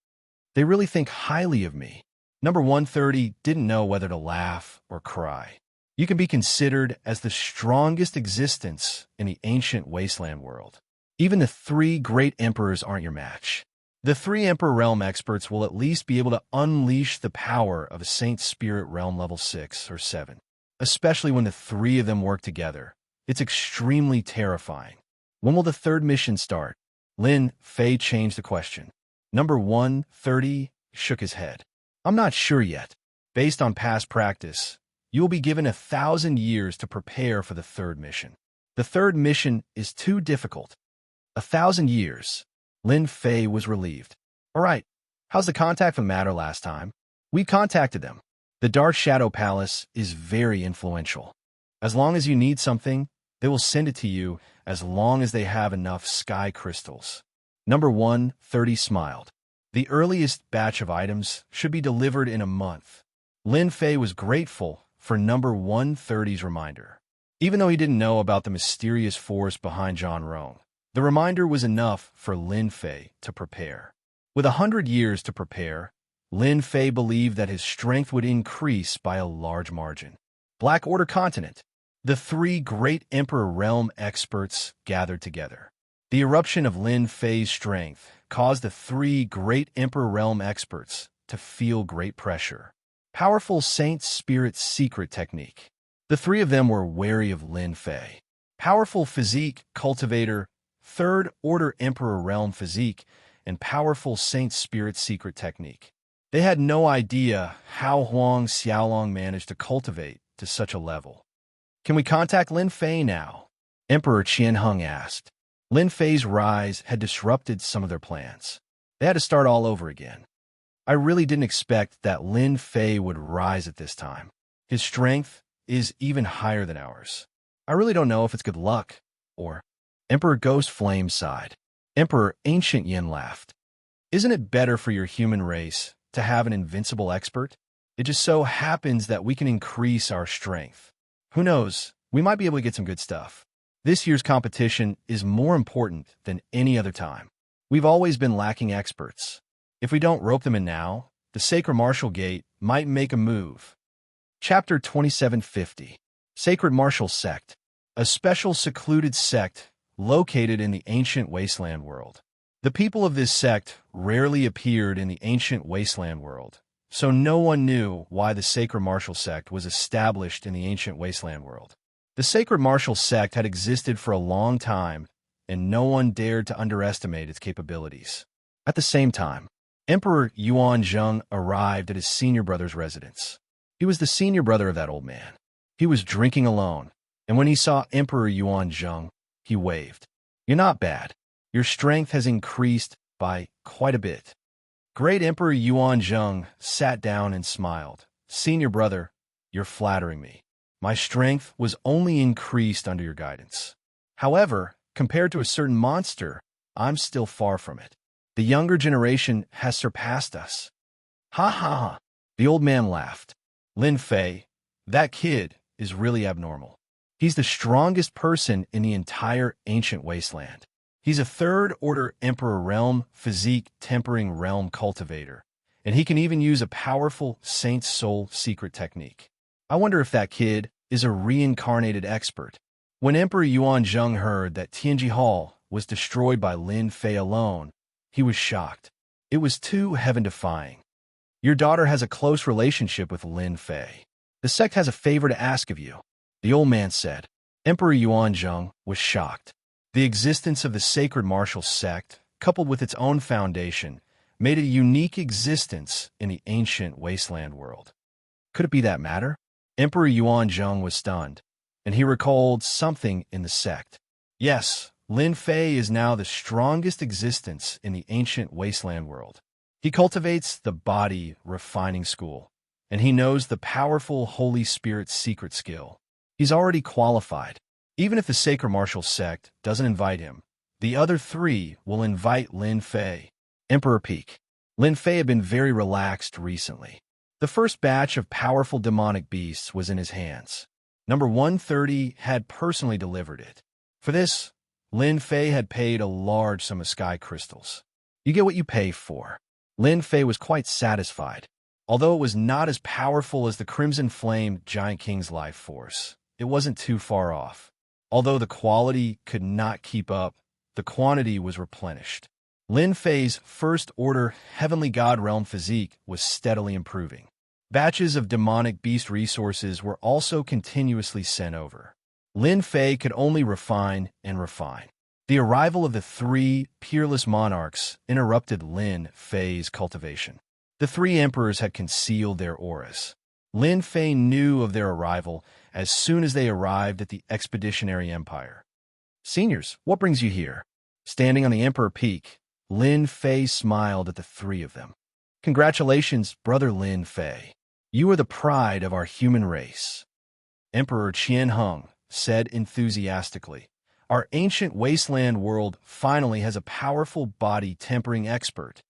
They really think highly of me. Number 130 didn't know whether to laugh or cry. You can be considered as the strongest existence in the ancient wasteland world. Even the 3 great emperors aren't your match. The 3 Emperor Realm experts will at least be able to unleash the power of a Saint Spirit Realm level 6 or 7. Especially when the 3 of them work together. It's extremely terrifying. When will the 3rd mission start? Lin Fei changed the question. Number 130 shook his head. I'm not sure yet. Based on past practice, you will be given 1,000 years to prepare for the 3rd mission. The 3rd mission is too difficult. 1,000 years. Lin Fei was relieved. All right, how's the contact from Matter last time? We contacted them. The Dark Shadow Palace is very influential. As long as you need something, they will send it to you as long as they have enough sky crystals. Number 130 smiled. The earliest batch of items should be delivered in a month. Lin Fei was grateful for number 130's reminder. Even though he didn't know about the mysterious force behind Zhan Rong, the reminder was enough for Lin Fei to prepare. With 100 years to prepare, Lin Fei believed that his strength would increase by a large margin. Black Order Continent. The 3 great Emperor Realm experts gathered together. The eruption of Lin Fei's strength caused the 3 great Emperor Realm experts to feel great pressure. Powerful Saint Spirit secret technique. The 3 of them were wary of Lin Fei. Powerful physique cultivator, 3rd Order Emperor Realm physique, and powerful Saint Spirit secret technique. They had no idea how Huang Xiaolong managed to cultivate to such a level. Can we contact Lin Fei now? Emperor Qianheng asked. Lin Fei's rise had disrupted some of their plans. They had to start all over again. I really didn't expect that Lin Fei would rise at this time. His strength is even higher than ours. I really don't know if it's good luck, or... Emperor Ghost Flame sighed. Emperor Ancient Yin laughed. Isn't it better for your human race to have an invincible expert? It just so happens that we can increase our strength. Who knows, we might be able to get some good stuff. This year's competition is more important than any other time. We've always been lacking experts. If we don't rope them in now, the Sacred Martial Gate might make a move. Chapter 2750. Sacred Martial Sect. A special secluded sect located in the ancient wasteland world. The people of this sect rarely appeared in the ancient wasteland world, so no one knew why the Sacred Martial Sect was established in the ancient wasteland world. The Sacred Martial Sect had existed for a long time, and no one dared to underestimate its capabilities. At the same time, Emperor Yuanzheng arrived at his senior brother's residence. He was the senior brother of that old man. He was drinking alone, and when he saw Emperor Yuanzheng, he waved. "You're not bad. Your strength has increased by quite a bit." Great Emperor Yuanzheng sat down and smiled. "Senior brother, you're flattering me. My strength was only increased under your guidance. However, compared to a certain monster, I'm still far from it. The younger generation has surpassed us." "Ha ha ha." The old man laughed. "Lin Fei, that kid is really abnormal. He's the strongest person in the entire ancient wasteland. He's a third-order Emperor Realm Physique Tempering Realm Cultivator, and he can even use a powerful Saint's Soul secret technique. I wonder if that kid is a reincarnated expert." When Emperor Yuanzheng heard that Tianji Hall was destroyed by Lin Fei alone, he was shocked. It was too heaven-defying. "Your daughter has a close relationship with Lin Fei. The sect has a favor to ask of you," the old man said. Emperor Yuanzheng was shocked. The existence of the Sacred Martial Sect, coupled with its own foundation, made it a unique existence in the ancient wasteland world. Could it be that matter? Emperor Yuanzheng was stunned, and he recalled something in the sect. Yes, Lin Fei is now the strongest existence in the ancient wasteland world. He cultivates the body refining school, and he knows the powerful Holy Spirit secret skill. He's already qualified. Even if the Sacred Martial Sect doesn't invite him, the other three will invite Lin Fei. Emperor Peak. Lin Fei had been very relaxed recently. The first batch of powerful demonic beasts was in his hands. Number 130 had personally delivered it. For this, Lin Fei had paid a large sum of sky crystals. You get what you pay for. Lin Fei was quite satisfied. Although it was not as powerful as the Crimson Flame Giant King's life force, it wasn't too far off. Although the quality could not keep up, the quantity was replenished. Lin Fei's first-order Heavenly God Realm physique was steadily improving. Batches of demonic beast resources were also continuously sent over. Lin Fei could only refine and refine. The arrival of the three peerless monarchs interrupted Lin Fei's cultivation. The three emperors had concealed their auras. Lin Fei knew of their arrival as soon as they arrived at the Expeditionary Empire. "Seniors, what brings you here?" Standing on the Emperor Peak, Lin Fei smiled at the three of them. "Congratulations, Brother Lin Fei. You are the pride of our human race." Emperor Qian Heng said enthusiastically, "Our ancient wasteland world finally has a powerful body-tempering expert."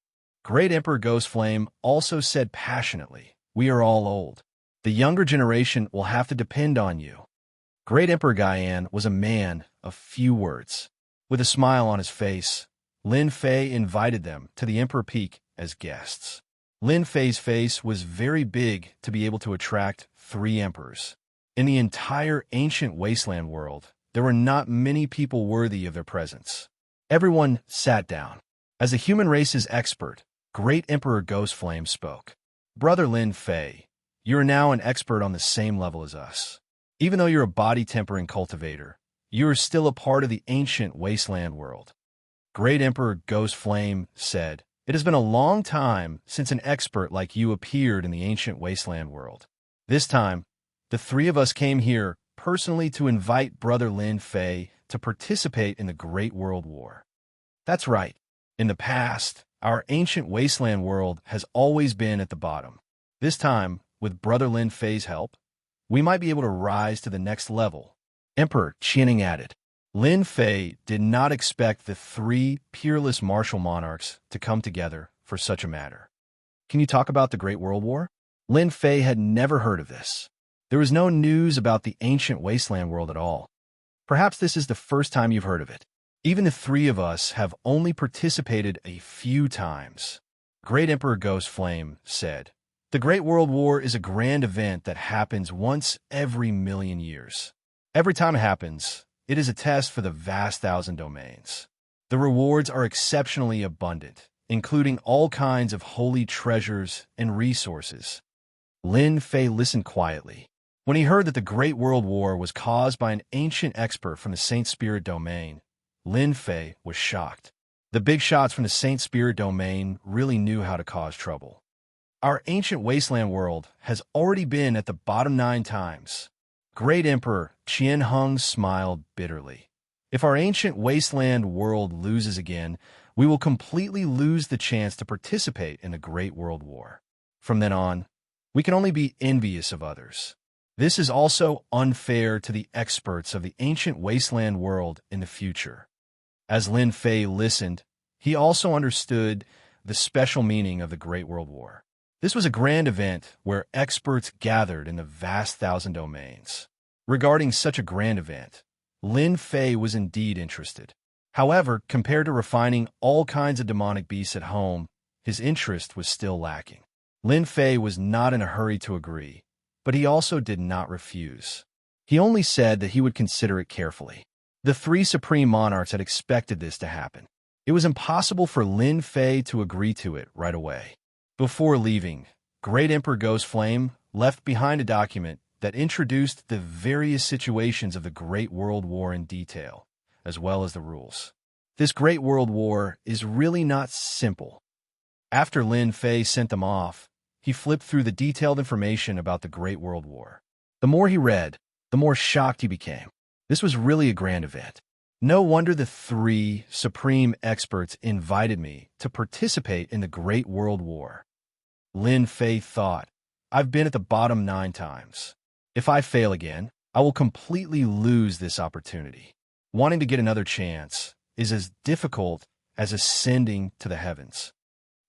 Great Emperor Ghostflame also said passionately, "We are all old. The younger generation will have to depend on you." Great Emperor Gaian was a man of few words. With a smile on his face, Lin Fei invited them to the Emperor Peak as guests. Lin Fei's face was very big to be able to attract three emperors. In the entire ancient wasteland world, there were not many people worthy of their presence. Everyone sat down. As the human race's expert, Great Emperor Ghostflame spoke. "Brother Lin Fei, you are now an expert on the same level as us. Even though you're a body-tempering cultivator, you are still a part of the ancient wasteland world." Great Emperor Ghostflame said, "It has been a long time since an expert like you appeared in the ancient wasteland world. This time, the three of us came here personally to invite Brother Lin Fei to participate in the Great World War." "That's right. In the past, our ancient wasteland world has always been at the bottom. This time, with Brother Lin Fei's help, we might be able to rise to the next level." Emperor Qianing added. Lin Fei did not expect the three peerless martial monarchs to come together for such a matter. "Can you talk about the Great World War?" Lin Fei had never heard of this. There was no news about the ancient wasteland world at all. "Perhaps this is the first time you've heard of it. Even the three of us have only participated a few times." Great Emperor Ghostflame said, "The Great World War is a grand event that happens once every 1,000,000 years. Every time it happens, it is a test for the vast 1,000 domains. The rewards are exceptionally abundant, including all kinds of holy treasures and resources. Lin Fei listened quietly. When he heard that the Great World War was caused by an ancient expert from the Saint Spirit domain, Lin Fei was shocked. The big shots from the Saint Spirit domain really knew how to cause trouble. Our ancient wasteland world has already been at the bottom 9 times. Great Emperor Qianheng smiled bitterly. If our ancient wasteland world loses again, we will completely lose the chance to participate in the Great World War. From then on, we can only be envious of others. This is also unfair to the experts of the ancient wasteland world in the future. As Lin Fei listened, he also understood the special meaning of the Great World War. This was a grand event where experts gathered in the vast 1,000 domains. Regarding such a grand event, Lin Fei was indeed interested. However, compared to refining all kinds of demonic beasts at home, his interest was still lacking. Lin Fei was not in a hurry to agree, but he also did not refuse. He only said that he would consider it carefully. The 3 supreme monarchs had expected this to happen. It was impossible for Lin Fei to agree to it right away. Before leaving, Great Emperor Ghost Flame left behind a document that introduced the various situations of the Great World War in detail, as well as the rules. This Great World War is really not simple. After Lin Fei sent them off, he flipped through the detailed information about the Great World War. The more he read, the more shocked he became. This was really a grand event. No wonder the 3 supreme experts invited me to participate in the Great World War. Lin Fei thought, I've been at the bottom 9 times. If I fail again, I will completely lose this opportunity. Wanting to get another chance is as difficult as ascending to the heavens.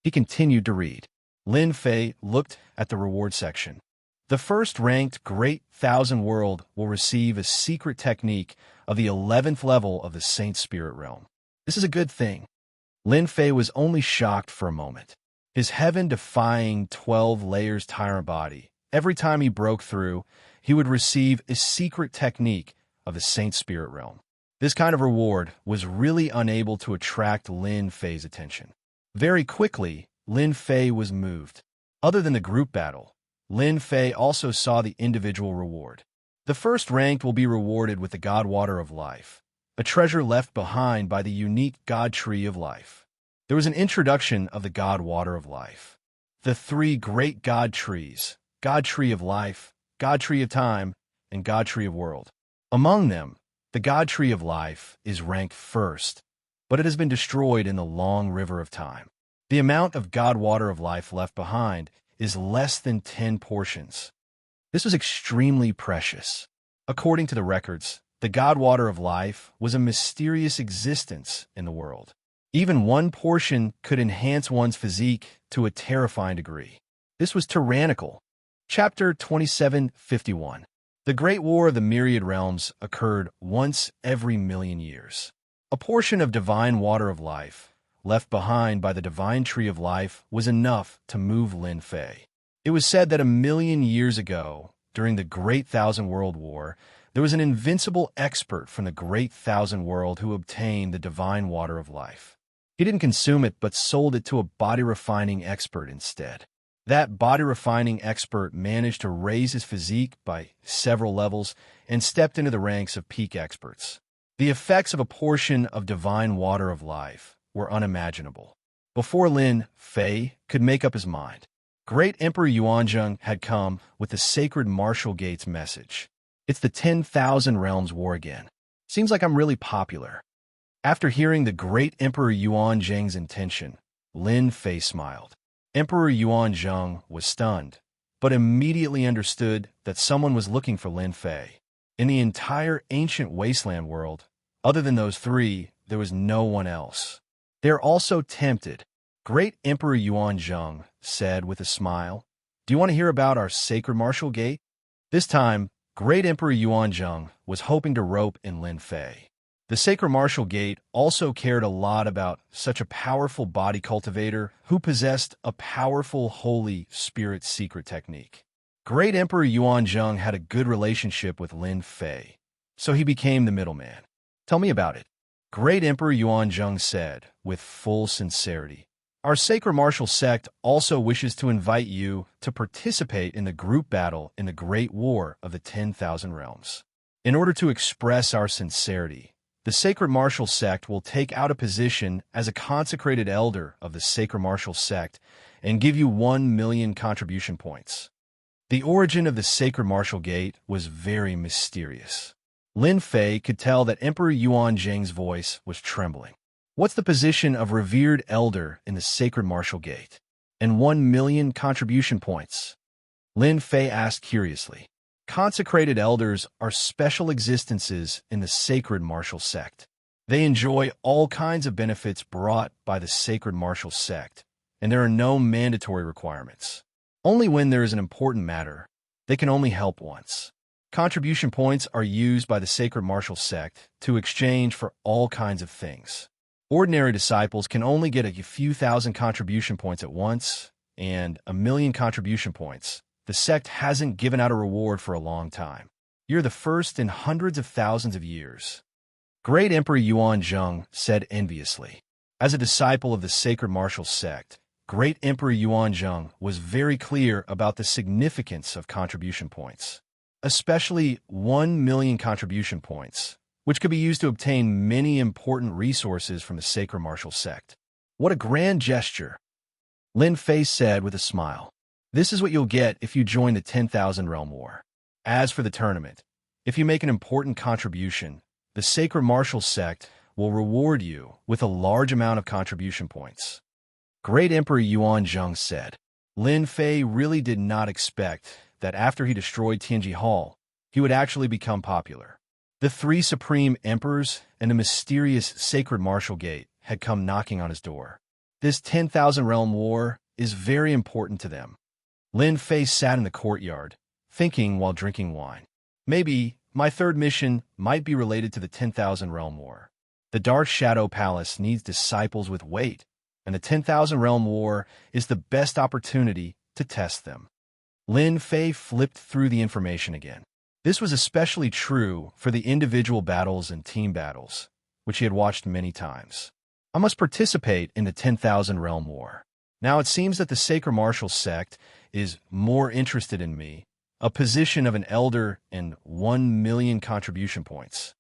He continued to read. Lin Fei looked at the reward section. The first-ranked Great 1,000 World will receive a secret technique of the 11th level of the Saint Spirit realm. This is a good thing. Lin Fei was only shocked for a moment. His heaven-defying 12 layers tyrant body, every time he broke through, he would receive a secret technique of the Saint Spirit realm. This kind of reward was really unable to attract Lin Fei's attention. Very quickly, Lin Fei was moved. Other than the group battle, Lin Fei also saw the individual reward. The first ranked will be rewarded with the God Water of Life, a treasure left behind by the unique God Tree of Life. There was an introduction of the God Water of Life. The 3 great God Trees, God Tree of Life, God Tree of Time, and God Tree of World. Among them, the God Tree of Life is ranked first, but it has been destroyed in the long river of time. The amount of God Water of Life left behind is less than 10 portions. This was extremely precious. According to the records, the God Water of Life was a mysterious existence in the world. Even 1 portion could enhance one's physique to a terrifying degree. This was tyrannical. Chapter 2751. The Great War of the Myriad Realms occurred once every 1,000,000 years. A portion of divine water of life left behind by the divine tree of life was enough to move Lin Fei. It was said that 1,000,000 years ago, during the Great 1,000 World War, there was an invincible expert from the Great 1,000 World who obtained the divine water of life. He didn't consume it but sold it to a body-refining expert instead. That body-refining expert managed to raise his physique by several levels and stepped into the ranks of peak experts. The effects of a portion of divine water of life were unimaginable. Before Lin Fei could make up his mind, Great Emperor Yuanzheng had come with the Sacred Martial Gates message. It's the 10,000 Realms War again. Seems like I'm really popular. After hearing the Great Emperor Yuanzheng's intention, Lin Fei smiled. Emperor Yuanzheng was stunned, but immediately understood that someone was looking for Lin Fei. In the entire ancient wasteland world, other than those 3, there was no one else. They're also tempted. Great Emperor Yuanzheng said with a smile, "Do you want to hear about our Sacred Martial Gate?" This time, Great Emperor Yuanzheng was hoping to rope in Lin Fei. The Sacred Martial Gate also cared a lot about such a powerful body cultivator who possessed a powerful Holy Spirit secret technique. Great Emperor Yuanzheng had a good relationship with Lin Fei, so he became the middleman. "Tell me about it." Great Emperor Yuanzheng said, with full sincerity, Our sacred martial sect also wishes to invite you to participate in the group battle in the Great War of the 10,000 Realms. In order to express our sincerity, the sacred martial sect will take out a position as a consecrated elder of the sacred martial sect and give you 1 million contribution points. The origin of the sacred martial gate was very mysterious. Lin Fei could tell that Emperor Yuan Zheng's voice was trembling. What's the position of revered elder in the sacred martial gate? And 1 million contribution points? Lin Fei asked curiously. Consecrated elders are special existences in the sacred martial sect. They enjoy all kinds of benefits brought by the sacred martial sect, and there are no mandatory requirements. Only when there is an important matter, they can only help once. Contribution points are used by the sacred martial sect to exchange for all kinds of things. Ordinary disciples can only get a few thousand contribution points at once, and 1 million contribution points. The sect hasn't given out a reward for a long time. You're the first in hundreds of thousands of years. Great Emperor Yuan Zheng said enviously. As a disciple of the sacred martial sect, Great Emperor Yuan Zheng was very clear about the significance of contribution points, especially 1 million contribution points, which could be used to obtain many important resources from the sacred martial sect. What a grand gesture, Lin Fei said with a smile. This is what you'll get if you join the 10,000 Realm War. As for the tournament, if you make an important contribution, the sacred martial sect will reward you with a large amount of contribution points. Great Emperor Yuan Zheng said. Lin Fei really did not expect that after he destroyed Tianji Hall, he would actually become popular. The 3 supreme emperors and the mysterious sacred martial gate had come knocking on his door. This 10,000 Realm War is very important to them. Lin Fei sat in the courtyard, thinking while drinking wine. Maybe my third mission might be related to the 10,000 Realm War. The Dark Shadow Palace needs disciples with weight, and the 10,000 Realm War is the best opportunity to test them. Lin Fei flipped through the information again. This was especially true for the individual battles and team battles, which he had watched many times. I must participate in the 10,000 Realm War. Now it seems that the sacred martial sect is more interested in me, a position of an elder and 1 million contribution points.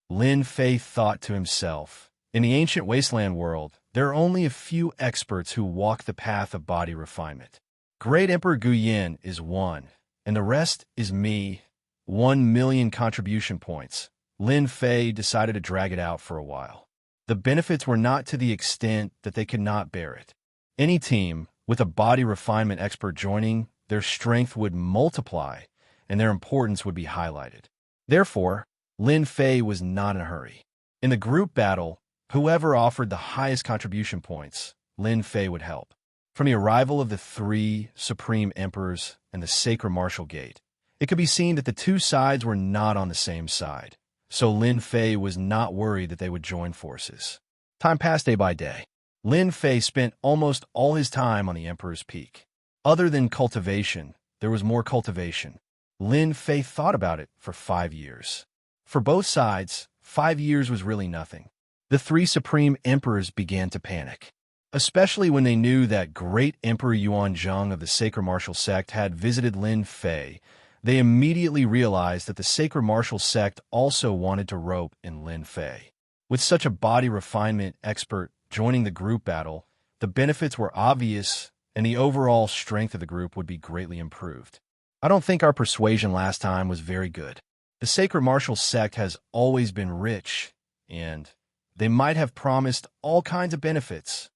Lin Fei thought to himself, in the ancient wasteland world, there are only a few experts who walk the path of body refinement. Great Emperor Guyan is one, and the rest is me. 1 million contribution points. Lin Fei decided to drag it out for a while. The benefits were not to the extent that they could not bear it. Any team with a body refinement expert joining, their strength would multiply and their importance would be highlighted. Therefore, Lin Fei was not in a hurry. In the group battle, whoever offered the highest contribution points, Lin Fei would help. From the arrival of the 3 supreme emperors and the sacred martial gate, it could be seen that the 2 sides were not on the same side, so Lin Fei was not worried that they would join forces. Time passed day by day. Lin Fei spent almost all his time on the Emperor's Peak. Other than cultivation, there was more cultivation. Lin Fei thought about it for 5 years. For both sides, 5 years was really nothing. The 3 supreme emperors began to panic, especially when they knew that Great Emperor Yuan Zheng of the sacred martial sect had visited Lin Fei. They immediately realized that the sacred martial sect also wanted to rope in Lin Fei. With such a body refinement expert joining the group battle, the benefits were obvious and the overall strength of the group would be greatly improved. I don't think our persuasion last time was very good. The sacred martial sect has always been rich, and they might have promised all kinds of benefits.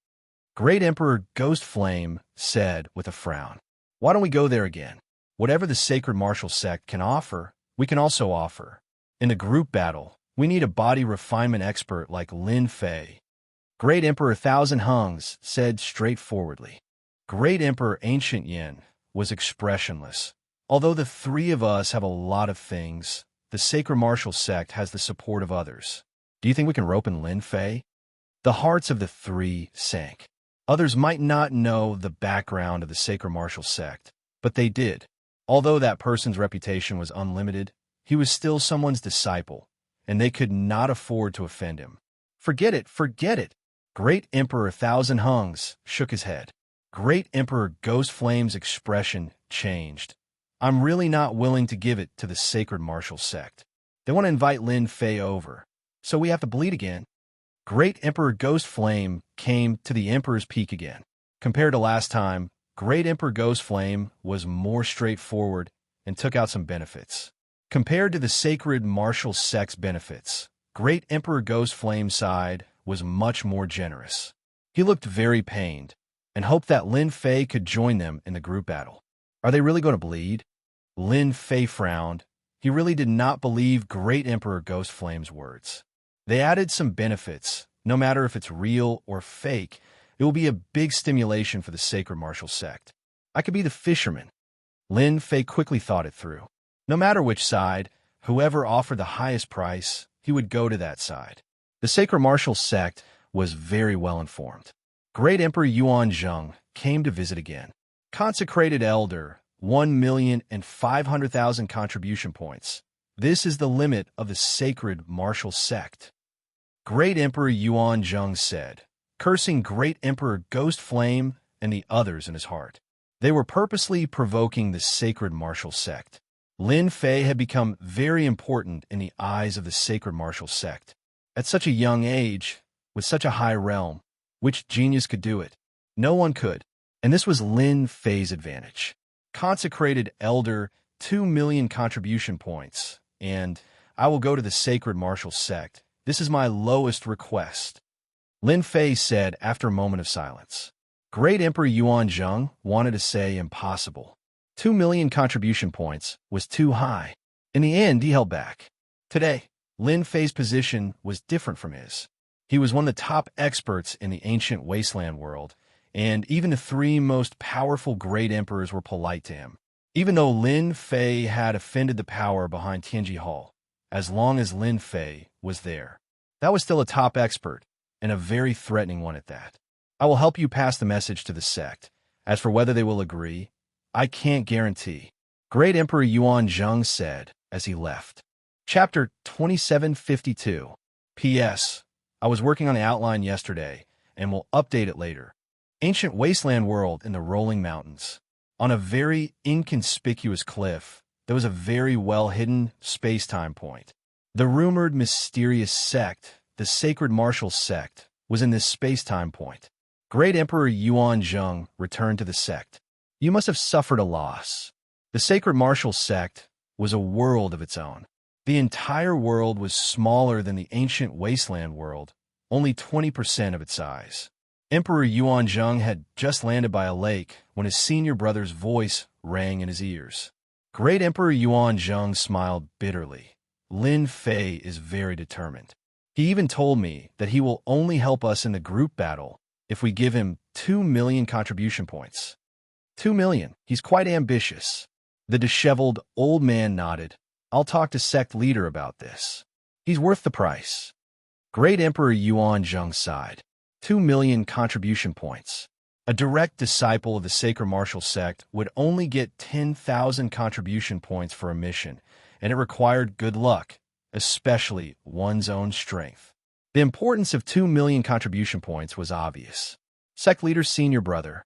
Great Emperor Ghost Flame said with a frown. Why don't we go there again? Whatever the sacred martial sect can offer, we can also offer. In the group battle, we need a body refinement expert like Lin Fei. Great Emperor Thousand Hungs said straightforwardly. Great Emperor Ancient Yin was expressionless. Although the 3 of us have a lot of things, the sacred martial sect has the support of others. Do you think we can rope in Lin Fei? The hearts of the 3 sank. Others might not know the background of the sacred martial sect, but they did. Although that person's reputation was unlimited, he was still someone's disciple, and they could not afford to offend him. Forget it, forget it. Great Emperor Thousand Hungs shook his head. Great Emperor Ghost Flame's expression changed. I'm really not willing to give it to the Sacred Martial Sect. They want to invite Lin Fei over, so we have to bleed again. Great Emperor Ghost Flame came to the Emperor's Peak again. Compared to last time, Great Emperor Ghost Flame was more straightforward and took out some benefits. Compared to the Sacred Martial Sect's benefits, Great Emperor Ghost Flame's side was much more generous. He looked very pained and hoped that Lin Fei could join them in the group battle. Are they really going to bleed? Lin Fei frowned. He really did not believe Great Emperor Ghost Flame's words. They added some benefits. No matter if it's real or fake, it will be a big stimulation for the Sacred Martial Sect. I could be the fisherman. Lin Fei quickly thought it through. No matter which side, whoever offered the highest price, he would go to that side. The Sacred Martial Sect was very well informed. Great Emperor Yuan Zheng came to visit again. Consecrated Elder, 1,500,000 contribution points. This is the limit of the Sacred Martial Sect. Great Emperor Yuan Zheng said, cursing Great Emperor Ghost Flame and the others in his heart. They were purposely provoking the Sacred Martial Sect. Lin Fei had become very important in the eyes of the Sacred Martial Sect. At such a young age, with such a high realm, which genius could do it? No one could. And this was Lin Fei's advantage. Consecrated Elder, 2 million contribution points, and I will go to the Sacred Martial Sect. This is my lowest request. Lin Fei said after a moment of silence. Great Emperor Yuan Zheng wanted to say impossible. 2 million contribution points was too high. In the end, he held back. Today, Lin Fei's position was different from his. He was one of the top experts in the ancient wasteland world, and even the 3 most powerful great emperors were polite to him. Even though Lin Fei had offended the power behind Tianji Hall, as long as Lin Fei was there. That was still a top expert, and a very threatening one at that. I will help you pass the message to the sect. As for whether they will agree, I can't guarantee. Great Emperor Yuan Zheng said as he left. Chapter 2752. P.S. I was working on the outline yesterday, and will update it later. Ancient wasteland world in the rolling mountains. On a very inconspicuous cliff, there was a very well-hidden space-time point. The rumored mysterious sect, the Sacred Martial Sect, was in this space-time point. Great Emperor Yuan Zheng returned to the sect. You must have suffered a loss. The Sacred Martial Sect was a world of its own. The entire world was smaller than the ancient wasteland world, only 20% of its size. Emperor Yuan Zheng had just landed by a lake when his senior brother's voice rang in his ears. Great Emperor Yuan Zheng smiled bitterly. Lin Fei is very determined. He even told me that he will only help us in the group battle if we give him 2 million contribution points. 2 million. He's quite ambitious. The disheveled old man nodded. I'll talk to sect leader about this. He's worth the price. Great Emperor Yuan Zheng sighed. 2 million contribution points. A direct disciple of the Sacred Martial Sect would only get 10,000 contribution points for a mission, and it required good luck, especially one's own strength. The importance of 2 million contribution points was obvious. Sect leader's senior brother.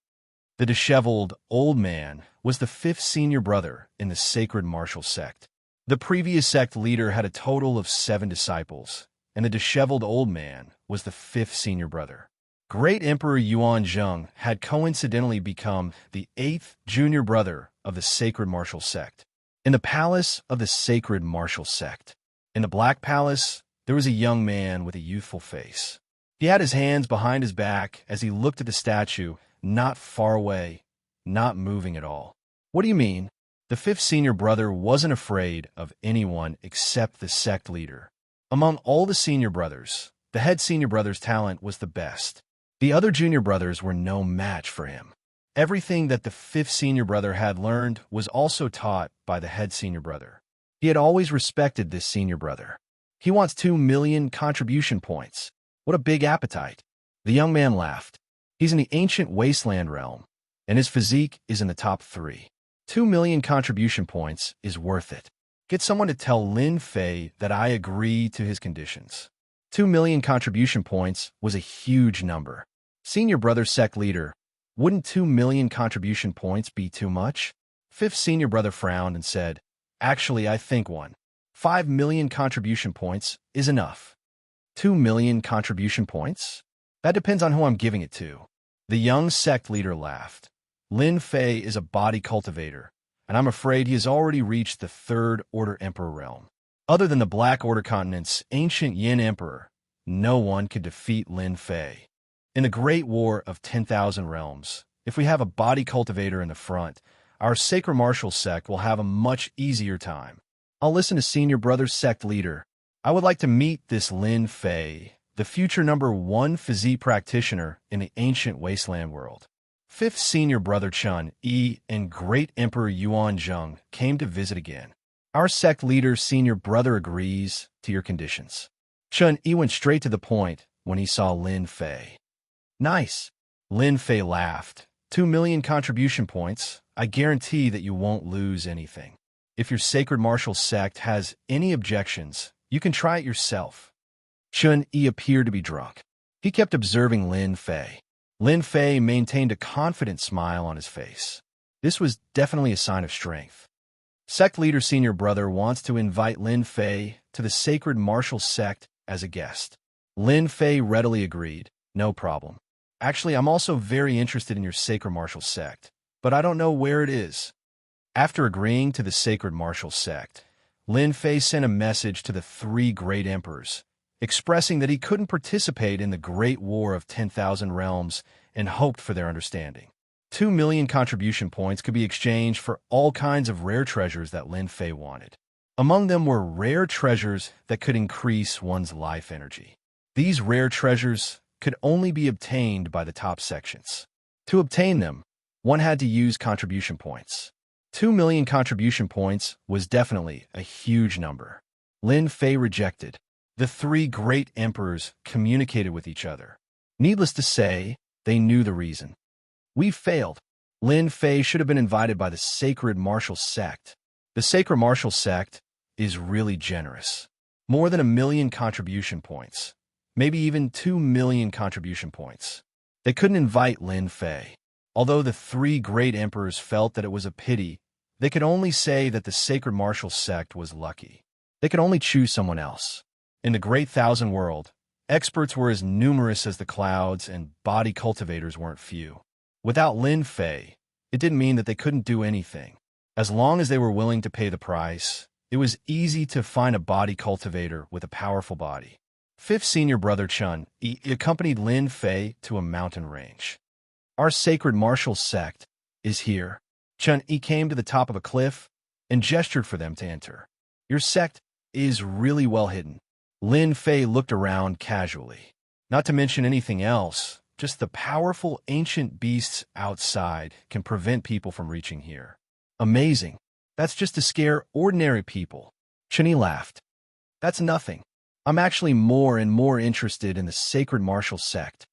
The disheveled old man was the 5th senior brother in the Sacred Martial Sect. The previous sect leader had a total of 7 disciples, and the disheveled old man was the 5th senior brother. Great Emperor Yuan Zheng had coincidentally become the 8th junior brother of the Sacred Martial Sect. In the palace of the Sacred Martial Sect, in the Black Palace, there was a young man with a youthful face. He had his hands behind his back as he looked at the statue, not far away, not moving at all. What do you mean? The 5th senior brother wasn't afraid of anyone except the sect leader. Among all the senior brothers, the head senior brother's talent was the best. The other junior brothers were no match for him. Everything that the 5th senior brother had learned was also taught by the head senior brother. He had always respected this senior brother. He wants 2 million contribution points. What a big appetite. The young man laughed. He's in the ancient wasteland realm, and his physique is in the top 3. 2 million contribution points is worth it. Get someone to tell Lin Fei that I agree to his conditions. 2 million contribution points was a huge number. Senior brother sect leader, wouldn't 2 million contribution points be too much? Fifth senior brother frowned and said, actually, I think 5 million contribution points is enough. 2 million contribution points? That depends on who I'm giving it to. The young sect leader laughed. Lin Fei is a body cultivator, and I'm afraid he has already reached the Third Order Emperor realm. Other than the Black Order Continent's ancient Yin Emperor, no one could defeat Lin Fei. In the Great War of 10,000 Realms, if we have a body cultivator in the front, our sacred martial sect will have a much easier time. I'll listen to senior brother sect leader. I would like to meet this Lin Fei, the future #1 physique practitioner in the ancient wasteland world. Fifth senior brother Chun Yi and great emperor Yuan Zheng came to visit again. Our sect leader senior brother agrees to your conditions. Chun Yi went straight to the point when he saw Lin Fei. Nice. Lin Fei laughed. 2 million contribution points. I guarantee that you won't lose anything. If your sacred martial sect has any objections, you can try it yourself. Chun Yi appeared to be drunk. He kept observing Lin Fei. Lin Fei maintained a confident smile on his face. This was definitely a sign of strength. Sect leader senior brother wants to invite Lin Fei to the sacred martial sect as a guest. Lin Fei readily agreed. No problem. Actually, I'm also very interested in your sacred martial sect, but I don't know where it is. After agreeing to the sacred martial sect, Lin Fei sent a message to the 3 great emperors, expressing that he couldn't participate in the Great War of 10,000 Realms and hoped for their understanding. 2 million contribution points could be exchanged for all kinds of rare treasures that Lin Fei wanted. Among them were rare treasures that could increase one's life energy. These rare treasures could only be obtained by the top sections. To obtain them, one had to use contribution points. 2 million contribution points was definitely a huge number. Lin Fei rejected. The 3 great emperors communicated with each other. Needless to say, they knew the reason. We've failed. Lin Fei should have been invited by the sacred martial sect. The sacred martial sect is really generous. More than 1 million contribution points. Maybe even 2 million contribution points. They couldn't invite Lin Fei. Although the 3 great emperors felt that it was a pity, they could only say that the sacred martial sect was lucky. They could only choose someone else. In the Great Thousand World, experts were as numerous as the clouds and body cultivators weren't few. Without Lin Fei, it didn't mean that they couldn't do anything. As long as they were willing to pay the price, it was easy to find a body cultivator with a powerful body. Fifth senior brother Chun Yi accompanied Lin Fei to a mountain range. Our sacred martial sect is here. Chun Yi came to the top of a cliff and gestured for them to enter. Your sect is really well hidden. Lin Fei looked around casually. Not to mention anything else, just the powerful ancient beasts outside can prevent people from reaching here. Amazing. That's just to scare ordinary people. Chun Yi laughed. That's nothing. I'm actually more and more interested in the sacred martial sect.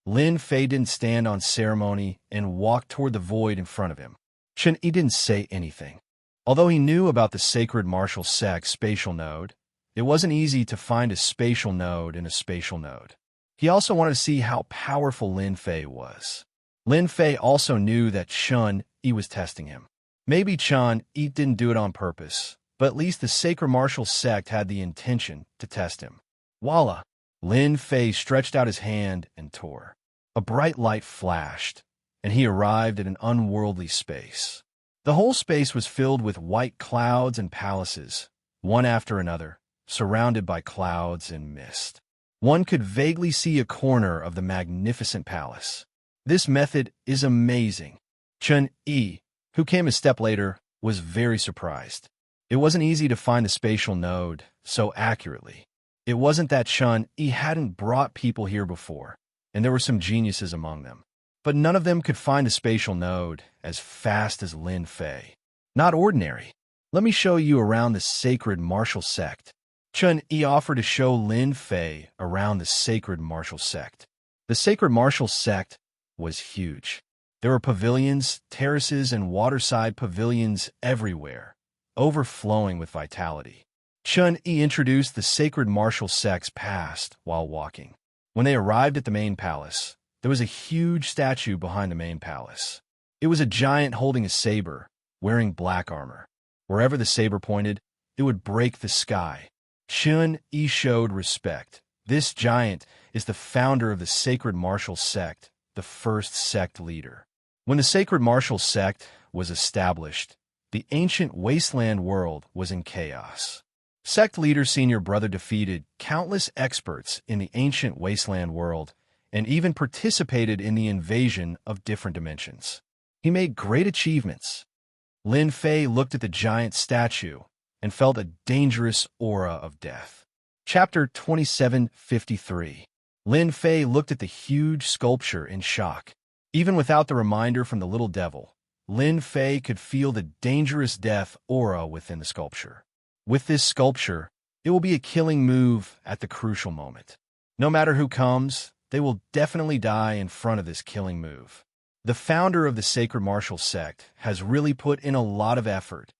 Lin Fei didn't stand on ceremony and walked toward the void in front of him. Chun Yi didn't say anything. Although he knew about the sacred martial sect spatial node, it wasn't easy to find a spatial node in a spatial node. He also wanted to see how powerful Lin Fei was. Lin Fei also knew that Chun Yi was testing him. Maybe Chun Yi didn't do it on purpose, but at least the sacred martial sect had the intention to test him. Voila! Lin Fei stretched out his hand and tore. A bright light flashed, and he arrived at an unworldly space. The whole space was filled with white clouds and palaces, one after another, surrounded by clouds and mist. One could vaguely see a corner of the magnificent palace. This method is amazing. Chun Yi, who came a step later, was very surprised. It wasn't easy to find the spatial node so accurately. It wasn't that Chun Yi hadn't brought people here before, and there were some geniuses among them. But none of them could find a spatial node as fast as Lin Fei. Not ordinary. Let me show you around the sacred martial sect. Chun Yi offered to show Lin Fei around the sacred martial sect. The sacred martial sect was huge. There were pavilions, terraces, and waterside pavilions everywhere, overflowing with vitality. Chun-Yi introduced the sacred martial sects past while walking. When they arrived at the main palace, there was a huge statue behind the main palace. It was a giant holding a saber, wearing black armor. Wherever the saber pointed, it would break the sky. Chun-Yi showed respect. This giant is the founder of the sacred martial sect, the first sect leader. When the sacred martial sect was established, the ancient wasteland world was in chaos. Sect leader senior brother defeated countless experts in the ancient wasteland world and even participated in the invasion of different dimensions. He made great achievements. Lin Fei looked at the giant statue and felt a dangerous aura of death. Chapter 2753. Lin Fei looked at the huge sculpture in shock. Even without the reminder from the little devil, Lin Fei could feel the dangerous death aura within the sculpture. With this sculpture, it will be a killing move at the crucial moment. No matter who comes, they will definitely die in front of this killing move. The founder of the sacred martial sect has really put in a lot of effort.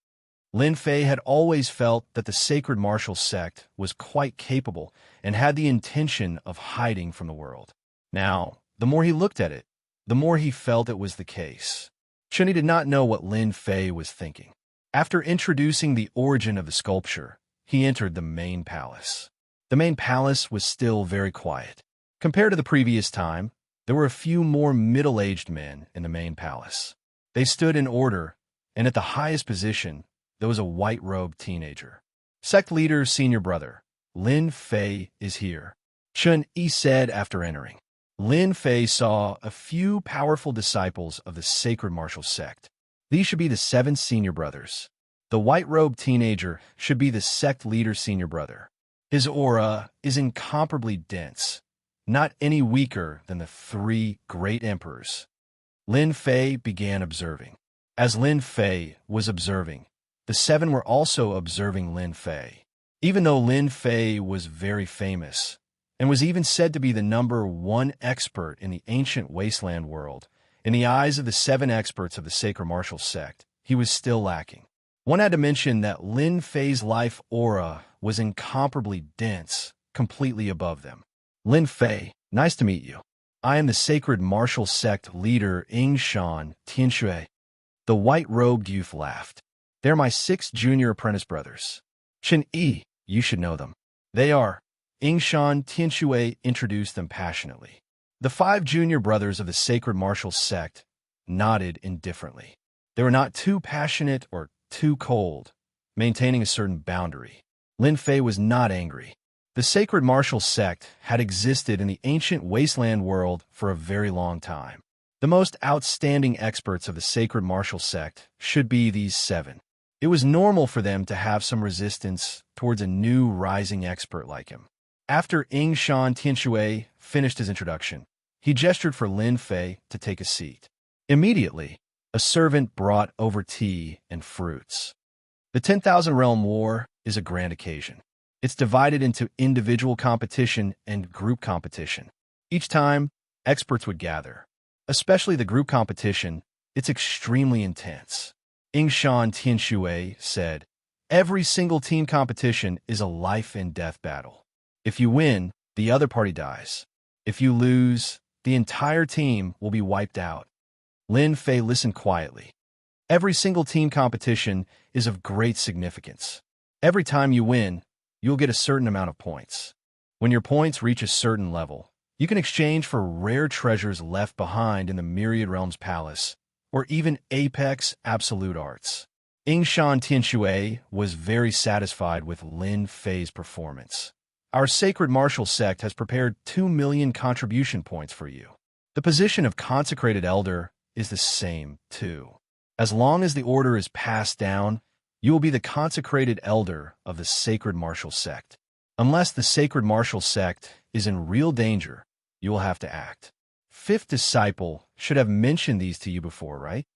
Lin Fei had always felt that the sacred martial sect was quite capable and had the intention of hiding from the world. Now, the more he looked at it, the more he felt it was the case. Chun-Yi did not know what Lin Fei was thinking. After introducing the origin of the sculpture, he entered the main palace. The main palace was still very quiet. Compared to the previous time, there were a few more middle-aged men in the main palace. They stood in order, and at the highest position, there was a white-robed teenager. Sect leader, senior brother, Lin Fei is here, Chun-Yi said after entering. Lin Fei saw a few powerful disciples of the sacred martial sect. These should be the 7 senior brothers. The white-robed teenager should be the sect leader senior brother. His aura is incomparably dense, not any weaker than the 3 great emperors. Lin Fei began observing. As Lin Fei was observing, the 7 were also observing Lin Fei. Even though Lin Fei was very famous, and was even said to be the #1 expert in the ancient wasteland world, in the eyes of the 7 experts of the sacred martial sect, he was still lacking. One had to mention that Lin Fei's life aura was incomparably dense, completely above them. Lin Fei, nice to meet you. I am the sacred martial sect leader Xianxia Tianshui. The white-robed youth laughed. They're my 6 junior apprentice brothers. Chun-Yi, you should know them. They are. Xianxia Tianshui introduced them passionately. The 5 junior brothers of the sacred martial sect nodded indifferently. They were not too passionate or too cold, maintaining a certain boundary. Lin Fei was not angry. The sacred martial sect had existed in the ancient wasteland world for a very long time. The most outstanding experts of the sacred martial sect should be these 7. It was normal for them to have some resistance towards a new rising expert like him. After Xianxia Tianshui finished his introduction, he gestured for Lin Fei to take a seat. Immediately, a servant brought over tea and fruits. The 10,000 Realm War is a grand occasion. It's divided into individual competition and group competition. Each time, experts would gather. Especially the group competition, it's extremely intense. Xianxia Tianshui said, every single team competition is a life-and-death battle. If you win, the other party dies. If you lose, the entire team will be wiped out. Lin Fei listened quietly. Every single team competition is of great significance. Every time you win, you'll get a certain amount of points. When your points reach a certain level, you can exchange for rare treasures left behind in the Myriad Realms Palace, or even Apex Absolute Arts. Xianxia Tianshui was very satisfied with Lin Fei's performance. Our sacred martial sect has prepared 2 million contribution points for you. The position of consecrated elder is the same, too. As long as the order is passed down, you will be the consecrated elder of the sacred martial sect. Unless the sacred martial sect is in real danger, you will have to act. 5th disciple should have mentioned these to you before, right?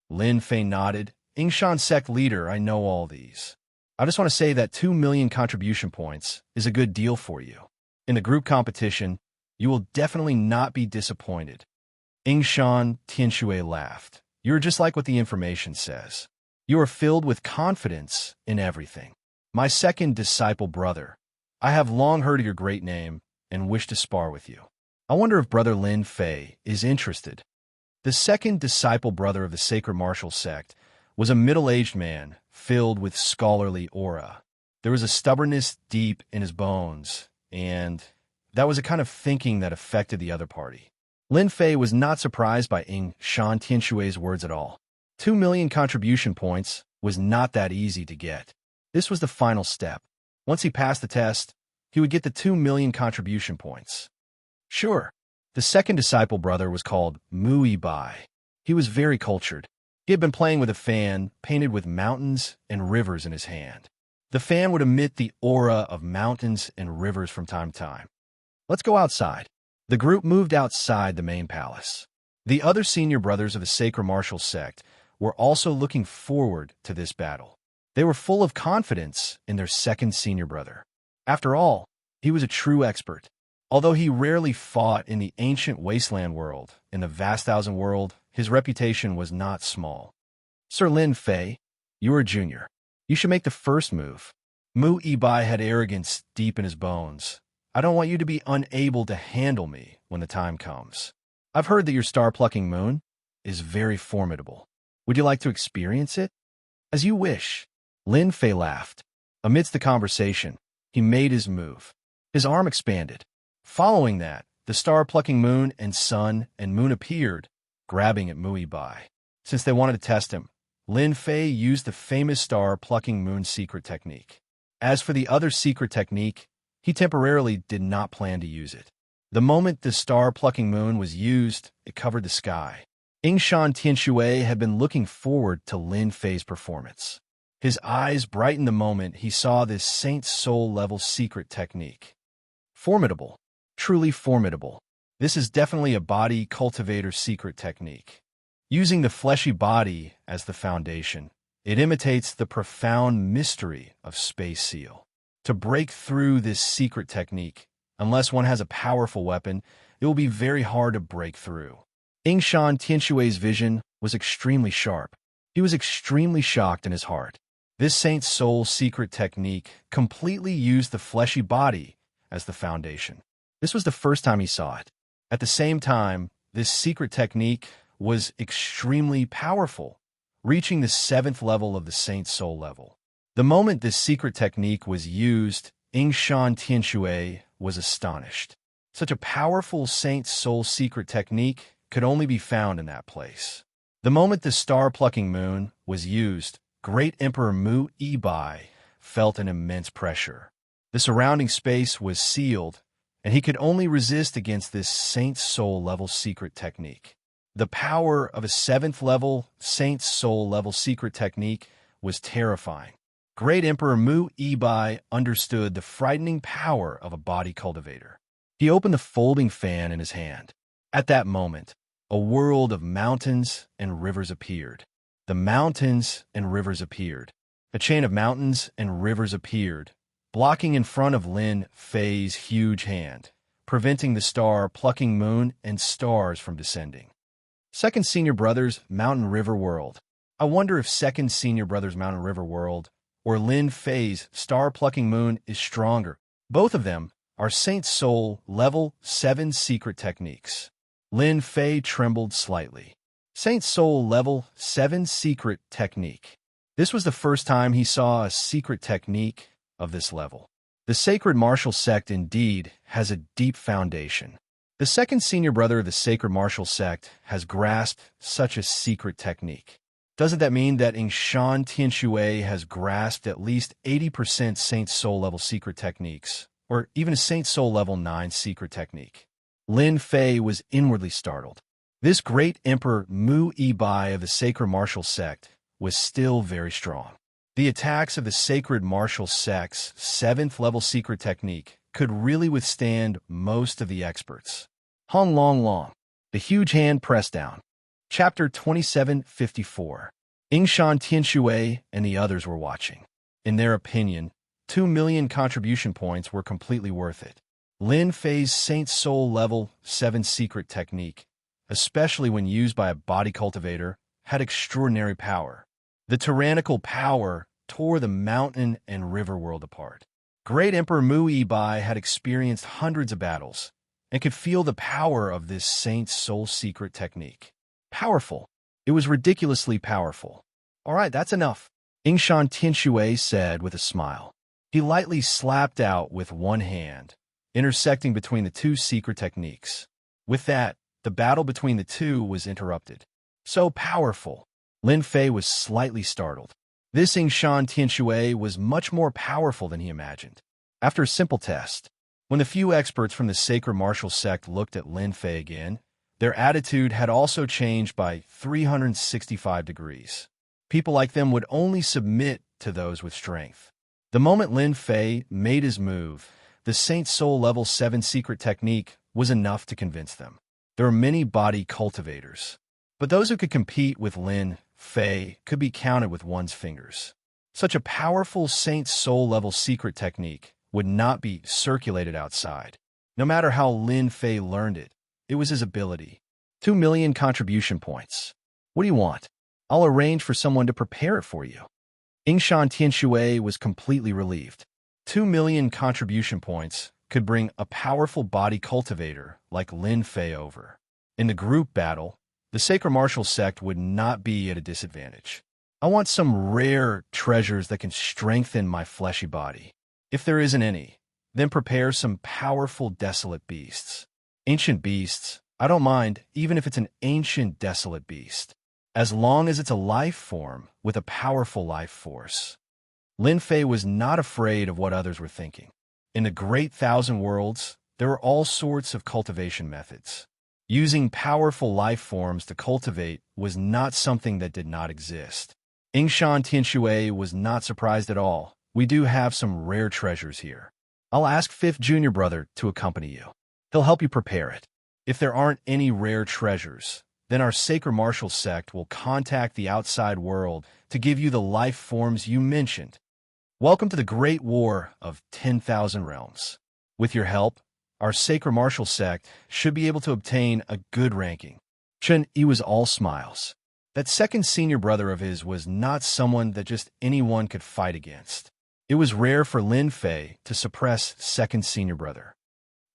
Lin Fei nodded. Xianxia sect leader, I know all these. I just want to say that 2 million contribution points is a good deal for you. In the group competition, you will definitely not be disappointed. Xianxia Tianshui laughed. You're just like what the information says. You are filled with confidence in everything. My second disciple brother, I have long heard of your great name and wish to spar with you. I wonder if Brother Lin Fei is interested. The second disciple brother of the sacred martial sect was a middle-aged man filled with scholarly aura. There was a stubbornness deep in his bones, and that was a kind of thinking that affected the other party. Lin Fei was not surprised by Xianxia's words at all. 2 million contribution points was not that easy to get. This was the final step. Once he passed the test, he would get the 2 million contribution points. Sure, the second disciple brother was called Mui Bai. He was very cultured. He had been playing with a fan painted with mountains and rivers in his hand. The fan would emit the aura of mountains and rivers from time to time. Let's go outside. The group moved outside the main palace. The other senior brothers of the sacred martial sect were also looking forward to this battle. They were full of confidence in their second senior brother. After all, he was a true expert. Although he rarely fought in the ancient wasteland world, in the vast thousand world, his reputation was not small. Sir Lin Fei, you are a junior. You should make the first move. Mu Ibai had arrogance deep in his bones. I don't want you to be unable to handle me when the time comes. I've heard that your star-plucking moon is very formidable. Would you like to experience it? As you wish. Lin Fei laughed. Amidst the conversation, he made his move. His arm expanded. Following that, the star-plucking moon and sun and moon appeared, grabbing at Mu Ibai. Since they wanted to test him, Lin Fei used the famous star-plucking moon secret technique. As for the other secret technique, he temporarily did not plan to use it. The moment the star-plucking moon was used, it covered the sky. Xianxia had been looking forward to Lin Fei's performance. His eyes brightened the moment he saw this Saint Soul-level secret technique. Formidable. Truly formidable. This is definitely a body cultivator secret technique. Using the fleshy body as the foundation, it imitates the profound mystery of Space Seal. To break through this secret technique, unless one has a powerful weapon, it will be very hard to break through. Xianxia's vision was extremely sharp. He was extremely shocked in his heart. This Saint Soul secret technique completely used the fleshy body as the foundation. This was the first time he saw it. At the same time, this secret technique was extremely powerful, reaching the 7th level of the Saint Soul level. The moment this secret technique was used, Xianxia was astonished. Such a powerful Saint Soul secret technique could only be found in that place. The moment the star-plucking moon was used, Great Emperor Mu Ibai felt an immense pressure. The surrounding space was sealed, and he could only resist against this Saint Soul level secret technique. The power of a 7th level Saint Soul level secret technique was terrifying. Great Emperor Mu Ibai understood the frightening power of a body cultivator. He opened the folding fan in his hand. At that moment, a world of mountains and rivers appeared. The mountains and rivers appeared. A chain of mountains and rivers appeared, blocking in front of Lin Fei's huge hand, preventing the star-plucking moon and stars from descending. Second Senior Brothers Mountain River World. I wonder if Second Senior Brothers Mountain River World or Lin Fei's star-plucking moon is stronger. Both of them are Saint Soul Level 7 secret techniques. Lin Fei trembled slightly. Saint Soul Level 7 secret technique. This was the first time he saw a secret technique of this level. The sacred martial sect indeed has a deep foundation. The second senior brother of the sacred martial sect has grasped such a secret technique. Doesn't that mean that Xianxia has grasped at least 80% Saint Soul level secret techniques, or even a Saint Soul level 9 secret technique? Lin Fei was inwardly startled. This great Emperor Mu Ibai of the sacred martial sect was still very strong. The attacks of the sacred martial sect's 7th level secret technique could really withstand most of the experts. Hong Long Long. The huge hand pressed down. Chapter 2754. Xianxia and the others were watching. In their opinion, 2 million contribution points were completely worth it. Lin Fei's Saint Soul Level 7 secret technique, especially when used by a body cultivator, had extraordinary power. The tyrannical power tore the mountain and river world apart. Great Emperor Mu Yibai had experienced hundreds of battles and could feel the power of this saint's soul secret technique. Powerful. It was ridiculously powerful. All right, that's enough, Xianxia said with a smile. He lightly slapped out with one hand, intersecting between the two secret techniques. With that, the battle between the two was interrupted. So powerful. Lin Fei was slightly startled. This Xianxia was much more powerful than he imagined. After a simple test, when the few experts from the sacred martial sect looked at Lin Fei again, their attitude had also changed by 365 degrees. People like them would only submit to those with strength. The moment Lin Fei made his move, the Saint Soul Level 7 secret technique was enough to convince them. There are many body cultivators, but those who could compete with Lin Fei could be counted with one's fingers. Such a powerful Saint Soul Level secret technique would not be circulated outside. No matter how Lin Fei learned it, it was his ability. 2 million contribution points. What do you want? I'll arrange for someone to prepare it for you. Xianxia was completely relieved. 2 million contribution points could bring a powerful body cultivator like Lin Fei over. In the group battle, the sacred martial sect would not be at a disadvantage. I want some rare treasures that can strengthen my fleshy body. If there isn't any, then prepare some powerful desolate beasts. Ancient beasts, I don't mind, even if it's an ancient desolate beast, as long as it's a life form with a powerful life force. Lin Fei was not afraid of what others were thinking. In the Great Thousand Worlds, there were all sorts of cultivation methods. Using powerful life forms to cultivate was not something that did not exist. Xianxia was not surprised at all. We do have some rare treasures here. I'll ask Fifth Junior Brother to accompany you. He'll help you prepare it. If there aren't any rare treasures, then our sacred martial sect will contact the outside world to give you the life forms you mentioned. Welcome to the Great War of 10,000 Realms. With your help, our sacred martial sect should be able to obtain a good ranking. Chen Yi was all smiles. That second senior brother of his was not someone that just anyone could fight against. It was rare for Lin Fei to suppress second senior brother.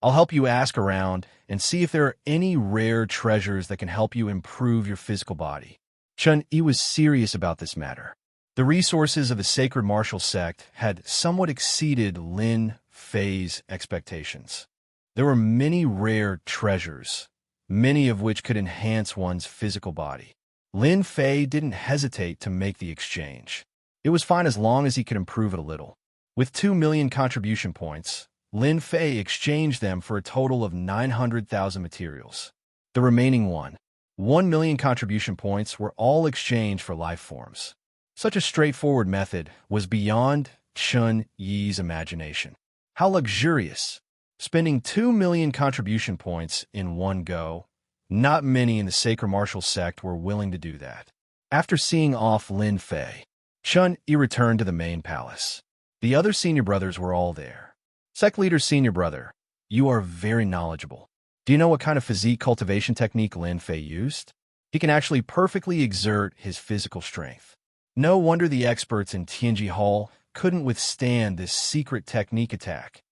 I'll help you ask around and see if there are any rare treasures that can help you improve your physical body. Chen Yi was serious about this matter. The resources of the sacred martial sect had somewhat exceeded Lin Fei's expectations. There were many rare treasures, many of which could enhance one's physical body. Lin Fei didn't hesitate to make the exchange. It was fine as long as he could improve it a little. With 2 million contribution points, Lin Fei exchanged them for a total of 900,000 materials. The remaining 1 million contribution points were all exchanged for life forms. Such a straightforward method was beyond Chen Yi's imagination. How luxurious! Spending 2 million contribution points in one go, not many in the sacred martial sect were willing to do that. After seeing off Lin Fei, Chen Yi returned to the main palace. The other senior brothers were all there. Sect leader senior brother, you are very knowledgeable. Do you know what kind of physique cultivation technique Lin Fei used? He can actually perfectly exert his physical strength. No wonder the experts in Tianji Hall couldn't withstand this secret technique attack.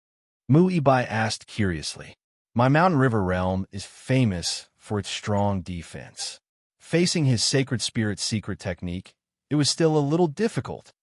Mu Yibai asked curiously. My Mountain River realm is famous for its strong defense. Facing his sacred spirit secret technique, it was still a little difficult.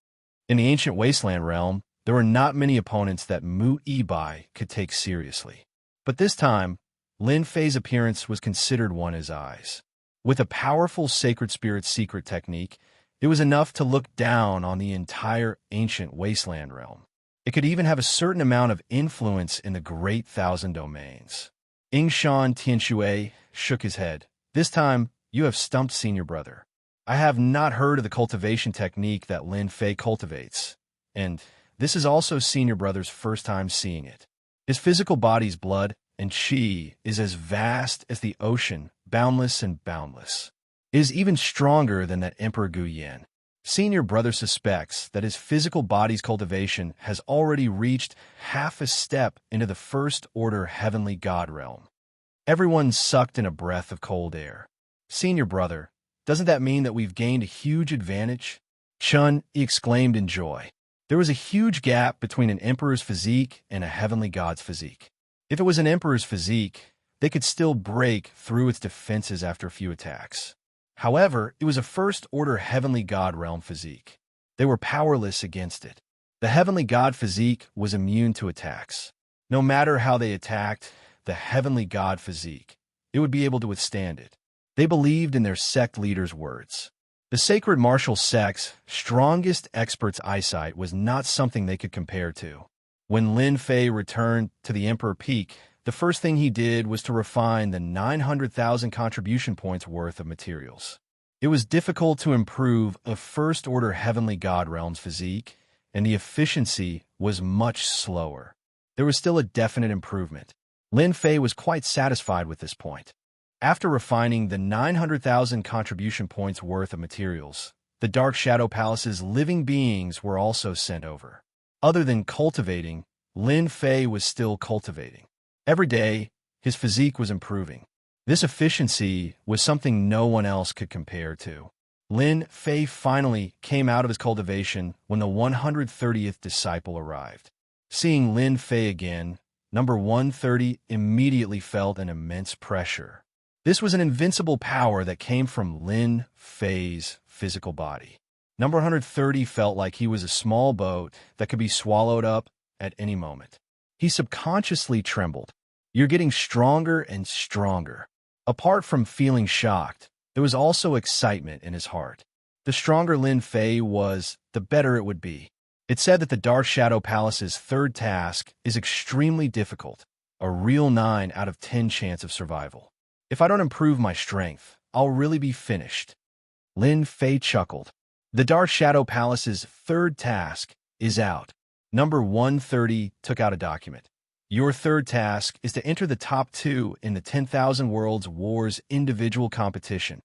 In the ancient wasteland realm, there were not many opponents that Mu Yibai could take seriously. But this time, Lin Fei's appearance was considered one his eyes. With a powerful sacred spirit secret technique, it was enough to look down on the entire ancient wasteland realm. It could even have a certain amount of influence in the Great Thousand Domains. Xianxia shook his head. This time, you have stumped senior brother. I have not heard of the cultivation technique that Lin Fei cultivates, and this is also senior brother's first time seeing it. His physical body's blood and qi is as vast as the ocean, boundless and boundless. It is even stronger than that Emperor Gu Yan. Senior brother suspects that his physical body's cultivation has already reached half a step into the first order heavenly god realm. Everyone sucked in a breath of cold air. Senior brother, doesn't that mean that we've gained a huge advantage? Chun, he exclaimed in joy. There was a huge gap between an emperor's physique and a heavenly god's physique. If it was an emperor's physique, they could still break through its defenses after a few attacks. However, it was a first-order heavenly god realm physique. They were powerless against it. The heavenly god physique was immune to attacks. No matter how they attacked the heavenly god physique, it would be able to withstand it. They believed in their sect leader's words. The sacred martial sect's strongest expert's eyesight was not something they could compare to. When Lin Fei returned to the Emperor Peak, the first thing he did was to refine the 900,000 contribution points worth of materials. It was difficult to improve a first-order heavenly god realm's physique, and the efficiency was much slower. There was still a definite improvement. Lin Fei was quite satisfied with this point. After refining the 900,000 contribution points worth of materials, the Dark Shadow Palace's living beings were also sent over. Other than cultivating, Lin Fei was still cultivating. Every day, his physique was improving. This efficiency was something no one else could compare to. Lin Fei finally came out of his cultivation when the 130th disciple arrived. Seeing Lin Fei again, number 130 immediately felt an immense pressure. This was an invincible power that came from Lin Fei's physical body. Number 130 felt like he was a small boat that could be swallowed up at any moment. He subconsciously trembled. You're getting stronger and stronger. Apart from feeling shocked, there was also excitement in his heart. The stronger Lin Fei was, the better it would be. It said that the Dark Shadow Palace's third task is extremely difficult, a real 9 out of 10 chance of survival. If I don't improve my strength, I'll really be finished. Lin Fei chuckled. The Dark Shadow Palace's third task is out. Number 130 took out a document. Your third task is to enter the top 2 in the 10,000 Worlds War's individual competition.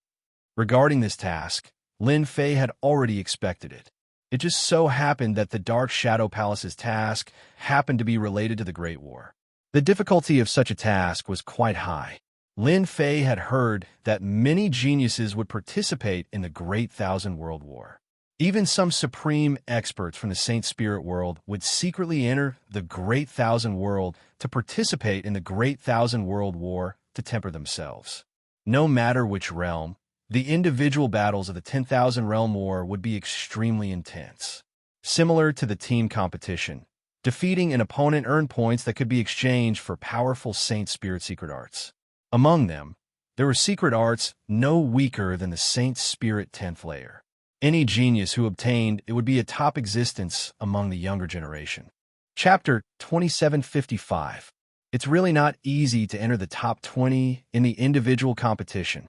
Regarding this task, Lin Fei had already expected it. It just so happened that the Dark Shadow Palace's task happened to be related to the Great War. The difficulty of such a task was quite high. Lin Fei had heard that many geniuses would participate in the Great Thousand World War. Even some supreme experts from the Saint Spirit world would secretly enter the Great Thousand World to participate in the Great Thousand World War to temper themselves. No matter which realm, the individual battles of the 10,000 Realm War would be extremely intense. Similar to the team competition, defeating an opponent earned points that could be exchanged for powerful Saint Spirit secret arts. Among them, there were secret arts no weaker than the Saint Spirit 10th layer. Any genius who obtained it would be a top existence among the younger generation. Chapter 2755. It's really not easy to enter the top 20 in the individual competition.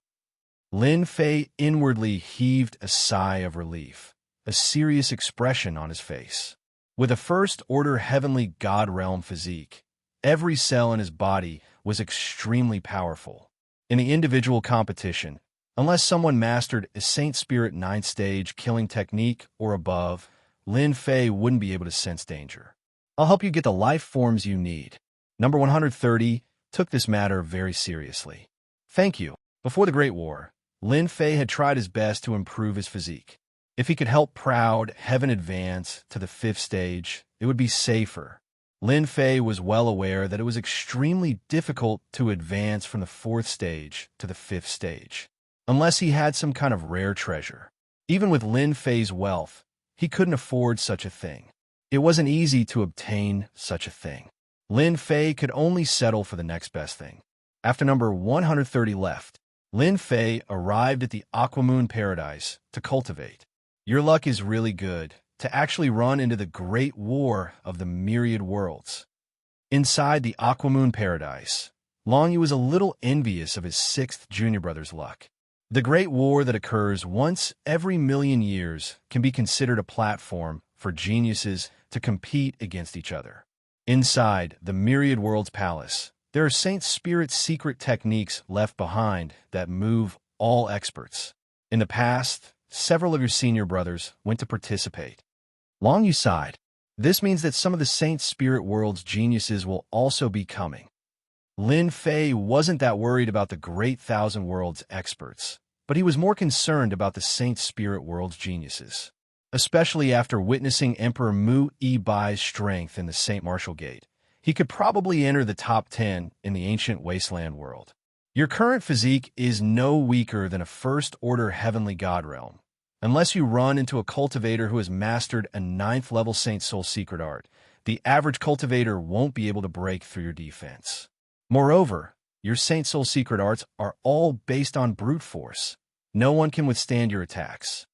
Lin Fei inwardly heaved a sigh of relief, a serious expression on his face. With a first-order heavenly god realm physique, every cell in his body was extremely powerful. In the individual competition, unless someone mastered a Saint Spirit 9th stage killing technique or above, Lin Fei wouldn't be able to sense danger. I'll help you get the life forms you need. Number 130 took this matter very seriously. Thank you. Before the Great War, Lin Fei had tried his best to improve his physique. If he could help Proud Heaven advance to the 5th stage, it would be safer. Lin Fei was well aware that it was extremely difficult to advance from the 4th stage to the 5th stage, unless he had some kind of rare treasure. Even with Lin Fei's wealth, he couldn't afford such a thing. It wasn't easy to obtain such a thing. Lin Fei could only settle for the next best thing. After number 130 left, Lin Fei arrived at the Aquamoon Paradise to cultivate. Your luck is really good to actually run into the Great War of the Myriad Worlds. Inside the Aquamoon Paradise, Longyu was a little envious of his 6th junior brother's luck. The Great War that occurs once every million years can be considered a platform for geniuses to compete against each other. Inside the Myriad Worlds Palace, there are Saint Spirit secret techniques left behind that move all experts. In the past, several of your senior brothers went to participate. Longyu sighed. This means that some of the Saint Spirit World's geniuses will also be coming. Lin Fei wasn't that worried about the Great Thousand Worlds experts, but he was more concerned about the Saint Spirit World's geniuses. especially after witnessing Emperor Mu Bai's strength in the St. Martial Gate. He could probably enter the top 10 in the ancient wasteland world. Your current physique is no weaker than a first-order heavenly god realm, unless you run into a cultivator who has mastered a 9th-level Saint Soul secret art. The average cultivator won't be able to break through your defense. Moreover, your Saint Soul secret arts are all based on brute force. No one can withstand your attacks.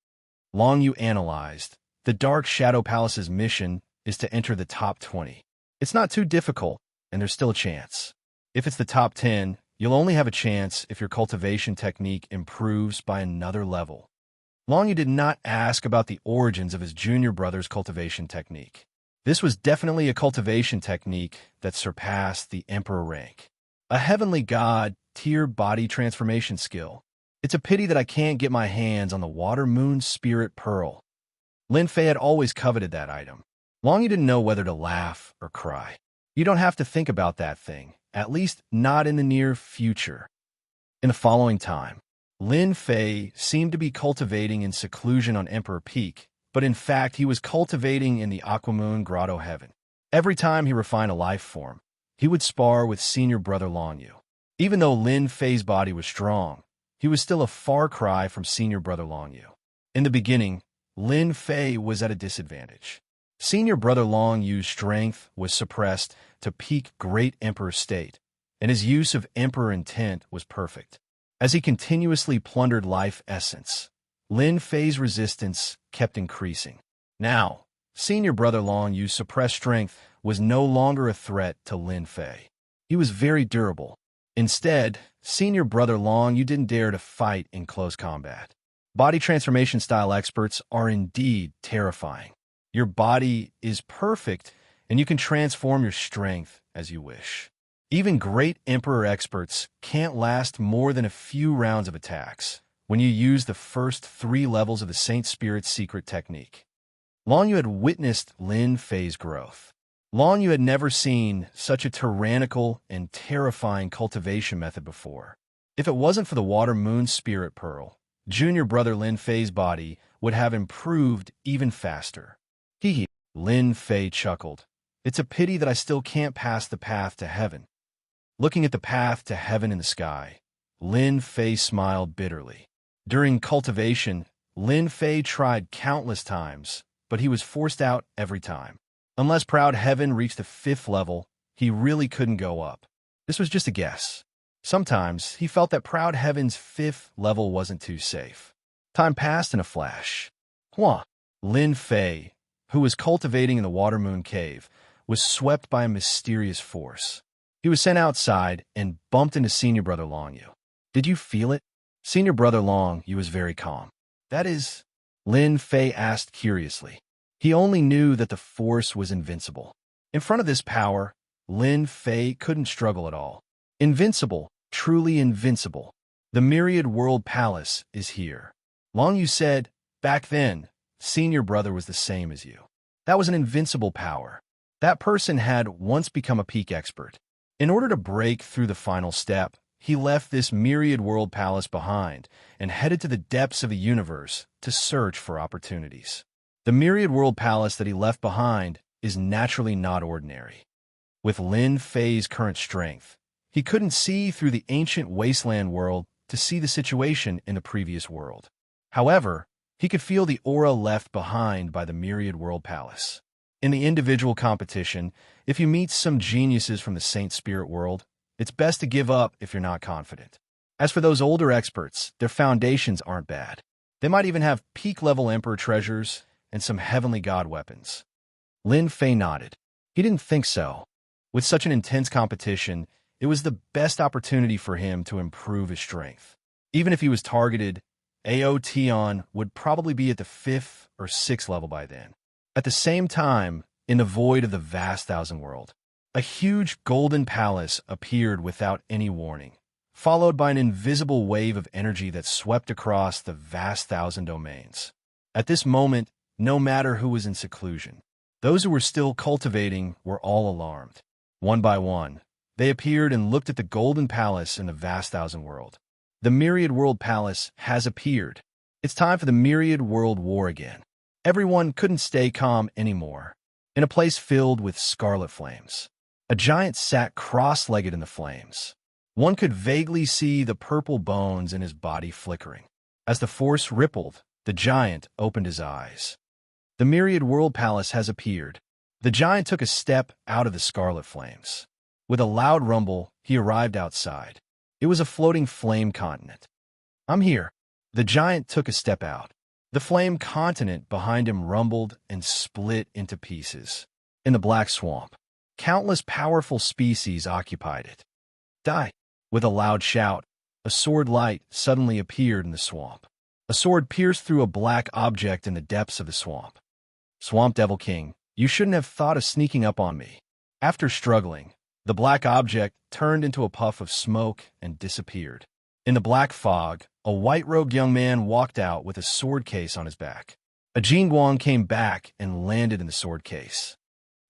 Long Yu analyzed. The Dark Shadow Palace's mission is to enter the top 20. It's not too difficult, and there's still a chance. If it's the top 10, you'll only have a chance if your cultivation technique improves by another level. Long Yu did not ask about the origins of his junior brother's cultivation technique. This was definitely a cultivation technique that surpassed the Emperor rank. A heavenly god tier body transformation skill. It's a pity that I can't get my hands on the Water Moon Spirit Pearl. Lin Fei had always coveted that item. Long Yu didn't know whether to laugh or cry. You don't have to think about that thing, at least not in the near future. In the following time, Lin Fei seemed to be cultivating in seclusion on Emperor Peak, but in fact he was cultivating in the Aquamoon Grotto Heaven. Every time he refined a life form, he would spar with senior brother Long Yu. Even though Lin Fei's body was strong, he was still a far cry from senior brother Long Yu. In the beginning, Lin Fei was at a disadvantage. Senior brother Long Yu's strength was suppressed to peak Great Emperor state, and his use of Emperor intent was perfect. As he continuously plundered life essence, Lin Fei's resistance kept increasing. Now, senior brother Long Yu's suppressed strength was no longer a threat to Lin Fei. He was very durable. Instead, senior brother Long Yu didn't dare to fight in close combat. Body transformation style experts are indeed terrifying. Your body is perfect, and you can transform your strength as you wish. Even great Emperor experts can't last more than a few rounds of attacks when you use the first 3 levels of the Saint Spirit's secret technique. Long Yu had witnessed Lin Fei's growth. Long Yu had never seen such a tyrannical and terrifying cultivation method before. If it wasn't for the Water Moon Spirit Pearl, junior brother Lin Fei's body would have improved even faster. Hee. Lin Fei chuckled. It's a pity that I still can't pass the path to heaven. Looking at the path to heaven in the sky, Lin Fei smiled bitterly. During cultivation, Lin Fei tried countless times, but he was forced out every time. Unless Proud Heaven reached the 5th level, he really couldn't go up. This was just a guess. Sometimes he felt that Proud Heaven's 5th level wasn't too safe. Time passed in a flash. Lin Fei, who was cultivating in the Water Moon Cave, was swept by a mysterious force. He was sent outside and bumped into senior brother Long Yu. Did you feel it? Senior brother Long Yu was very calm. That is, Lin Fei asked curiously. He only knew that the force was invincible. In front of this power, Lin Fei couldn't struggle at all. Invincible, truly invincible. The Myriad World Palace is here. Long Yu said, back then, senior brother was the same as you. That was an invincible power. That person had once become a peak expert. In order to break through the final step, he left this Myriad World Palace behind and headed to the depths of the universe to search for opportunities. The Myriad World Palace that he left behind is naturally not ordinary. With Lin Fei's current strength, he couldn't see through the ancient wasteland world to see the situation in the previous world. However, he could feel the aura left behind by the Myriad World Palace. In the individual competition, if you meet some geniuses from the Saint Spirit world, it's best to give up if you're not confident. As for those older experts, their foundations aren't bad. They might even have peak-level Emperor treasures and some heavenly god weapons. Lin Fei nodded. He didn't think so. With such an intense competition, it was the best opportunity for him to improve his strength. Even if he was targeted, Aotion would probably be at the 5th or 6th level by then. At the same time, in the void of the vast thousand world, a huge golden palace appeared without any warning, followed by an invisible wave of energy that swept across the vast thousand domains. At this moment, no matter who was in seclusion, those who were still cultivating were all alarmed. One by one, they appeared and looked at the golden palace in the vast thousand world. The Myriad World Palace has appeared. It's time for the Myriad World War again. Everyone couldn't stay calm anymore. In a place filled with scarlet flames, a giant sat cross-legged in the flames. One could vaguely see the purple bones in his body flickering. As the force rippled, the giant opened his eyes. The myriad world palace has appeared. The giant took a step out of the scarlet flames. With a loud rumble, he arrived outside. It was a floating flame continent. "I'm here." The giant took a step out. The flame continent behind him rumbled and split into pieces. In the black swamp, countless powerful species occupied it. "Die!" With a loud shout, a sword light suddenly appeared in the swamp. A sword pierced through a black object in the depths of the swamp. "Swamp Devil King, you shouldn't have thought of sneaking up on me." After struggling, the black object turned into a puff of smoke and disappeared. In the black fog, a white-robed young man walked out with a sword case on his back. A Jingguang came back and landed in the sword case.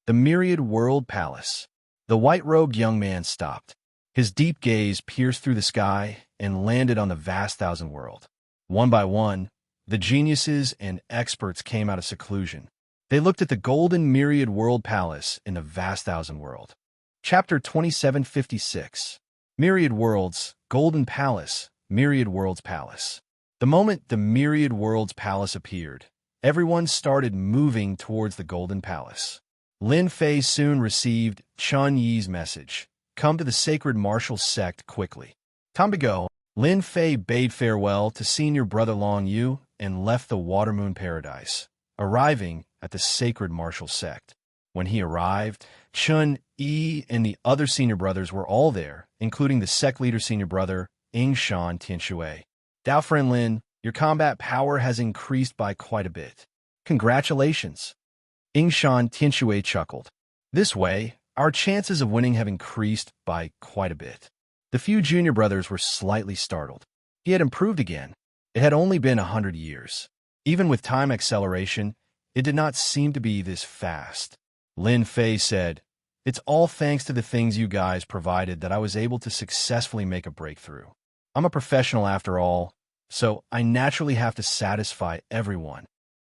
The myriad world palace. The white-robed young man stopped. His deep gaze pierced through the sky and landed on the vast thousand world. One by one, the geniuses and experts came out of seclusion. They looked at the golden myriad world palace in the vast thousand world. Chapter 2756. Myriad Worlds, Golden Palace, Myriad Worlds Palace. The moment the Myriad Worlds Palace appeared, everyone started moving towards the Golden Palace. Lin Fei soon received Chun Yi's message. "Come to the sacred martial sect quickly." Time to go. Lin Fei bade farewell to senior brother Long Yu and left the Watermoon Paradise, arriving at the sacred martial sect. When he arrived, Chun Yi and the other senior brothers were all there, including the sect leader senior brother, Yingshan Tianshui. "Dao friend Lin, your combat power has increased by quite a bit. Congratulations." Yingshan Tianshui chuckled. "This way, our chances of winning have increased by quite a bit." The few junior brothers were slightly startled. He had improved again. It had only been 100 years. Even with time acceleration, it did not seem to be this fast. Lin Fei said, "It's all thanks to the things you guys provided that I was able to successfully make a breakthrough. I'm a professional after all, so I naturally have to satisfy everyone."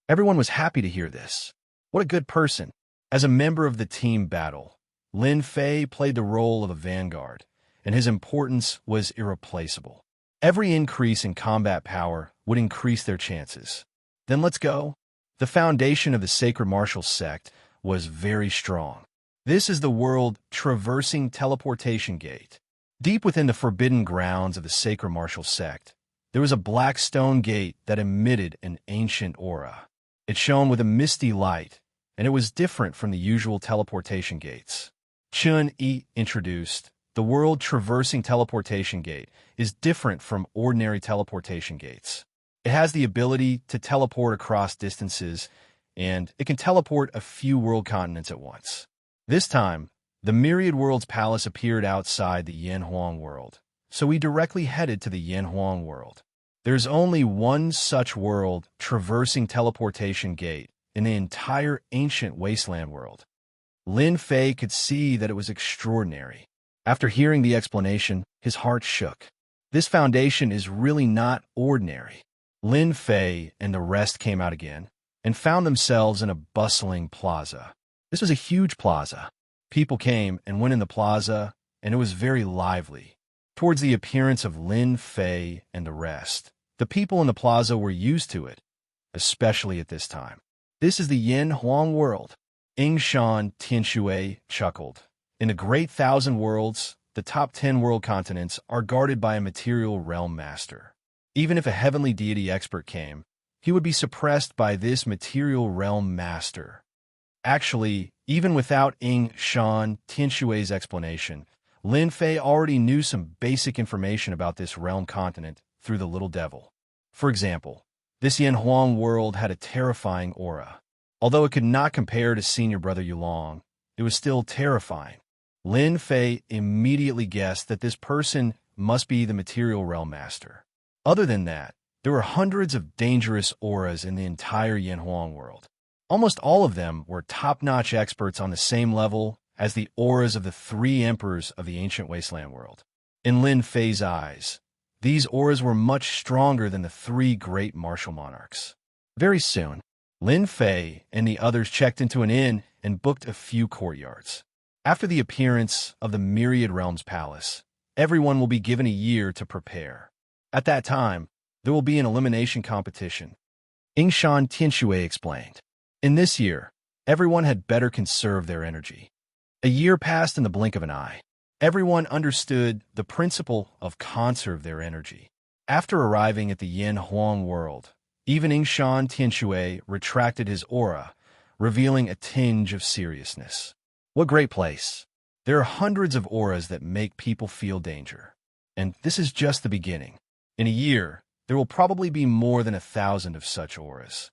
Everyone was happy to hear this. What a good person. As a member of the team battle, Lin Fei played the role of a vanguard, and his importance was irreplaceable. Every increase in combat power would increase their chances. "Then let's go." The foundation of the sacred martial sect was very strong. This is the world traversing teleportation gate. Deep within the forbidden grounds of the sacred martial sect, there was a black stone gate that emitted an ancient aura. It shone with a misty light, and it was different from the usual teleportation gates. Chun Yi introduced, "The world traversing teleportation gate is different from ordinary teleportation gates. It has the ability to teleport across distances, and it can teleport a few world continents at once." This time, the Myriad Worlds Palace appeared outside the Yanhuang world, so we directly headed to the Yanhuang world. There's only one such world traversing teleportation gate in the entire ancient wasteland world. Lin Fei could see that it was extraordinary. After hearing the explanation, his heart shook. This foundation is really not ordinary. Lin Fei and the rest came out again and found themselves in a bustling plaza. This was a huge plaza. People came and went in the plaza, and it was very lively. Towards the appearance of Lin Fei and the rest, the people in the plaza were used to it, especially at this time. "This is the Yin Huang world." Yingshan Tianshui chuckled. "In the Great Thousand Worlds, the top 10 world continents are guarded by a material realm master. Even if a heavenly deity expert came, he would be suppressed by this material realm master." Actually, even without Yingshan Tianshui's explanation, Lin Fei already knew some basic information about this realm continent through the little devil. For example, this Yanhuang world had a terrifying aura. Although it could not compare to senior brother Yulong, it was still terrifying. Lin Fei immediately guessed that this person must be the material realm master. Other than that, there were hundreds of dangerous auras in the entire Yanhuang world. Almost all of them were top-notch experts on the same level as the auras of the 3 emperors of the ancient wasteland world. In Lin Fei's eyes, these auras were much stronger than the 3 great martial monarchs. Very soon, Lin Fei and the others checked into an inn and booked a few courtyards. After the appearance of the Myriad Realms Palace, everyone will be given a year to prepare. At that time, there will be an elimination competition. Yingshan Tianxue explained. In this year, everyone had better conserve their energy. A year passed in the blink of an eye. Everyone understood the principle of conserve their energy. After arriving at the Yin Huang world, even Yingshan Tianxue retracted his aura, revealing a tinge of seriousness. What great place! There are hundreds of auras that make people feel danger. And this is just the beginning. In a year, there will probably be more than 1,000 of such auras.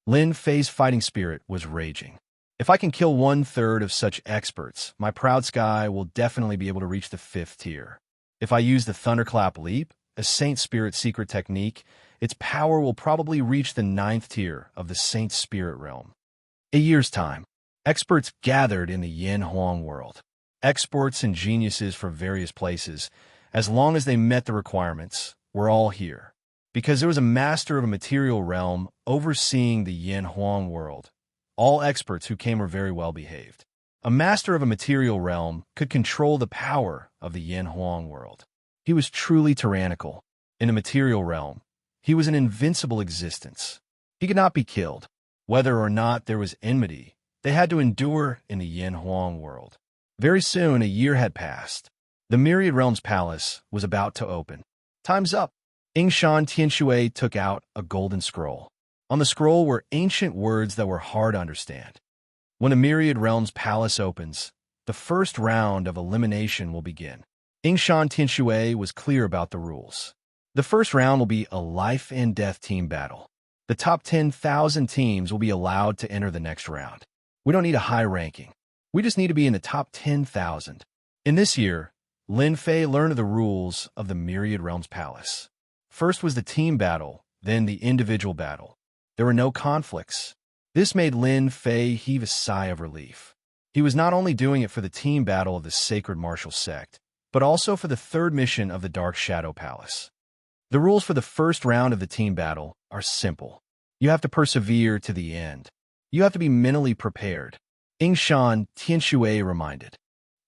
Lin Fei's fighting spirit was raging. If I can kill 1/3 of such experts, my proud sky will definitely be able to reach the 5th tier. If I use the Thunderclap Leap, a Saint Spirit secret technique, its power will probably reach the 9th tier of the Saint Spirit realm. A year's time, experts gathered in the Yin Huang world. Experts and geniuses from various places, as long as they met the requirements, were all here. Because there was a master of a material realm overseeing the Yin Huang world. All experts who came were very well behaved. A master of a material realm could control the power of the Yin Huang world. He was truly tyrannical. In a material realm, he was an invincible existence. He could not be killed. Whether or not there was enmity, they had to endure in the Yin Huang world. Very soon, a year had passed. The Myriad Realms Palace was about to open. Time's up. Yingshan Tianxue took out a golden scroll. On the scroll were ancient words that were hard to understand. When the Myriad Realms Palace opens, the first round of elimination will begin. Yingshan Tianxue was clear about the rules. The first round will be a life and death team battle. The top 10,000 teams will be allowed to enter the next round. We don't need a high ranking. We just need to be in the top 10,000. In this year, Lin Fei learned the rules of the Myriad Realms Palace. First was the team battle, then the individual battle. There were no conflicts. This made Lin Fei heave a sigh of relief. He was not only doing it for the team battle of the Sacred Martial Sect, but also for the third mission of the Dark Shadow Palace. The rules for the first round of the team battle are simple. You have to persevere to the end. You have to be mentally prepared. Yingshan Tianxue reminded.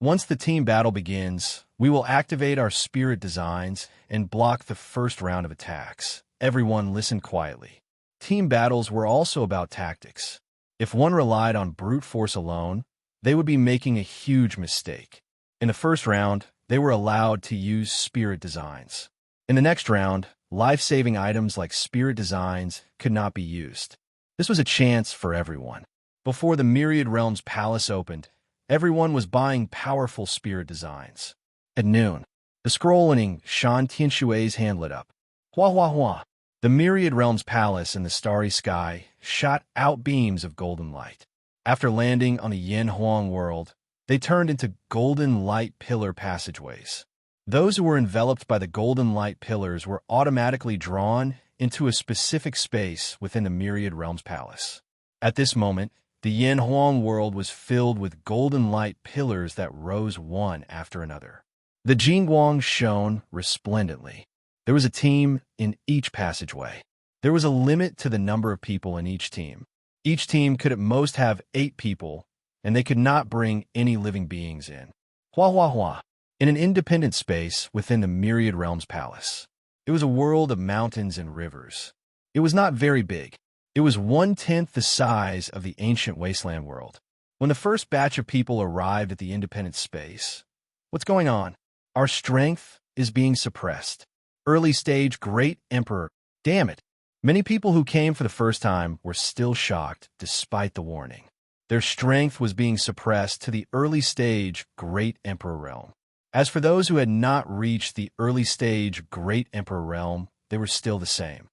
Once the team battle begins, we will activate our spirit designs and block the first round of attacks. Everyone listen quietly. Team battles were also about tactics. If one relied on brute force alone, they would be making a huge mistake. In the first round, they were allowed to use spirit designs. In the next round, life-saving items like spirit designs could not be used. This was a chance for everyone. Before the Myriad Realms Palace opened, everyone was buying powerful spirit designs. At noon, the scroll in Yingshan Tianxue's hand lit up. Hua hua hua. The Myriad Realms Palace in the starry sky shot out beams of golden light. After landing on the Yin Huang world, they turned into golden light pillar passageways. Those who were enveloped by the golden light pillars were automatically drawn into a specific space within the Myriad Realms Palace. At this moment, the Yin Huang world was filled with golden light pillars that rose one after another. The Jingguang shone resplendently. There was a team in each passageway. There was a limit to the number of people in each team. Each team could at most have 8 people, and they could not bring any living beings in. Hua hua hua. In an independent space within the Myriad Realms Palace. It was a world of mountains and rivers. It was not very big. It was 1/10 the size of the ancient wasteland world. When the first batch of people arrived at the independent space, what's going on? Our strength is being suppressed. Early stage Great Emperor. Damn it. Many people who came for the first time were still shocked despite the warning. Their strength was being suppressed to the early stage Great Emperor realm. As for those who had not reached the early stage Great Emperor realm, they were still the same.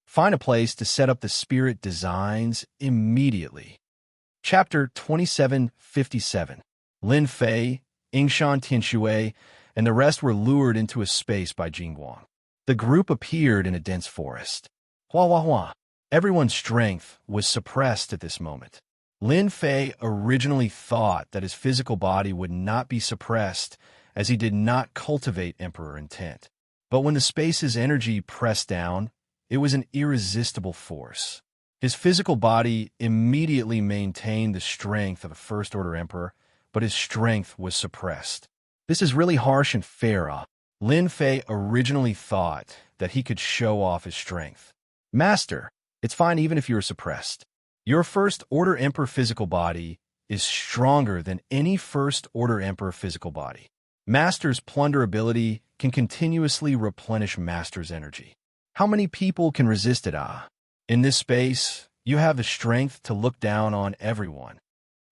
Find a place to set up the spirit designs immediately. Chapter 2757. Lin Fei, Yingshan Tianxue, and the rest were lured into a space by Jingguang. The group appeared in a dense forest. Hua hua hua. Everyone's strength was suppressed at this moment. Lin Fei originally thought that his physical body would not be suppressed as he did not cultivate Emperor intent. But when the space's energy pressed down, it was an irresistible force. His physical body immediately maintained the strength of a First-Order Emperor, but his strength was suppressed. This is really harsh and fair. Lin Fei originally thought that he could show off his strength. Master, it's fine even if you are suppressed. Your First-Order Emperor physical body is stronger than any First-Order Emperor physical body. Master's plunder ability can continuously replenish Master's energy. How many people can resist it? In this space, you have the strength to look down on everyone.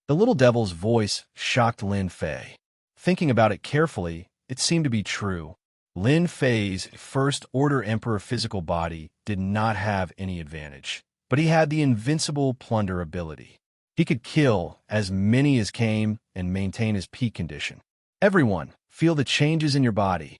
The little devil's voice shocked Lin Fei. Thinking about it carefully, it seemed to be true. Lin Fei's First-Order Emperor physical body did not have any advantage, but he had the invincible plunder ability. He could kill as many as came and maintain his peak condition. Everyone, feel the changes in your body.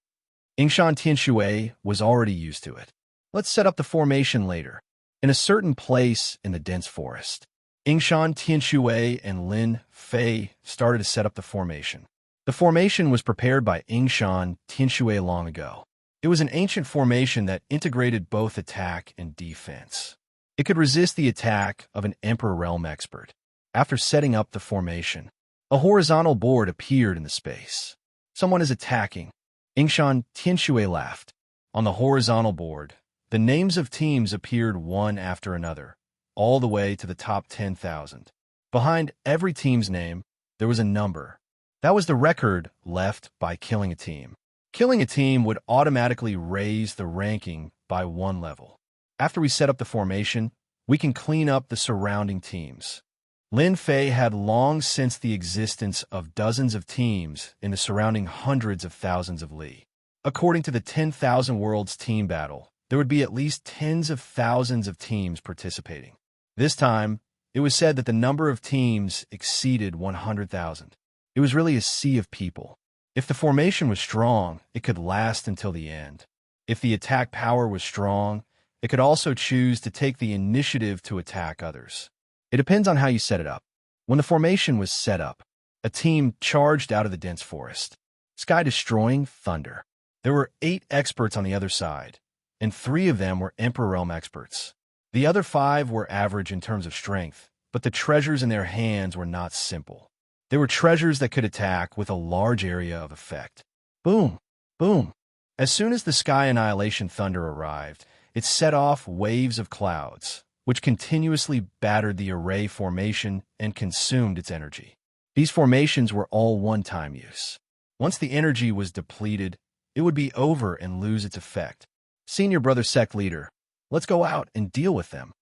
Yingshan Tianshui was already used to it. Let's set up the formation later. In a certain place in the dense forest, Yingshan Tianshui and Lin Fei started to set up the formation. The formation was prepared by Yingshan Tianshui long ago. It was an ancient formation that integrated both attack and defense. It could resist the attack of an Emperor Realm expert. After setting up the formation, a horizontal board appeared in the space. Someone is attacking. Yingshan Tianshui laughed. On the horizontal board, the names of teams appeared one after another, all the way to the top 10,000. Behind every team's name, there was a number. That was the record left by killing a team. Killing a team would automatically raise the ranking by 1 level. After we set up the formation, we can clean up the surrounding teams. Lin Fei had long sensed the existence of dozens of teams in the surrounding hundreds of thousands of li. According to the 10,000 Worlds team battle, there would be at least tens of thousands of teams participating. This time, it was said that the number of teams exceeded 100,000. It was really a sea of people. If the formation was strong, it could last until the end. If the attack power was strong, it could also choose to take the initiative to attack others. It depends on how you set it up. When the formation was set up, a team charged out of the dense forest, sky-destroying thunder. There were 8 experts on the other side, and 3 of them were Emperor Realm experts. The other 5 were average in terms of strength, but the treasures in their hands were not simple. They were treasures that could attack with a large area of effect. Boom! Boom! As soon as the Sky Annihilation Thunder arrived, it set off waves of clouds, which continuously battered the array formation and consumed its energy. These formations were all one-time use. Once the energy was depleted, it would be over and lose its effect. Senior Brother Sect Leader, let's go out and deal with them.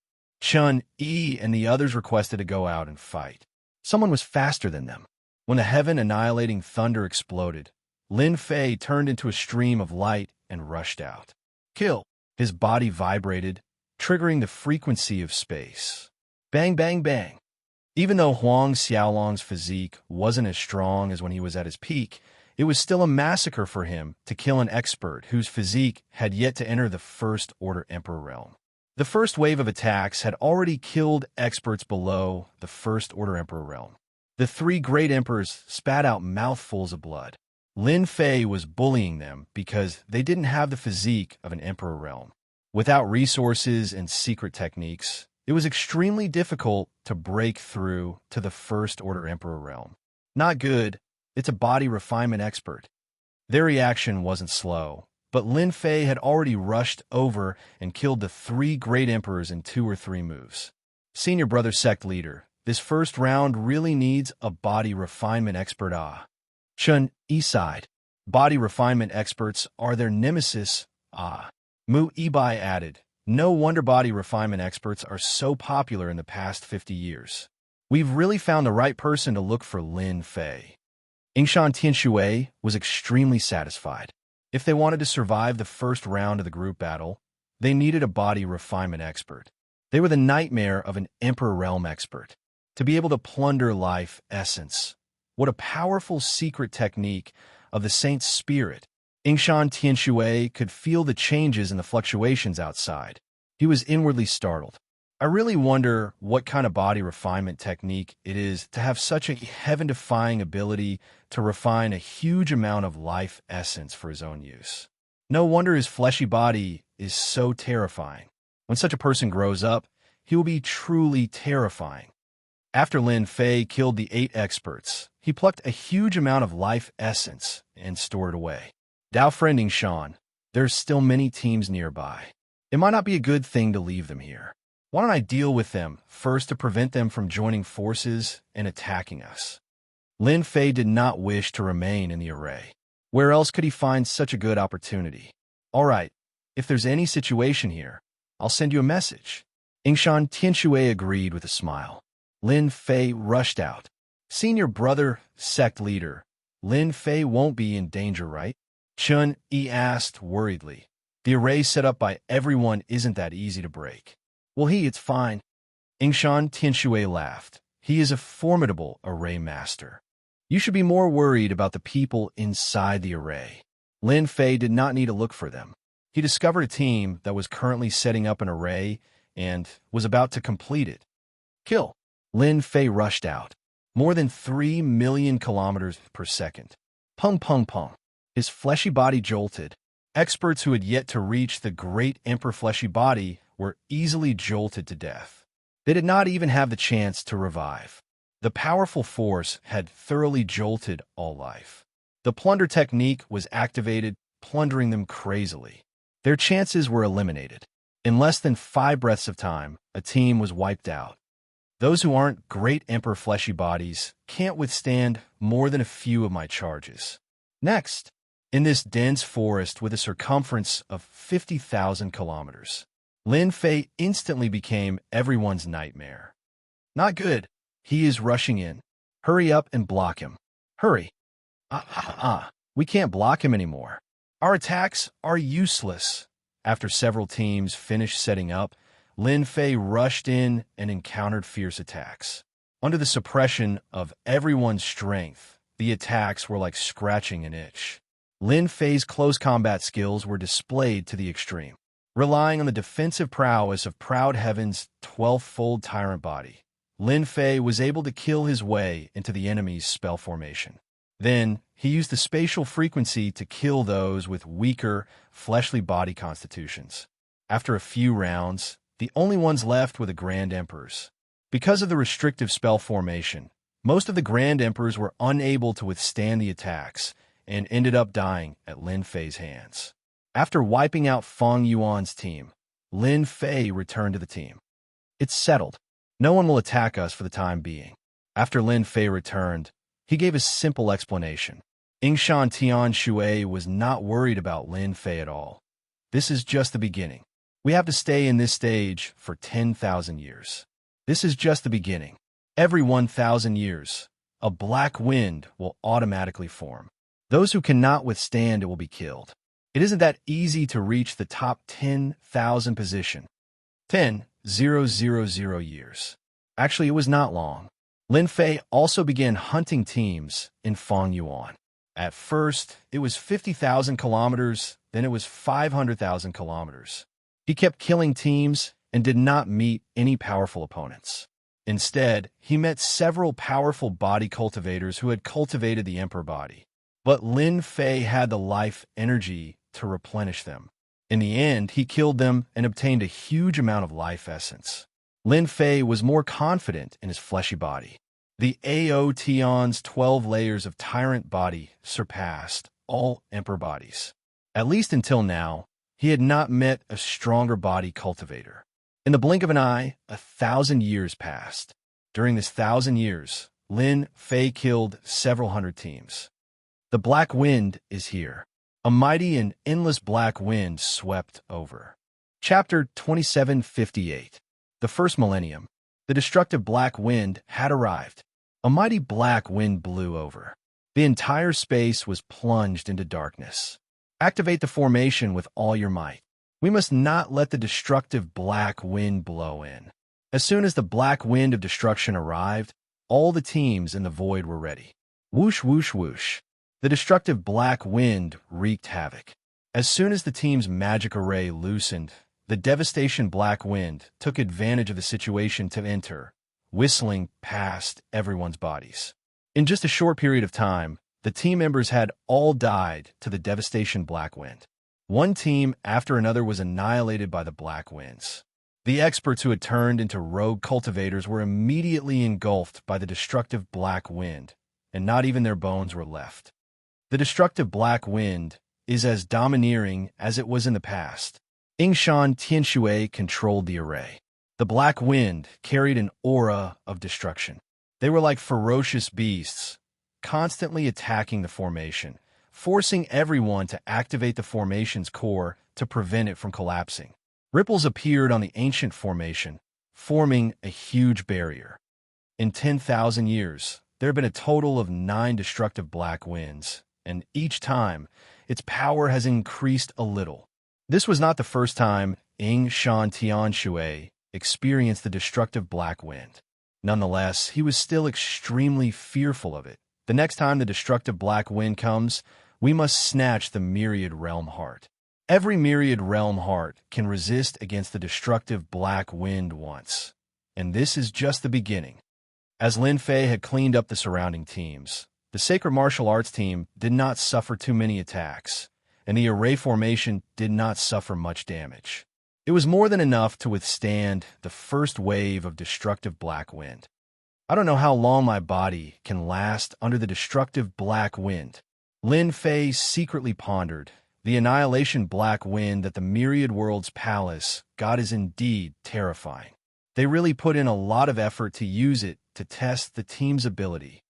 Chun Yi and the others requested to go out and fight. Someone was faster than them. When the heaven-annihilating thunder exploded, Lin Fei turned into a stream of light and rushed out. Kill! His body vibrated, triggering the frequency of space. Bang, bang, bang. Even though Huang Xiaolong's physique wasn't as strong as when he was at his peak, it was still a massacre for him to kill an expert whose physique had yet to enter the First-Order Emperor realm. The first wave of attacks had already killed experts below the First-Order Emperor realm. The 3 great emperors spat out mouthfuls of blood. Lin Fei was bullying them because they didn't have the physique of an Emperor realm. Without resources and secret techniques, it was extremely difficult to break through to the First-Order Emperor realm. Not good. It's a body refinement expert. Their reaction wasn't slow, but Lin Fei had already rushed over and killed the 3 great emperors in 2 or 3 moves. Senior Brother Sect Leader, this first round really needs a body refinement expert. Chun Yi sighed. Body refinement experts are their nemesis. Mu Ibai added, no wonder body refinement experts are so popular in the past 50 years. We've really found the right person to look for Lin Fei. Yingshan Tianshui was extremely satisfied. If they wanted to survive the first round of the group battle, they needed a body refinement expert. They were the nightmare of an Emperor Realm expert. To be able to plunder life essence. What a powerful secret technique of the Saint's spirit. Yingshan Tianshui could feel the changes and the fluctuations outside. He was inwardly startled. I really wonder what kind of body refinement technique it is to have such a heaven-defying ability to refine a huge amount of life essence for his own use. No wonder his fleshy body is so terrifying. When such a person grows up, he will be truly terrifying. After Lin Fei killed the 8 experts, he plucked a huge amount of life essence and stored it away. Dao friending Shan, there's still many teams nearby. It might not be a good thing to leave them here. Why don't I deal with them first to prevent them from joining forces and attacking us? Lin Fei did not wish to remain in the array. Where else could he find such a good opportunity? All right, if there's any situation here, I'll send you a message. Yingshan Tianxue agreed with a smile. Lin Fei rushed out. Senior brother, sect leader, Lin Fei won't be in danger, right? Chun Yi asked worriedly. The array set up by everyone isn't that easy to break. Well, it's fine. Yingshan Tianxue laughed. He is a formidable array master. You should be more worried about the people inside the array. Lin Fei did not need to look for them. He discovered a team that was currently setting up an array and was about to complete it. Kill. Lin Fei rushed out. More than 3 million kilometers per second. Pung pung pung. His fleshy body jolted. Experts who had yet to reach the great emperor fleshy body were easily jolted to death. They did not even have the chance to revive. The powerful force had thoroughly jolted all life. The plunder technique was activated, plundering them crazily. Their chances were eliminated. In less than 5 breaths of time, a team was wiped out. Those who aren't great emperor fleshy bodies can't withstand more than a few of my charges. Next, in this dense forest with a circumference of 50,000 kilometers, Lin Fei instantly became everyone's nightmare. Not good. He is rushing in. Hurry up and block him. Hurry. We can't block him anymore. Our attacks are useless. After several teams finished setting up, Lin Fei rushed in and encountered fierce attacks. Under the suppression of everyone's strength, the attacks were like scratching an itch. Lin Fei's close combat skills were displayed to the extreme. Relying on the defensive prowess of Proud Heaven's 12-fold tyrant body, Lin Fei was able to kill his way into the enemy's spell formation. Then, he used the spatial frequency to kill those with weaker, fleshly body constitutions. After a few rounds, the only ones left were the Grand Emperors. Because of the restrictive spell formation, most of the Grand Emperors were unable to withstand the attacks and ended up dying at Lin Fei's hands. After wiping out Feng Yuan's team, Lin Fei returned to the team. It's settled. No one will attack us for the time being. After Lin Fei returned, he gave a simple explanation. Yingshan Tianxue was not worried about Lin Fei at all. This is just the beginning. We have to stay in this stage for 10,000 years. This is just the beginning. Every 1,000 years, a black wind will automatically form. Those who cannot withstand it will be killed. It isn't that easy to reach the top 10,000 position. 10,000 years. Actually, it was not long. Lin Fei also began hunting teams in Feng Yuan. At first, it was 50,000 kilometers, then it was 500,000 kilometers. He kept killing teams and did not meet any powerful opponents. Instead, he met several powerful body cultivators who had cultivated the emperor body. But Lin Fei had the life energy to replenish them. In the end, he killed them and obtained a huge amount of life essence. Lin Fei was more confident in his fleshy body. The Aotion's 12 layers of tyrant body surpassed all emperor bodies. At least until now, he had not met a stronger body cultivator. In the blink of an eye, 1,000 years passed. During this 1,000 years, Lin Fei killed several hundred teams. The black wind is here. A mighty and endless black wind swept over. Chapter 2758. The First Millennium. The destructive black wind had arrived. A mighty black wind blew over. The entire space was plunged into darkness. Activate the formation with all your might. We must not let the destructive black wind blow in. As soon as the black wind of destruction arrived, all the teams in the void were ready. Whoosh, whoosh, whoosh. The destructive black wind wreaked havoc. As soon as the team's magic array loosened, the devastation black wind took advantage of the situation to enter, whistling past everyone's bodies. In just a short period of time, the team members had all died to the devastation black wind. One team after another was annihilated by the black winds. The experts who had turned into rogue cultivators were immediately engulfed by the destructive black wind, and not even their bones were left. The destructive black wind is as domineering as it was in the past. Yingshan Tianxue controlled the array. The black wind carried an aura of destruction. They were like ferocious beasts, constantly attacking the formation, forcing everyone to activate the formation's core to prevent it from collapsing. Ripples appeared on the ancient formation, forming a huge barrier. In 10,000 years, there have been a total of 9 destructive black winds, and each time, its power has increased a little. This was not the first time Yingshan Tianxue experienced the destructive black wind. Nonetheless, he was still extremely fearful of it. The next time the destructive black wind comes, we must snatch the Myriad Realm Heart. Every Myriad Realm Heart can resist against the destructive black wind once, and this is just the beginning. As Lin Fei had cleaned up the surrounding teams, the Sacred Martial Arts team did not suffer too many attacks, and the array formation did not suffer much damage. It was more than enough to withstand the first wave of destructive black wind. I don't know how long my body can last under the destructive black wind. Lin Fei secretly pondered. The annihilation black wind that the Myriad World's palace got is indeed terrifying. They really put in a lot of effort to use it to test the team's ability.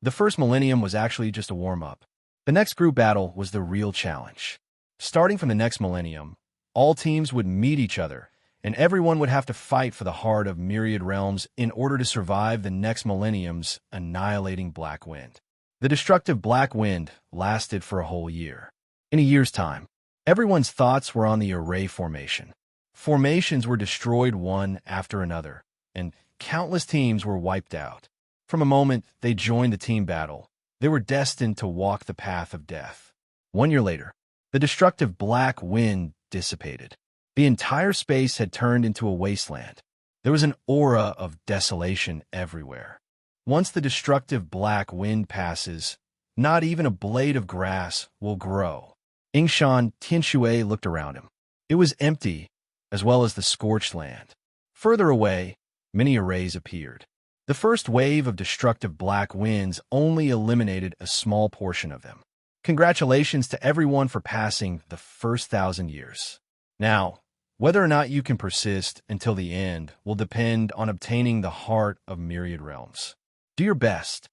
The first millennium was actually just a warm-up. The next group battle was the real challenge. Starting from the next millennium, all teams would meet each other, and everyone would have to fight for the heart of Myriad Realms in order to survive the next millennium's annihilating black wind. The destructive black wind lasted for a whole year. In a year's time, everyone's thoughts were on the array formation. Formations were destroyed one after another, and countless teams were wiped out. From a moment they joined the team battle, they were destined to walk the path of death. 1 year later, the destructive black wind dissipated. The entire space had turned into a wasteland. There was an aura of desolation everywhere. Once the destructive black wind passes, not even a blade of grass will grow. Yingshan Tianxue looked around him. It was empty, as well as the scorched land. Further away, many arrays appeared. The first wave of destructive black winds only eliminated a small portion of them. Congratulations to everyone for passing the first 1,000 years. Now, whether or not you can persist until the end will depend on obtaining the heart of Myriad Realms. Do your best.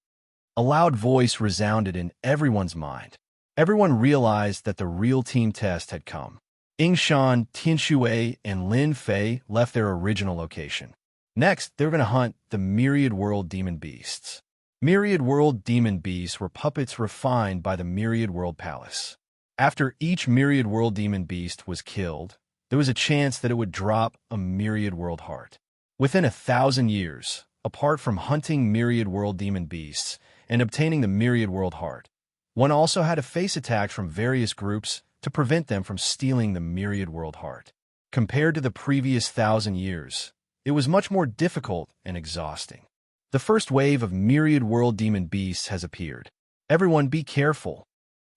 A loud voice resounded in everyone's mind. Everyone realized that the real team test had come. Yingshan, Tianxue, and Lin Fei left their original location. Next, they were going to hunt the Myriad World Demon Beasts. Myriad World Demon Beasts were puppets refined by the Myriad World Palace. After each Myriad World Demon Beast was killed, there was a chance that it would drop a Myriad World Heart. Within 1,000 years, apart from hunting Myriad World Demon Beasts and obtaining the Myriad World Heart, one also had to face attacks from various groups to prevent them from stealing the Myriad World Heart. Compared to the previous 1,000 years, it was much more difficult and exhausting. The first wave of Myriad World Demon Beasts has appeared. Everyone be careful.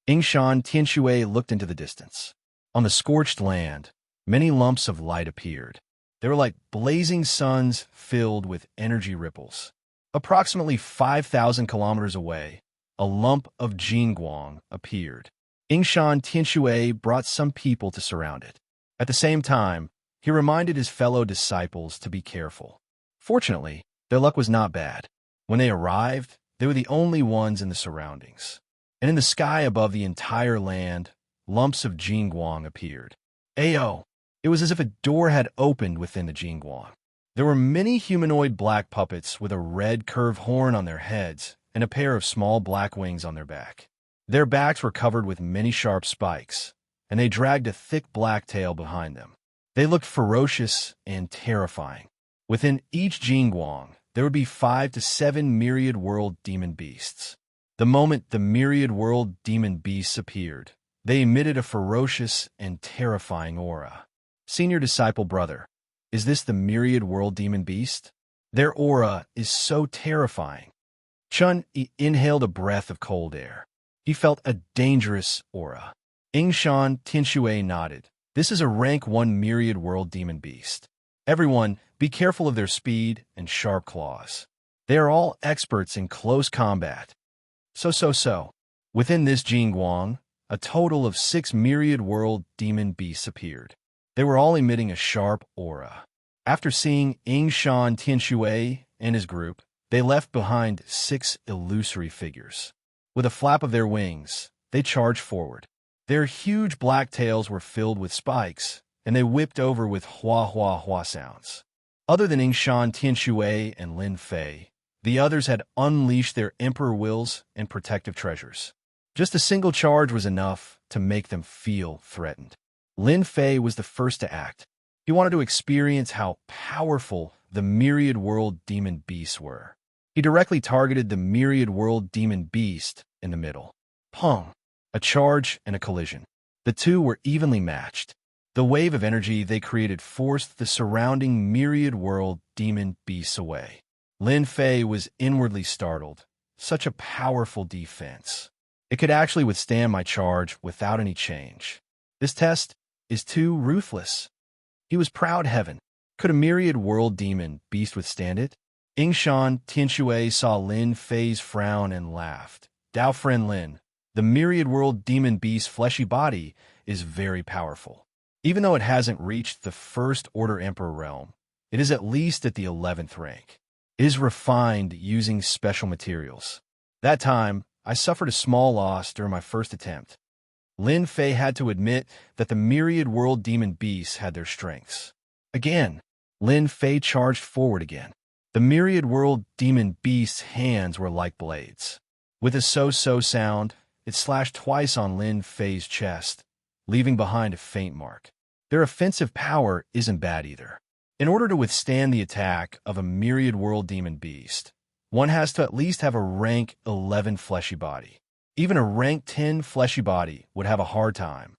Yingshan Tianxue looked into the distance. On the scorched land, many lumps of light appeared. They were like blazing suns filled with energy ripples. Approximately 5,000 kilometers away, a lump of Jingguang appeared. Yingshan Tianxue brought some people to surround it. At the same time, he reminded his fellow disciples to be careful. Fortunately, their luck was not bad. When they arrived, they were the only ones in the surroundings. And in the sky above the entire land, lumps of Jingguang appeared. Ayo! It was as if a door had opened within the Jingguang. There were many humanoid black puppets with a red curved horn on their heads and a pair of small black wings on their back. Their backs were covered with many sharp spikes, and they dragged a thick black tail behind them. They looked ferocious and terrifying. Within each Jingguang, there would be 5 to 7 Myriad World Demon Beasts. The moment the Myriad World Demon Beasts appeared, they emitted a ferocious and terrifying aura. Senior Disciple Brother, is this the Myriad World Demon Beast? Their aura is so terrifying. Chun inhaled a breath of cold air. He felt a dangerous aura. Yingshan Tianxue nodded. This is a rank 1 Myriad World Demon Beast. Everyone, be careful of their speed and sharp claws. They are all experts in close combat. So. Within this Jingguang, a total of 6 myriad world demon beasts appeared. They were all emitting a sharp aura. After seeing Yingshan Tianshui and his group, they left behind 6 illusory figures. With a flap of their wings, they charged forward. Their huge black tails were filled with spikes, and they whipped over with hua sounds. Other than Yingshan Tianshui and Lin Fei, the others had unleashed their emperor wills and protective treasures. Just a single charge was enough to make them feel threatened. Lin Fei was the first to act. He wanted to experience how powerful the myriad world demon beasts were. He directly targeted the myriad world demon beast in the middle. Pong! A charge and a collision. The two were evenly matched. The wave of energy they created forced the surrounding myriad world demon beasts away. Lin Fei was inwardly startled. Such a powerful defense. It could actually withstand my charge without any change. This test is too ruthless. He was proud heaven. Could a myriad world demon beast withstand it? Yingshan Tianshui saw Lin Fei's frown and laughed. Dao friend Lin, the myriad world demon beast's fleshy body is very powerful. Even though it hasn't reached the first order emperor realm, it is at least at the 11th rank. It is refined using special materials. That time, I suffered a small loss during my first attempt. Lin Fei had to admit that the myriad world demon beasts had their strengths. Again, Lin Fei charged forward again. The myriad world demon beast's hands were like blades. With a so sound, it slashed twice on Lin Fei's chest, leaving behind a faint mark. Their offensive power isn't bad either. In order to withstand the attack of a myriad world demon beast, one has to at least have a rank 11 fleshy body. Even a rank 10 fleshy body would have a hard time.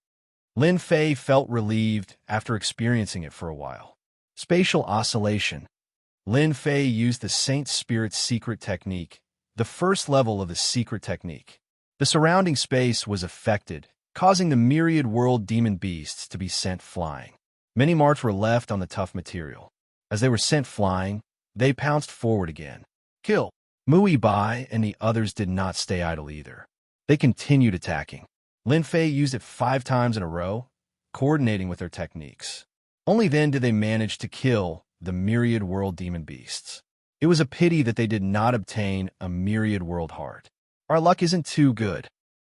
Lin Fei felt relieved after experiencing it for a while. Spatial oscillation. Lin Fei used the Saint Spirit's secret technique, the first level of the secret technique. The surrounding space was affected, causing the myriad world demon beasts to be sent flying. Many marks were left on the tough material. As they were sent flying, they pounced forward again. Kill! Mui Bai and the others did not stay idle either. They continued attacking. Lin Fei used it 5 times in a row, coordinating with their techniques. Only then did they manage to kill the myriad world demon beasts. It was a pity that they did not obtain a myriad world heart. Our luck isn't too good.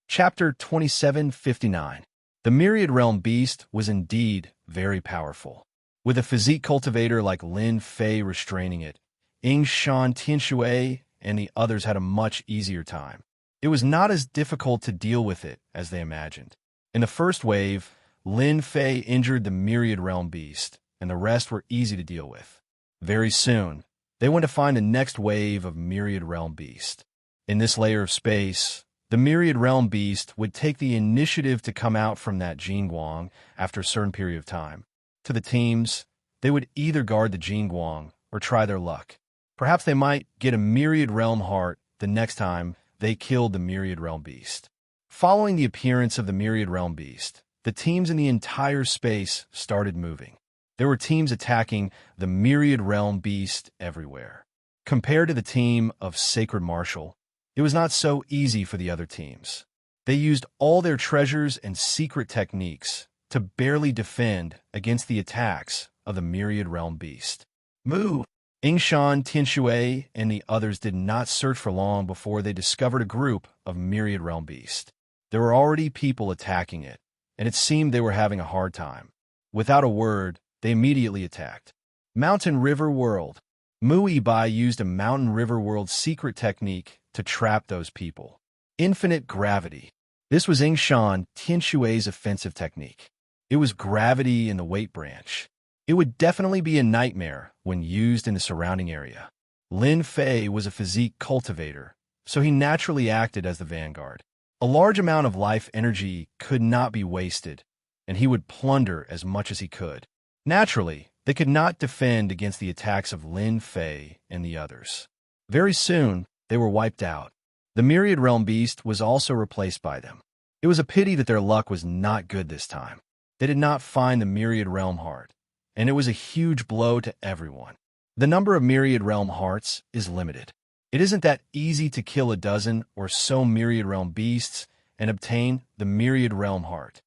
Chapter 2759. The myriad realm beast was indeed very powerful. With a physique cultivator like Lin Fei restraining it, Yingshan Tianshui and the others had a much easier time. It was not as difficult to deal with it as they imagined. In the first wave, Lin Fei injured the myriad realm beast, and the rest were easy to deal with. Very soon, they went to find the next wave of myriad realm beast. In this layer of space, the myriad realm beast would take the initiative to come out from that Jingguang after a certain period of time. To the teams, they would either guard the Jingguang or try their luck. Perhaps they might get a myriad realm heart the next time they killed the myriad realm beast. Following the appearance of the myriad realm beast, the teams in the entire space started moving. There were teams attacking the myriad realm beast everywhere. Compared to the team of Sacred Martial, it was not so easy for the other teams. They used all their treasures and secret techniques to barely defend against the attacks of the myriad realm beast. Move! Yingshan Tianshui and the others did not search for long before they discovered a group of myriad realm beast. There were already people attacking it, and it seemed they were having a hard time. Without a word, they immediately attacked. Mountain River World. Mui Bai used a Mountain River World secret technique to trap those people. Infinite gravity. This was Yingshan Tianshui's offensive technique. It was gravity in the weight branch. It would definitely be a nightmare when used in the surrounding area. Lin Fei was a physique cultivator, so he naturally acted as the vanguard. A large amount of life energy could not be wasted, and he would plunder as much as he could. Naturally, they could not defend against the attacks of Lin Fei and the others. Very soon, they were wiped out. The myriad realm beast was also replaced by them. It was a pity that their luck was not good this time. They did not find the myriad realm heart, and it was a huge blow to everyone. The number of Myriad Realm hearts is limited. It isn't that easy to kill a dozen or so Myriad Realm beasts and obtain the Myriad Realm heart.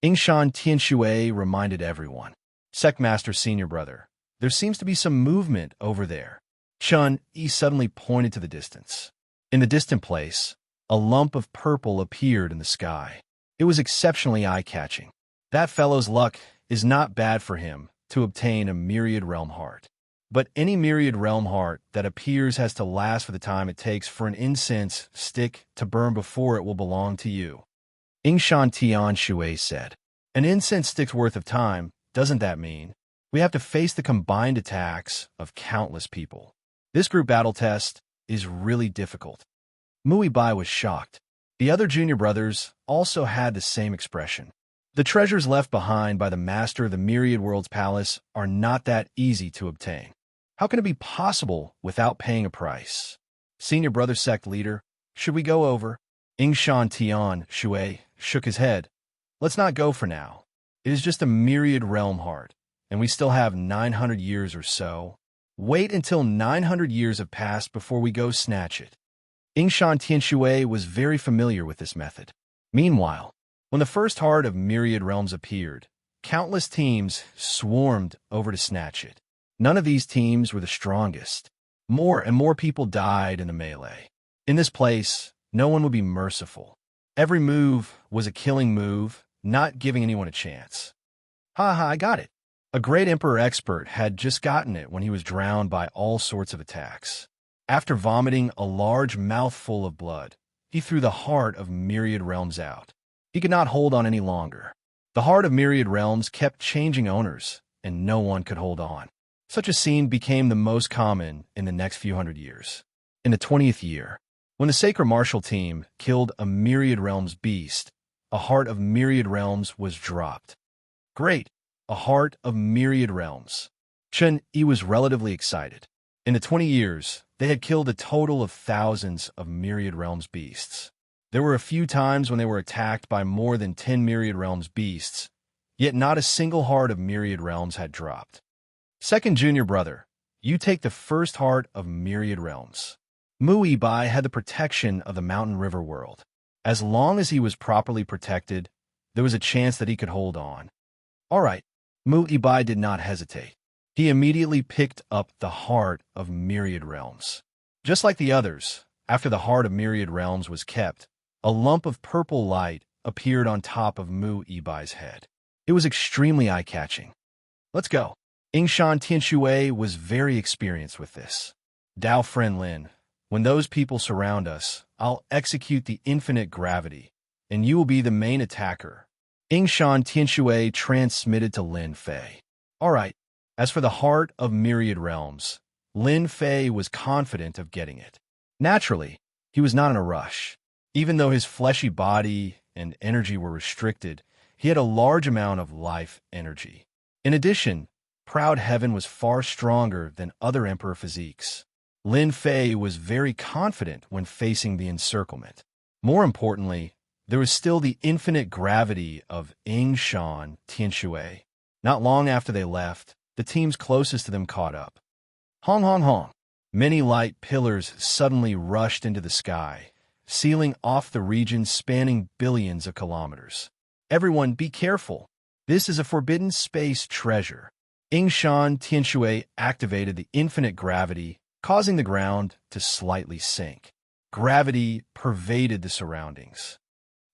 Yingshan Tianshui reminded everyone. Sectmaster Senior Brother, there seems to be some movement over there. Chun Yi suddenly pointed to the distance. In the distant place, a lump of purple appeared in the sky. It was exceptionally eye-catching. That fellow's luck is not bad for him to obtain a Myriad Realm heart. But any Myriad Realm heart that appears has to last for the time it takes for an incense stick to burn before it will belong to you. Yingshan Tianshui said. An incense stick's worth of time, doesn't that mean? We have to face the combined attacks of countless people. This group battle test is really difficult. Mui Bai was shocked. The other junior brothers also had the same expression. The treasures left behind by the master of the Myriad World's palace are not that easy to obtain. How can it be possible without paying a price? Senior brother sect leader, should we go over? Yingshan Tian Shui shook his head. Let's not go for now. It is just a Myriad Realm heart, and we still have 900 years or so. Wait until 900 years have passed before we go snatch it. Yingshan Tianshui was very familiar with this method. Meanwhile, when the first heart of Myriad Realms appeared, countless teams swarmed over to snatch it. None of these teams were the strongest. More and more people died in the melee. In this place, no one would be merciful. Every move was a killing move, not giving anyone a chance. I got it. A great Emperor expert had just gotten it when he was drowned by all sorts of attacks. After vomiting a large mouthful of blood, he threw the heart of Myriad Realms out. He could not hold on any longer. The heart of Myriad Realms kept changing owners, and no one could hold on. Such a scene became the most common in the next few hundred years. In the 20th year, when the Sacred Martial Team killed a Myriad Realms beast, a heart of Myriad Realms was dropped. Great! A heart of Myriad Realms. Chen Yi was relatively excited. In the 20 years, they had killed a total of thousands of Myriad Realms beasts. There were a few times when they were attacked by more than 10 Myriad Realms beasts, yet not a single heart of Myriad Realms had dropped. Second junior brother, you take the first heart of Myriad Realms. Mui Bai had the protection of the Mountain River world. As long as he was properly protected, there was a chance that he could hold on. All right, Mui Bai did not hesitate. He immediately picked up the heart of Myriad Realms. Just like the others, after the heart of Myriad Realms was kept, a lump of purple light appeared on top of Mui Bai's head. It was extremely eye-catching. Let's go. Yingshan Tianshui was very experienced with this. Dao Friend Lin, when those people surround us, I'll execute the infinite gravity, and you will be the main attacker. Yingshan Tianshui transmitted to Lin Fei. All right, as for the heart of Myriad Realms, Lin Fei was confident of getting it. Naturally, he was not in a rush. Even though his fleshy body and energy were restricted, he had a large amount of life energy. In addition, Proud Heaven was far stronger than other Emperor physiques. Lin Fei was very confident when facing the encirclement. More importantly, there was still the infinite gravity of Yingshan Tianshui. Not long after they left, the teams closest to them caught up. Hong hong hong. Many light pillars suddenly rushed into the sky, sealing off the region spanning billions of kilometers. Everyone, be careful. This is a forbidden space treasure. Yingshan Tianshui activated the infinite gravity, causing the ground to slightly sink. Gravity pervaded the surroundings.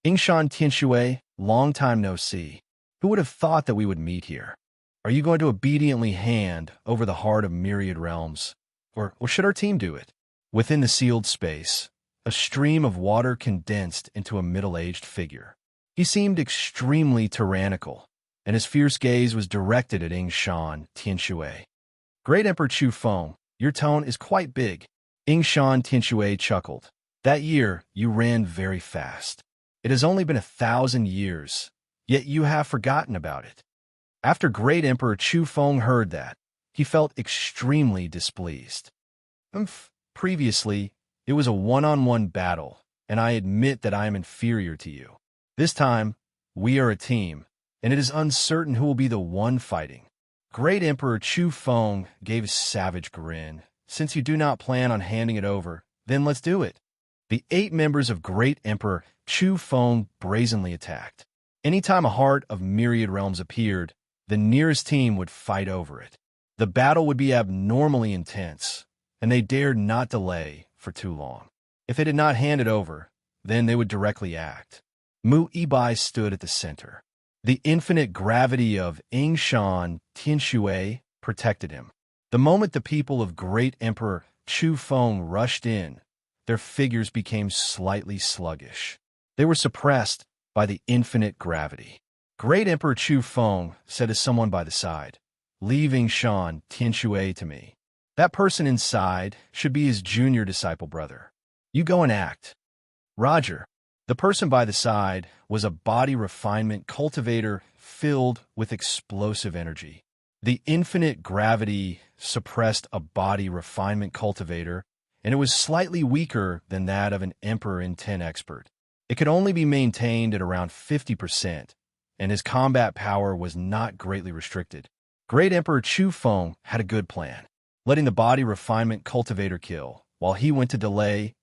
Yingshan Tianshui, long time no see. Who would have thought that we would meet here? Are you going to obediently hand over the heart of Myriad Realms? Or should our team do it? Within the sealed space, a stream of water condensed into a middle-aged figure. He seemed extremely tyrannical, and his fierce gaze was directed at Yingshan Tianshui. Great Emperor Chu Feng, your tone is quite big. Yingshan Tianshui chuckled. That year, you ran very fast. It has only been 1,000 years, yet you have forgotten about it. After Great Emperor Chu Feng heard that, he felt extremely displeased. Previously, it was a one-on-one battle, and I admit that I am inferior to you. This time, we are a team, and it is uncertain who will be the one fighting. Great Emperor Chu Feng gave a savage grin. Since you do not plan on handing it over, then let's do it. The 8 members of Great Emperor Chu Feng brazenly attacked. Anytime a heart of myriad realms appeared, the nearest team would fight over it. The battle would be abnormally intense, and they dared not delay for too long. If they did not hand it over, then they would directly act. Mu Ibai stood at the center. The infinite gravity of Yingshan Tianshui protected him. The moment the people of Great Emperor Chu Feng rushed in, their figures became slightly sluggish. They were suppressed by the infinite gravity. Great Emperor Chu Feng said to someone by the side, "Leave Yingshan Tianshui to me. That person inside should be his junior disciple brother. You go and act." Roger. The person by the side was a body refinement cultivator filled with explosive energy. The infinite gravity suppressed a body refinement cultivator, and it was slightly weaker than that of an Emperor in 10 expert. It could only be maintained at around 50%, and his combat power was not greatly restricted. Great Emperor Chu Feng had a good plan, letting the body refinement cultivator kill, while he went to delay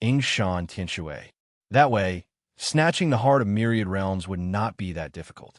Yingshan Tianshui. That way, snatching the heart of myriad realms would not be that difficult.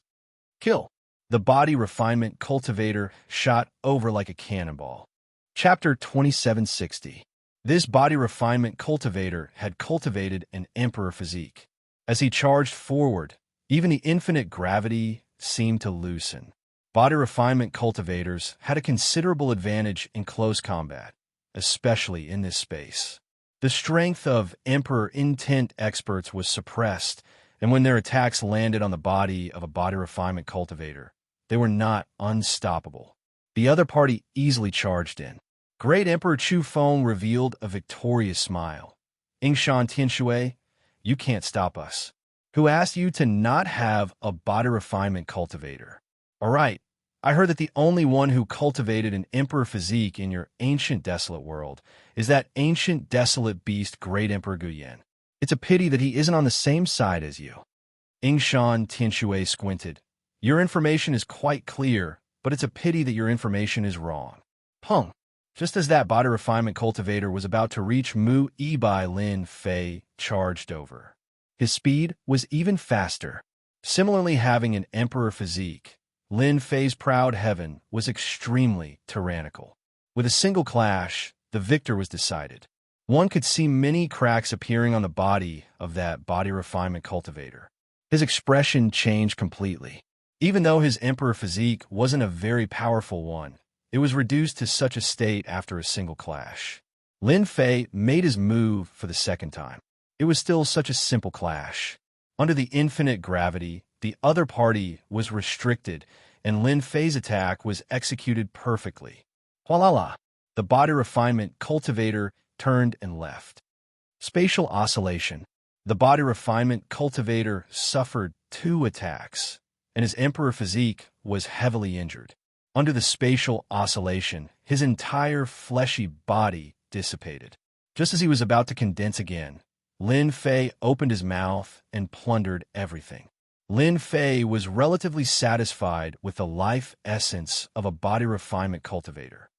Kill. The body refinement cultivator shot over like a cannonball. Chapter 2760. This body refinement cultivator had cultivated an emperor physique. As he charged forward, even the infinite gravity seemed to loosen. Body refinement cultivators had a considerable advantage in close combat, especially in this space. The strength of Emperor Intent experts was suppressed, and when their attacks landed on the body of a body refinement cultivator, they were not unstoppable. The other party easily charged in. Great Emperor Chu Feng revealed a victorious smile. "Yingshan Tianshui, you can't stop us. Who asked you to not have a body refinement cultivator? All right, I heard that the only one who cultivated an emperor physique in your ancient desolate world is that ancient desolate beast Great Emperor Guyan. It's a pity that he isn't on the same side as you." Yingshan Tianshui squinted. "Your information is quite clear, but it's a pity that your information is wrong." Pung. Just as that body refinement cultivator was about to reach Mu Ibai, Lin Fei charged over. His speed was even faster. Similarly, having an emperor physique, Lin Fei's proud heaven was extremely tyrannical. With a single clash, the victor was decided. One could see many cracks appearing on the body of that body refinement cultivator. His expression changed completely. Even though his emperor physique wasn't a very powerful one, it was reduced to such a state after a single clash. Lin Fei made his move for the second time. It was still such a simple clash. Under the infinite gravity, the other party was restricted, and Lin Fei's attack was executed perfectly. Hualala! The body refinement cultivator turned and left. Spatial oscillation. The body refinement cultivator suffered 2 attacks, and his emperor physique was heavily injured. Under the spatial oscillation, his entire fleshy body dissipated. Just as he was about to condense again, Lin Fei opened his mouth and plundered everything. Lin Fei was relatively satisfied with the life essence of a body refinement cultivator.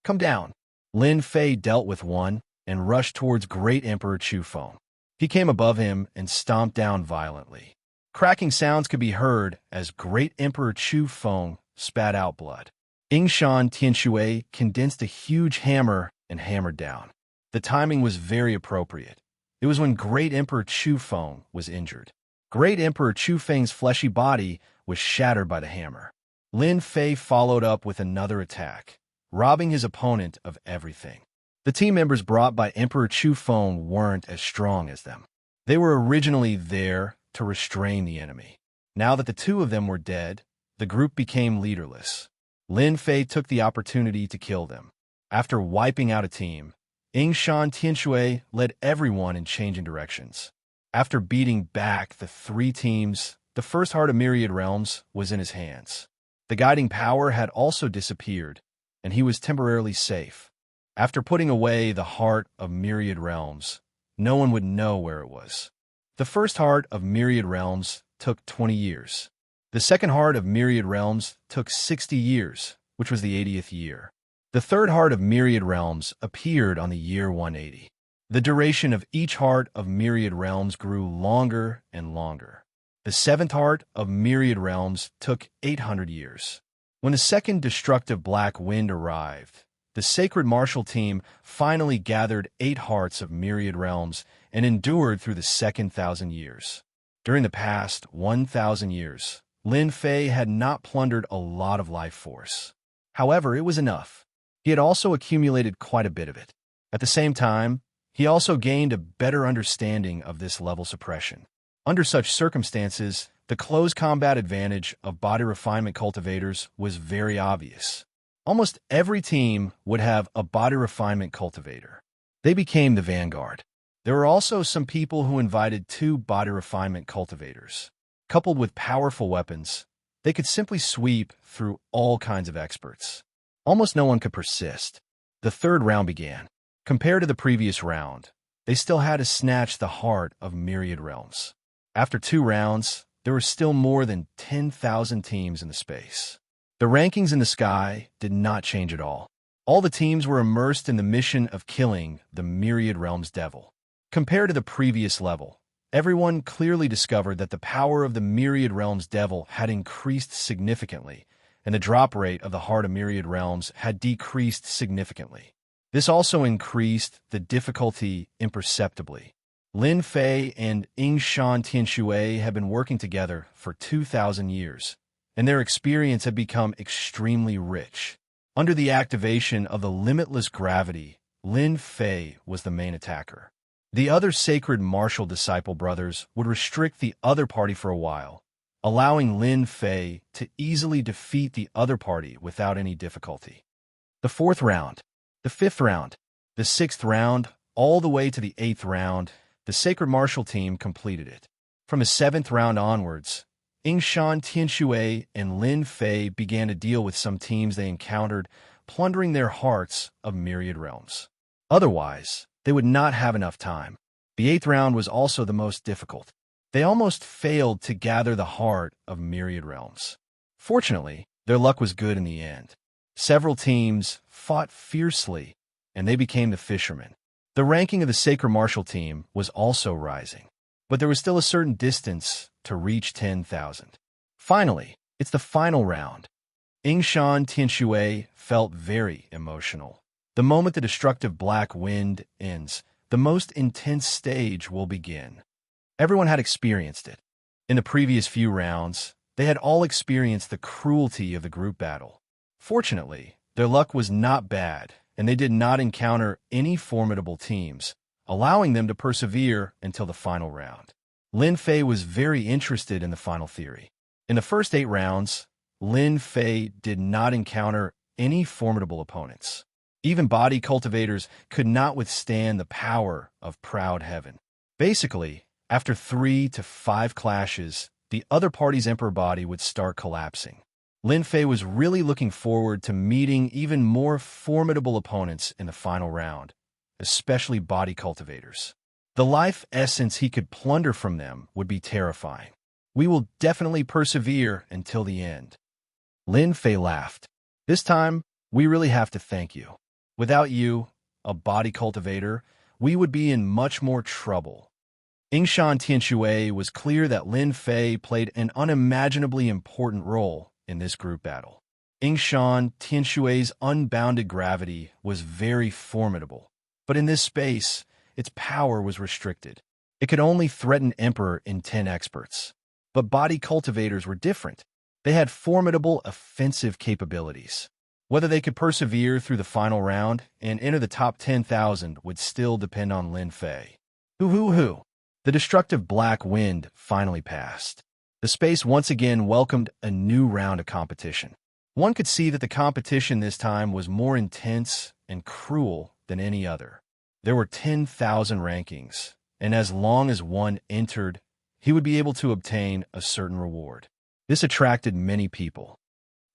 "Come down." Lin Fei dealt with one and rushed towards Great Emperor Chu Feng. He came above him and stomped down violently. Cracking sounds could be heard as Great Emperor Chu Feng spat out blood. Yingshan Tianshui condensed a huge hammer and hammered down. The timing was very appropriate. It was when Great Emperor Chu Feng was injured. Great Emperor Chu Feng's fleshy body was shattered by the hammer. Lin Fei followed up with another attack, robbing his opponent of everything. The team members brought by Emperor Chu Feng weren't as strong as them. They were originally there to restrain the enemy. Now that the 2 of them were dead, the group became leaderless. Lin Fei took the opportunity to kill them. After wiping out a team, Yingshan Tianshui led everyone in changing directions. After beating back the 3 teams, the first heart of myriad realms was in his hands. The guiding power had also disappeared, and he was temporarily safe. After putting away the heart of myriad realms, no one would know where it was. The first heart of myriad realms took 20 years. The second heart of myriad realms took 60 years, which was the 80th year. The third heart of Myriad Realms appeared on the year 180. The duration of each heart of Myriad Realms grew longer and longer. The seventh heart of Myriad Realms took 800 years. When the second destructive black wind arrived, the Sacred Martial Team finally gathered 8 hearts of Myriad Realms and endured through the second 1,000 years. During the past 1,000 years, Lin Fei had not plundered a lot of life force. However, it was enough. He had also accumulated quite a bit of it. At the same time, he also gained a better understanding of this level suppression. Under such circumstances, the close combat advantage of body refinement cultivators was very obvious. Almost every team would have a body refinement cultivator. They became the vanguard. There were also some people who invited 2 body refinement cultivators. Coupled with powerful weapons, they could simply sweep through all kinds of experts. Almost no one could persist. The third round began. Compared to the previous round, they still had to snatch the heart of Myriad Realms. After 2 rounds, there were still more than 10,000 teams in the space. The rankings in the sky did not change at all. All the teams were immersed in the mission of killing the Myriad Realms Devil. Compared to the previous level, everyone clearly discovered that the power of the Myriad Realms Devil had increased significantly, and the drop rate of the Heart of Myriad Realms had decreased significantly. This also increased the difficulty imperceptibly. Lin Fei and Yingshan Tianshui had been working together for 2,000 years, and their experience had become extremely rich. Under the activation of the limitless gravity, Lin Fei was the main attacker. The other sacred martial disciple brothers would restrict the other party for a while, allowing Lin Fei to easily defeat the other party without any difficulty. The 4th round, the 5th round, the 6th round, all the way to the 8th round, the Sacred Martial Team completed it. From the 7th round onwards, Yingshan Tianshui and Lin Fei began to deal with some teams they encountered, plundering their hearts of Myriad Realms. Otherwise, they would not have enough time. The 8th round was also the most difficult. They almost failed to gather the heart of Myriad Realms. Fortunately, their luck was good in the end. Several teams fought fiercely, and they became the fishermen. The ranking of the Sacred Martial Team was also rising, but there was still a certain distance to reach 10,000. Finally, it's the final round. Yingshan Tianshui felt very emotional. The moment the destructive black wind ends, the most intense stage will begin. Everyone had experienced it. In the previous few rounds, they had all experienced the cruelty of the group battle. Fortunately, their luck was not bad, and they did not encounter any formidable teams, allowing them to persevere until the final round. Lin Fei was very interested in the final theory. In the first 8 rounds, Lin Fei did not encounter any formidable opponents. Even body cultivators could not withstand the power of Proud Heaven. Basically, after 3 to 5 clashes, the other party's emperor body would start collapsing. Lin Fei was really looking forward to meeting even more formidable opponents in the final round, especially body cultivators. The life essence he could plunder from them would be terrifying. We will definitely persevere until the end. Lin Fei laughed. This time, we really have to thank you. Without you, a body cultivator, we would be in much more trouble. Yingshan Tianshui was clear that Lin Fei played an unimaginably important role in this group battle. Yingshan Tianshui's unbounded gravity was very formidable, but in this space, its power was restricted. It could only threaten Emperor in 10 experts. But body cultivators were different. They had formidable offensive capabilities. Whether they could persevere through the final round and enter the top 10,000 would still depend on Lin Fei. Hoo. The destructive black wind finally passed. The space once again welcomed a new round of competition. One could see that the competition this time was more intense and cruel than any other. There were 10,000 rankings, and as long as one entered, he would be able to obtain a certain reward. This attracted many people.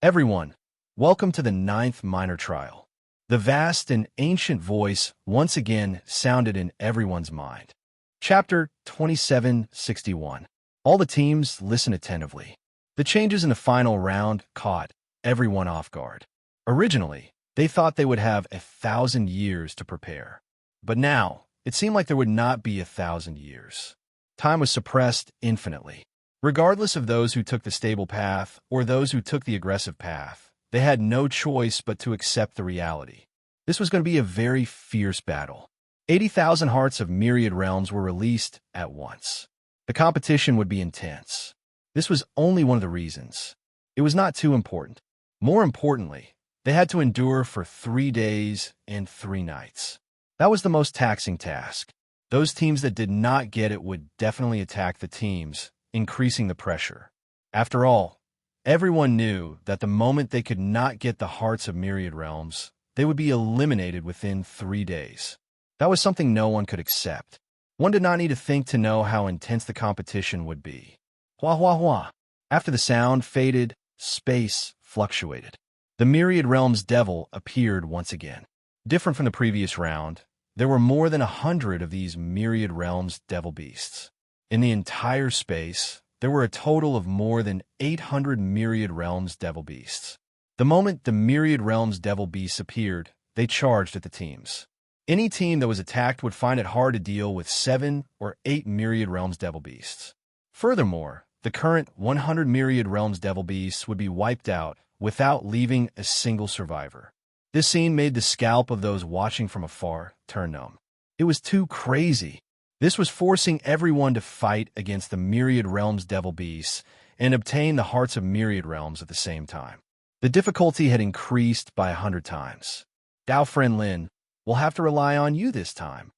Everyone, welcome to the 9th minor trial. The vast and ancient voice once again sounded in everyone's mind. Chapter 2761. All the teams listen attentively. The changes in the final round caught everyone off guard. Originally, they thought they would have 1,000 years to prepare. But now, it seemed like there would not be 1,000 years. Time was suppressed infinitely. Regardless of those who took the stable path or those who took the aggressive path, they had no choice but to accept the reality. This was going to be a very fierce battle. 80,000 hearts of myriad realms were released at once. The competition would be intense. This was only one of the reasons. It was not too important. More importantly, they had to endure for 3 days and 3 nights. That was the most taxing task. Those teams that did not get it would definitely attack the teams, increasing the pressure. After all, everyone knew that the moment they could not get the hearts of myriad realms, they would be eliminated within 3 days. That was something no one could accept. One did not need to think to know how intense the competition would be. Hua hua hua. After the sound faded, space fluctuated. The myriad realms devil appeared once again. Different from the previous round, there were more than 100 of these myriad realms devil beasts. In the entire space, there were a total of more than 800 myriad realms devil beasts. The moment the myriad realms devil beasts appeared, they charged at the teams. Any team that was attacked would find it hard to deal with 7 or 8 myriad realms devil beasts. Furthermore, the current 100 myriad realms devil beasts would be wiped out without leaving a single survivor. This scene made the scalp of those watching from afar turn numb. It was too crazy. This was forcing everyone to fight against the myriad realms devil beasts and obtain the hearts of myriad realms at the same time. The difficulty had increased by 100 times. Dao friend Lin, we'll have to rely on you this time.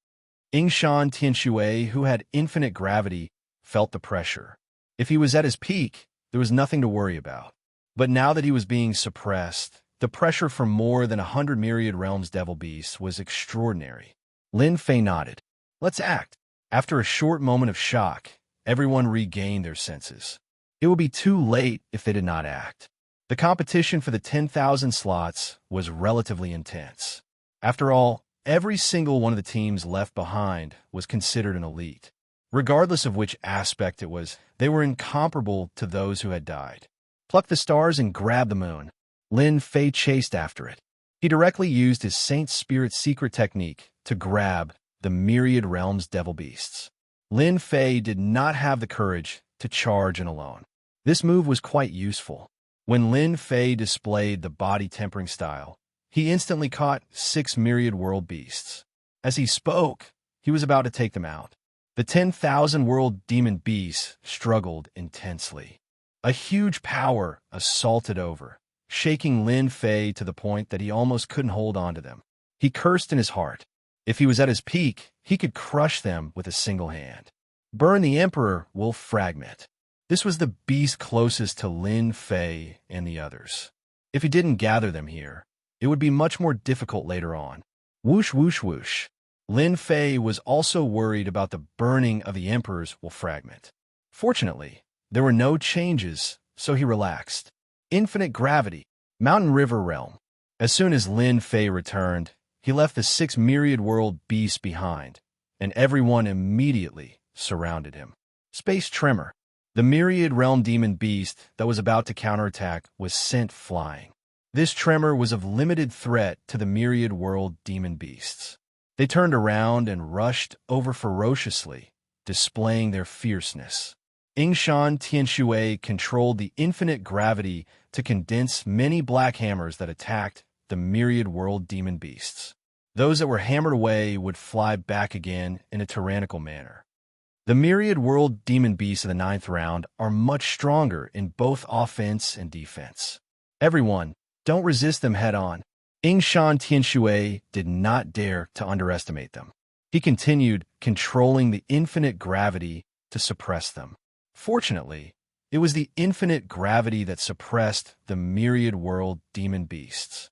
Xianxia, who had infinite gravity, felt the pressure. If he was at his peak, there was nothing to worry about. But now that he was being suppressed, the pressure from more than 100 myriad realms devil beasts was extraordinary. Lin Fei nodded. Let's act. After a short moment of shock, everyone regained their senses. It would be too late if they did not act. The competition for the 10,000 slots was relatively intense. After all, every single one of the teams left behind was considered an elite. Regardless of which aspect it was, they were incomparable to those who had died. Pluck the stars and grab the moon. Lin Fei chased after it. He directly used his Saint Spirit secret technique to grab the myriad realms devil beasts. Lin Fei did not have the courage to charge in alone. This move was quite useful. When Lin Fei displayed the body tempering style, he instantly caught 6 myriad world beasts. As he spoke, he was about to take them out. The 10,000 world demon beasts struggled intensely. A huge power assaulted over, shaking Lin Fei to the point that he almost couldn't hold on to them. He cursed in his heart. If he was at his peak, he could crush them with a single hand. Burn the Emperor will fragment. This was the beast closest to Lin Fei and the others. If he didn't gather them here, it would be much more difficult later on. Whoosh, whoosh, whoosh. Lin Fei was also worried about the burning of the Emperor's will fragment. Fortunately, there were no changes, so he relaxed. Infinite gravity, mountain river realm. As soon as Lin Fei returned, he left the 6 myriad world beasts behind, and everyone immediately surrounded him. Space tremor. The myriad realm demon beast that was about to counterattack was sent flying. This tremor was of limited threat to the myriad world demon beasts. They turned around and rushed over ferociously, displaying their fierceness. Yingshan Tianshui controlled the infinite gravity to condense many black hammers that attacked the myriad world demon beasts. Those that were hammered away would fly back again in a tyrannical manner. The myriad world demon beasts of the 9th round are much stronger in both offense and defense. Everyone, don't resist them head-on. Yingshan Tianshui did not dare to underestimate them. He continued controlling the infinite gravity to suppress them. Fortunately, it was the infinite gravity that suppressed the myriad world demon beasts.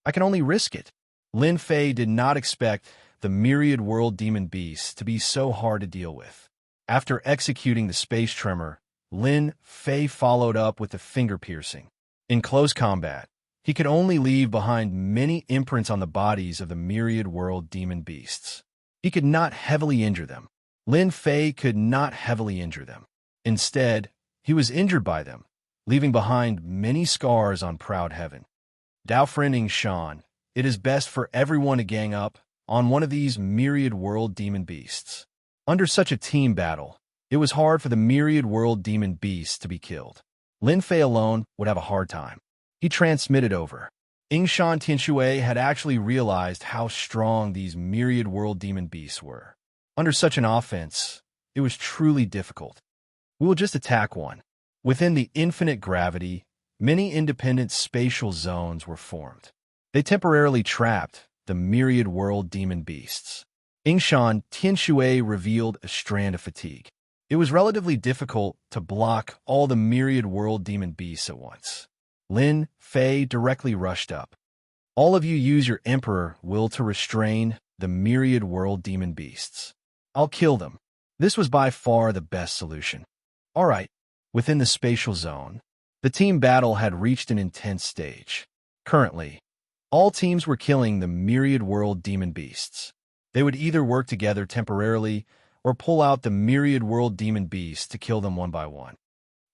I can only risk it. Lin Fei did not expect the myriad world demon beasts to be so hard to deal with. After executing the space tremor, Lin Fei followed up with the finger piercing. In close combat, he could only leave behind many imprints on the bodies of the myriad world demon beasts. He could not heavily injure them. Lin Fei could not heavily injure them. Instead, he was injured by them, leaving behind many scars on proud heaven. Dao friend Xian, it is best for everyone to gang up on one of these myriad world demon beasts. Under such a team battle, it was hard for the myriad world demon beasts to be killed. Lin Fei alone would have a hard time. He transmitted over. Yingshan Tianshui had actually realized how strong these myriad world demon beasts were. Under such an offense, it was truly difficult. We will just attack one. Within the infinite gravity, many independent spatial zones were formed. They temporarily trapped the myriad world demon beasts. Yingshan Tianshui revealed a strand of fatigue. It was relatively difficult to block all the myriad world demon beasts at once. Lin Fei directly rushed up. All of you use your emperor will to restrain the myriad world demon beasts. I'll kill them. This was by far the best solution. All right. Within the spatial zone, the team battle had reached an intense stage. Currently, all teams were killing the myriad world demon beasts. They would either work together temporarily or pull out the myriad world demon beasts to kill them one by one.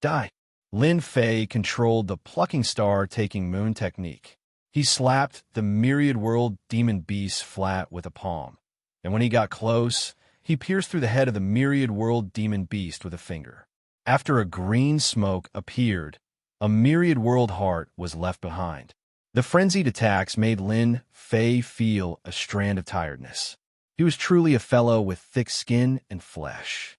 Die. Lin Fei controlled the plucking star taking moon technique. He slapped the myriad world demon beast flat with a palm, and when he got close, he pierced through the head of the myriad world demon beast with a finger. After a green smoke appeared, a myriad world heart was left behind. The frenzied attacks made Lin Fei feel a strand of tiredness. He was truly a fellow with thick skin and flesh.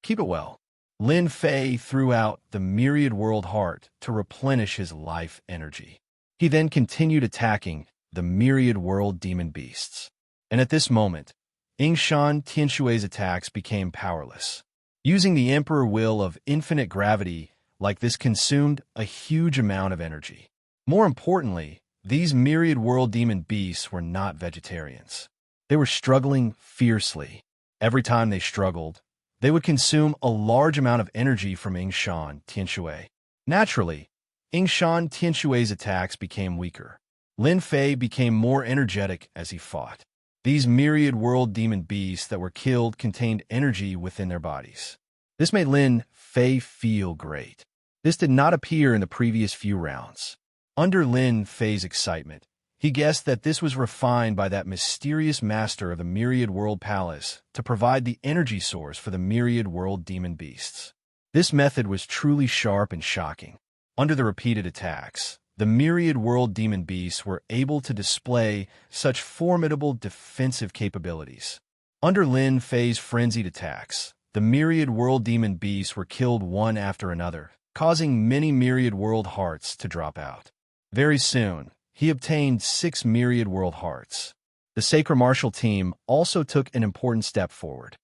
Keep it well. Lin Fei threw out the myriad world heart to replenish his life energy. He then continued attacking the myriad world demon beasts. And at this moment, Yingshan Tianshui's attacks became powerless. Using the emperor will of infinite gravity like this consumed a huge amount of energy. More importantly, these myriad world demon beasts were not vegetarians. They were struggling fiercely. Every time they struggled, they would consume a large amount of energy from Yingshan Tianshui. Naturally, Yingshan Tianshui's attacks became weaker. Lin Fei became more energetic as he fought. These myriad world demon beasts that were killed contained energy within their bodies. This made Lin Fei feel great. This did not appear in the previous few rounds. Under Lin Fei's excitement, he guessed that this was refined by that mysterious master of the Myriad World Palace to provide the energy source for the Myriad World Demon Beasts. This method was truly sharp and shocking. Under the repeated attacks, the Myriad World Demon Beasts were able to display such formidable defensive capabilities. Under Lin Fei's frenzied attacks, the Myriad World Demon Beasts were killed one after another, causing many Myriad World Hearts to drop out. Very soon, he obtained 6 Myriad World Hearts. The Sacred Martial Team also took an important step forward.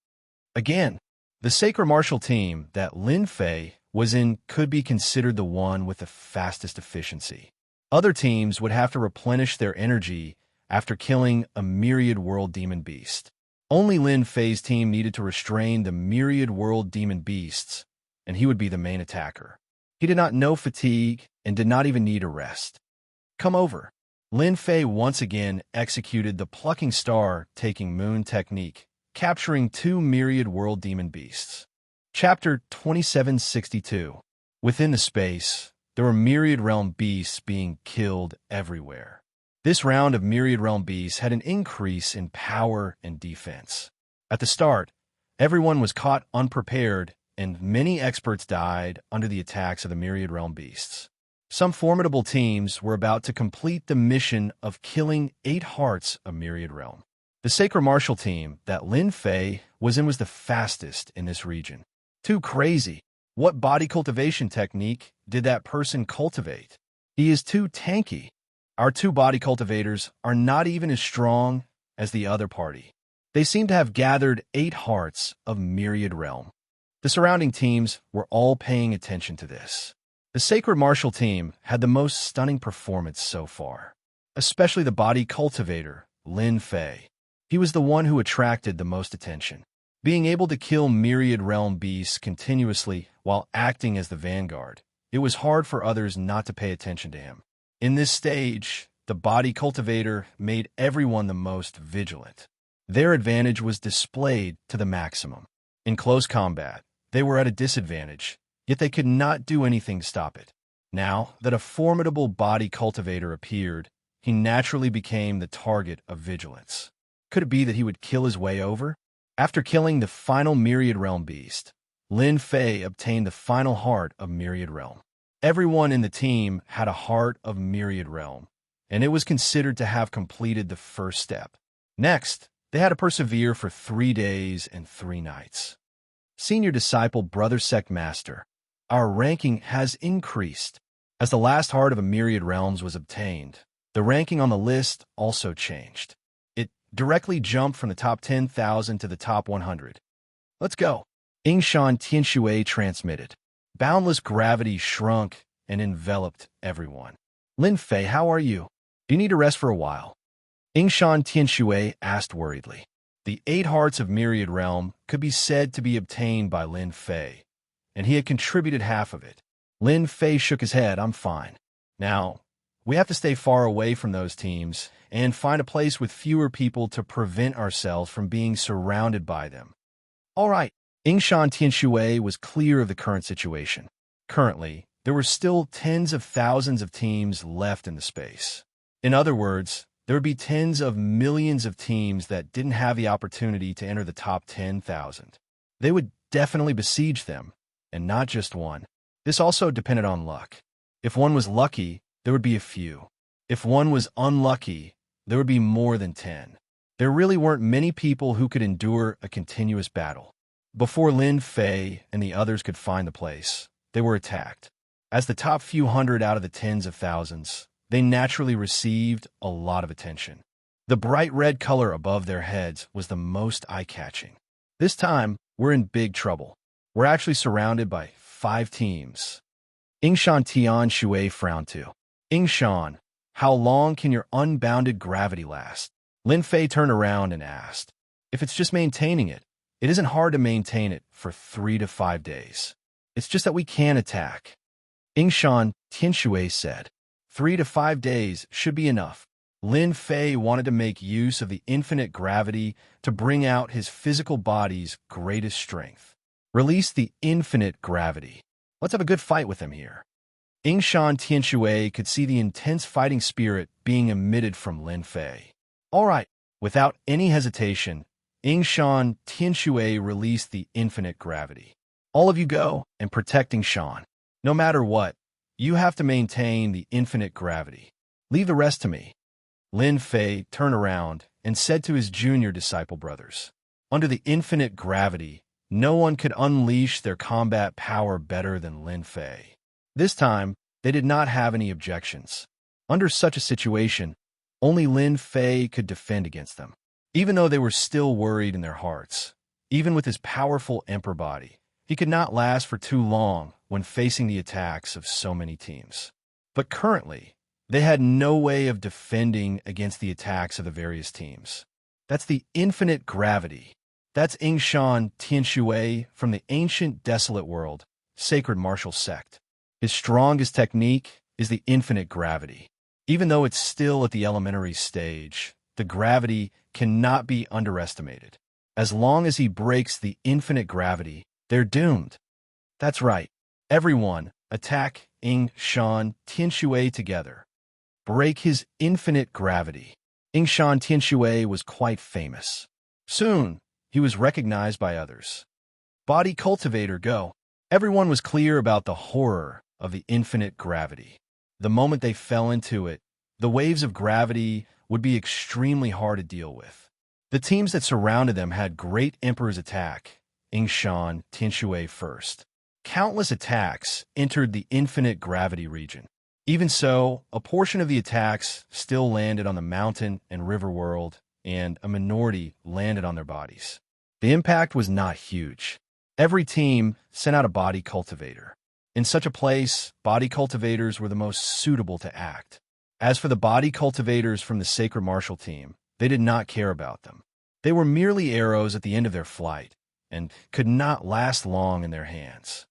Again, the Sacred Martial Team that Lin Fei was in could be considered the one with the fastest efficiency. Other teams would have to replenish their energy after killing a Myriad World Demon Beast. Only Lin Fei's team needed to restrain the Myriad World Demon Beasts, and he would be the main attacker. He did not know fatigue and did not even need a rest. Come over. Lin Fei once again executed the plucking star taking moon technique, capturing 2 myriad world demon beasts. Chapter 2762. Within the space, there were myriad realm beasts being killed everywhere. This round of myriad realm beasts had an increase in power and defense. At the start, everyone was caught unprepared, and many experts died under the attacks of the myriad realm beasts. Some formidable teams were about to complete the mission of killing 8 hearts of Myriad Realm. The Sacred Martial Team that Lin Fei was in was the fastest in this region. Too crazy. What body cultivation technique did that person cultivate? He is too tanky. Our 2 body cultivators are not even as strong as the other party. They seem to have gathered 8 hearts of Myriad Realm. The surrounding teams were all paying attention to this. The Sacred Martial Team had the most stunning performance so far, especially the body cultivator, Lin Fei. He was the one who attracted the most attention. Being able to kill myriad realm beasts continuously while acting as the vanguard, it was hard for others not to pay attention to him. In this stage, the body cultivator made everyone the most vigilant. Their advantage was displayed to the maximum. In close combat, they were at a disadvantage, yet they could not do anything to stop it. Now that a formidable body cultivator appeared, he naturally became the target of vigilance. Could it be that he would kill his way over? After killing the final Myriad Realm beast, Lin Fei obtained the final heart of Myriad Realm. Everyone in the team had a heart of Myriad Realm, and it was considered to have completed the first step. Next, they had to persevere for 3 days and 3 nights. Senior Disciple Brother Sect Master, our ranking has increased. As the last heart of a Myriad Realms was obtained, the ranking on the list also changed. It directly jumped from the top 10,000 to the top 100. Let's go. Yingshan Tianshui transmitted. Boundless gravity shrunk and enveloped everyone. Lin Fei, how are you? Do you need to rest for a while? Yingshan Tianshui asked worriedly. The 8 hearts of Myriad Realm could be said to be obtained by Lin Fei, and he had contributed half of it. Lin Fei shook his head. I'm fine. Now, we have to stay far away from those teams and find a place with fewer people to prevent ourselves from being surrounded by them. All right. Yingshan Tianshui was clear of the current situation. Currently, there were still tens of thousands of teams left in the space. In other words, there would be tens of millions of teams that didn't have the opportunity to enter the top 10,000. They would definitely besiege them, and not just one. This also depended on luck. If one was lucky, there would be a few. If one was unlucky, there would be more than 10. There really weren't many people who could endure a continuous battle. Before Lin Fei and the others could find the place, they were attacked. As the top few hundred out of the tens of thousands, they naturally received a lot of attention. The bright red color above their heads was the most eye-catching. This time, we're in big trouble. We're actually surrounded by 5 teams. Yingshan Tianshui frowned too. Yingshan, how long can your unbounded gravity last? Lin Fei turned around and asked. If it's just maintaining it, it isn't hard to maintain it for 3 to 5 days. It's just that we can attack. Yingshan Tianshui said. 3 to 5 days should be enough. Lin Fei wanted to make use of the infinite gravity to bring out his physical body's greatest strength. Release the infinite gravity. Let's have a good fight with him here. Yingshan Tianshui could see the intense fighting spirit being emitted from Lin Fei. All right, without any hesitation, Yingshan Tianshui released the infinite gravity. All of you go and protect Yingshan. No matter what, you have to maintain the infinite gravity. Leave the rest to me. Lin Fei turned around and said to his junior disciple brothers, under the infinite gravity, no one could unleash their combat power better than Lin Fei. This time, they did not have any objections. Under such a situation, only Lin Fei could defend against them. Even though they were still worried in their hearts, even with his powerful emperor body, he could not last for too long when facing the attacks of so many teams. But currently, they had no way of defending against the attacks of the various teams. That's the infinite gravity. That's Yingshan Tianshui from the ancient desolate world, sacred martial sect. His strongest technique is the infinite gravity. Even though it's still at the elementary stage, the gravity cannot be underestimated. As long as he breaks the infinite gravity, they're doomed. That's right. Everyone, attack Yingshan Tianshui together. Break his infinite gravity. Yingshan Tianshui was quite famous. Soon, he was recognized by others. Body cultivator, go. Everyone was clear about the horror of the infinite gravity. The moment they fell into it, the waves of gravity would be extremely hard to deal with. The teams that surrounded them had great Emperor's attack, Yingshan Tianshui first. Countless attacks entered the infinite gravity region. Even so, a portion of the attacks still landed on the mountain and river world, and a minority landed on their bodies. The impact was not huge. Every team sent out a body cultivator. In such a place, body cultivators were the most suitable to act. As for the body cultivators from the Sacred Martial team, they did not care about them. They were merely arrows at the end of their flight, and could not last long in their hands.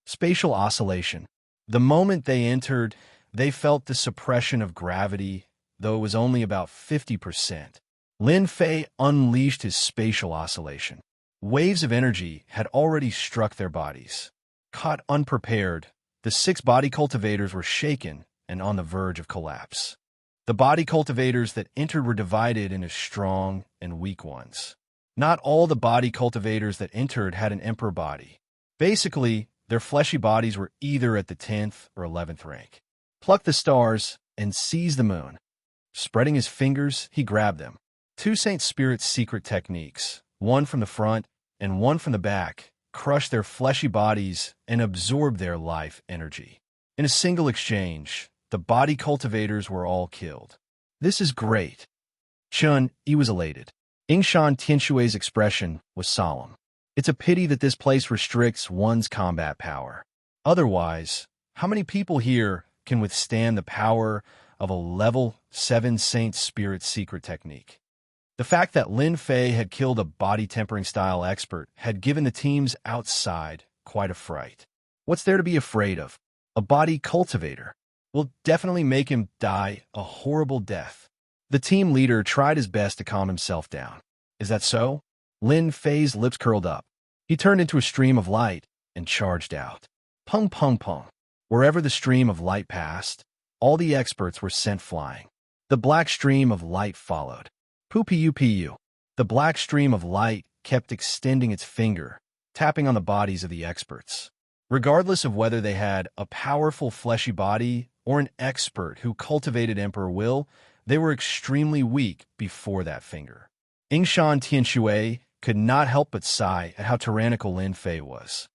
Spatial oscillation. The moment they entered, they felt the suppression of gravity, though it was only about 50%. Lin Fei unleashed his spatial oscillation. Waves of energy had already struck their bodies. Caught unprepared, the 6 body cultivators were shaken and on the verge of collapse. The body cultivators that entered were divided into strong and weak ones. Not all the body cultivators that entered had an emperor body. Basically, their fleshy bodies were either at the 10th or 11th rank. Pluck the stars and seize the moon. Spreading his fingers, he grabbed them. 2 Saint Spirit's secret techniques, one from the front and one from the back, crushed their fleshy bodies and absorbed their life energy. In a single exchange, the body cultivators were all killed. This is great. Chun, he was elated. Yingshan Tianshui's expression was solemn. It's a pity that this place restricts one's combat power. Otherwise, how many people here can withstand the power of a level 7 Saint Spirit secret technique? The fact that Lin Fei had killed a body tempering style expert had given the teams outside quite a fright. What's there to be afraid of? A body cultivator will definitely make him die a horrible death. The team leader tried his best to calm himself down. Is that so? Lin Fei's lips curled up. He turned into a stream of light and charged out. Pung pung pung. Wherever the stream of light passed, all the experts were sent flying. The black stream of light followed. Pu-pu-pu. The black stream of light kept extending its finger, tapping on the bodies of the experts. Regardless of whether they had a powerful fleshy body or an expert who cultivated Emperor Will, they were extremely weak before that finger. Yingshan Tianshui could not help but sigh at how tyrannical Lin Fei was.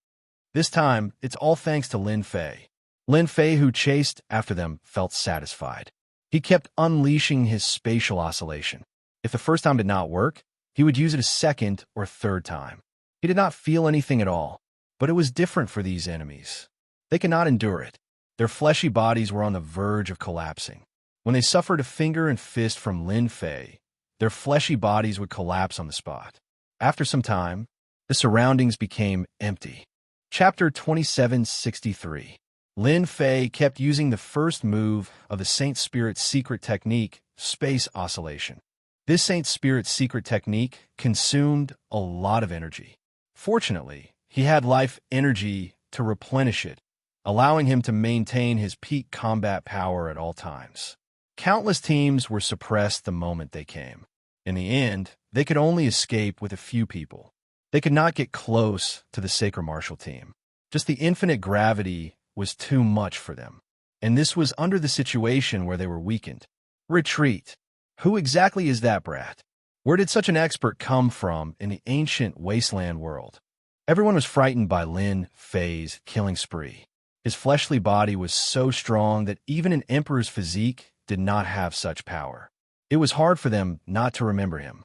This time, it's all thanks to Lin Fei. Lin Fei, who chased after them, felt satisfied. He kept unleashing his spatial oscillation. If the first time did not work, he would use it a second or third time. He did not feel anything at all, but it was different for these enemies. They could not endure it. Their fleshy bodies were on the verge of collapsing. When they suffered a finger and fist from Lin Fei, their fleshy bodies would collapse on the spot. After some time, the surroundings became empty. Chapter 2763. Lin Fei kept using the first move of the Saint Spirit's secret technique, space oscillation. This Saint Spirit's secret technique consumed a lot of energy. Fortunately, he had life energy to replenish it, allowing him to maintain his peak combat power at all times. Countless teams were suppressed the moment they came. In the end, they could only escape with a few people. They could not get close to the Sacred Martial team. Just the infinite gravity was too much for them. And this was under the situation where they were weakened. Retreat. Who exactly is that brat? Where did such an expert come from in the ancient wasteland world? Everyone was frightened by Lin Fei's killing spree. His fleshly body was so strong that even an emperor's physique did not have such power. It was hard for them not to remember him.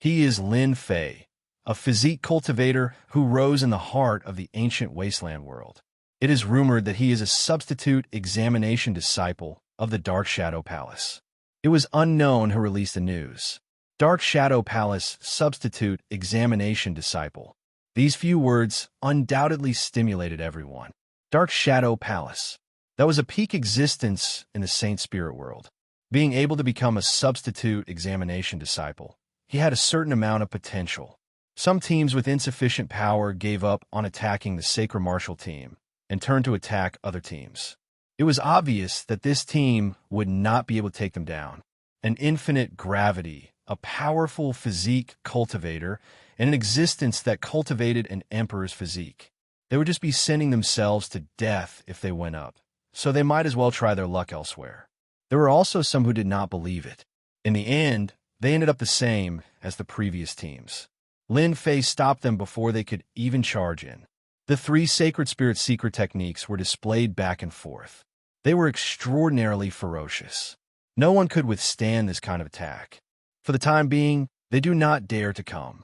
He is Lin Fei, a physique cultivator who rose in the heart of the ancient wasteland world. It is rumored that he is a substitute examination disciple of the Dark Shadow Palace. It was unknown who released the news. Dark Shadow Palace substitute examination disciple. These few words undoubtedly stimulated everyone. Dark Shadow Palace. That was a peak existence in the Saint Spirit world. Being able to become a substitute examination disciple, he had a certain amount of potential. Some teams with insufficient power gave up on attacking the Sacred Martial team and turned to attack other teams. It was obvious that this team would not be able to take them down. An infinite gravity, a powerful physique cultivator, and an existence that cultivated an emperor's physique. They would just be sending themselves to death if they went up, so they might as well try their luck elsewhere. There were also some who did not believe it. In the end, they ended up the same as the previous teams. Lin Fei stopped them before they could even charge in. The 3 Sacred Spirit secret techniques were displayed back and forth. They were extraordinarily ferocious. No one could withstand this kind of attack. For the time being, they do not dare to come.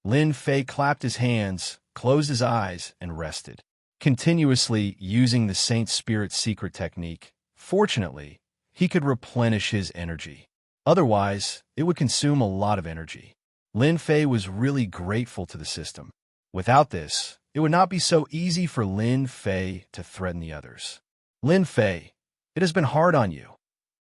Lin Fei clapped his hands, closed his eyes, and rested, continuously using the Saint Spirit secret technique. Fortunately, he could replenish his energy. Otherwise, it would consume a lot of energy. Lin Fei was really grateful to the system. Without this, it would not be so easy for Lin Fei to threaten the others. Lin Fei, it has been hard on you.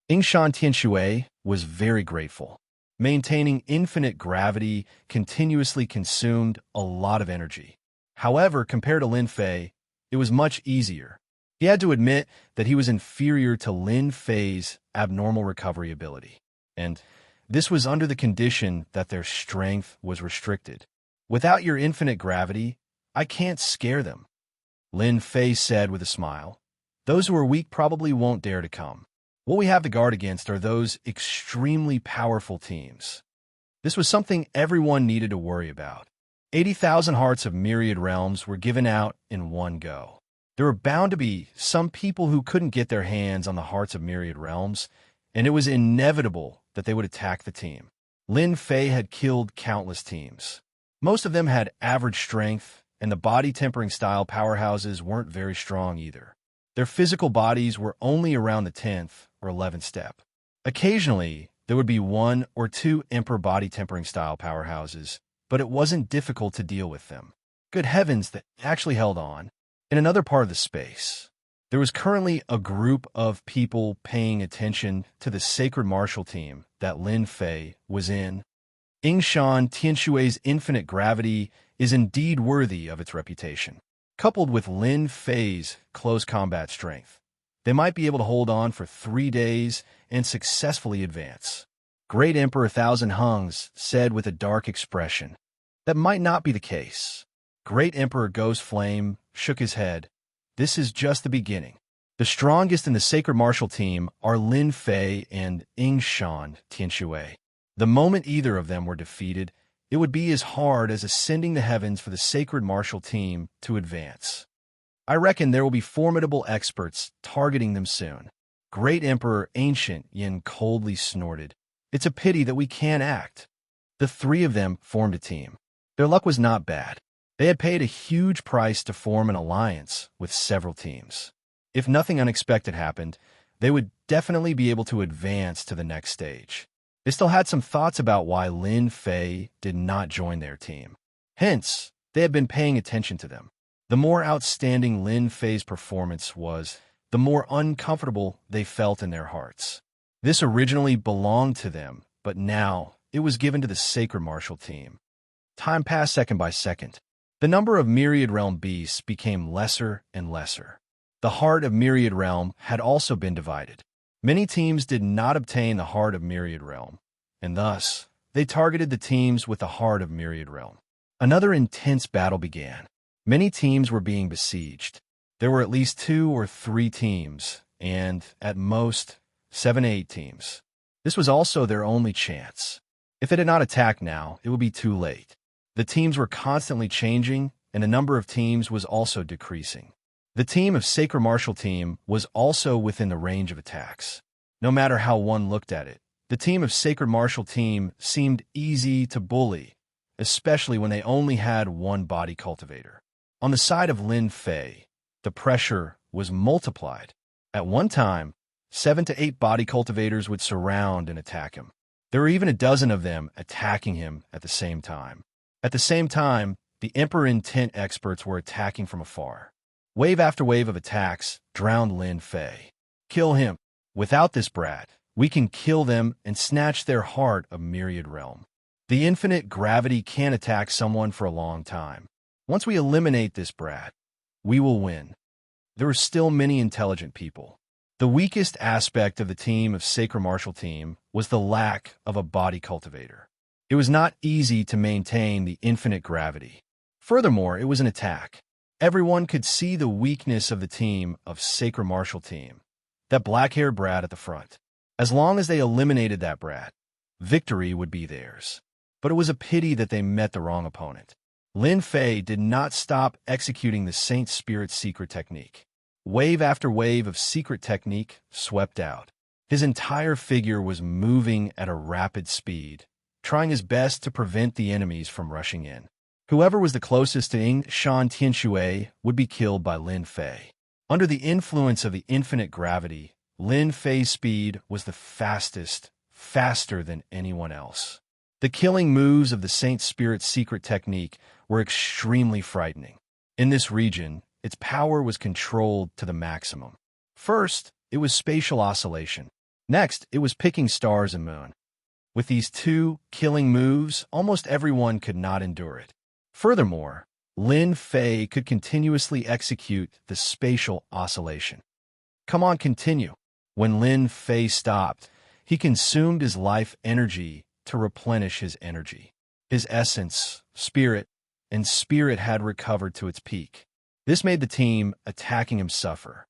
Yingshan Tianshui was very grateful. Maintaining infinite gravity continuously consumed a lot of energy. However, compared to Lin Fei, it was much easier. He had to admit that he was inferior to Lin Fei's abnormal recovery ability, and this was under the condition that their strength was restricted. Without your infinite gravity, I can't scare them, Lin Fei said with a smile. Those who are weak probably won't dare to come. What we have to guard against are those extremely powerful teams. This was something everyone needed to worry about. 80,000 hearts of myriad realms were given out in one go. There were bound to be some people who couldn't get their hands on the hearts of myriad realms, and it was inevitable that they would attack the team. Lin Fei had killed countless teams. Most of them had average strength, and the body-tempering style powerhouses weren't very strong either. Their physical bodies were only around the 10th or 11th step. Occasionally, there would be 1 or 2 Emperor body-tempering style powerhouses, but it wasn't difficult to deal with them. Good heavens, that actually held on. In another part of the space, there was currently a group of people paying attention to the sacred martial team that Lin Fei was in. Yingshan Tianshui's infinite gravity is indeed worthy of its reputation. Coupled with Lin Fei's close combat strength, they might be able to hold on for 3 days and successfully advance. Great Emperor Thousand Hungs said with a dark expression. That might not be the case. Great Emperor Ghost Flame shook his head. This is just the beginning. The strongest in the sacred martial team are Lin Fei and Yingshan Tianshui. The moment either of them were defeated, it would be as hard as ascending the heavens for the sacred martial team to advance. I reckon there will be formidable experts targeting them soon. Great Emperor Ancient Yin coldly snorted. It's a pity that we can't act. The 3 of them formed a team. Their luck was not bad. They had paid a huge price to form an alliance with several teams. If nothing unexpected happened, they would definitely be able to advance to the next stage. They still had some thoughts about why Lin Fei did not join their team. Hence, they had been paying attention to them. The more outstanding Lin Fei's performance was, the more uncomfortable they felt in their hearts. This originally belonged to them, but now it was given to the sacred martial team. Time passed second by second. The number of Myriad Realm beasts became lesser and lesser. The Heart of Myriad Realm had also been divided. Many teams did not obtain the Heart of Myriad Realm, and thus, they targeted the teams with the Heart of Myriad Realm. Another intense battle began. Many teams were being besieged. There were at least 2 or 3 teams, and, at most, 7 to 8 teams. This was also their only chance. If they did not attack now, it would be too late. The teams were constantly changing, and the number of teams was also decreasing. The team of Sacred Martial Team was also within the range of attacks. No matter how one looked at it, the team of Sacred Martial Team seemed easy to bully, especially when they only had 1 body cultivator. On the side of Lin Fei, the pressure was multiplied. At one time, 7 to 8 body cultivators would surround and attack him. There were even a dozen of them attacking him at the same time. At the same time, the Emperor Intent experts were attacking from afar. Wave after wave of attacks drowned Lin Fei. Kill him. Without this brat, we can kill them and snatch their heart of Myriad Realm. The infinite gravity can't attack someone for a long time. Once we eliminate this brat, we will win. There are still many intelligent people. The weakest aspect of the team of Sacred Martial Team was the lack of a body cultivator. It was not easy to maintain the infinite gravity. Furthermore, it was an attack. Everyone could see the weakness of the team of Sacred Martial Team, that black-haired brat at the front. As long as they eliminated that brat, victory would be theirs. But it was a pity that they met the wrong opponent. Lin Fei did not stop executing the Saint Spirit secret technique. Wave after wave of secret technique swept out. His entire figure was moving at a rapid speed, trying his best to prevent the enemies from rushing in. Whoever was the closest to Yingshan Tianshui would be killed by Lin Fei. Under the influence of the infinite gravity, Lin Fei's speed was the fastest, faster than anyone else. The killing moves of the Saint Spirit secret technique were extremely frightening. In this region, its power was controlled to the maximum. First, it was spatial oscillation. Next, it was picking stars and moon. With these 2 killing moves, almost everyone could not endure it. Furthermore, Lin Fei could continuously execute the spatial oscillation. Come on, continue. When Lin Fei stopped, he consumed his life energy to replenish his energy. His essence, spirit, and spirit had recovered to its peak. This made the team attacking him suffer.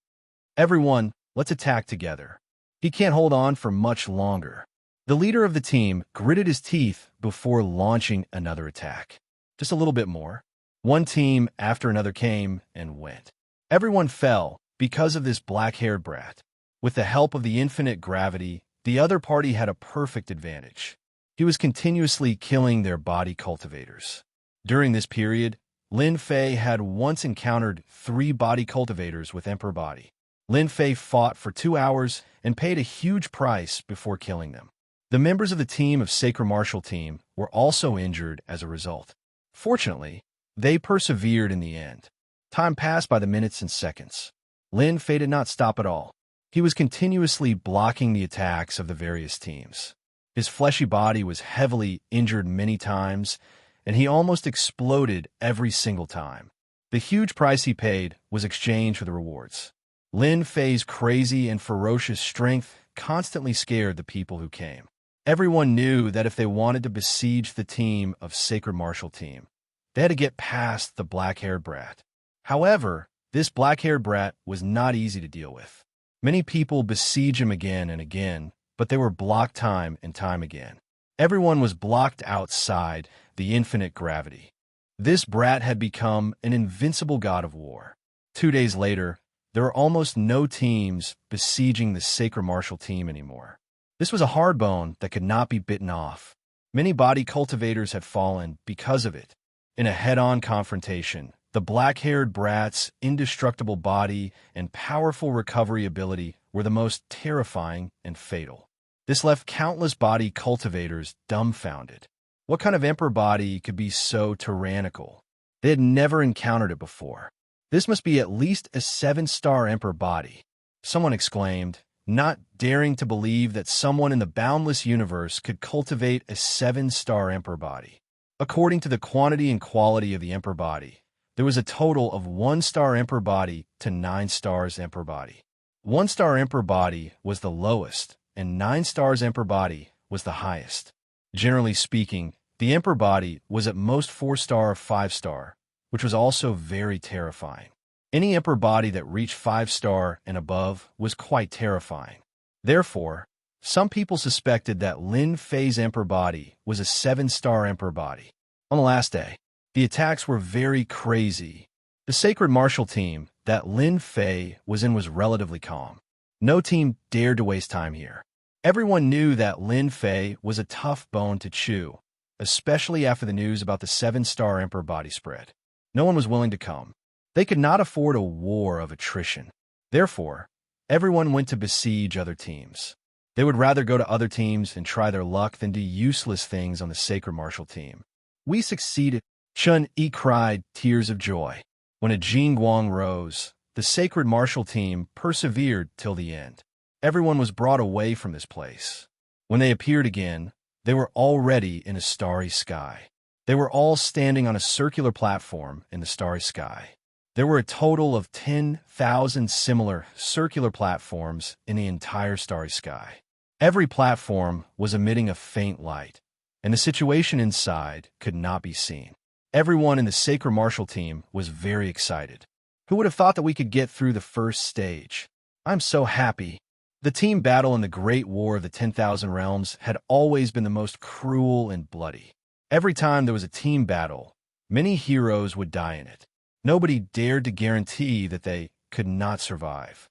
Everyone, let's attack together. He can't hold on for much longer. The leader of the team gritted his teeth before launching another attack. Just a little bit more. One team after another came and went. Everyone fell because of this black-haired brat. With the help of the infinite gravity, the other party had a perfect advantage. He was continuously killing their body cultivators. During this period, Lin Fei had once encountered 3 body cultivators with Emperor Body. Lin Fei fought for 2 hours and paid a huge price before killing them. The members of the team of Sacred Martial Team were also injured as a result. Fortunately, they persevered in the end. Time passed by the minutes and seconds. Lin Fei did not stop at all. He was continuously blocking the attacks of the various teams. His fleshy body was heavily injured many times, and he almost exploded every single time. The huge price he paid was exchanged for the rewards. Lin Fei's crazy and ferocious strength constantly scared the people who came. Everyone knew that if they wanted to besiege the team of Sacred Martial Team, they had to get past the black-haired brat. However, this black-haired brat was not easy to deal with. Many people besieged him again and again, but they were blocked time and time again. Everyone was blocked outside the infinite gravity. This brat had become an invincible god of war. 2 days later, there were almost no teams besieging the Sacred Martial Team anymore. This was a hard bone that could not be bitten off. Many body cultivators had fallen because of it. In a head-on confrontation, the black-haired brat's indestructible body and powerful recovery ability were the most terrifying and fatal. This left countless body cultivators dumbfounded. What kind of emperor body could be so tyrannical? They had never encountered it before. This must be at least a 7-star emperor body, someone exclaimed, not daring to believe that someone in the boundless universe could cultivate a 7-star emperor body. According to the quantity and quality of the emperor body, there was a total of 1-star emperor body to 9 stars emperor body. 1-star emperor body was the lowest, and 9 stars emperor body was the highest. Generally speaking, the emperor body was at most 4-star or 5-star, which was also very terrifying. Any emperor body that reached 5-star and above was quite terrifying. Therefore, some people suspected that Lin Fei's emperor body was a 7-star emperor body. On the last day, the attacks were very crazy. The Sacred Martial Team that Lin Fei was in was relatively calm. No team dared to waste time here. Everyone knew that Lin Fei was a tough bone to chew, especially after the news about the 7-star emperor body spread. No one was willing to come. They could not afford a war of attrition. Therefore, everyone went to besiege other teams. They would rather go to other teams and try their luck than do useless things on the Sacred Martial Team. We succeeded. Chun Yi cried tears of joy. When a Jingguang rose, the Sacred Martial Team persevered till the end. Everyone was brought away from this place. When they appeared again, they were already in a starry sky. They were all standing on a circular platform in the starry sky. There were a total of 10,000 similar circular platforms in the entire starry sky. Every platform was emitting a faint light, and the situation inside could not be seen. Everyone in the Sacred Martial Team was very excited. Who would have thought that we could get through the first stage? I'm so happy. The team battle in the Great War of the 10,000 Realms had always been the most cruel and bloody. Every time there was a team battle, many heroes would die in it. Nobody dared to guarantee that they could not survive.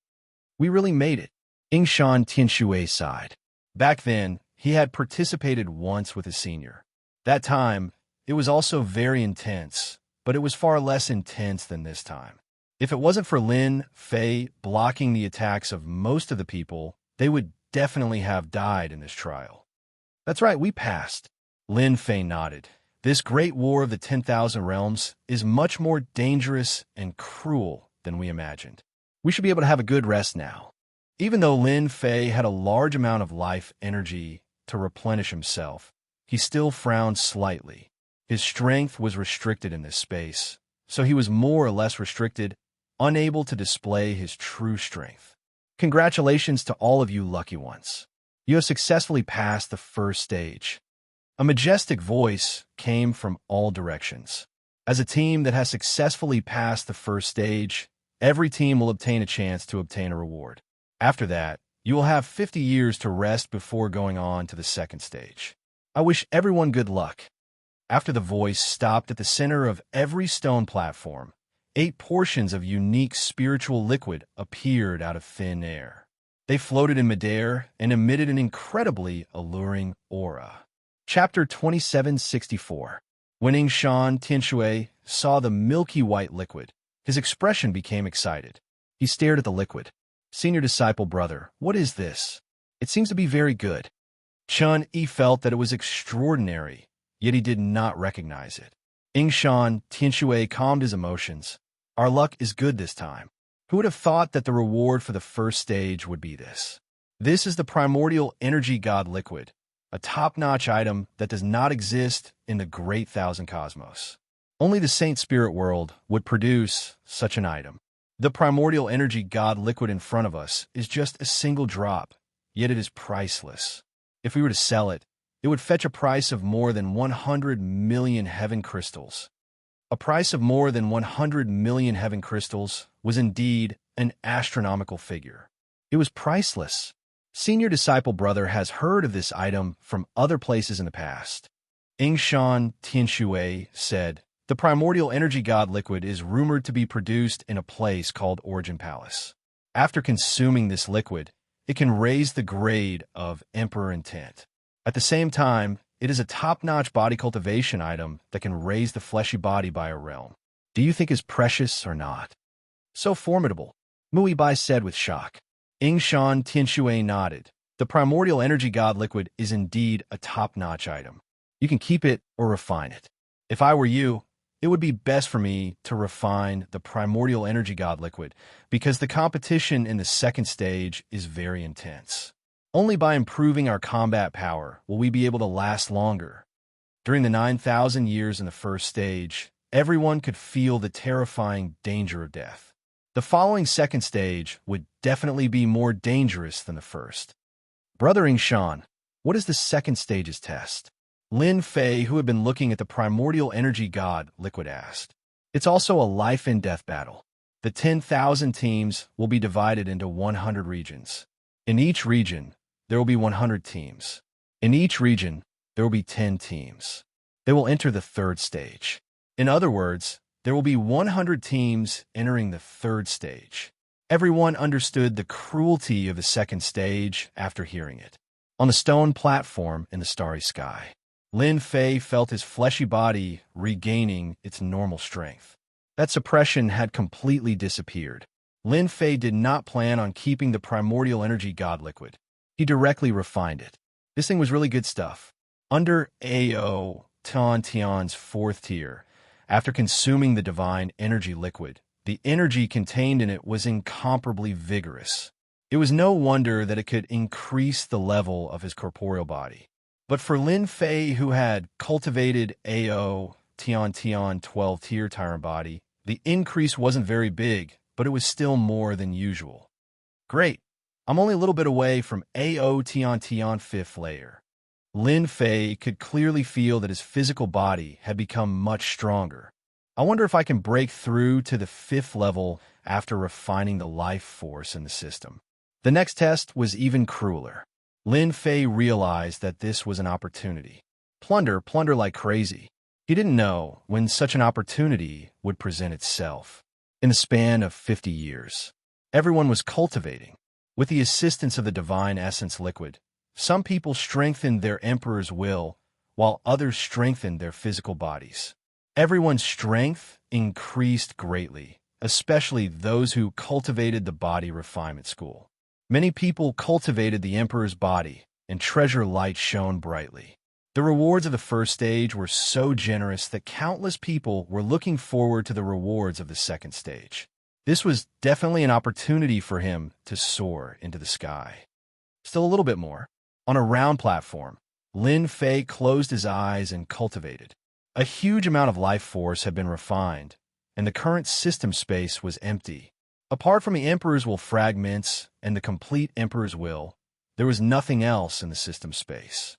We really made it. Yingshan Tianxue sighed. Back then, he had participated once with a senior. That time, it was also very intense, but it was far less intense than this time. If it wasn't for Lin Fei blocking the attacks of most of the people, they would definitely have died in this trial. That's right, we passed. Lin Fei nodded. This great war of the 10,000 realms is much more dangerous and cruel than we imagined. We should be able to have a good rest now. Even though Lin Fei had a large amount of life energy to replenish himself, he still frowned slightly. His strength was restricted in this space, so he was more or less restricted, unable to display his true strength. Congratulations to all of you lucky ones. You have successfully passed the first stage. A majestic voice came from all directions. As a team that has successfully passed the first stage, every team will obtain a chance to obtain a reward. After that, you will have 50 years to rest before going on to the second stage. I wish everyone good luck. After the voice stopped at the center of every stone platform, 8 portions of unique spiritual liquid appeared out of thin air. They floated in midair and emitted an incredibly alluring aura. Chapter 2764. When Xianxia saw the milky white liquid, his expression became excited. He stared at the liquid. Senior disciple brother, what is this? It seems to be very good. Chen-Yi felt that it was extraordinary, yet he did not recognize it. Xianxia calmed his emotions. Our luck is good this time. Who would have thought that the reward for the first stage would be this? This is the primordial energy god liquid, a top-notch item that does not exist in the great thousand cosmos. Only the Saint Spirit world would produce such an item. The primordial energy god liquid in front of us is just a single drop, yet it is priceless. If we were to sell it, it would fetch a price of more than 100 million heaven crystals. A price of more than 100 million heaven crystals was indeed an astronomical figure. It was priceless. Senior disciple brother has heard of this item from other places in the past. Xianxia said, the primordial energy god liquid is rumored to be produced in a place called Origin Palace. After consuming this liquid, it can raise the grade of Emperor Intent. At the same time, it is a top-notch body cultivation item that can raise the fleshy body by a realm. Do you think is precious or not? So formidable, Mui Bai said with shock. Xianxia nodded. The primordial energy god liquid is indeed a top-notch item. You can keep it or refine it. If I were you, it would be best for me to refine the primordial energy god liquid because the competition in the second stage is very intense. Only by improving our combat power will we be able to last longer. During the 9,000 years in the first stage, everyone could feel the terrifying danger of death. The following second stage would definitely be more dangerous than the first. Brother Shan, what is the second stage's test? Lin Fei, who had been looking at the primordial energy god liquid, asked. It's also a life-and-death battle. The 10,000 teams will be divided into 100 regions. In each region, there will be 100 teams. In each region, there will be 10 teams. They will enter the third stage. In other words, there will be 100 teams entering the third stage. Everyone understood the cruelty of the second stage after hearing it. On the stone platform in the starry sky, Lin Fei felt his fleshy body regaining its normal strength. That suppression had completely disappeared. Lin Fei did not plan on keeping the primordial energy god liquid. He directly refined it. This thing was really good stuff. Under Ao Tian's fourth tier, after consuming the divine energy liquid, the energy contained in it was incomparably vigorous. It was no wonder that it could increase the level of his corporeal body. But for Lin Fei, who had cultivated Ao Tian 12-tier tyrant body, the increase wasn't very big, but it was still more than usual. Great. I'm only a little bit away from Ao Tian 5th layer. Lin Fei could clearly feel that his physical body had become much stronger. I wonder if I can break through to the 5th level after refining the life force in the system. The next test was even crueler. Lin Fei realized that this was an opportunity. Plunder like crazy. He didn't know when such an opportunity would present itself. In the span of 50 years, everyone was cultivating. With the assistance of the divine essence liquid, some people strengthened their emperor's will, while others strengthened their physical bodies. Everyone's strength increased greatly, especially those who cultivated the body refinement school. Many people cultivated the emperor's body, and treasure light shone brightly. The rewards of the first stage were so generous that countless people were looking forward to the rewards of the second stage. This was definitely an opportunity for him to soar into the sky. Still a little bit more. On a round platform, Lin Fei closed his eyes and cultivated. A huge amount of life force had been refined, and the current system space was empty. Apart from the Emperor's will fragments and the complete Emperor's will, there was nothing else in the system space.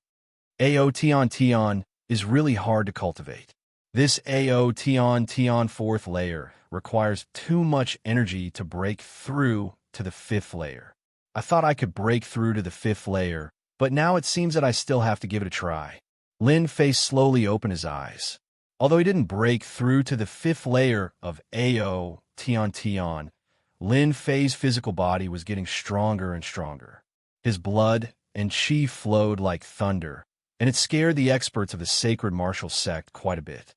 Aotion is really hard to cultivate. This Aotion fourth layer requires too much energy to break through to the fifth layer. I thought I could break through to the fifth layer, but now it seems that I still have to give it a try. Lin Fei slowly opened his eyes. Although he didn't break through to the fifth layer of Aotion, Lin Fei's physical body was getting stronger and stronger. His blood and qi flowed like thunder, and it scared the experts of the sacred martial sect quite a bit.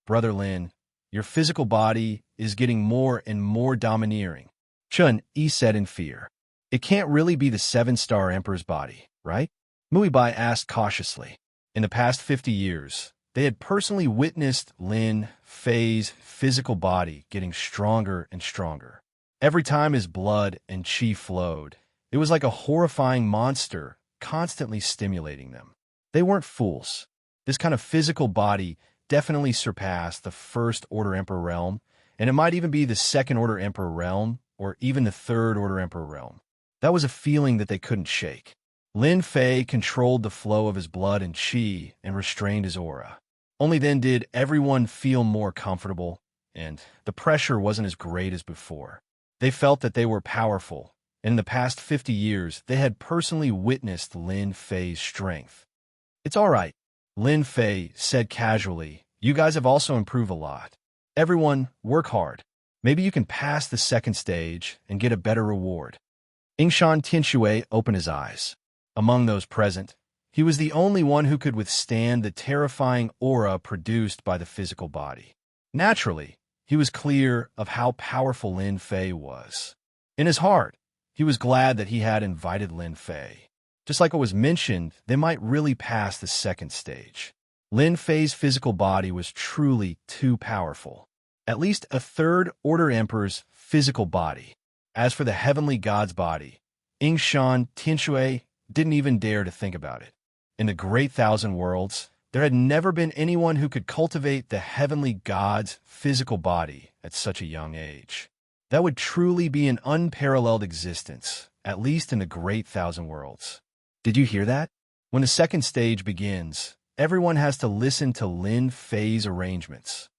Brother Lin, your physical body is getting more and more domineering, Chun Yi said in fear. It can't really be the seven-star Emperor's body, right? Muibai asked cautiously. In the past 50 years, they had personally witnessed Lin Fei's physical body getting stronger and stronger. Every time his blood and qi flowed, it was like a horrifying monster constantly stimulating them. They weren't fools. This kind of physical body definitely surpassed the First Order Emperor realm, and it might even be the Second Order Emperor realm, or even the Third Order Emperor realm. That was a feeling that they couldn't shake. Lin Fei controlled the flow of his blood and qi and restrained his aura. Only then did everyone feel more comfortable, and the pressure wasn't as great as before. They felt that they were powerful, and in the past 50 years, they had personally witnessed Lin Fei's strength. It's all right, Lin Fei said casually. You guys have also improved a lot. Everyone, work hard. Maybe you can pass the second stage and get a better reward. Yingshan Tianxue opened his eyes. Among those present, he was the only one who could withstand the terrifying aura produced by the physical body. Naturally, he was clear of how powerful Lin Fei was. In his heart, he was glad that he had invited Lin Fei. Just like it was mentioned, they might really pass the second stage. Lin Fei's physical body was truly too powerful. At least a Third Order Emperor's physical body. As for the heavenly god's body, Yingshan Tianxue didn't even dare to think about it. In the Great Thousand Worlds, there had never been anyone who could cultivate the heavenly god's physical body at such a young age. That would truly be an unparalleled existence, at least in the Great Thousand Worlds. Did you hear that? When the second stage begins, everyone has to listen to Lin Fei's arrangements.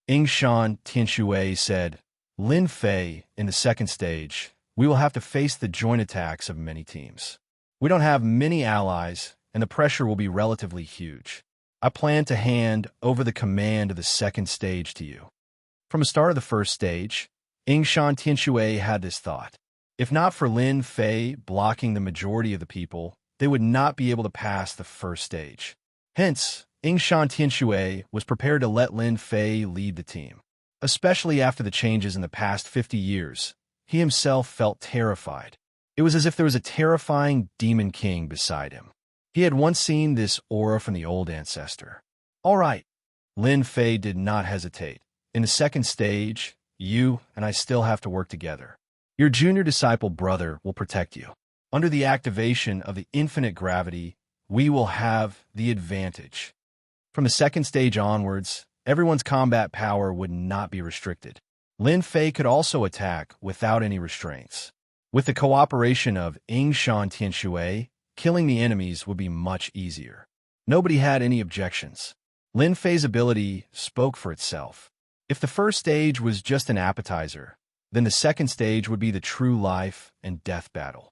Yingshan Tianxue said, Lin Fei, in the second stage, we will have to face the joint attacks of many teams. We don't have many allies, and the pressure will be relatively huge. I plan to hand over the command of the second stage to you. From the start of the first stage, Yingshan Tianxue had this thought. If not for Lin Fei blocking the majority of the people, they would not be able to pass the first stage. Hence, Yingshan Tianxue was prepared to let Lin Fei lead the team. Especially after the changes in the past 50 years, he himself felt terrified. It was as if there was a terrifying demon king beside him. He had once seen this aura from the old ancestor. All right. Lin Fei did not hesitate. In the second stage, you and I still have to work together. Your junior disciple brother will protect you. Under the activation of the infinite gravity, we will have the advantage. From the second stage onwards, everyone's combat power would not be restricted. Lin Fei could also attack without any restraints. With the cooperation of Yingshan Tianxue, killing the enemies would be much easier. Nobody had any objections. Lin Fei's ability spoke for itself. If the first stage was just an appetizer, then the second stage would be the true life and death battle.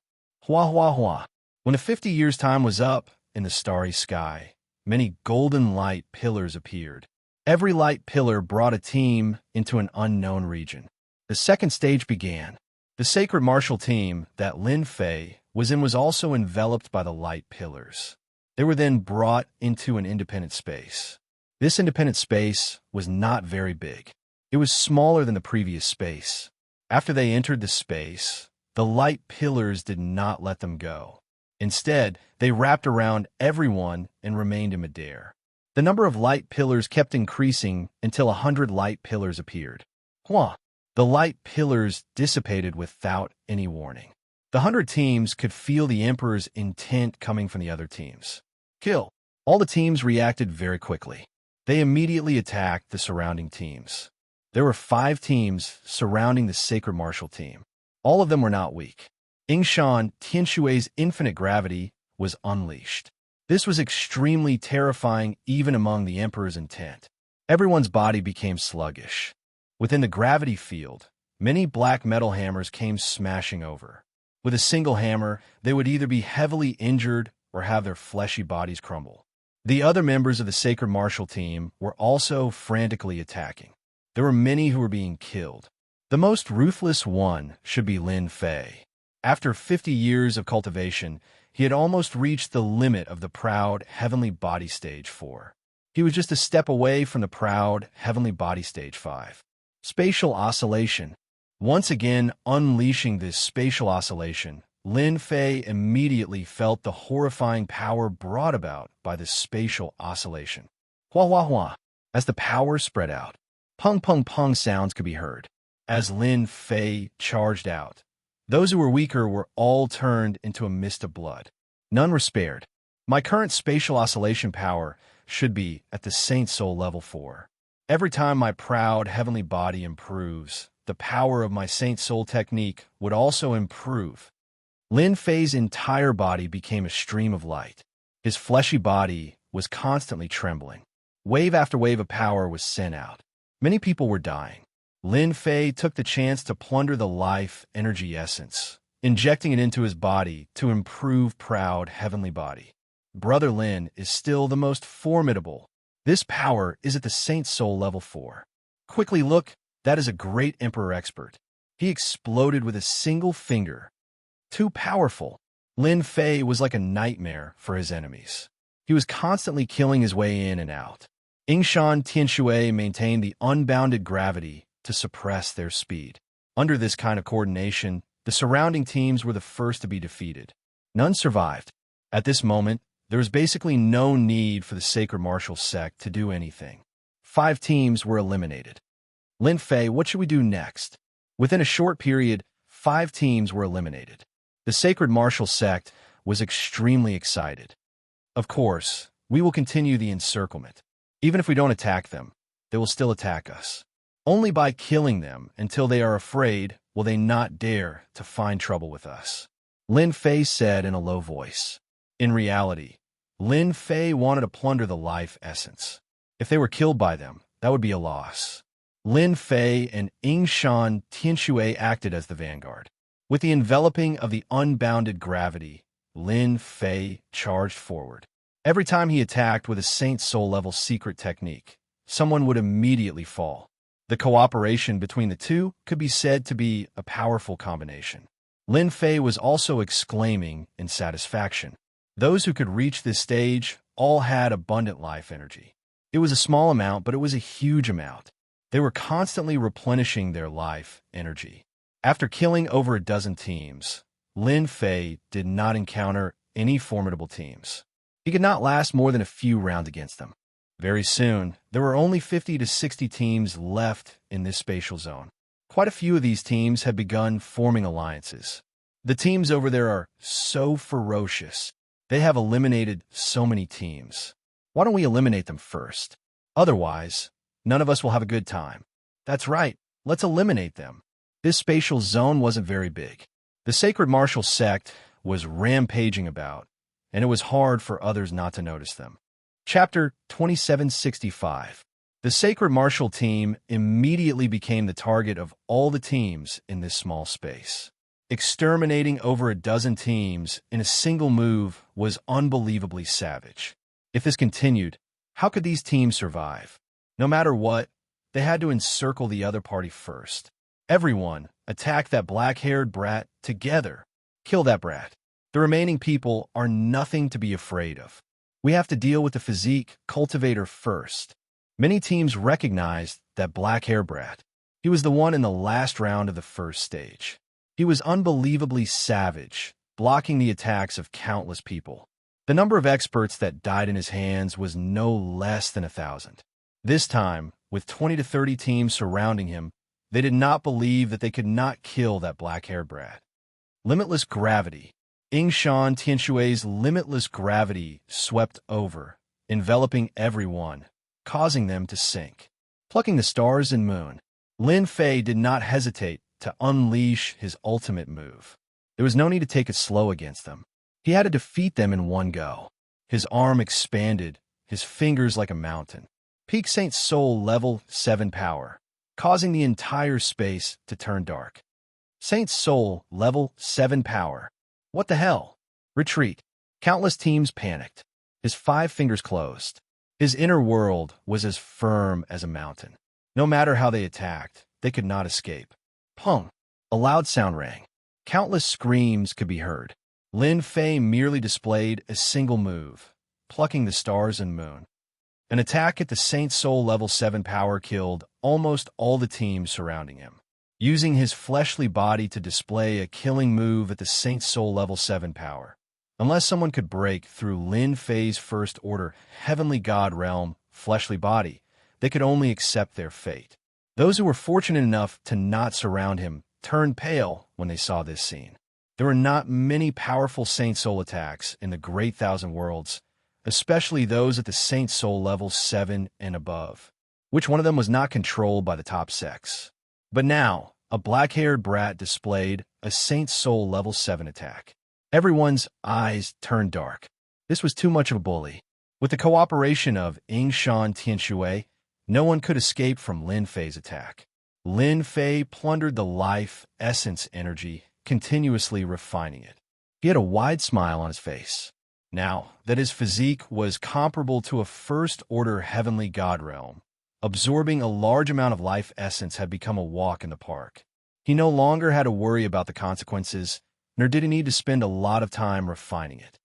Hua hua hua. When the 50 years' time was up in the starry sky, many golden light pillars appeared. Every light pillar brought a team into an unknown region. The second stage began. The sacred martial team that Lin Fei was in was also enveloped by the light pillars. They were then brought into an independent space. This independent space was not very big. It was smaller than the previous space. After they entered the space, the light pillars did not let them go. Instead, they wrapped around everyone and remained in midair. The number of light pillars kept increasing until 100 light pillars appeared. Hua! The light pillars dissipated without any warning. The 100 teams could feel the Emperor's intent coming from the other teams. Kill! All the teams reacted very quickly. They immediately attacked the surrounding teams. There were 5 teams surrounding the sacred martial team. All of them were not weak. Yingshan Tianshui's infinite gravity was unleashed. This was extremely terrifying even among the Emperor's intent. Everyone's body became sluggish. Within the gravity field, many black metal hammers came smashing over. With a single hammer, they would either be heavily injured or have their fleshy bodies crumble. The other members of the sacred martial team were also frantically attacking. There were many who were being killed. The most ruthless one should be Lin Fei. After 50 years of cultivation, he had almost reached the limit of the proud heavenly body stage 4. He was just a step away from the proud heavenly body stage 5. Spatial oscillation. Once again unleashing this spatial oscillation, Lin Fei immediately felt the horrifying power brought about by this spatial oscillation. Hua hua hua. As the power spread out, pung pung pung sounds could be heard. As Lin Fei charged out, those who were weaker were all turned into a mist of blood. None were spared. My current spatial oscillation power should be at the Saint Soul level 4. Every time my proud heavenly body improves, the power of my Saint Soul technique would also improve. Lin Fei's entire body became a stream of light. His fleshy body was constantly trembling. Wave after wave of power was sent out. Many people were dying. Lin Fei took the chance to plunder the life energy essence, injecting it into his body to improve proud heavenly body. Brother Lin is still the most formidable. This power is at the Saint Soul level 4. Quickly look, that is a great Emperor expert. He exploded with a single finger. Too powerful. Lin Fei was like a nightmare for his enemies. He was constantly killing his way in and out. Yingshan Tianshui maintained the unbounded gravity to suppress their speed. Under this kind of coordination, the surrounding teams were the first to be defeated. None survived. At this moment, there was basically no need for the sacred martial sect to do anything. 5 teams were eliminated. Lin Fei, what should we do next? Within a short period, 5 teams were eliminated. The sacred martial sect was extremely excited. Of course, we will continue the encirclement. Even if we don't attack them, they will still attack us. Only by killing them until they are afraid will they not dare to find trouble with us. Lin Fei said in a low voice. In reality, Lin Fei wanted to plunder the life essence. If they were killed by them, that would be a loss. Lin Fei and Yingshan Tianshui acted as the vanguard. With the enveloping of the unbounded gravity, Lin Fei charged forward. Every time he attacked with a Saint Soul level secret technique, someone would immediately fall. The cooperation between the two could be said to be a powerful combination. Lin Fei was also exclaiming in satisfaction. Those who could reach this stage all had abundant life energy. It was a small amount, but it was a huge amount. They were constantly replenishing their life energy. After killing over a dozen teams, Lin Fei did not encounter any formidable teams. He could not last more than a few rounds against them. Very soon, there were only 50 to 60 teams left in this spatial zone. Quite a few of these teams had begun forming alliances. The teams over there are so ferocious. They have eliminated so many teams. Why don't we eliminate them first? Otherwise, none of us will have a good time. That's right, let's eliminate them. This spatial zone wasn't very big. The sacred martial sect was rampaging about, and it was hard for others not to notice them. Chapter 2765. The sacred martial team immediately became the target of all the teams in this small space. Exterminating over a dozen teams in a single move was unbelievably savage. If this continued, how could these teams survive? No matter what, they had to encircle the other party first. Everyone, attack that black-haired brat together. Kill that brat. The remaining people are nothing to be afraid of. We have to deal with the physique cultivator first. Many teams recognized that black-haired brat. He was the one in the last round of the first stage. He was unbelievably savage, blocking the attacks of countless people. The number of experts that died in his hands was no less than 1,000. This time, with 20 to 30 teams surrounding him, they did not believe that they could not kill that black-haired brat. Limitless gravity. Yingshan Tianshui's limitless gravity swept over, enveloping everyone, causing them to sink. Plucking the stars and moon. Lin Fei did not hesitate to unleash his ultimate move. There was no need to take it slow against them. He had to defeat them in one go. His arm expanded, his fingers like a mountain. Peak Saint Soul level 7 power, causing the entire space to turn dark. Saint Soul level 7 power. What the hell? Retreat. Countless teams panicked. His 5 fingers closed. His inner world was as firm as a mountain. No matter how they attacked, they could not escape. Pong! A loud sound rang. Countless screams could be heard. Lin Fei merely displayed a single move, plucking the stars and moon. An attack at the Saint Soul level 7 power killed almost all the teams surrounding him. Using his fleshly body to display a killing move at the Saint Soul level 7 power. Unless someone could break through Lin Fei's first order heavenly god realm fleshly body, they could only accept their fate. Those who were fortunate enough to not surround him turned pale when they saw this scene. There were not many powerful Saint Soul attacks in the Great Thousand Worlds, especially those at the Saint Soul level 7 and above. Which one of them was not controlled by the top sex? But now, a black-haired brat displayed a Saint Soul level 7 attack. Everyone's eyes turned dark. This was too much of a bully. With the cooperation of Xianxia, no one could escape from Lin Fei's attack. Lin Fei plundered the life essence energy, continuously refining it. He had a wide smile on his face. Now that his physique was comparable to a first-order heavenly god realm, absorbing a large amount of life essence had become a walk in the park. He no longer had to worry about the consequences, nor did he need to spend a lot of time refining it.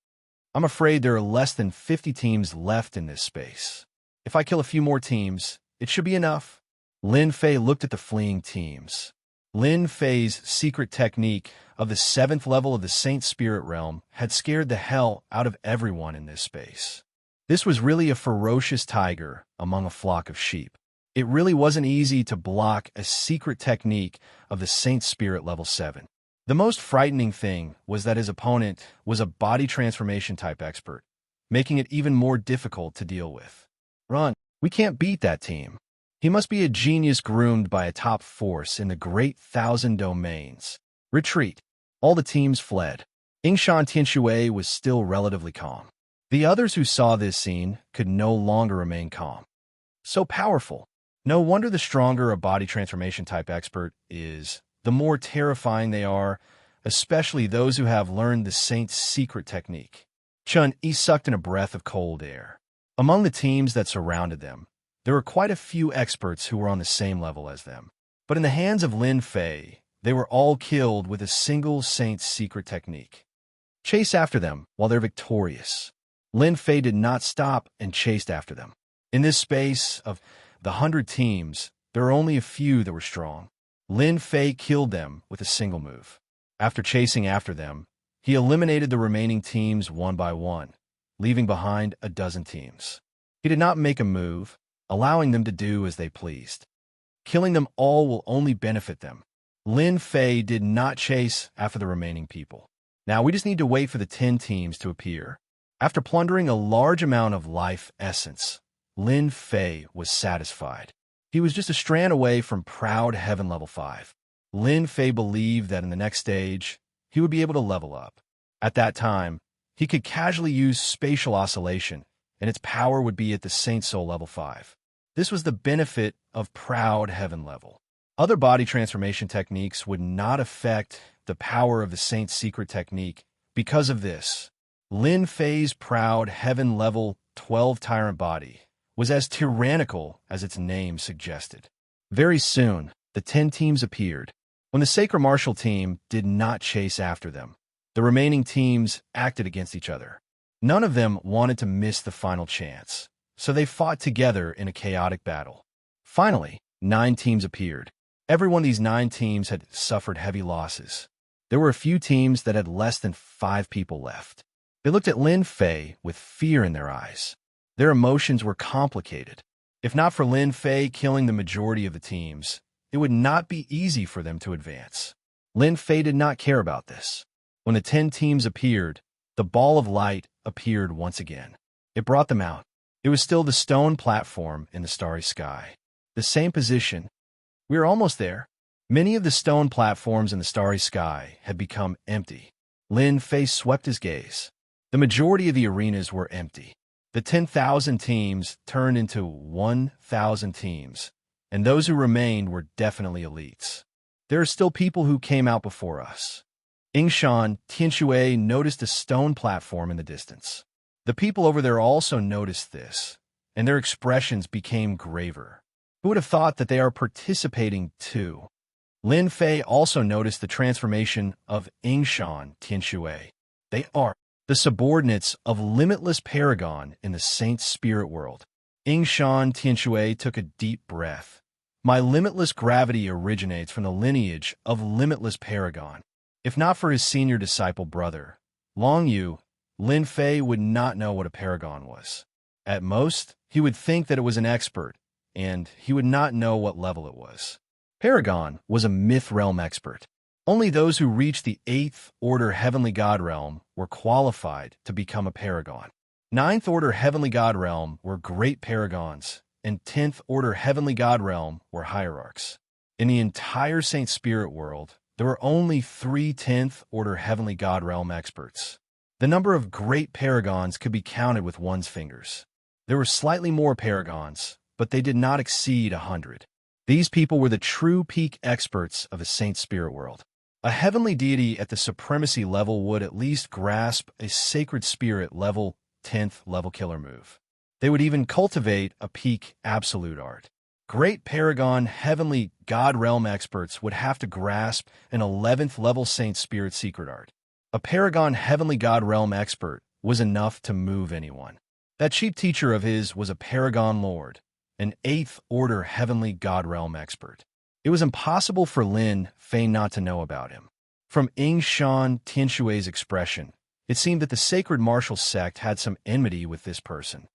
I'm afraid there are less than 50 teams left in this space. If I kill a few more teams, it should be enough. Lin Fei looked at the fleeing teams. Lin Fei's secret technique of the 7th level of the Saint Spirit Realm had scared the hell out of everyone in this space. This was really a ferocious tiger among a flock of sheep. It really wasn't easy to block a secret technique of the Saint Spirit level 7. The most frightening thing was that his opponent was a body transformation type expert, making it even more difficult to deal with. Run, we can't beat that team. He must be a genius groomed by a top force in the Great Thousand Domains. Retreat. All the teams fled. Xianxia was still relatively calm. The others who saw this scene could no longer remain calm. So powerful. No wonder the stronger a body transformation type expert is, the more terrifying they are, especially those who have learned the Saint's secret technique. Chun-Yi sucked in a breath of cold air. Among the teams that surrounded them, there were quite a few experts who were on the same level as them. But in the hands of Lin Fei, they were all killed with a single Saint's secret technique. Chase after them while they're victorious. Lin Fei did not stop and chased after them. In this space of the 100 teams, there were only a few that were strong. Lin Fei killed them with a single move. After chasing after them, he eliminated the remaining teams one by one, leaving behind a dozen teams. He did not make a move, allowing them to do as they pleased. Killing them all will only benefit them. Lin Fei did not chase after the remaining people. Now we just need to wait for the 10 teams to appear. After plundering a large amount of life essence, Lin Fei was satisfied. He was just a strand away from proud heaven level 5. Lin Fei believed that in the next stage, he would be able to level up. At that time, he could casually use spatial oscillation, and its power would be at the Saint Soul level 5. This was the benefit of proud heaven level. Other body transformation techniques would not affect the power of the Saint's secret technique. Because of this, Lin Fei's proud heaven level 12 tyrant body was as tyrannical as its name suggested. Very soon, the 10 teams appeared. When the Sacred Martial team did not chase after them, the remaining teams acted against each other. None of them wanted to miss the final chance, so they fought together in a chaotic battle. Finally, 9 teams appeared. Every one of these 9 teams had suffered heavy losses. There were a few teams that had less than 5 people left. They looked at Lin Fei with fear in their eyes. Their emotions were complicated. If not for Lin Fei killing the majority of the teams, it would not be easy for them to advance. Lin Fei did not care about this. When the 10 teams appeared, the ball of light appeared once again. It brought them out. It was still the stone platform in the starry sky. The same position. We are almost there. Many of the stone platforms in the starry sky had become empty. Lin Fei swept his gaze. The majority of the arenas were empty. The 10,000 teams turned into 1,000 teams, and those who remained were definitely elites. There are still people who came out before us. Yingshan Tianshui noticed a stone platform in the distance. The people over there also noticed this, and their expressions became graver. Who would have thought that they are participating too? Lin Fei also noticed the transformation of Yingshan Tianshui. They are the subordinates of limitless Paragon in the Saint's spirit world. Yingshan Tianshui took a deep breath. My limitless gravity originates from the lineage of limitless Paragon. If not for his senior disciple brother, Long Yu, Lin Fei would not know what a Paragon was. At most, he would think that it was an expert, and he would not know what level it was. Paragon was a myth realm expert. Only those who reached the 8th Order Heavenly God Realm were qualified to become a Paragon. 9th Order Heavenly God Realm were Great Paragons, and 10th Order Heavenly God Realm were Hierarchs. In the entire Saint Spirit world, there were only 3 10th Order Heavenly God Realm experts. The number of Great Paragons could be counted with one's fingers. There were slightly more Paragons, but they did not exceed 100. These people were the true peak experts of the Saint Spirit world. A heavenly deity at the supremacy level would at least grasp a sacred spirit level 10th level killer move. They would even cultivate a peak absolute art. Great Paragon Heavenly God Realm experts would have to grasp an 11th level Saint Spirit secret art. A Paragon Heavenly God Realm expert was enough to move anyone. That cheap teacher of his was a Paragon Lord, an 8th Order Heavenly God Realm expert. It was impossible for Lin Fei not to know about him. From Yingshan Tianshui's expression, it seemed that the sacred martial sect had some enmity with this person.